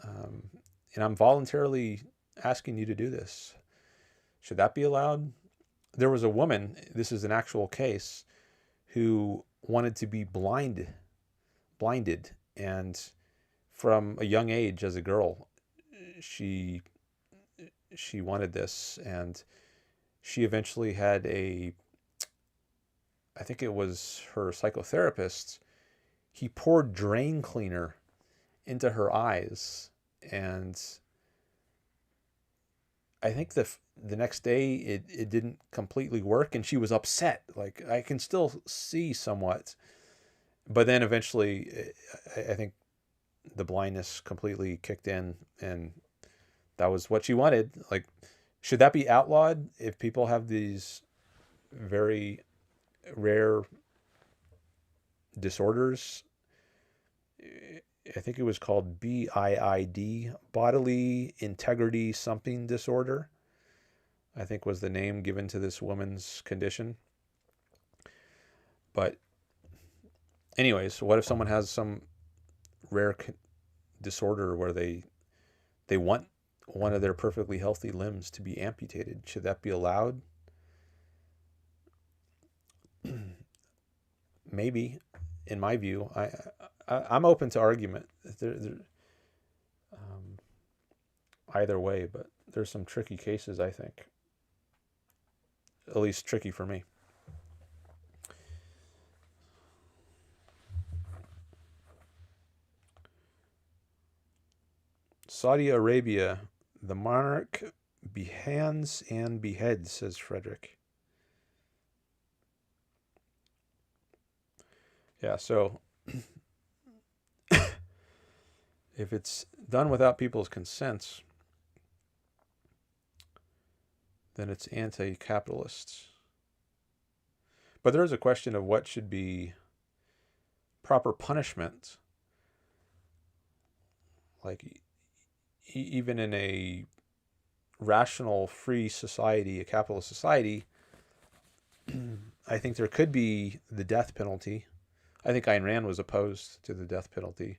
and I'm voluntarily asking you to do this. Should that be allowed? There was a woman, this is an actual case, who wanted to be blinded, and from a young age as a girl, she wanted this, and she eventually had I think it was her psychotherapist, he poured drain cleaner into her eyes, and I think the next day it didn't completely work, and she was upset. Like, I can still see somewhat, but then eventually I think the blindness completely kicked in, and that was what she wanted. Like, should that be outlawed if people have these very rare disorders? I think it was called BIID, bodily integrity something disorder, I think was the name given to this woman's condition. But anyways, what if someone has some rare disorder where they want one of their perfectly healthy limbs to be amputated? Should that be allowed? Maybe, in my view. I'm open to argument either way, but there's some tricky cases, I think. At least tricky for me. Saudi Arabia, the monarch behands and beheads, says Frederick. Yeah, so if it's done without people's consents, then it's anti-capitalist. But there is a question of what should be proper punishment. Like, even in a rational, free society, a capitalist society, I think there could be the death penalty. I think Ayn Rand was opposed to the death penalty.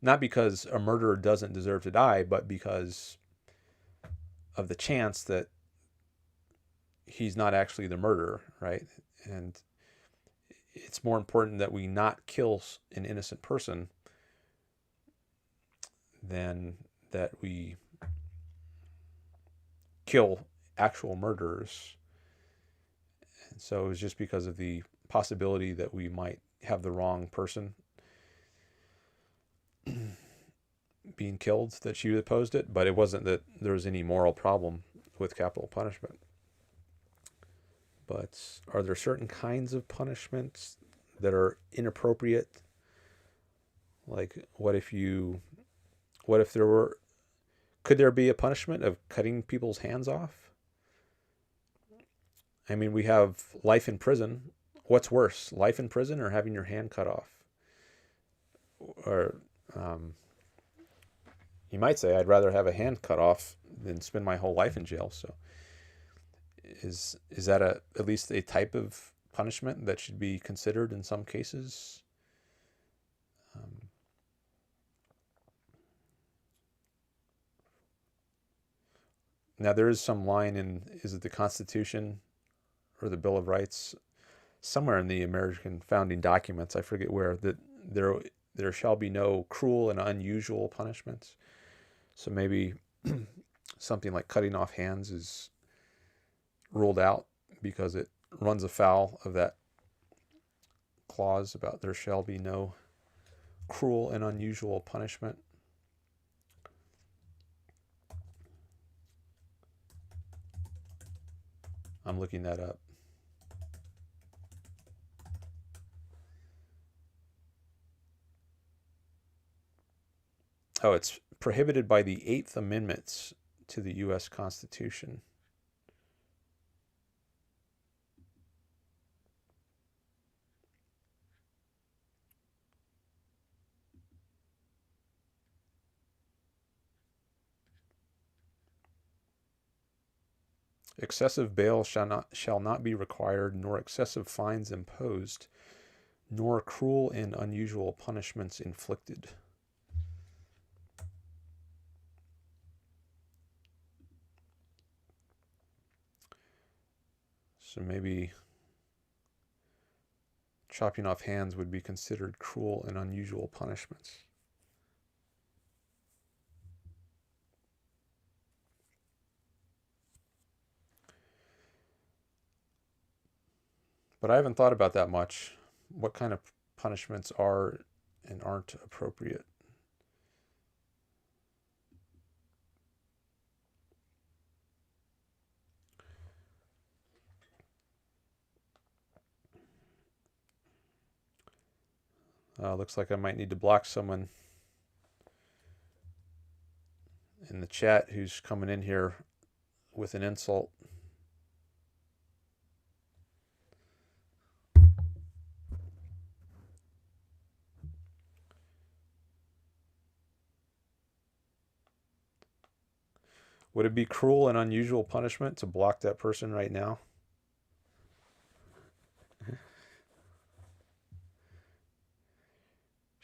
Not because a murderer doesn't deserve to die, but because of the chance that he's not actually the murderer, right? And it's more important that we not kill an innocent person than that we kill actual murderers. And so it was just because of the possibility that we might have the wrong person being killed that she opposed it, but it wasn't that there was any moral problem with capital punishment. But are there certain kinds of punishments that are inappropriate? Like, could there be a punishment of cutting people's hands off? I mean, we have life in prison. What's worse, life in prison or having your hand cut off? or you might say, I'd rather have a hand cut off than spend my whole life in jail. So is that at least a type of punishment that should be considered in some cases? Now there is some line in, is it the Constitution or the Bill of Rights, somewhere in the American founding documents, I forget where, that there shall be no cruel and unusual punishments. So maybe something like cutting off hands is ruled out because it runs afoul of that clause about there shall be no cruel and unusual punishment. I'm looking that up. Oh, it's prohibited by the 8th Amendment to the U.S. Constitution. Excessive bail shall not be required, nor excessive fines imposed, nor cruel and unusual punishments inflicted. So maybe chopping off hands would be considered cruel and unusual punishments. But I haven't thought about that much. What kind of punishments are and aren't appropriate? Looks like I might need to block someone in the chat who's coming in here with an insult. Would it be cruel and unusual punishment to block that person right now?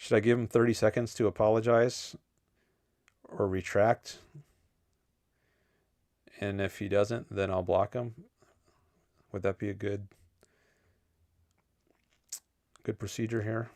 Should I give him 30 seconds to apologize or retract? And if he doesn't, then I'll block him. Would that be a good procedure here?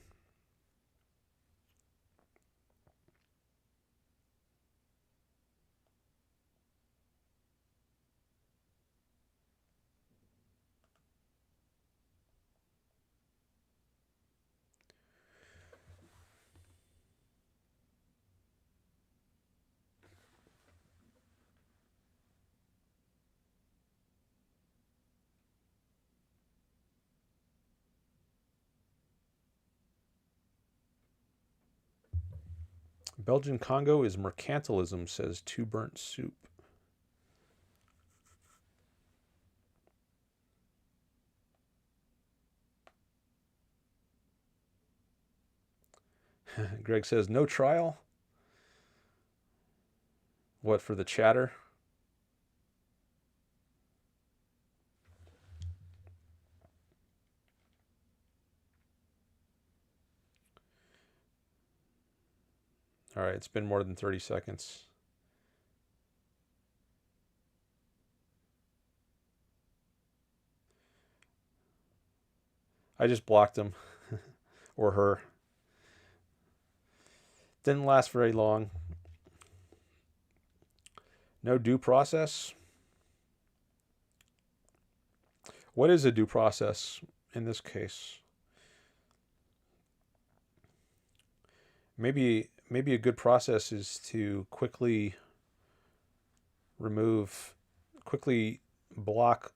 Belgian Congo is mercantilism, says Two Burnt Soup. Greg says no trial. What, for the chatter? All right, it's been more than 30 seconds. I just blocked him or her. Didn't last very long. No due process. What is a due process in this case? Maybe a good process is to quickly block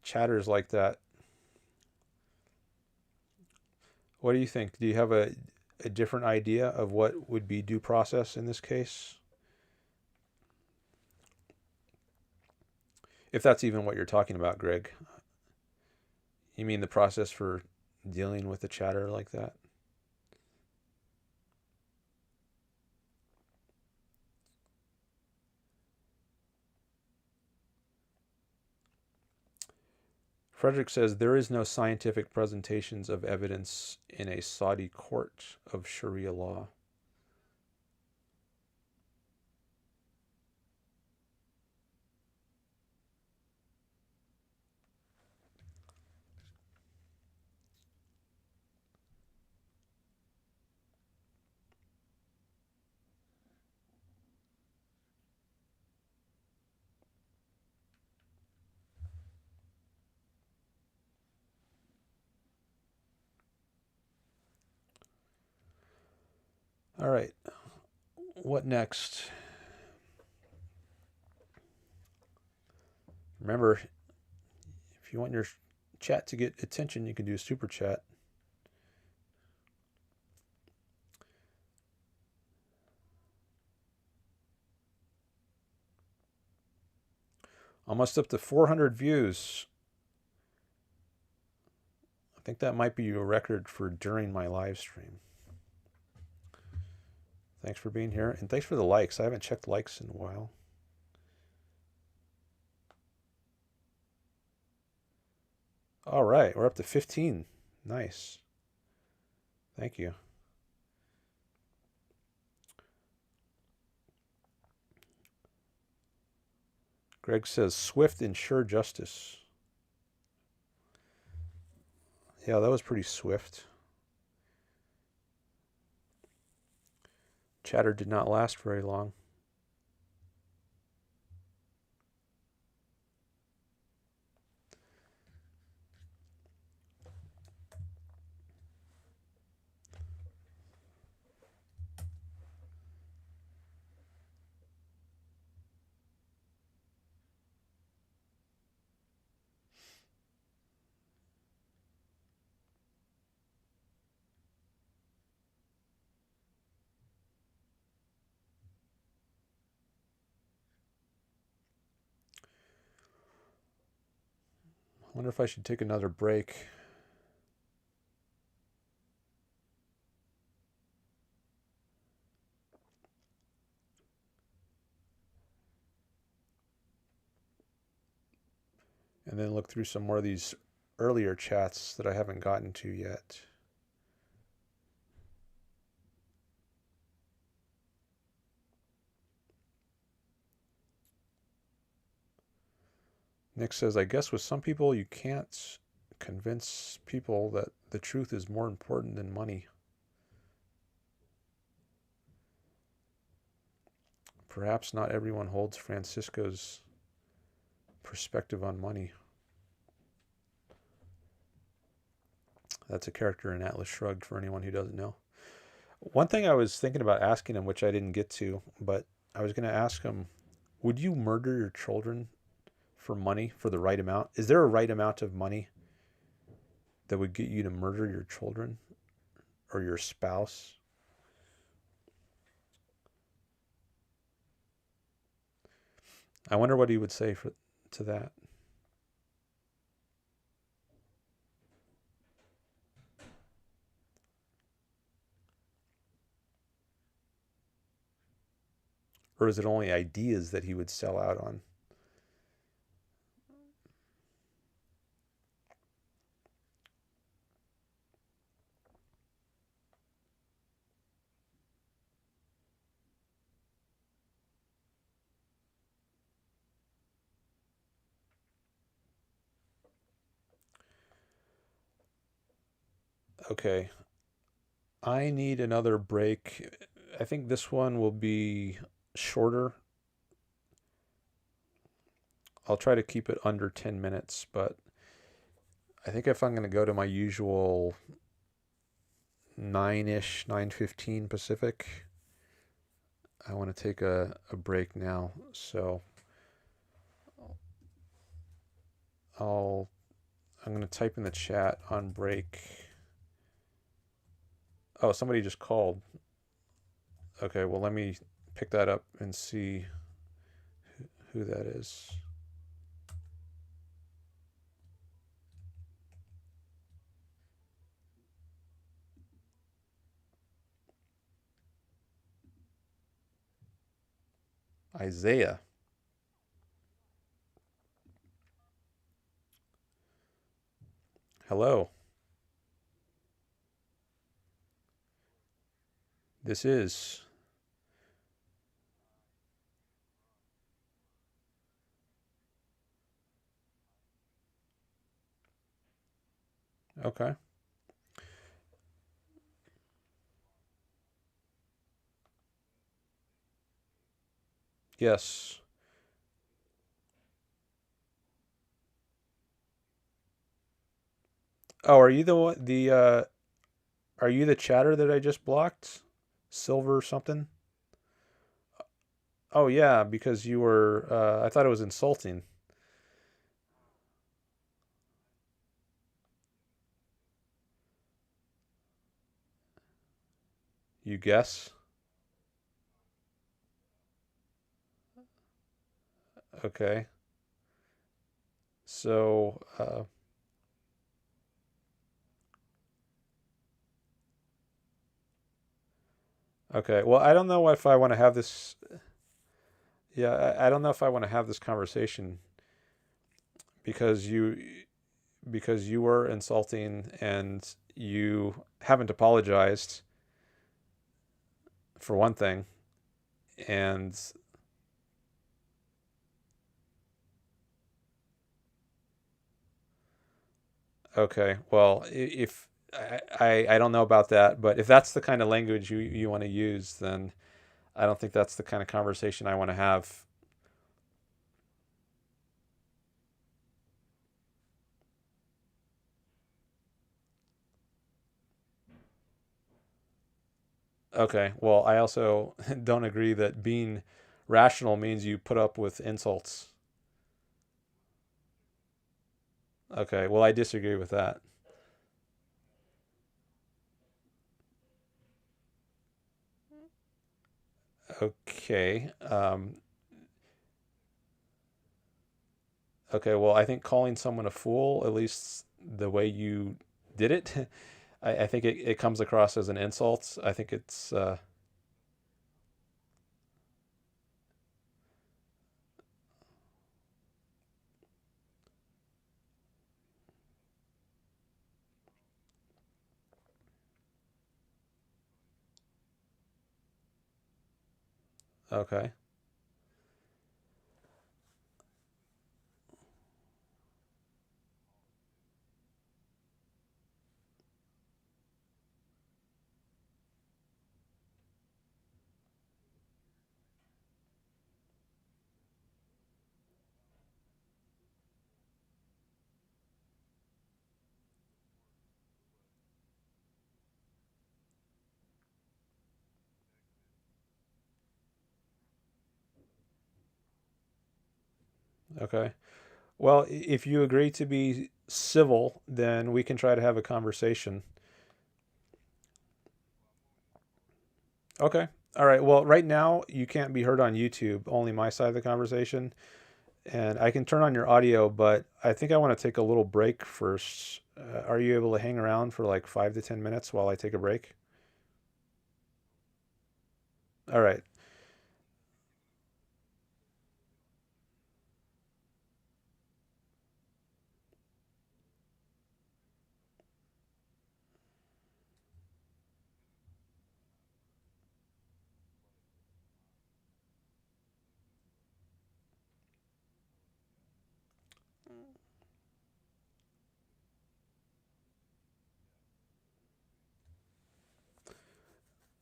chatters like that. What do you think? Do you have a different idea of what would be due process in this case? If that's even what you're talking about, Greg. You mean the process for dealing with a chatter like that? Frederick says there is no scientific presentations of evidence in a Saudi court of Sharia law. All right, what next? Remember, if you want your chat to get attention, you can do a super chat. Almost up to 400 views. I think that might be a record for during my live stream. Thanks for being here, and thanks for the likes. I haven't checked likes in a while. All right, we're up to 15. Nice. Thank you. Greg says, swift and sure justice. Yeah, that was pretty swift. Chatter did not last very long. I wonder if I should take another break. And then look through some more of these earlier chats that I haven't gotten to yet. Nick says, I guess with some people you can't convince people that the truth is more important than money. Perhaps not everyone holds Francisco's perspective on money. That's a character in Atlas Shrugged for anyone who doesn't know. One thing I was thinking about asking him, which I didn't get to, but I was going to ask him, would you murder your children for money, for the right amount? Is there a right amount of money that would get you to murder your children or your spouse? I wonder what he would say to that. Or is it only ideas that he would sell out on? Okay. I need another break. I think this one will be shorter. I'll try to keep it under 10 minutes, but I think if I'm going to go to my usual 9-ish, 9:15 Pacific, I want to take a break now. So I'm going to type in the chat on break. Oh, somebody just called. Okay, well, let me pick that up and see who that is. Isaiah. Hello. This is. Okay. Yes. Oh, are you the one, are you the chatter that I just blocked? Silver something? Oh yeah, because you were I thought it was insulting. You guess? Okay. So, okay. Well, I don't know if I want to have this. Yeah, I don't know if I want to have this conversation because you were insulting and you haven't apologized for one thing. And okay, well, if I don't know about that, but if that's the kind of language you want to use, then I don't think that's the kind of conversation I want to have. Okay, well, I also don't agree that being rational means you put up with insults. Okay, well, I disagree with that. Okay, okay, well, I think calling someone a fool, at least the way you did it, I think it comes across as an insult. I think it's okay. Okay. Well, if you agree to be civil, then we can try to have a conversation. Okay. All right. Well, right now you can't be heard on YouTube, only my side of the conversation. And I can turn on your audio, but I think I want to take a little break first. Are you able to hang around for like 5 to 10 minutes while I take a break? All right.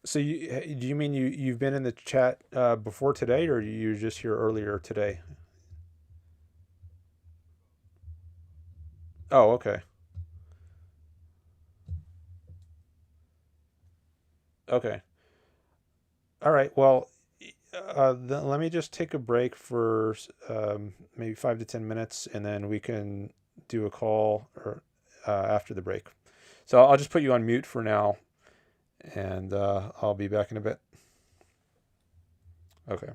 So do you mean you've been in the chat before today, or you were just here earlier today? Oh, okay. Okay. All right. Well, let me just take a break for maybe 5 to 10 minutes, and then we can do a call or after the break. So I'll just put you on mute for now, and I'll be back in a bit. Okay.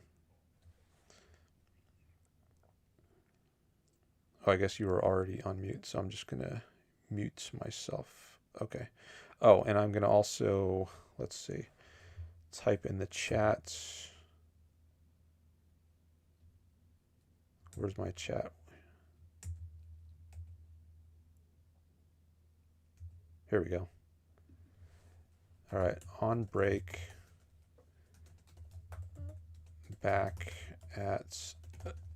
Oh, I guess you were already on mute, so I'm just gonna mute myself. Okay. Oh, and I'm gonna also, let's see, type in the chat. Where's my chat? Here we go. All right, on break, back at,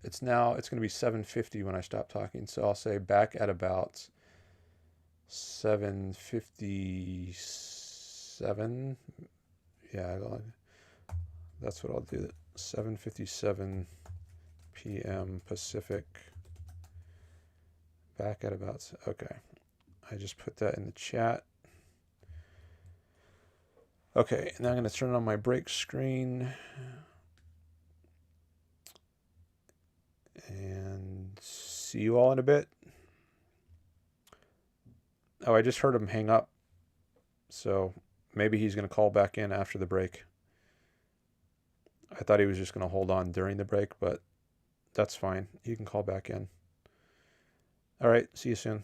it's going to be 7:50 when I stop talking. So I'll say back at about 7:57. Yeah, that's what I'll do. 7:57 p.m. Pacific. Back at about, okay. I just put that in the chat. Okay, now I'm going to turn on my break screen. And see you all in a bit. Oh, I just heard him hang up. So maybe he's going to call back in after the break. I thought he was just going to hold on during the break, but that's fine. You can call back in. All right, see you soon.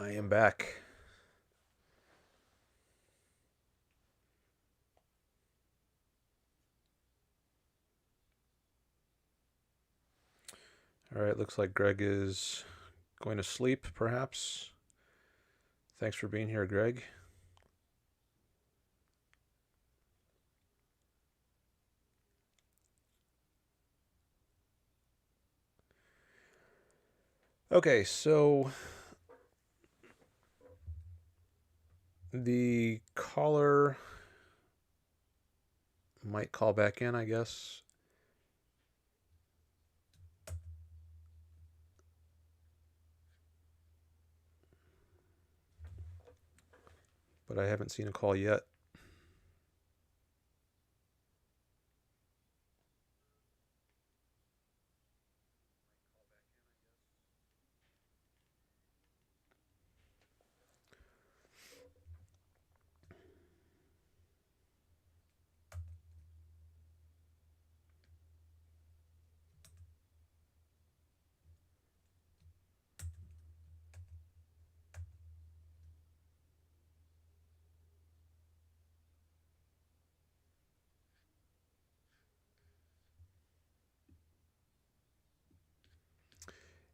I am back. All right, looks like Greg is going to sleep, perhaps. Thanks for being here, Greg. Okay, so the caller might call back in, I guess. But I haven't seen a call yet.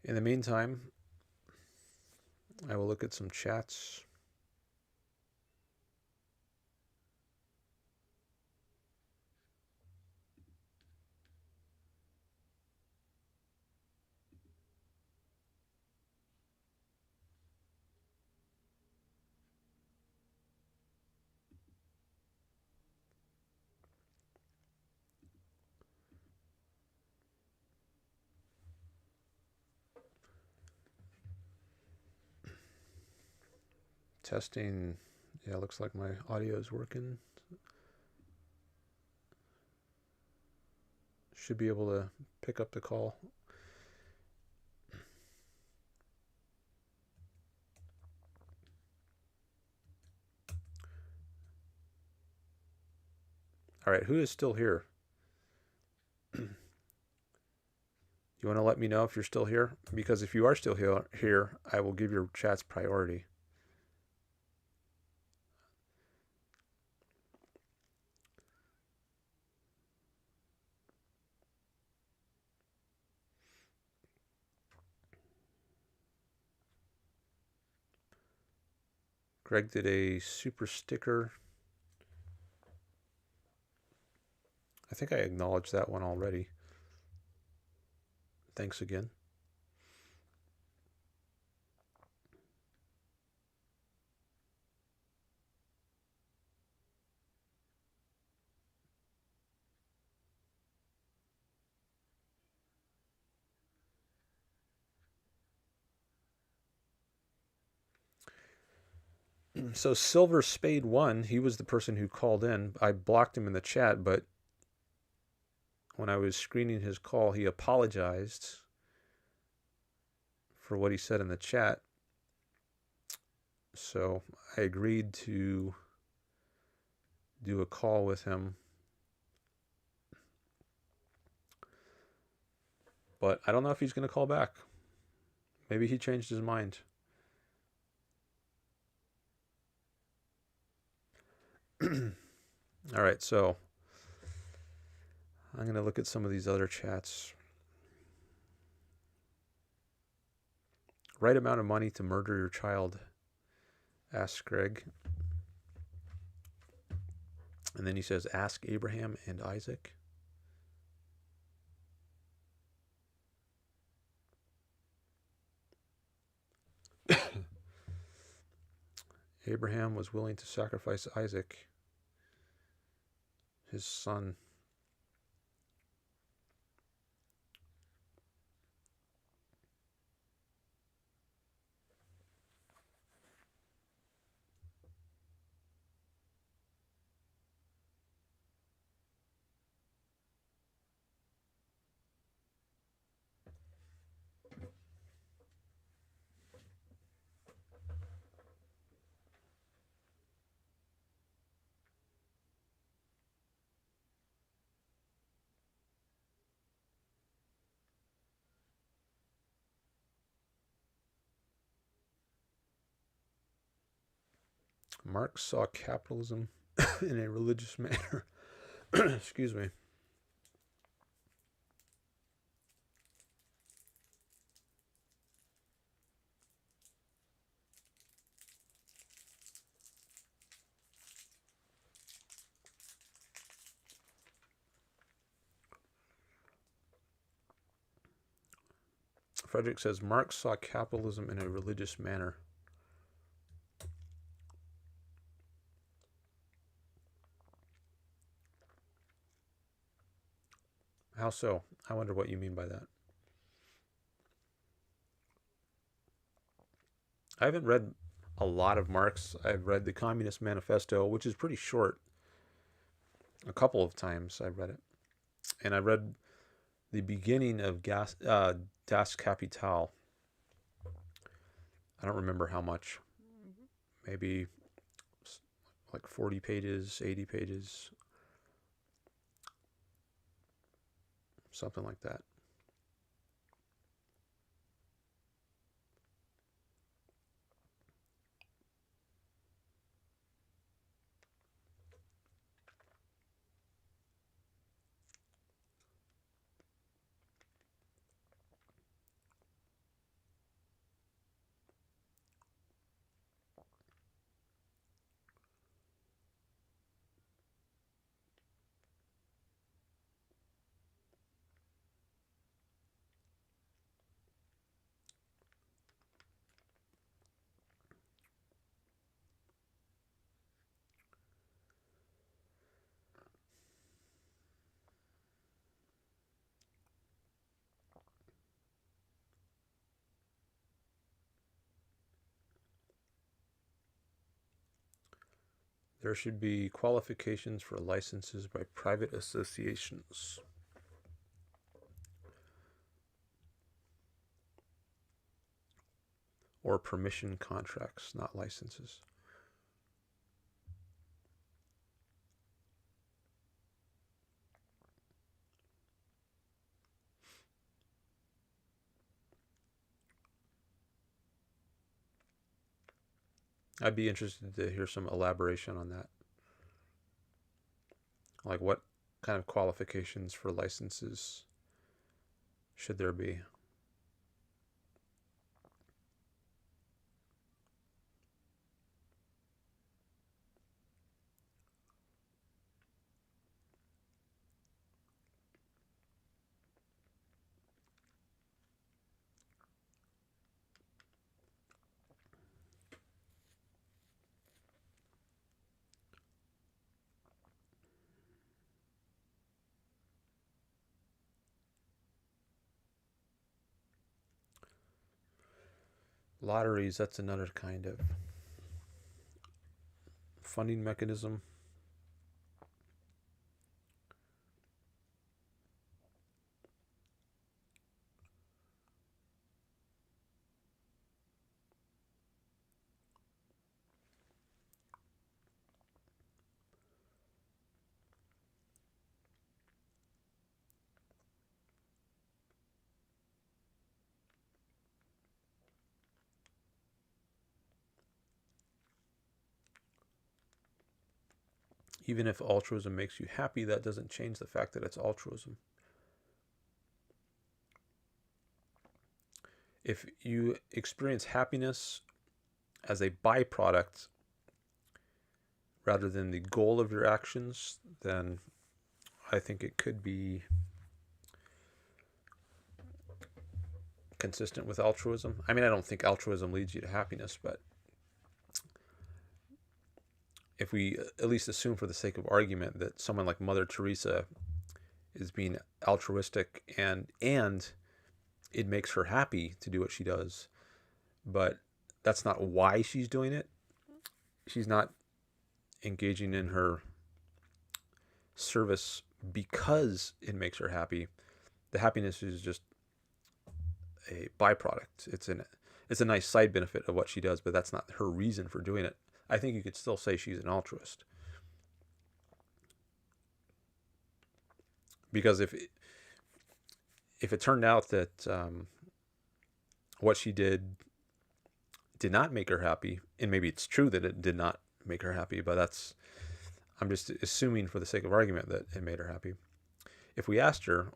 In the meantime, I will look at some chats. Testing. Yeah, looks like my audio is working. Should be able to pick up the call. All right, who is still here? You want to let me know if you're still here? Because if you are still here, I will give your chats priority. Greg did a super sticker. I think I acknowledged that one already. Thanks again. So Silver Spade 1, he was the person who called in. I blocked him in the chat, but when I was screening his call, he apologized for what he said in the chat. So I agreed to do a call with him. But I don't know if he's going to call back. Maybe he changed his mind. All right, so I'm going to look at some of these other chats. Right amount of money to murder your child, asks Greg. And then he says, ask Abraham and Isaac. Abraham was willing to sacrifice Isaac, his son. Marx saw capitalism in a religious manner. Excuse me. Frederick says Marx saw capitalism in a religious manner. How so? I wonder what you mean by that. I haven't read a lot of Marx. I've read the Communist Manifesto, which is pretty short. A couple of times I read it. And I read the beginning of Das Kapital. I don't remember how much. Maybe like 40 pages, 80 pages. Something like that. There should be qualifications for licenses by private associations. Or permission contracts, not licenses. I'd be interested to hear some elaboration on that. Like what kind of qualifications for licenses should there be? Lotteries, that's another kind of funding mechanism. Even if altruism makes you happy, that doesn't change the fact that it's altruism. If you experience happiness as a byproduct rather than the goal of your actions, then I think it could be consistent with altruism. I mean, I don't think altruism leads you to happiness, but if we at least assume for the sake of argument that someone like Mother Teresa is being altruistic and it makes her happy to do what she does, but that's not why she's doing it. She's not engaging in her service because it makes her happy. The happiness is just a byproduct. It's a nice side benefit of what she does, but that's not her reason for doing it. I think you could still say she's an altruist. Because if it turned out that what she did not make her happy, and maybe it's true that it did not make her happy, but I'm just assuming for the sake of argument that it made her happy. If we asked her,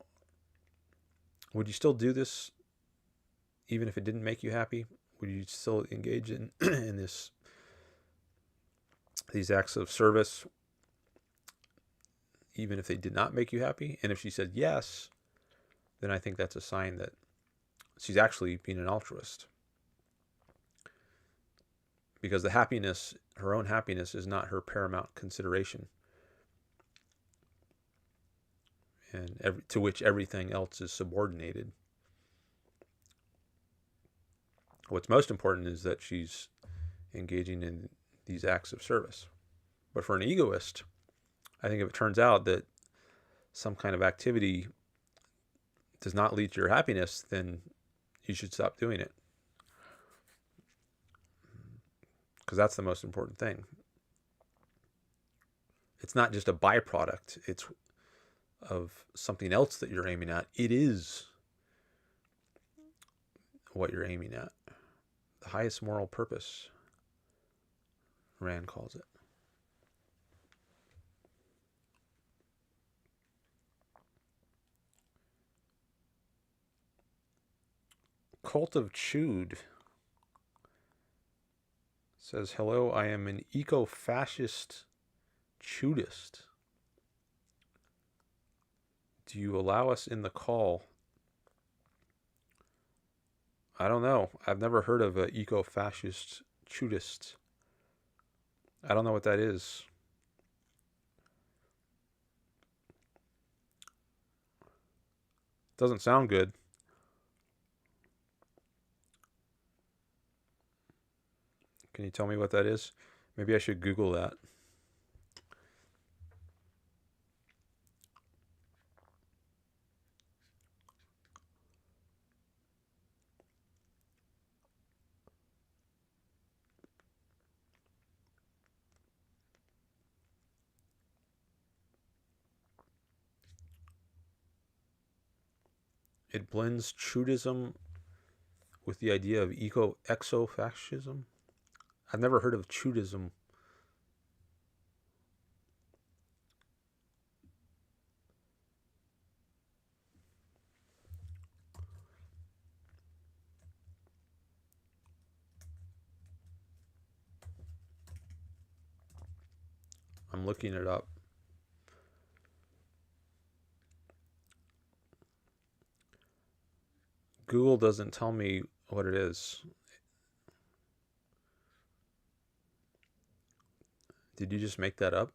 would you still do this even if it didn't make you happy? Would you still engage in in these acts of service even if they did not make you happy? And if she said yes, then I think that's a sign that she's actually being an altruist. Because her own happiness is not her paramount consideration, and to which everything else is subordinated. What's most important is that she's engaging in these acts of service. But for an egoist, I think if it turns out that some kind of activity does not lead to your happiness, then you should stop doing it. Because that's the most important thing. It's not just a byproduct. It's of something else that you're aiming at. It is what you're aiming at. The highest moral purpose, Rand calls it. Cult of Chewed says, hello, I am an eco-fascist chewdist. Do you allow us in the call? I don't know. I've never heard of an eco-fascist chewdist. I don't know what that is. Doesn't sound good. Can you tell me what that is? Maybe I should Google that. It blends chewdism with the idea of exo-fascism. I've never heard of chewdism. I'm looking it up. Google doesn't tell me what it is. Did you just make that up?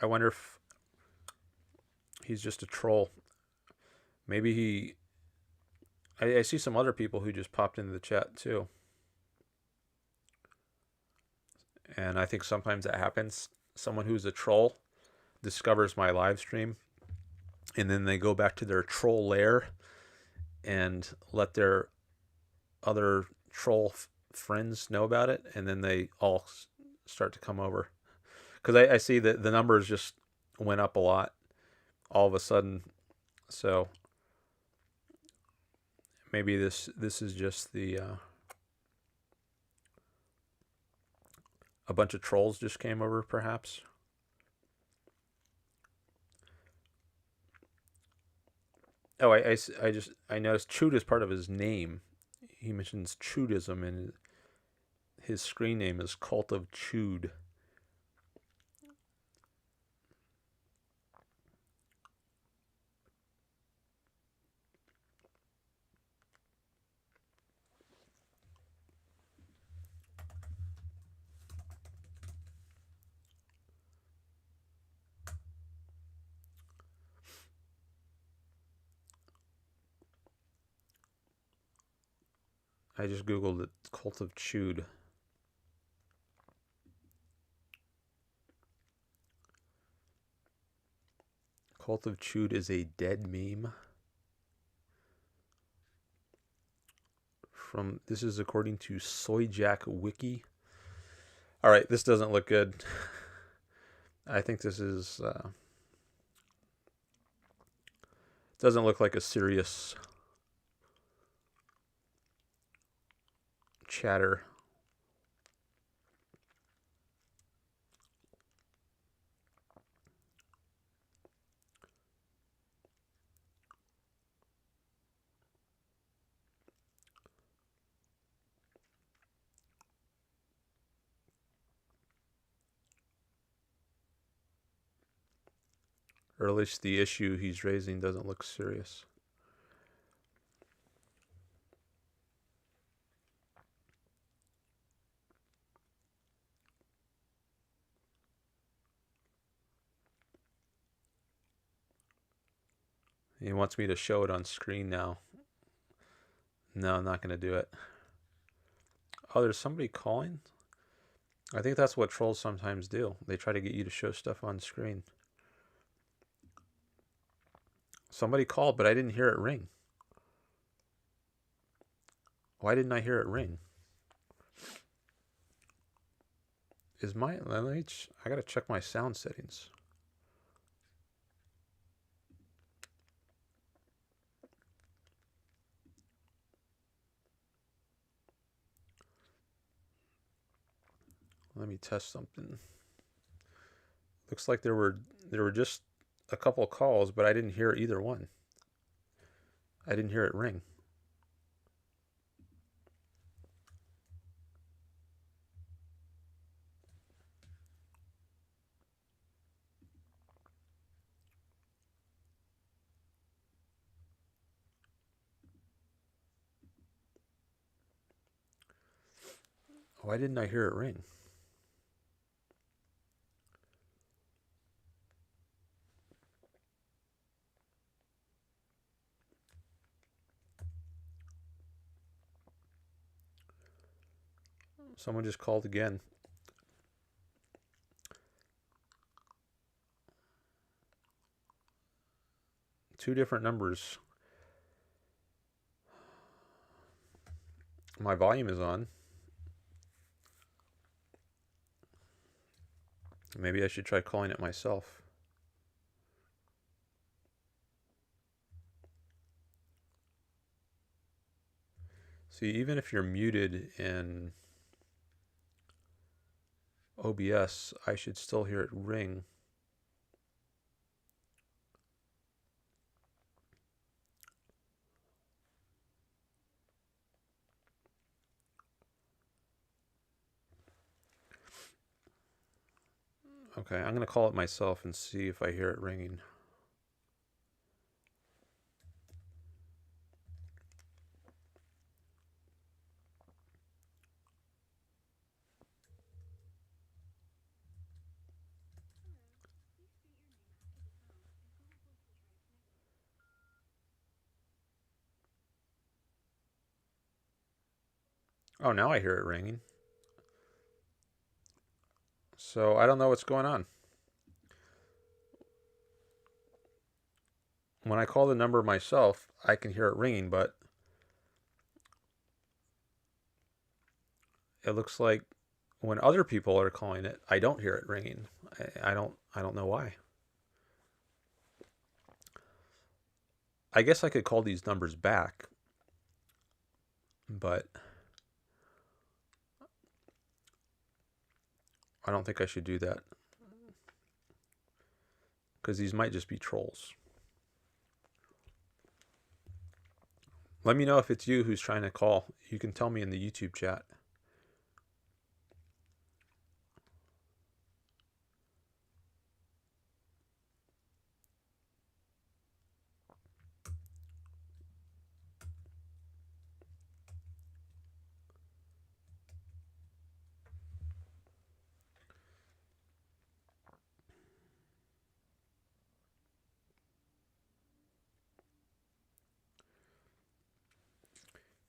I wonder if he's just a troll. Maybe I see some other people who just popped into the chat too. And I think sometimes that happens. Someone who's a troll discovers my live stream, and then they go back to their troll lair and let their other troll friends know about it, and then they all start to come over. Because I see that the numbers just went up a lot all of a sudden. So maybe this is just the a bunch of trolls just came over, perhaps. Oh, I noticed Chewd is part of his name. He mentions Chewdism, and his screen name is Cult of Chewd. I just Googled it, Cult of Chewd. Cult of Chewd is a dead meme. This is according to Soyjack Wiki. All right, this doesn't look good. I think this is doesn't look like a serious chatter. Or at least the issue he's raising doesn't look serious. He wants me to show it on screen now. No, I'm not going to do it. Oh, there's somebody calling? I think that's what trolls sometimes do. They try to get you to show stuff on screen. Somebody called, but I didn't hear it ring. Why didn't I hear it ring? Is my... I gotta check my sound settings. Let me test something. Looks like there were just a couple of calls, but I didn't hear either one. I didn't hear it ring. Why didn't I hear it ring? Someone just called again. Two different numbers. My volume is on. Maybe I should try calling it myself. See, even if you're muted in OBS, I should still hear it ring. Okay, I'm going to call it myself and see if I hear it ringing. Oh, now I hear it ringing. So I don't know what's going on. When I call the number myself, I can hear it ringing, but it looks like when other people are calling it, I don't hear it ringing. I don't know why. I guess I could call these numbers back, but I don't think I should do that because these might just be trolls. Let me know if it's you who's trying to call. You can tell me in the YouTube chat.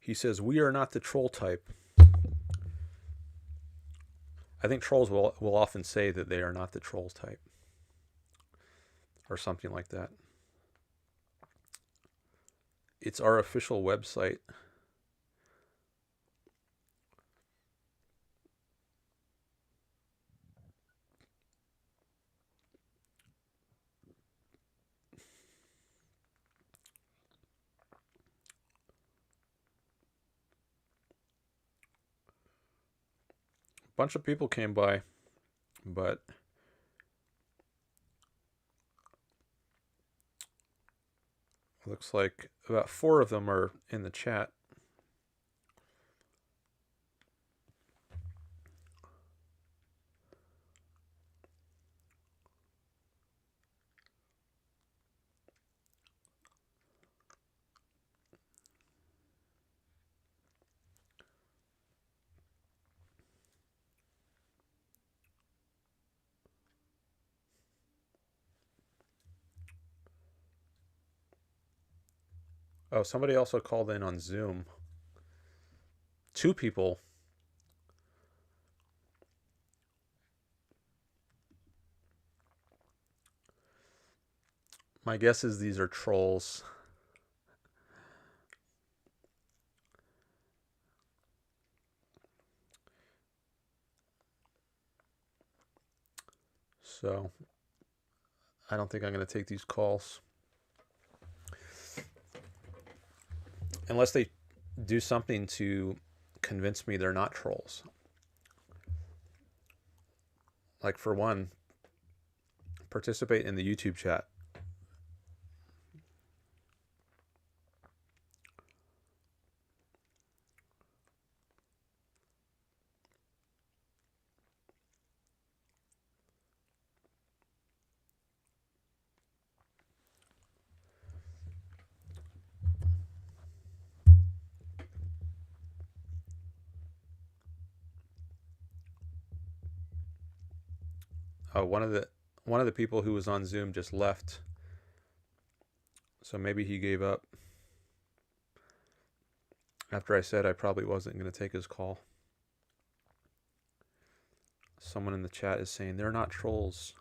He says, we are not the troll type. I think trolls will often say that they are not the troll type. Or something like that. It's our official website. bunch of people came by, but looks like about 4 of them are in the chat. Oh, somebody also called in on Zoom. 2 people. My guess is these are trolls. So, I don't think I'm going to take these calls. Unless they do something to convince me they're not trolls. Like, for one, participate in the YouTube chat. Oh, one of the people who was on Zoom just left. So maybe he gave up. After I said I probably wasn't going to take his call. Someone in the chat is saying they're not trolls.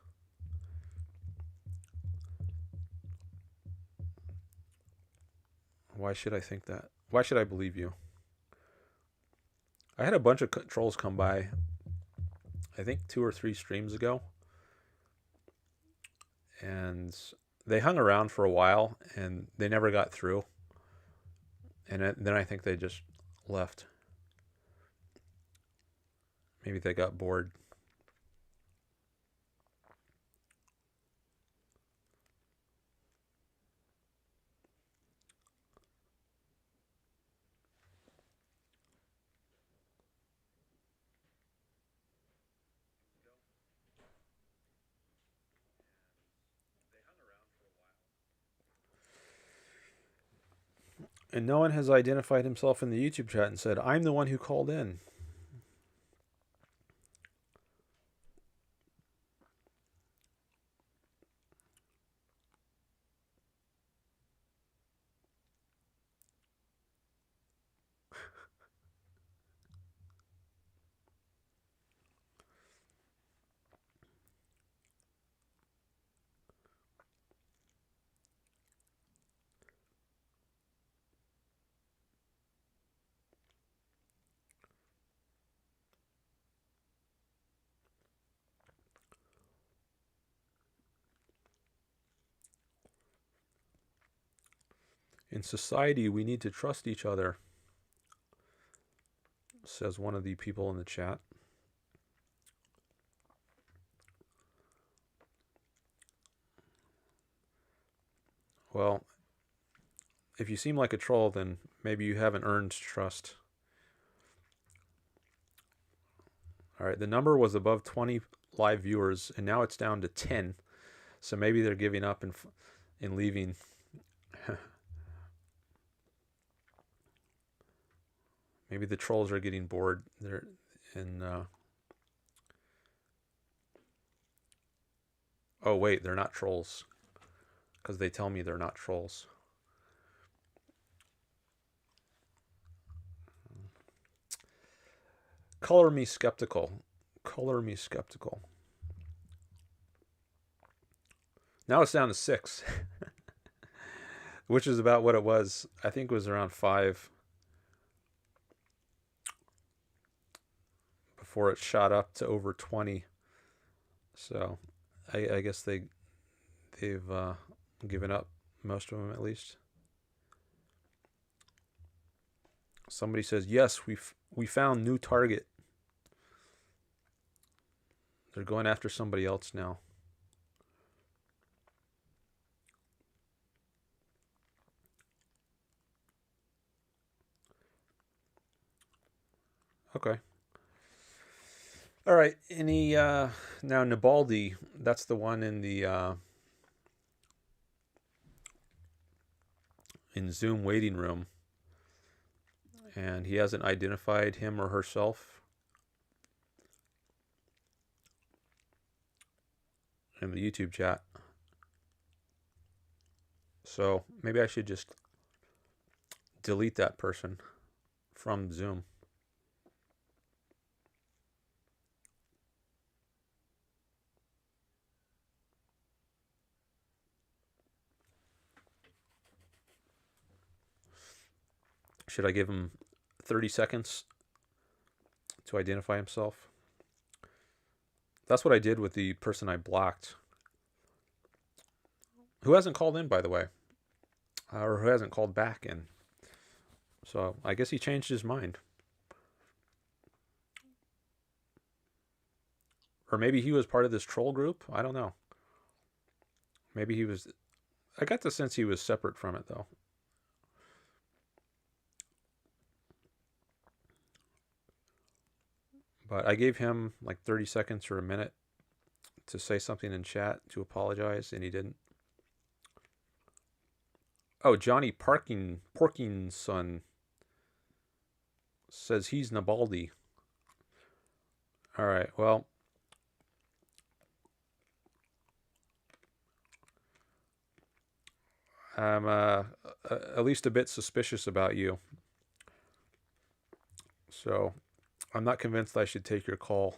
Why should I think that? Why should I believe you? I had a bunch of trolls come by, I think 2 or 3 streams ago. And they hung around for a while and they never got through. And then I think they just left. Maybe they got bored. And no one has identified himself in the YouTube chat and said, I'm the one who called in. In society, we need to trust each other, says one of the people in the chat. Well, if you seem like a troll, then maybe you haven't earned trust. All right, the number was above 20 live viewers, and now it's down to 10. So maybe they're giving up and leaving. Maybe the trolls are getting bored. They're in. Oh wait, they're not trolls, because they tell me they're not trolls. Color me skeptical. Color me skeptical. Now it's down to 6, which is about what it was. I think it was around 5 before it shot up to over 20. So I guess they've given up, most of them at least. Somebody says, yes, we found new target. They're going after somebody else now. Okay. All right. Any now Nabaldi, that's the one in the in Zoom waiting room, and he hasn't identified him or herself in the YouTube chat. So maybe I should just delete that person from Zoom. Should I give him 30 seconds to identify himself? That's what I did with the person I blocked, who hasn't called in, by the way, or who hasn't called back in. So I guess he changed his mind. Or maybe he was part of this troll group. I don't know. Maybe he was... I got the sense he was separate from it, though. But I gave him like 30 seconds or a minute to say something in chat, to apologize, and he didn't. Oh, Johnny Porkingson says he's Nabaldi. All right, well... I'm at least a bit suspicious about you. So I'm not convinced I should take your call.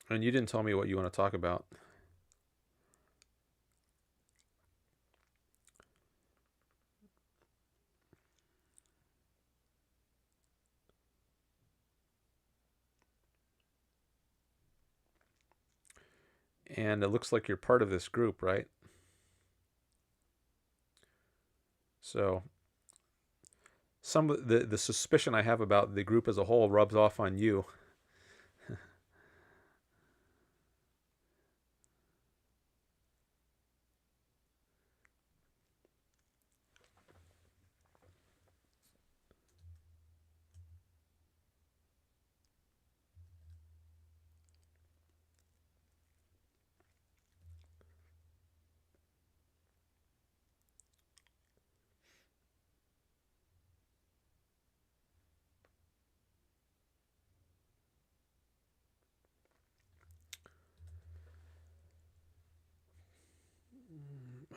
And you didn't tell me what you want to talk about. And it looks like you're part of this group, right? So some of the suspicion I have about the group as a whole rubs off on you.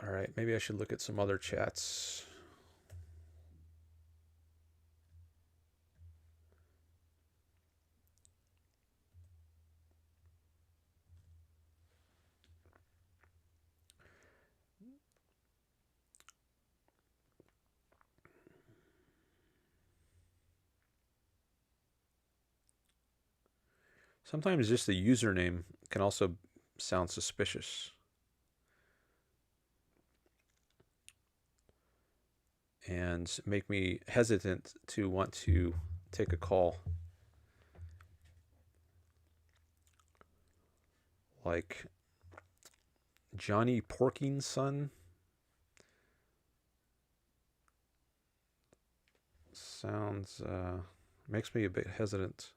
All right, maybe I should look at some other chats. Sometimes just the username can also sound suspicious. And make me hesitant to want to take a call. Like Johnny Porkingson sounds, makes me a bit hesitant.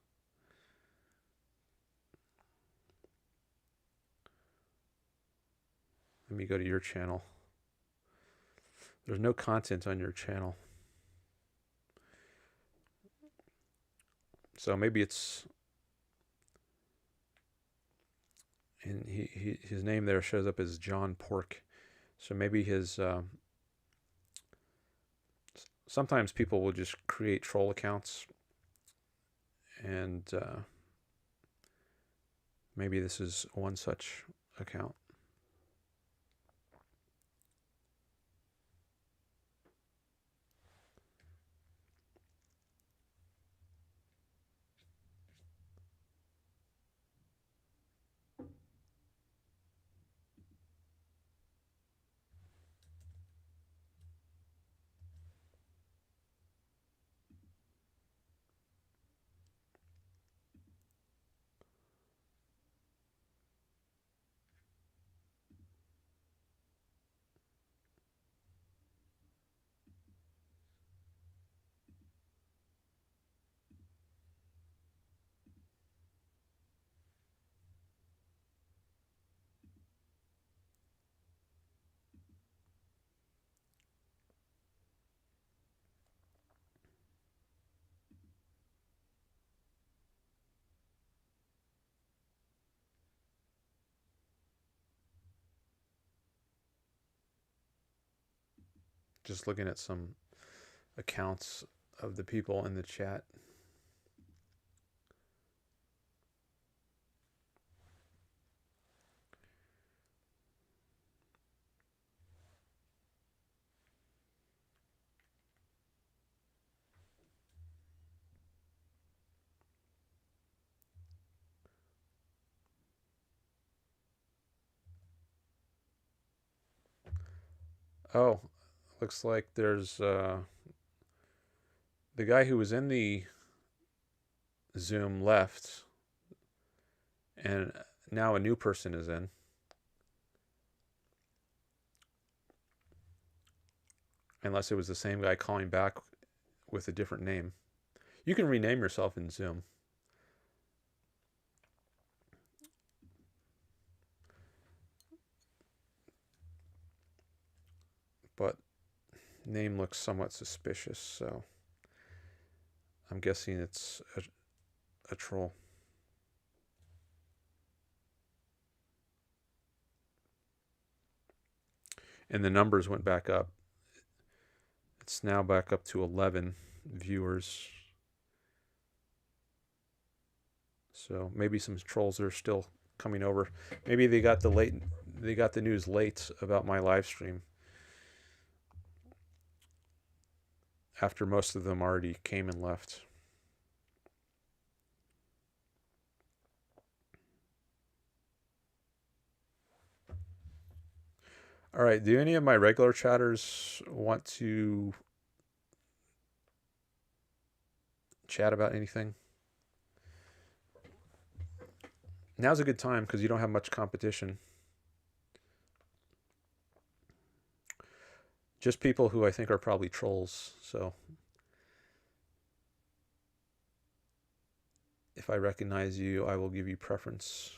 Let me go to your channel. There's no content on your channel. So maybe it's... And his name there shows up as John Pork. So maybe his... sometimes people will just create troll accounts. And maybe this is one such account. Just looking at some accounts of the people in the chat. Oh, looks like there's the guy who was in the Zoom left, and now a new person is in. Unless it was the same guy calling back with a different name. You can rename yourself in Zoom. But name looks somewhat suspicious, so I'm guessing it's a troll. And the numbers went back up. It's now back up to 11 viewers. So maybe some trolls are still coming over. Maybe they got the news late about my live stream, after most of them already came and left. All right, do any of my regular chatters want to chat about anything? Now's a good time because you don't have much competition. Just people who I think are probably trolls, so if I recognize you, I will give you preference.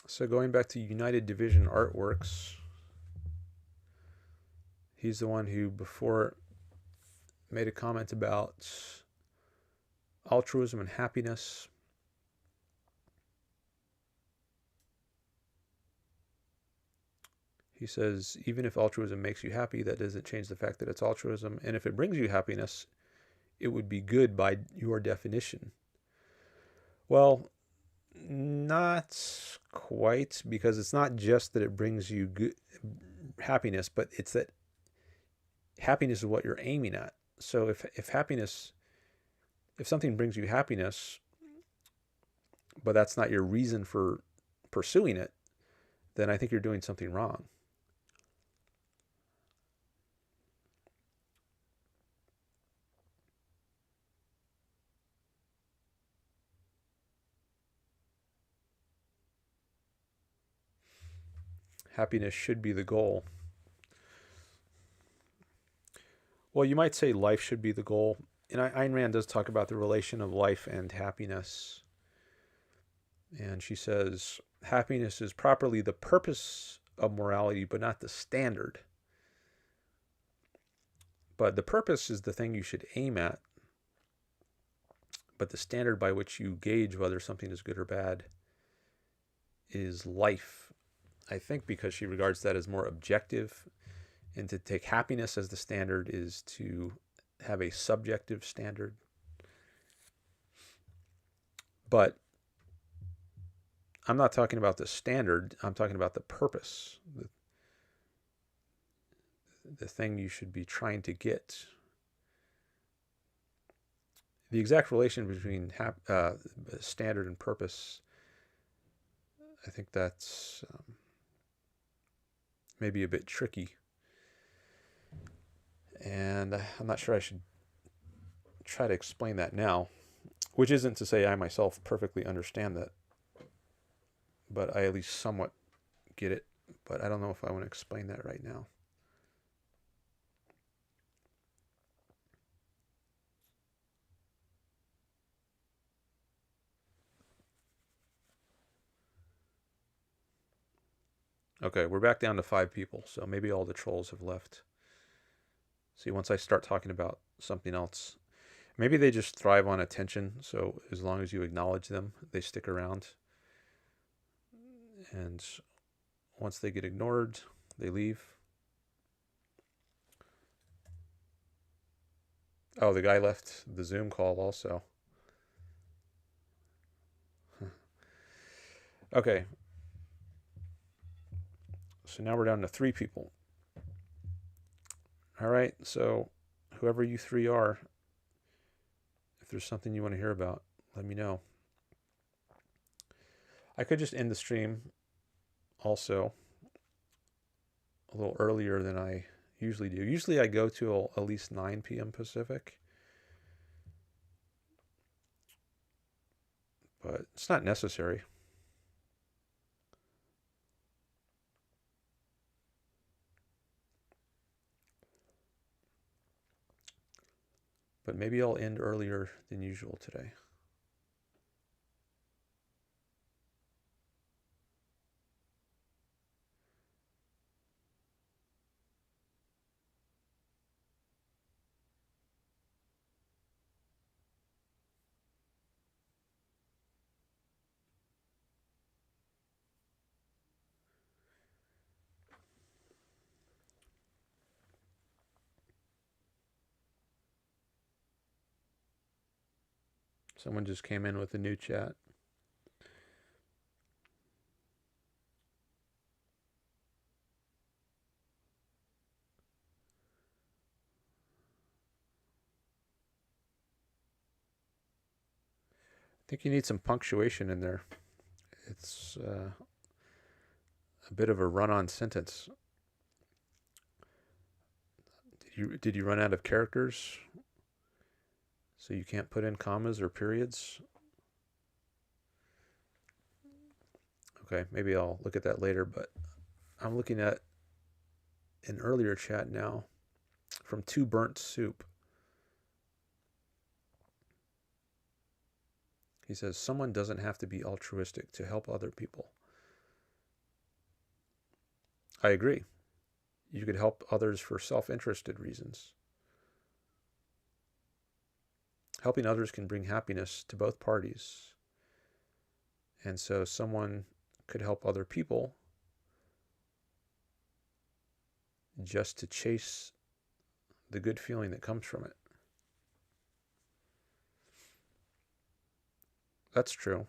So going back to United Division Artworks, he's the one who before made a comment about altruism and happiness. He says, even if altruism makes you happy, that doesn't change the fact that it's altruism. And if it brings you happiness, it would be good by your definition. Well, not quite, because it's not just that it brings you good happiness, but it's that happiness is what you're aiming at. So if something brings you happiness, but that's not your reason for pursuing it, then I think you're doing something wrong. Happiness should be the goal. Well, you might say life should be the goal. And Ayn Rand does talk about the relation of life and happiness. And she says, happiness is properly the purpose of morality, but not the standard. But the purpose is the thing you should aim at. But the standard by which you gauge whether something is good or bad is life. I think because she regards that as more objective, and to take happiness as the standard is to have a subjective standard. But I'm not talking about the standard, I'm talking about the purpose, the thing you should be trying to get. The exact relation between standard and purpose, I think that's maybe a bit tricky. And I'm not sure I should try to explain that now, which isn't to say I myself perfectly understand that, but I at least somewhat get it. But I don't know if I want to explain that right now. Okay, we're back down to 5 people, so maybe all the trolls have left. See, once I start talking about something else, maybe they just thrive on attention, so as long as you acknowledge them, they stick around. And once they get ignored, they leave. Oh, the guy left the Zoom call also. Okay. So now we're down to 3 people. All right, so whoever you 3 are, if there's something you want to hear about, let me know. I could just end the stream also a little earlier than I usually do. Usually I go to at least 9 p.m. Pacific. But it's not necessary. But maybe I'll end earlier than usual today. Someone just came in with a new chat. I think you need some punctuation in there. It's a bit of a run-on sentence. Did you run out of characters? So you can't put in commas or periods? Okay, maybe I'll look at that later, but I'm looking at an earlier chat now from Two Burnt Soup. He says, someone doesn't have to be altruistic to help other people. I agree. You could help others for self-interested reasons. Helping others can bring happiness to both parties. And so someone could help other people just to chase the good feeling that comes from it. That's true.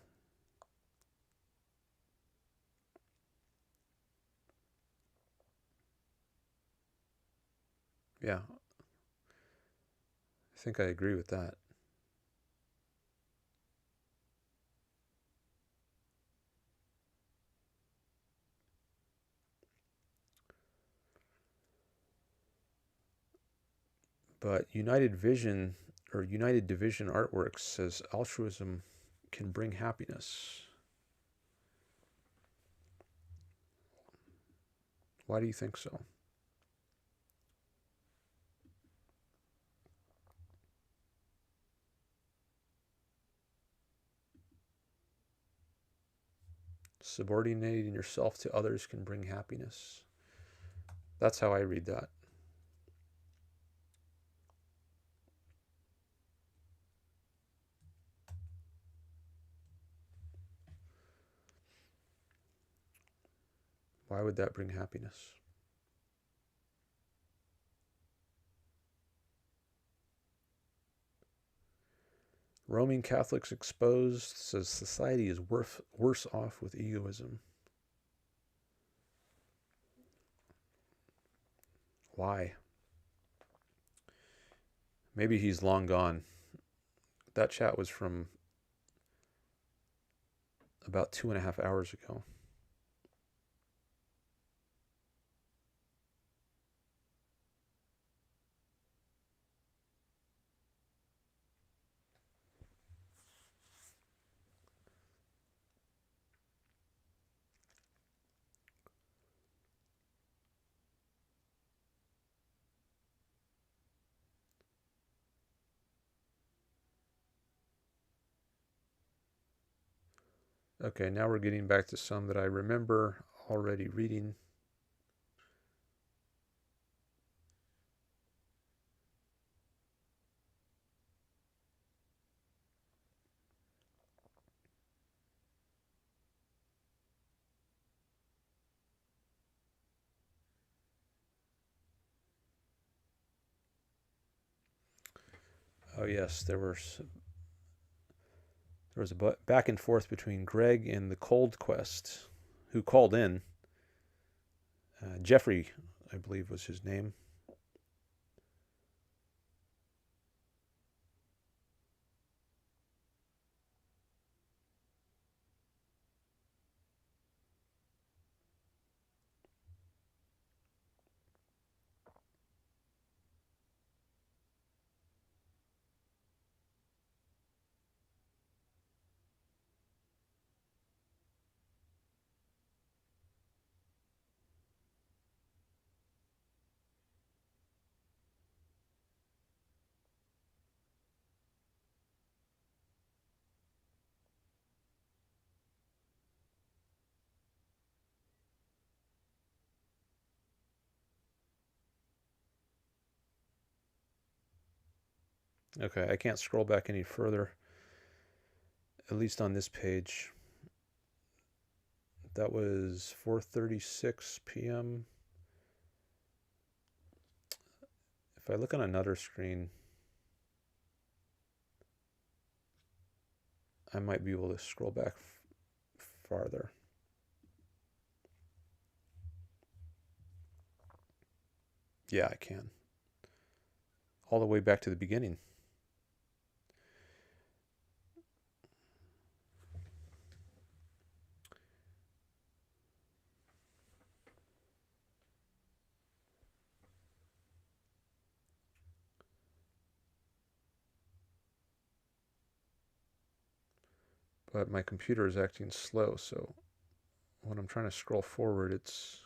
Yeah. I think I agree with that. But United Vision or United Division Artworks says altruism can bring happiness. Why do you think so? Subordinating yourself to others can bring happiness. That's how I read that. Why would that bring happiness? Roman Catholics exposed, says society is worse off with egoism. Why? Maybe he's long gone. That chat was from about 2.5 hours ago. Okay, now we're getting back to some that I remember already reading. Oh yes, there was a back and forth between Greg and the Cold Quest, who called in. Jeffrey, I believe, was his name. Okay, I can't scroll back any further, at least on this page. That was 4:36 p.m. If I look on another screen, I might be able to scroll back farther. Yeah, I can. All the way back to the beginning. But my computer is acting slow, so when I'm trying to scroll forward, it's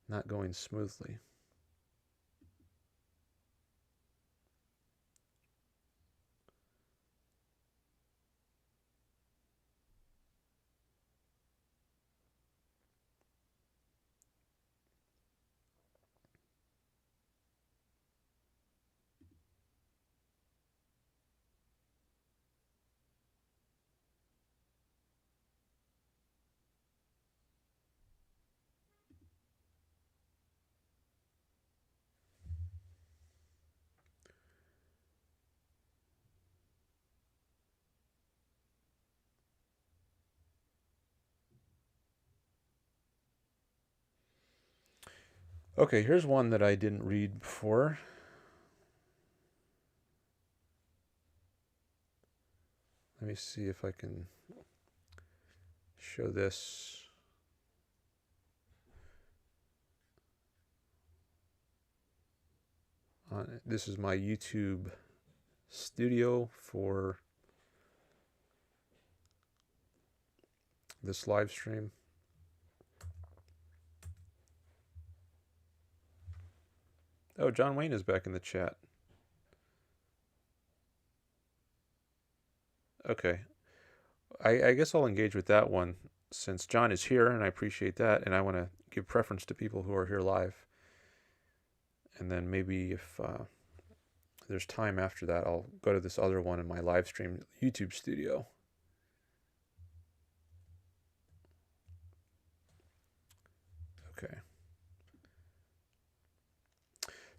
not going smoothly. Okay, here's one that I didn't read before. Let me see if I can show this. This is my YouTube studio for this live stream. Oh, John Wayne is back in the chat. Okay. I guess I'll engage with that one since John is here, and I appreciate that, and I want to give preference to people who are here live. And then maybe if there's time after that, I'll go to this other one in my live stream YouTube studio. Okay.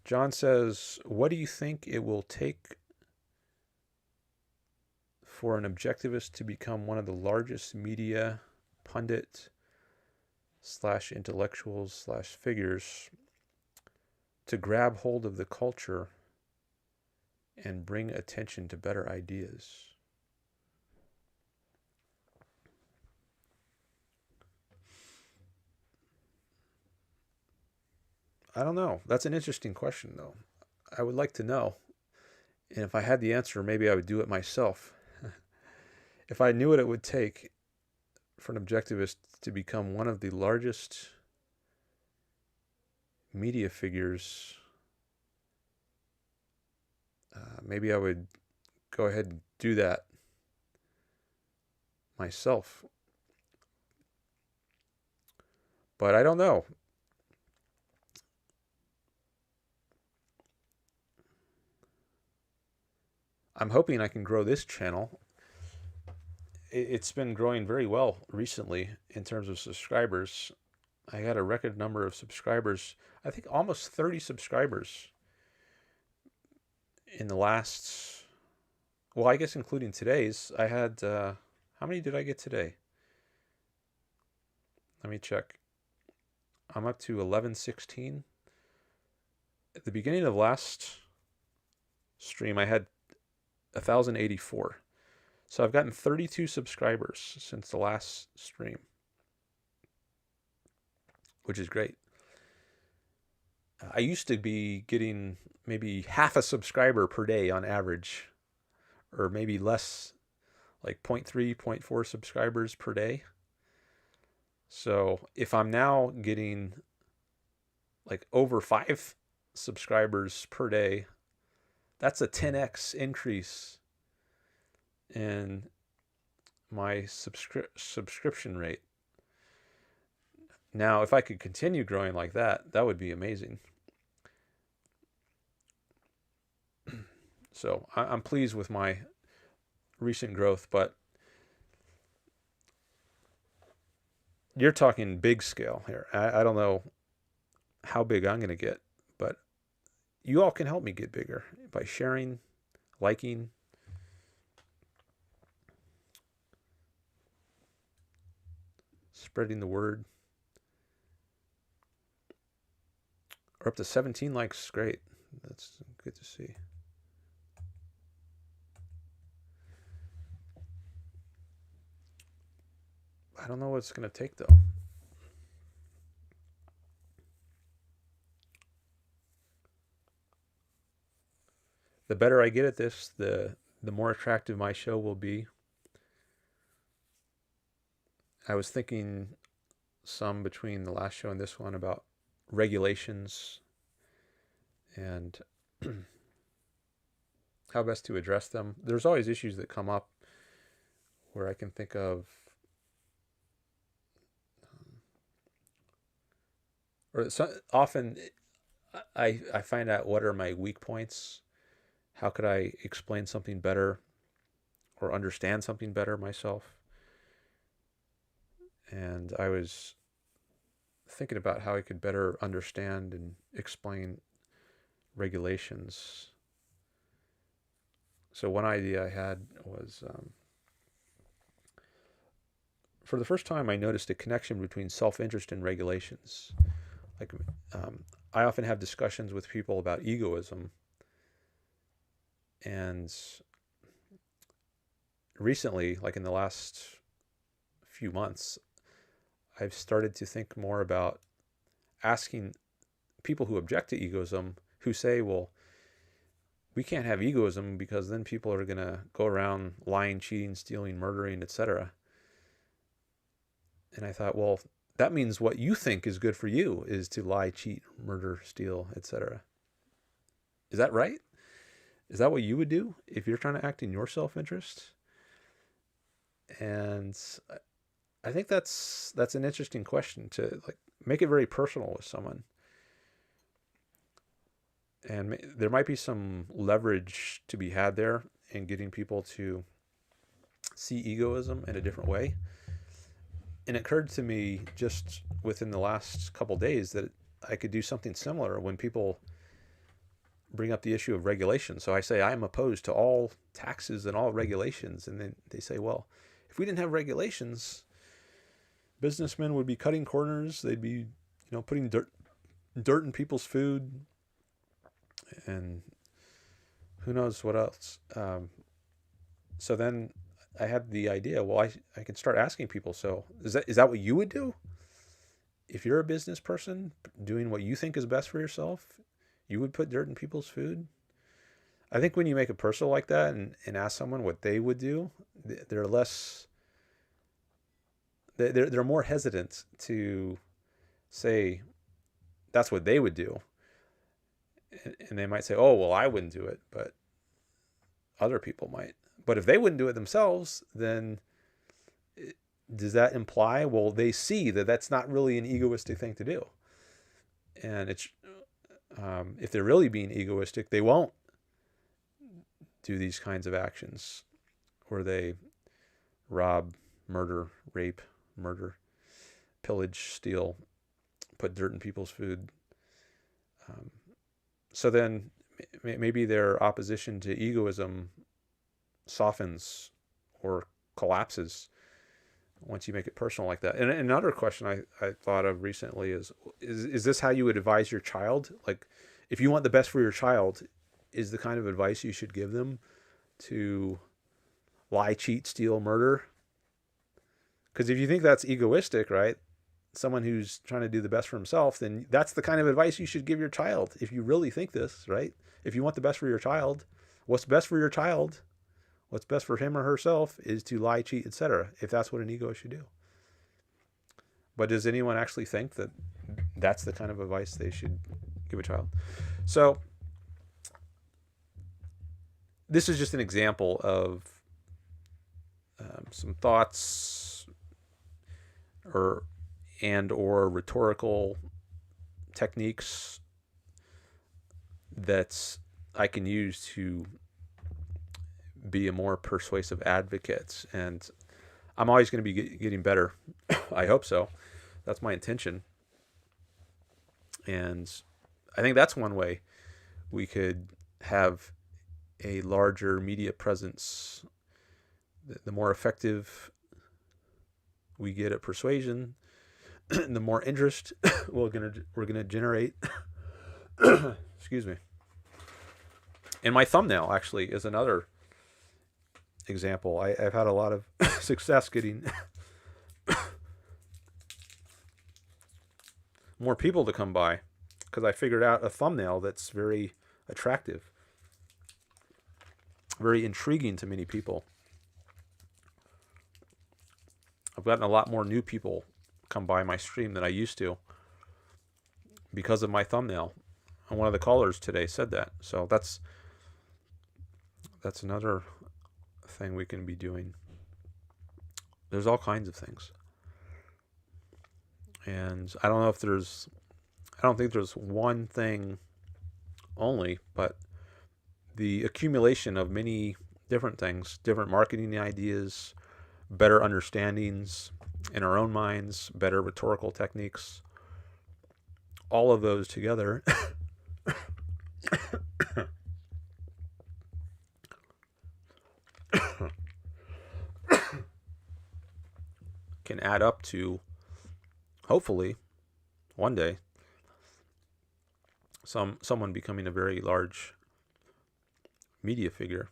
John says, what do you think it will take for an objectivist to become one of the largest media pundit / intellectuals / figures to grab hold of the culture and bring attention to better ideas? I don't know. That's an interesting question, though. I would like to know. And if I had the answer, maybe I would do it myself. If I knew what it would take for an objectivist to become one of the largest media figures, maybe I would go ahead and do that myself. But I don't know. I'm hoping I can grow this channel. It's been growing very well recently in terms of subscribers. I had a record number of subscribers. I think almost 30 subscribers in the last, well, I guess including today's. I had, how many did I get today? Let me check. I'm up to 1116. At the beginning of last stream, I had 1,084. So I've gotten 32 subscribers since the last stream, which is great. I used to be getting maybe half a subscriber per day on average, or maybe less, like 0.3, 0.4 subscribers per day. So if I'm now getting like over 5 subscribers per day, that's a 10x increase in my subscription rate. Now, if I could continue growing like that, that would be amazing. So I'm pleased with my recent growth, but you're talking big scale here. I don't know how big I'm going to get, but you all can help me get bigger by sharing, liking, spreading the word. Or up to 17 likes, great. That's good to see. I don't know what it's going to take, though. The better I get at this, the more attractive my show will be. I was thinking some between the last show and this one about regulations and how best to address them. There's always issues that come up where I can think of, or so, often I find out what are my weak points. How could I explain something better or understand something better myself? And I was thinking about how I could better understand and explain regulations. So one idea I had was, for the first time, I noticed a connection between self-interest and regulations. Like, I often have discussions with people about egoism, and recently, like in the last few months, I've started to think more about asking people who object to egoism, who say, well, we can't have egoism because then people are going to go around lying, cheating, stealing, murdering, etc. And I thought, well, that means what you think is good for you is to lie, cheat, murder, steal, etc. Is that right? Is that what you would do if you're trying to act in your self-interest? And I think that's an interesting question to like make it very personal with someone. And there might be some leverage to be had there in getting people to see egoism in a different way. And it occurred to me just within the last couple days that I could do something similar when people bring up the issue of regulation. So I say I am opposed to all taxes and all regulations, and then they say, well, if we didn't have regulations, businessmen would be cutting corners. They'd be, putting dirt in people's food, and who knows what else. So then I had the idea, well, I can start asking people, so is that what you would do? If you're a business person doing what you think is best for yourself, you would put dirt in people's food? I think when you make it personal like that and ask someone what they would do, they're less, they're more hesitant to say that's what they would do. And they might say, oh, well, I wouldn't do it, but other people might. But if they wouldn't do it themselves, then does that imply, well, they see that that's not really an egoistic thing to do? And it's if they're really being egoistic, they won't do these kinds of actions where they rob, murder, rape, pillage, steal, put dirt in people's food. So then maybe their opposition to egoism softens or collapses once you make it personal like that. And another question I thought of recently is this how you would advise your child? Like, if you want the best for your child, is the kind of advice you should give them to lie, cheat, steal, murder? Because if you think that's egoistic, right? Someone who's trying to do the best for himself, then that's the kind of advice you should give your child. If you really think this, right? If you want the best for your child, what's best for your child, what's best for him or herself is to lie, cheat, etc. If that's what an egoist should do. But does anyone actually think that that's the kind of advice they should give a child? So this is just an example of some thoughts or rhetorical techniques that I can use to be a more persuasive advocate. And I'm always going to be getting better. I hope so. That's my intention. And I think that's one way we could have a larger media presence. The more effective we get at persuasion, the more interest we're gonna generate. Excuse me. And my thumbnail actually is another example. I've had a lot of success getting more people to come by because I figured out a thumbnail that's very attractive, very intriguing to many people. I've gotten a lot more new people come by my stream than I used to because of my thumbnail. And one of the callers today said that. So that's another thing we can be doing. There's all kinds of things. And I don't think there's one thing only, but the accumulation of many different things, different marketing ideas, better understandings in our own minds, better rhetorical techniques, all of those together can add up to, hopefully, one day, someone becoming a very large media figure.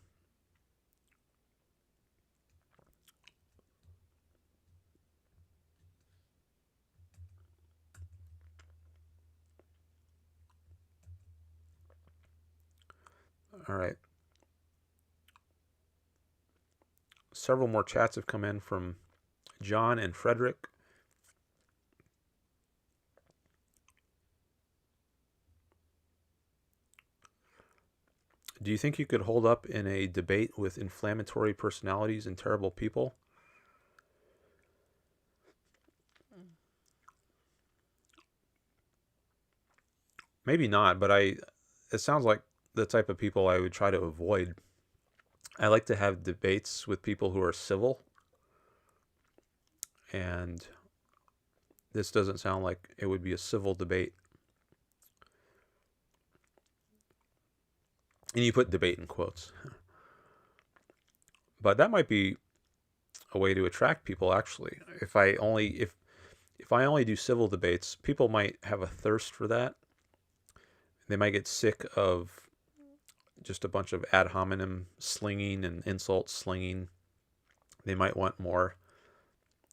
All right. Several more chats have come in from John and Frederick. Do you think you could hold up in a debate with inflammatory personalities and terrible people? Maybe not, but it sounds like the type of people I would try to avoid. I like to have debates with people who are civil and This doesn't sound like it would be a civil debate. And you put debate in quotes. But that might be a way to attract people, actually. If I only do civil debates, people might have a thirst for that. They might get sick of just a bunch of ad hominem slinging and insult slinging. They might want more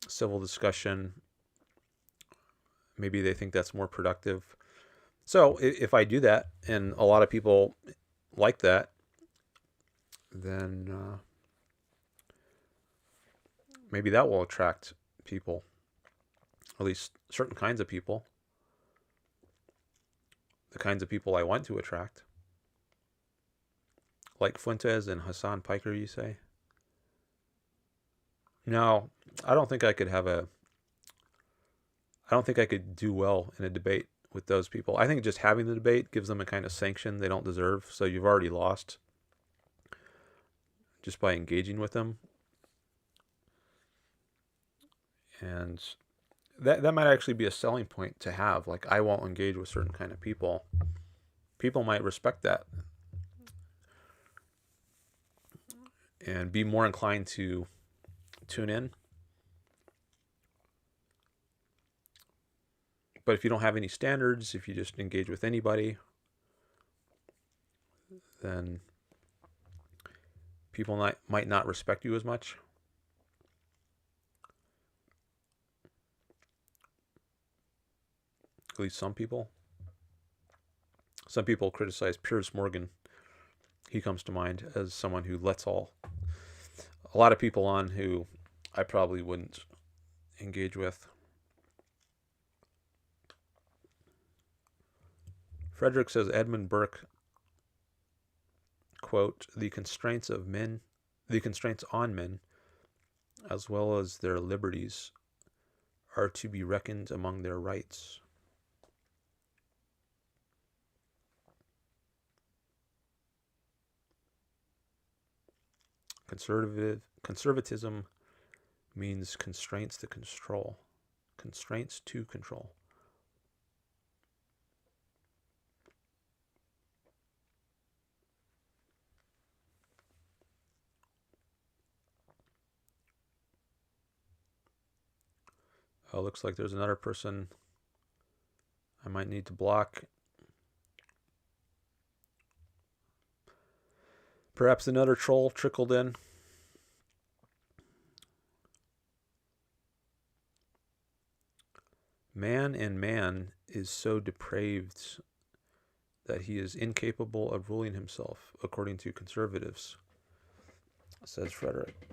civil discussion. Maybe they think that's more productive. So if I do that and a lot of people like that, then maybe that will attract people, at least certain kinds of people, the kinds of people I want to attract. Like Fuentes and Hassan Piker, you say? No, I don't think I could do well in a debate with those people. I think just having the debate gives them a kind of sanction they don't deserve. So you've already lost just by engaging with them. And that might actually be a selling point to have. Like, I won't engage with certain kind of people. People might respect that and be more inclined to tune in. But if you don't have any standards, if you just engage with anybody, then people might not respect you as much. At least some people. Some people criticize Piers Morgan. He comes to mind as someone who lets a lot of people on who I probably wouldn't engage with. Frederick says Edmund Burke, quote, the constraints on men, as well as their liberties, are to be reckoned among their rights. Conservatism means constraints to control. Constraints to control. Oh, looks like there's another person I might need to block. Perhaps another troll trickled in. Man in man is so depraved that he is incapable of ruling himself, according to conservatives, says Frederick.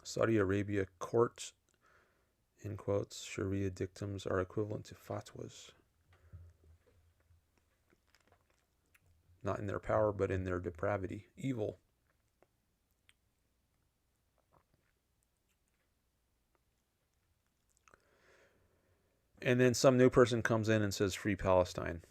Saudi Arabia court, in quotes, Sharia dictums are equivalent to fatwas. Not in their power, but in their depravity. Evil. And then some new person comes in and says, free Palestine.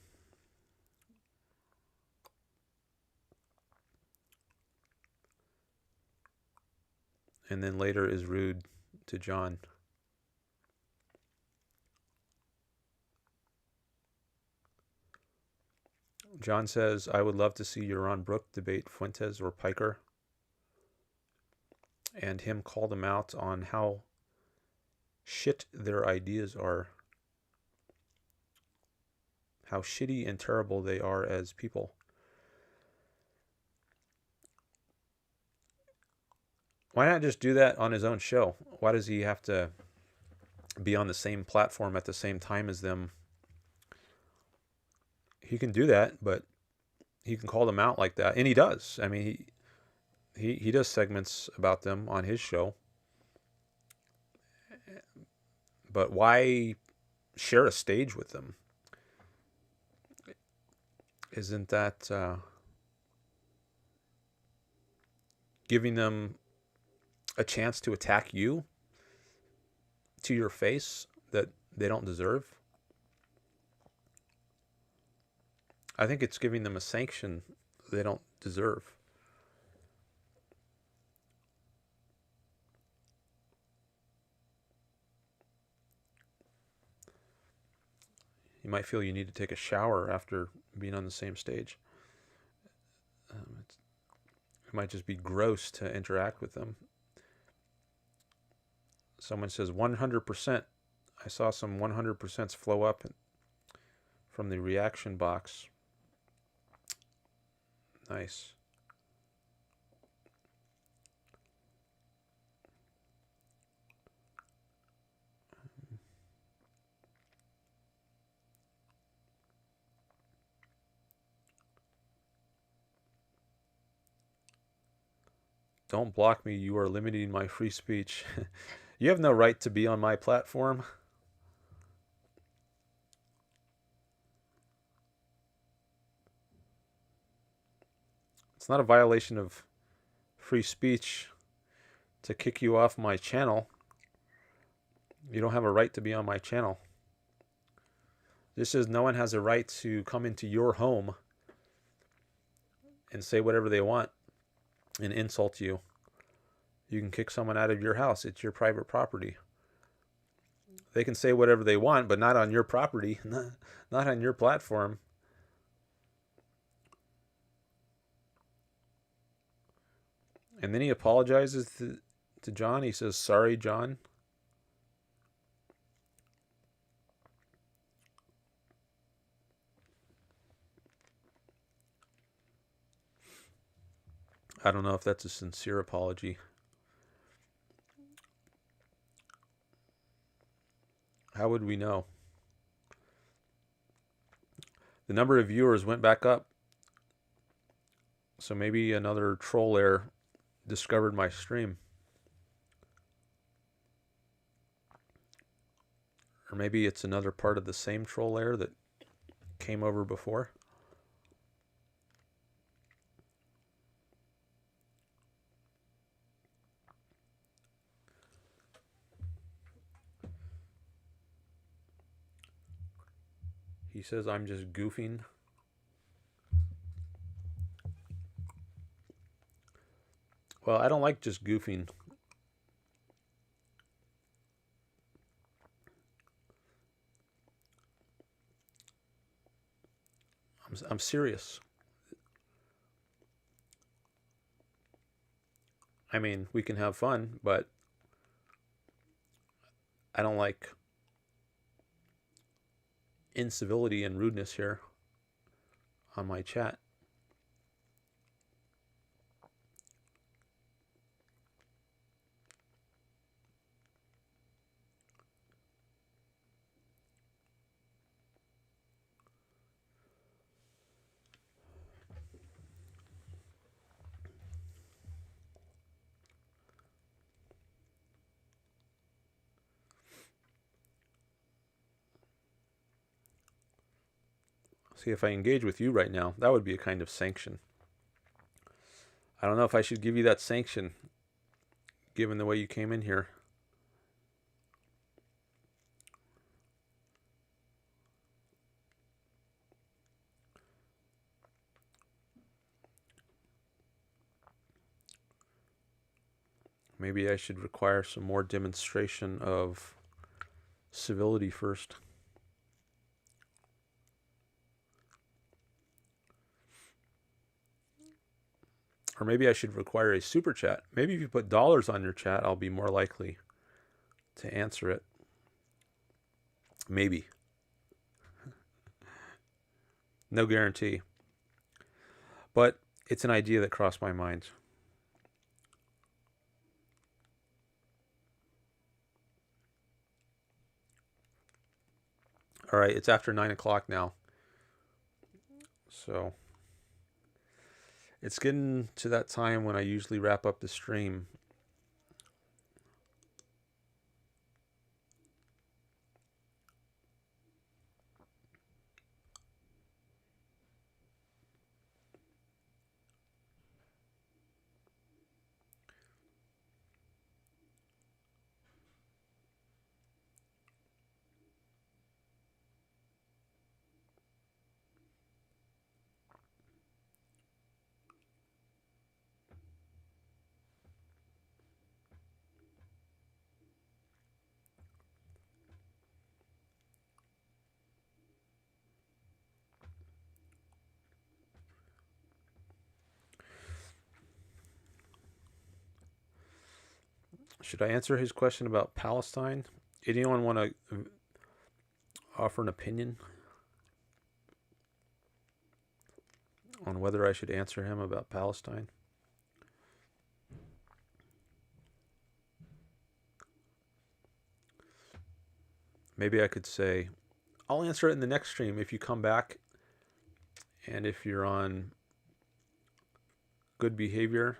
And then later is rude to John. John says, I would love to see Yaron Brook debate Fuentes or Piker and him call them out on how shit their ideas are. How shitty and terrible they are as people. Why not just do that on his own show? Why does he have to be on the same platform at the same time as them? He can do that, but he can call them out like that. And he does. I mean, he does segments about them on his show. But why share a stage with them? Isn't that giving them a chance to attack you to your face that they don't deserve? I think it's giving them a sanction they don't deserve. You might feel you need to take a shower after being on the same stage. It might just be gross to interact with them. Someone says 100%. I saw some 100% flow up from the reaction box. Nice. Don't block me. You are limiting my free speech. You have no right to be on my platform. It's not a violation of free speech to kick you off my channel. You don't have a right to be on my channel. This is no one has a right to come into your home and say whatever they want and insult you. You can kick someone out of your house. It's your private property. They can say whatever they want, but not on your property, not on your platform. And then he apologizes to John. He says, "Sorry, John." I don't know if that's a sincere apology. How would we know? The number of viewers went back up. So maybe another troll there discovered my stream. Or maybe it's another part of the same troll layer that came over before. He says I'm just goofing. Well, I don't like just goofing. I'm serious. I mean, we can have fun, but I don't like incivility and rudeness here on my chat. See, if I engage with you right now, that would be a kind of sanction. I don't know if I should give you that sanction, given the way you came in here. Maybe I should require some more demonstration of civility first. Or maybe I should require a super chat. Maybe if you put dollars on your chat, I'll be more likely to answer it. Maybe. No guarantee. But it's an idea that crossed my mind. All right, it's after 9 o'clock now. So it's getting to that time when I usually wrap up the stream. Should I answer his question about Palestine? Anyone want to offer an opinion on whether I should answer him about Palestine? Maybe I could say, I'll answer it in the next stream if you come back and if you're on good behavior.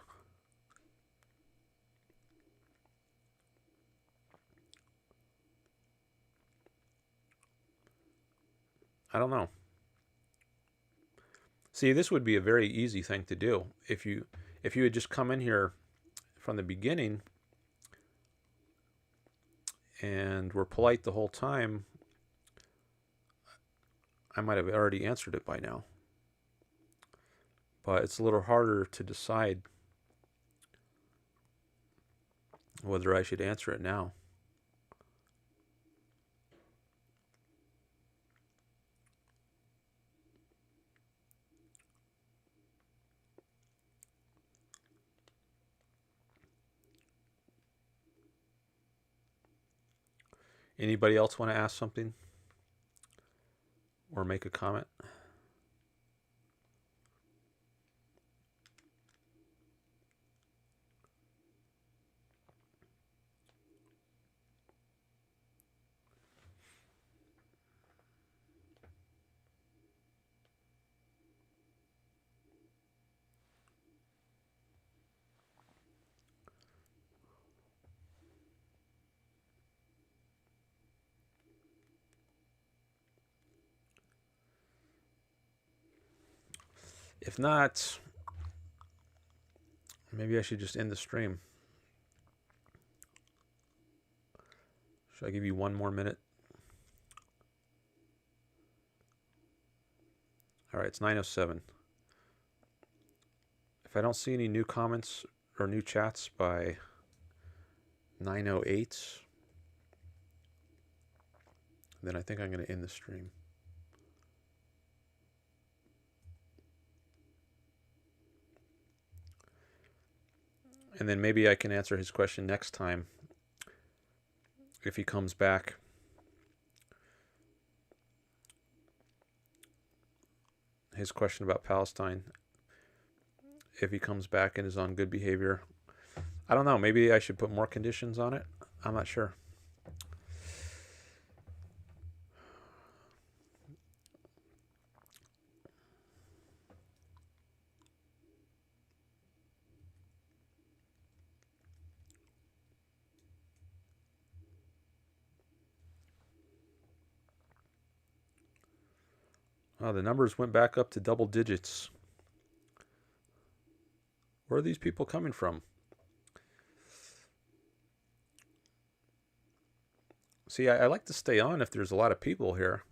I don't know. See, this would be a very easy thing to do. If you had just come in here from the beginning and were polite the whole time, I might have already answered it by now. But it's a little harder to decide whether I should answer it now. Anybody else want to ask something or make a comment? If not, maybe I should just end the stream. Should I give you one more minute? All right, it's 9:07. If I don't see any new comments or new chats by 9:08, then I think I'm going to end the stream. And then maybe I can answer his question next time if he comes back. His question about Palestine, if he comes back and is on good behavior. I don't know, maybe I should put more conditions on it. I'm not sure. Oh, the numbers went back up to double digits. Where are these people coming from? See, I like to stay on if there's a lot of people here.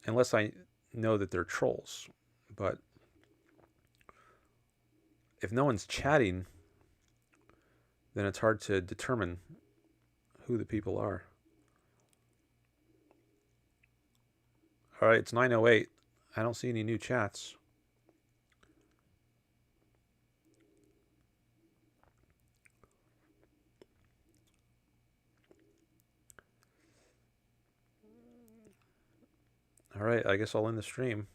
Unless I know that they're trolls. But if no one's chatting, then it's hard to determine who the people are. All right, it's 9:08. I don't see any new chats. All right, I guess I'll end the stream.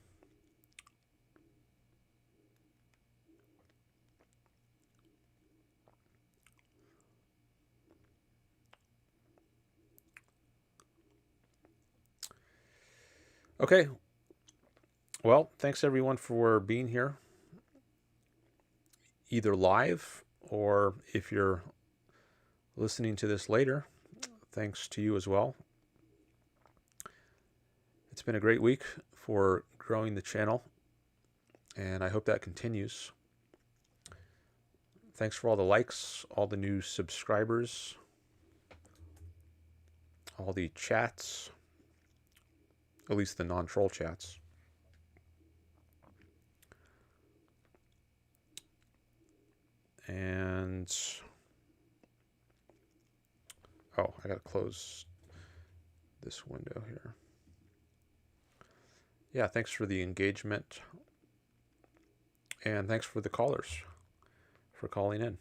Okay. Well, thanks everyone for being here, either live or if you're listening to this later, thanks to you as well. It's been a great week for growing the channel, and I hope that continues. Thanks for all the likes, all the new subscribers, all the chats, at least the non-troll chats. And, oh, I gotta close this window here. Yeah, thanks for the engagement. And thanks for the callers for calling in.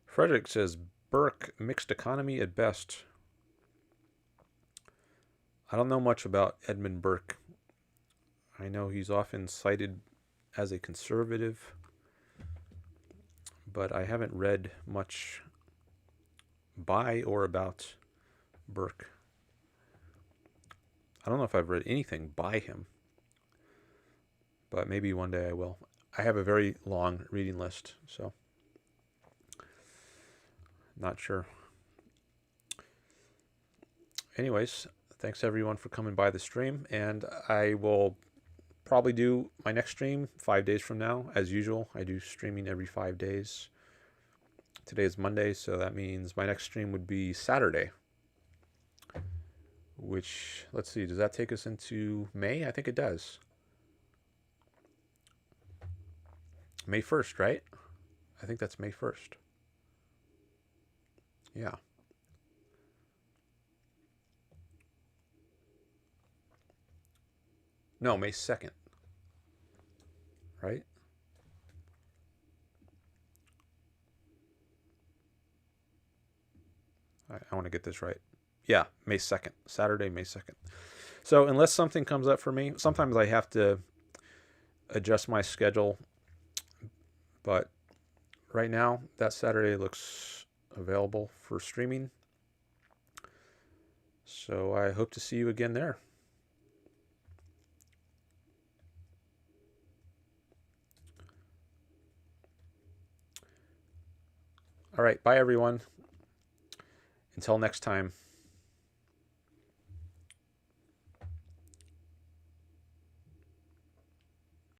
Frederick says, Burke, mixed economy at best. I don't know much about Edmund Burke. I know he's often cited as a conservative, but I haven't read much by or about Burke. I don't know if I've read anything by him, but maybe one day I will. I have a very long reading list, so not sure. Anyways, thanks everyone for coming by the stream, and I will probably do my next stream 5 days from now. As usual, I do streaming every 5 days. Today is Monday, so that means my next stream would be Saturday, which, let's see, does that take us into May? I think it does. May 1st, right? I think that's May 1st. Yeah. No, May 2nd. Right? I want to get this right. Yeah, May 2nd. Saturday, May 2nd. So unless something comes up for me, sometimes I have to adjust my schedule. But right now, that Saturday looks available for streaming. So I hope to see you again there. All right, bye everyone. Until next time.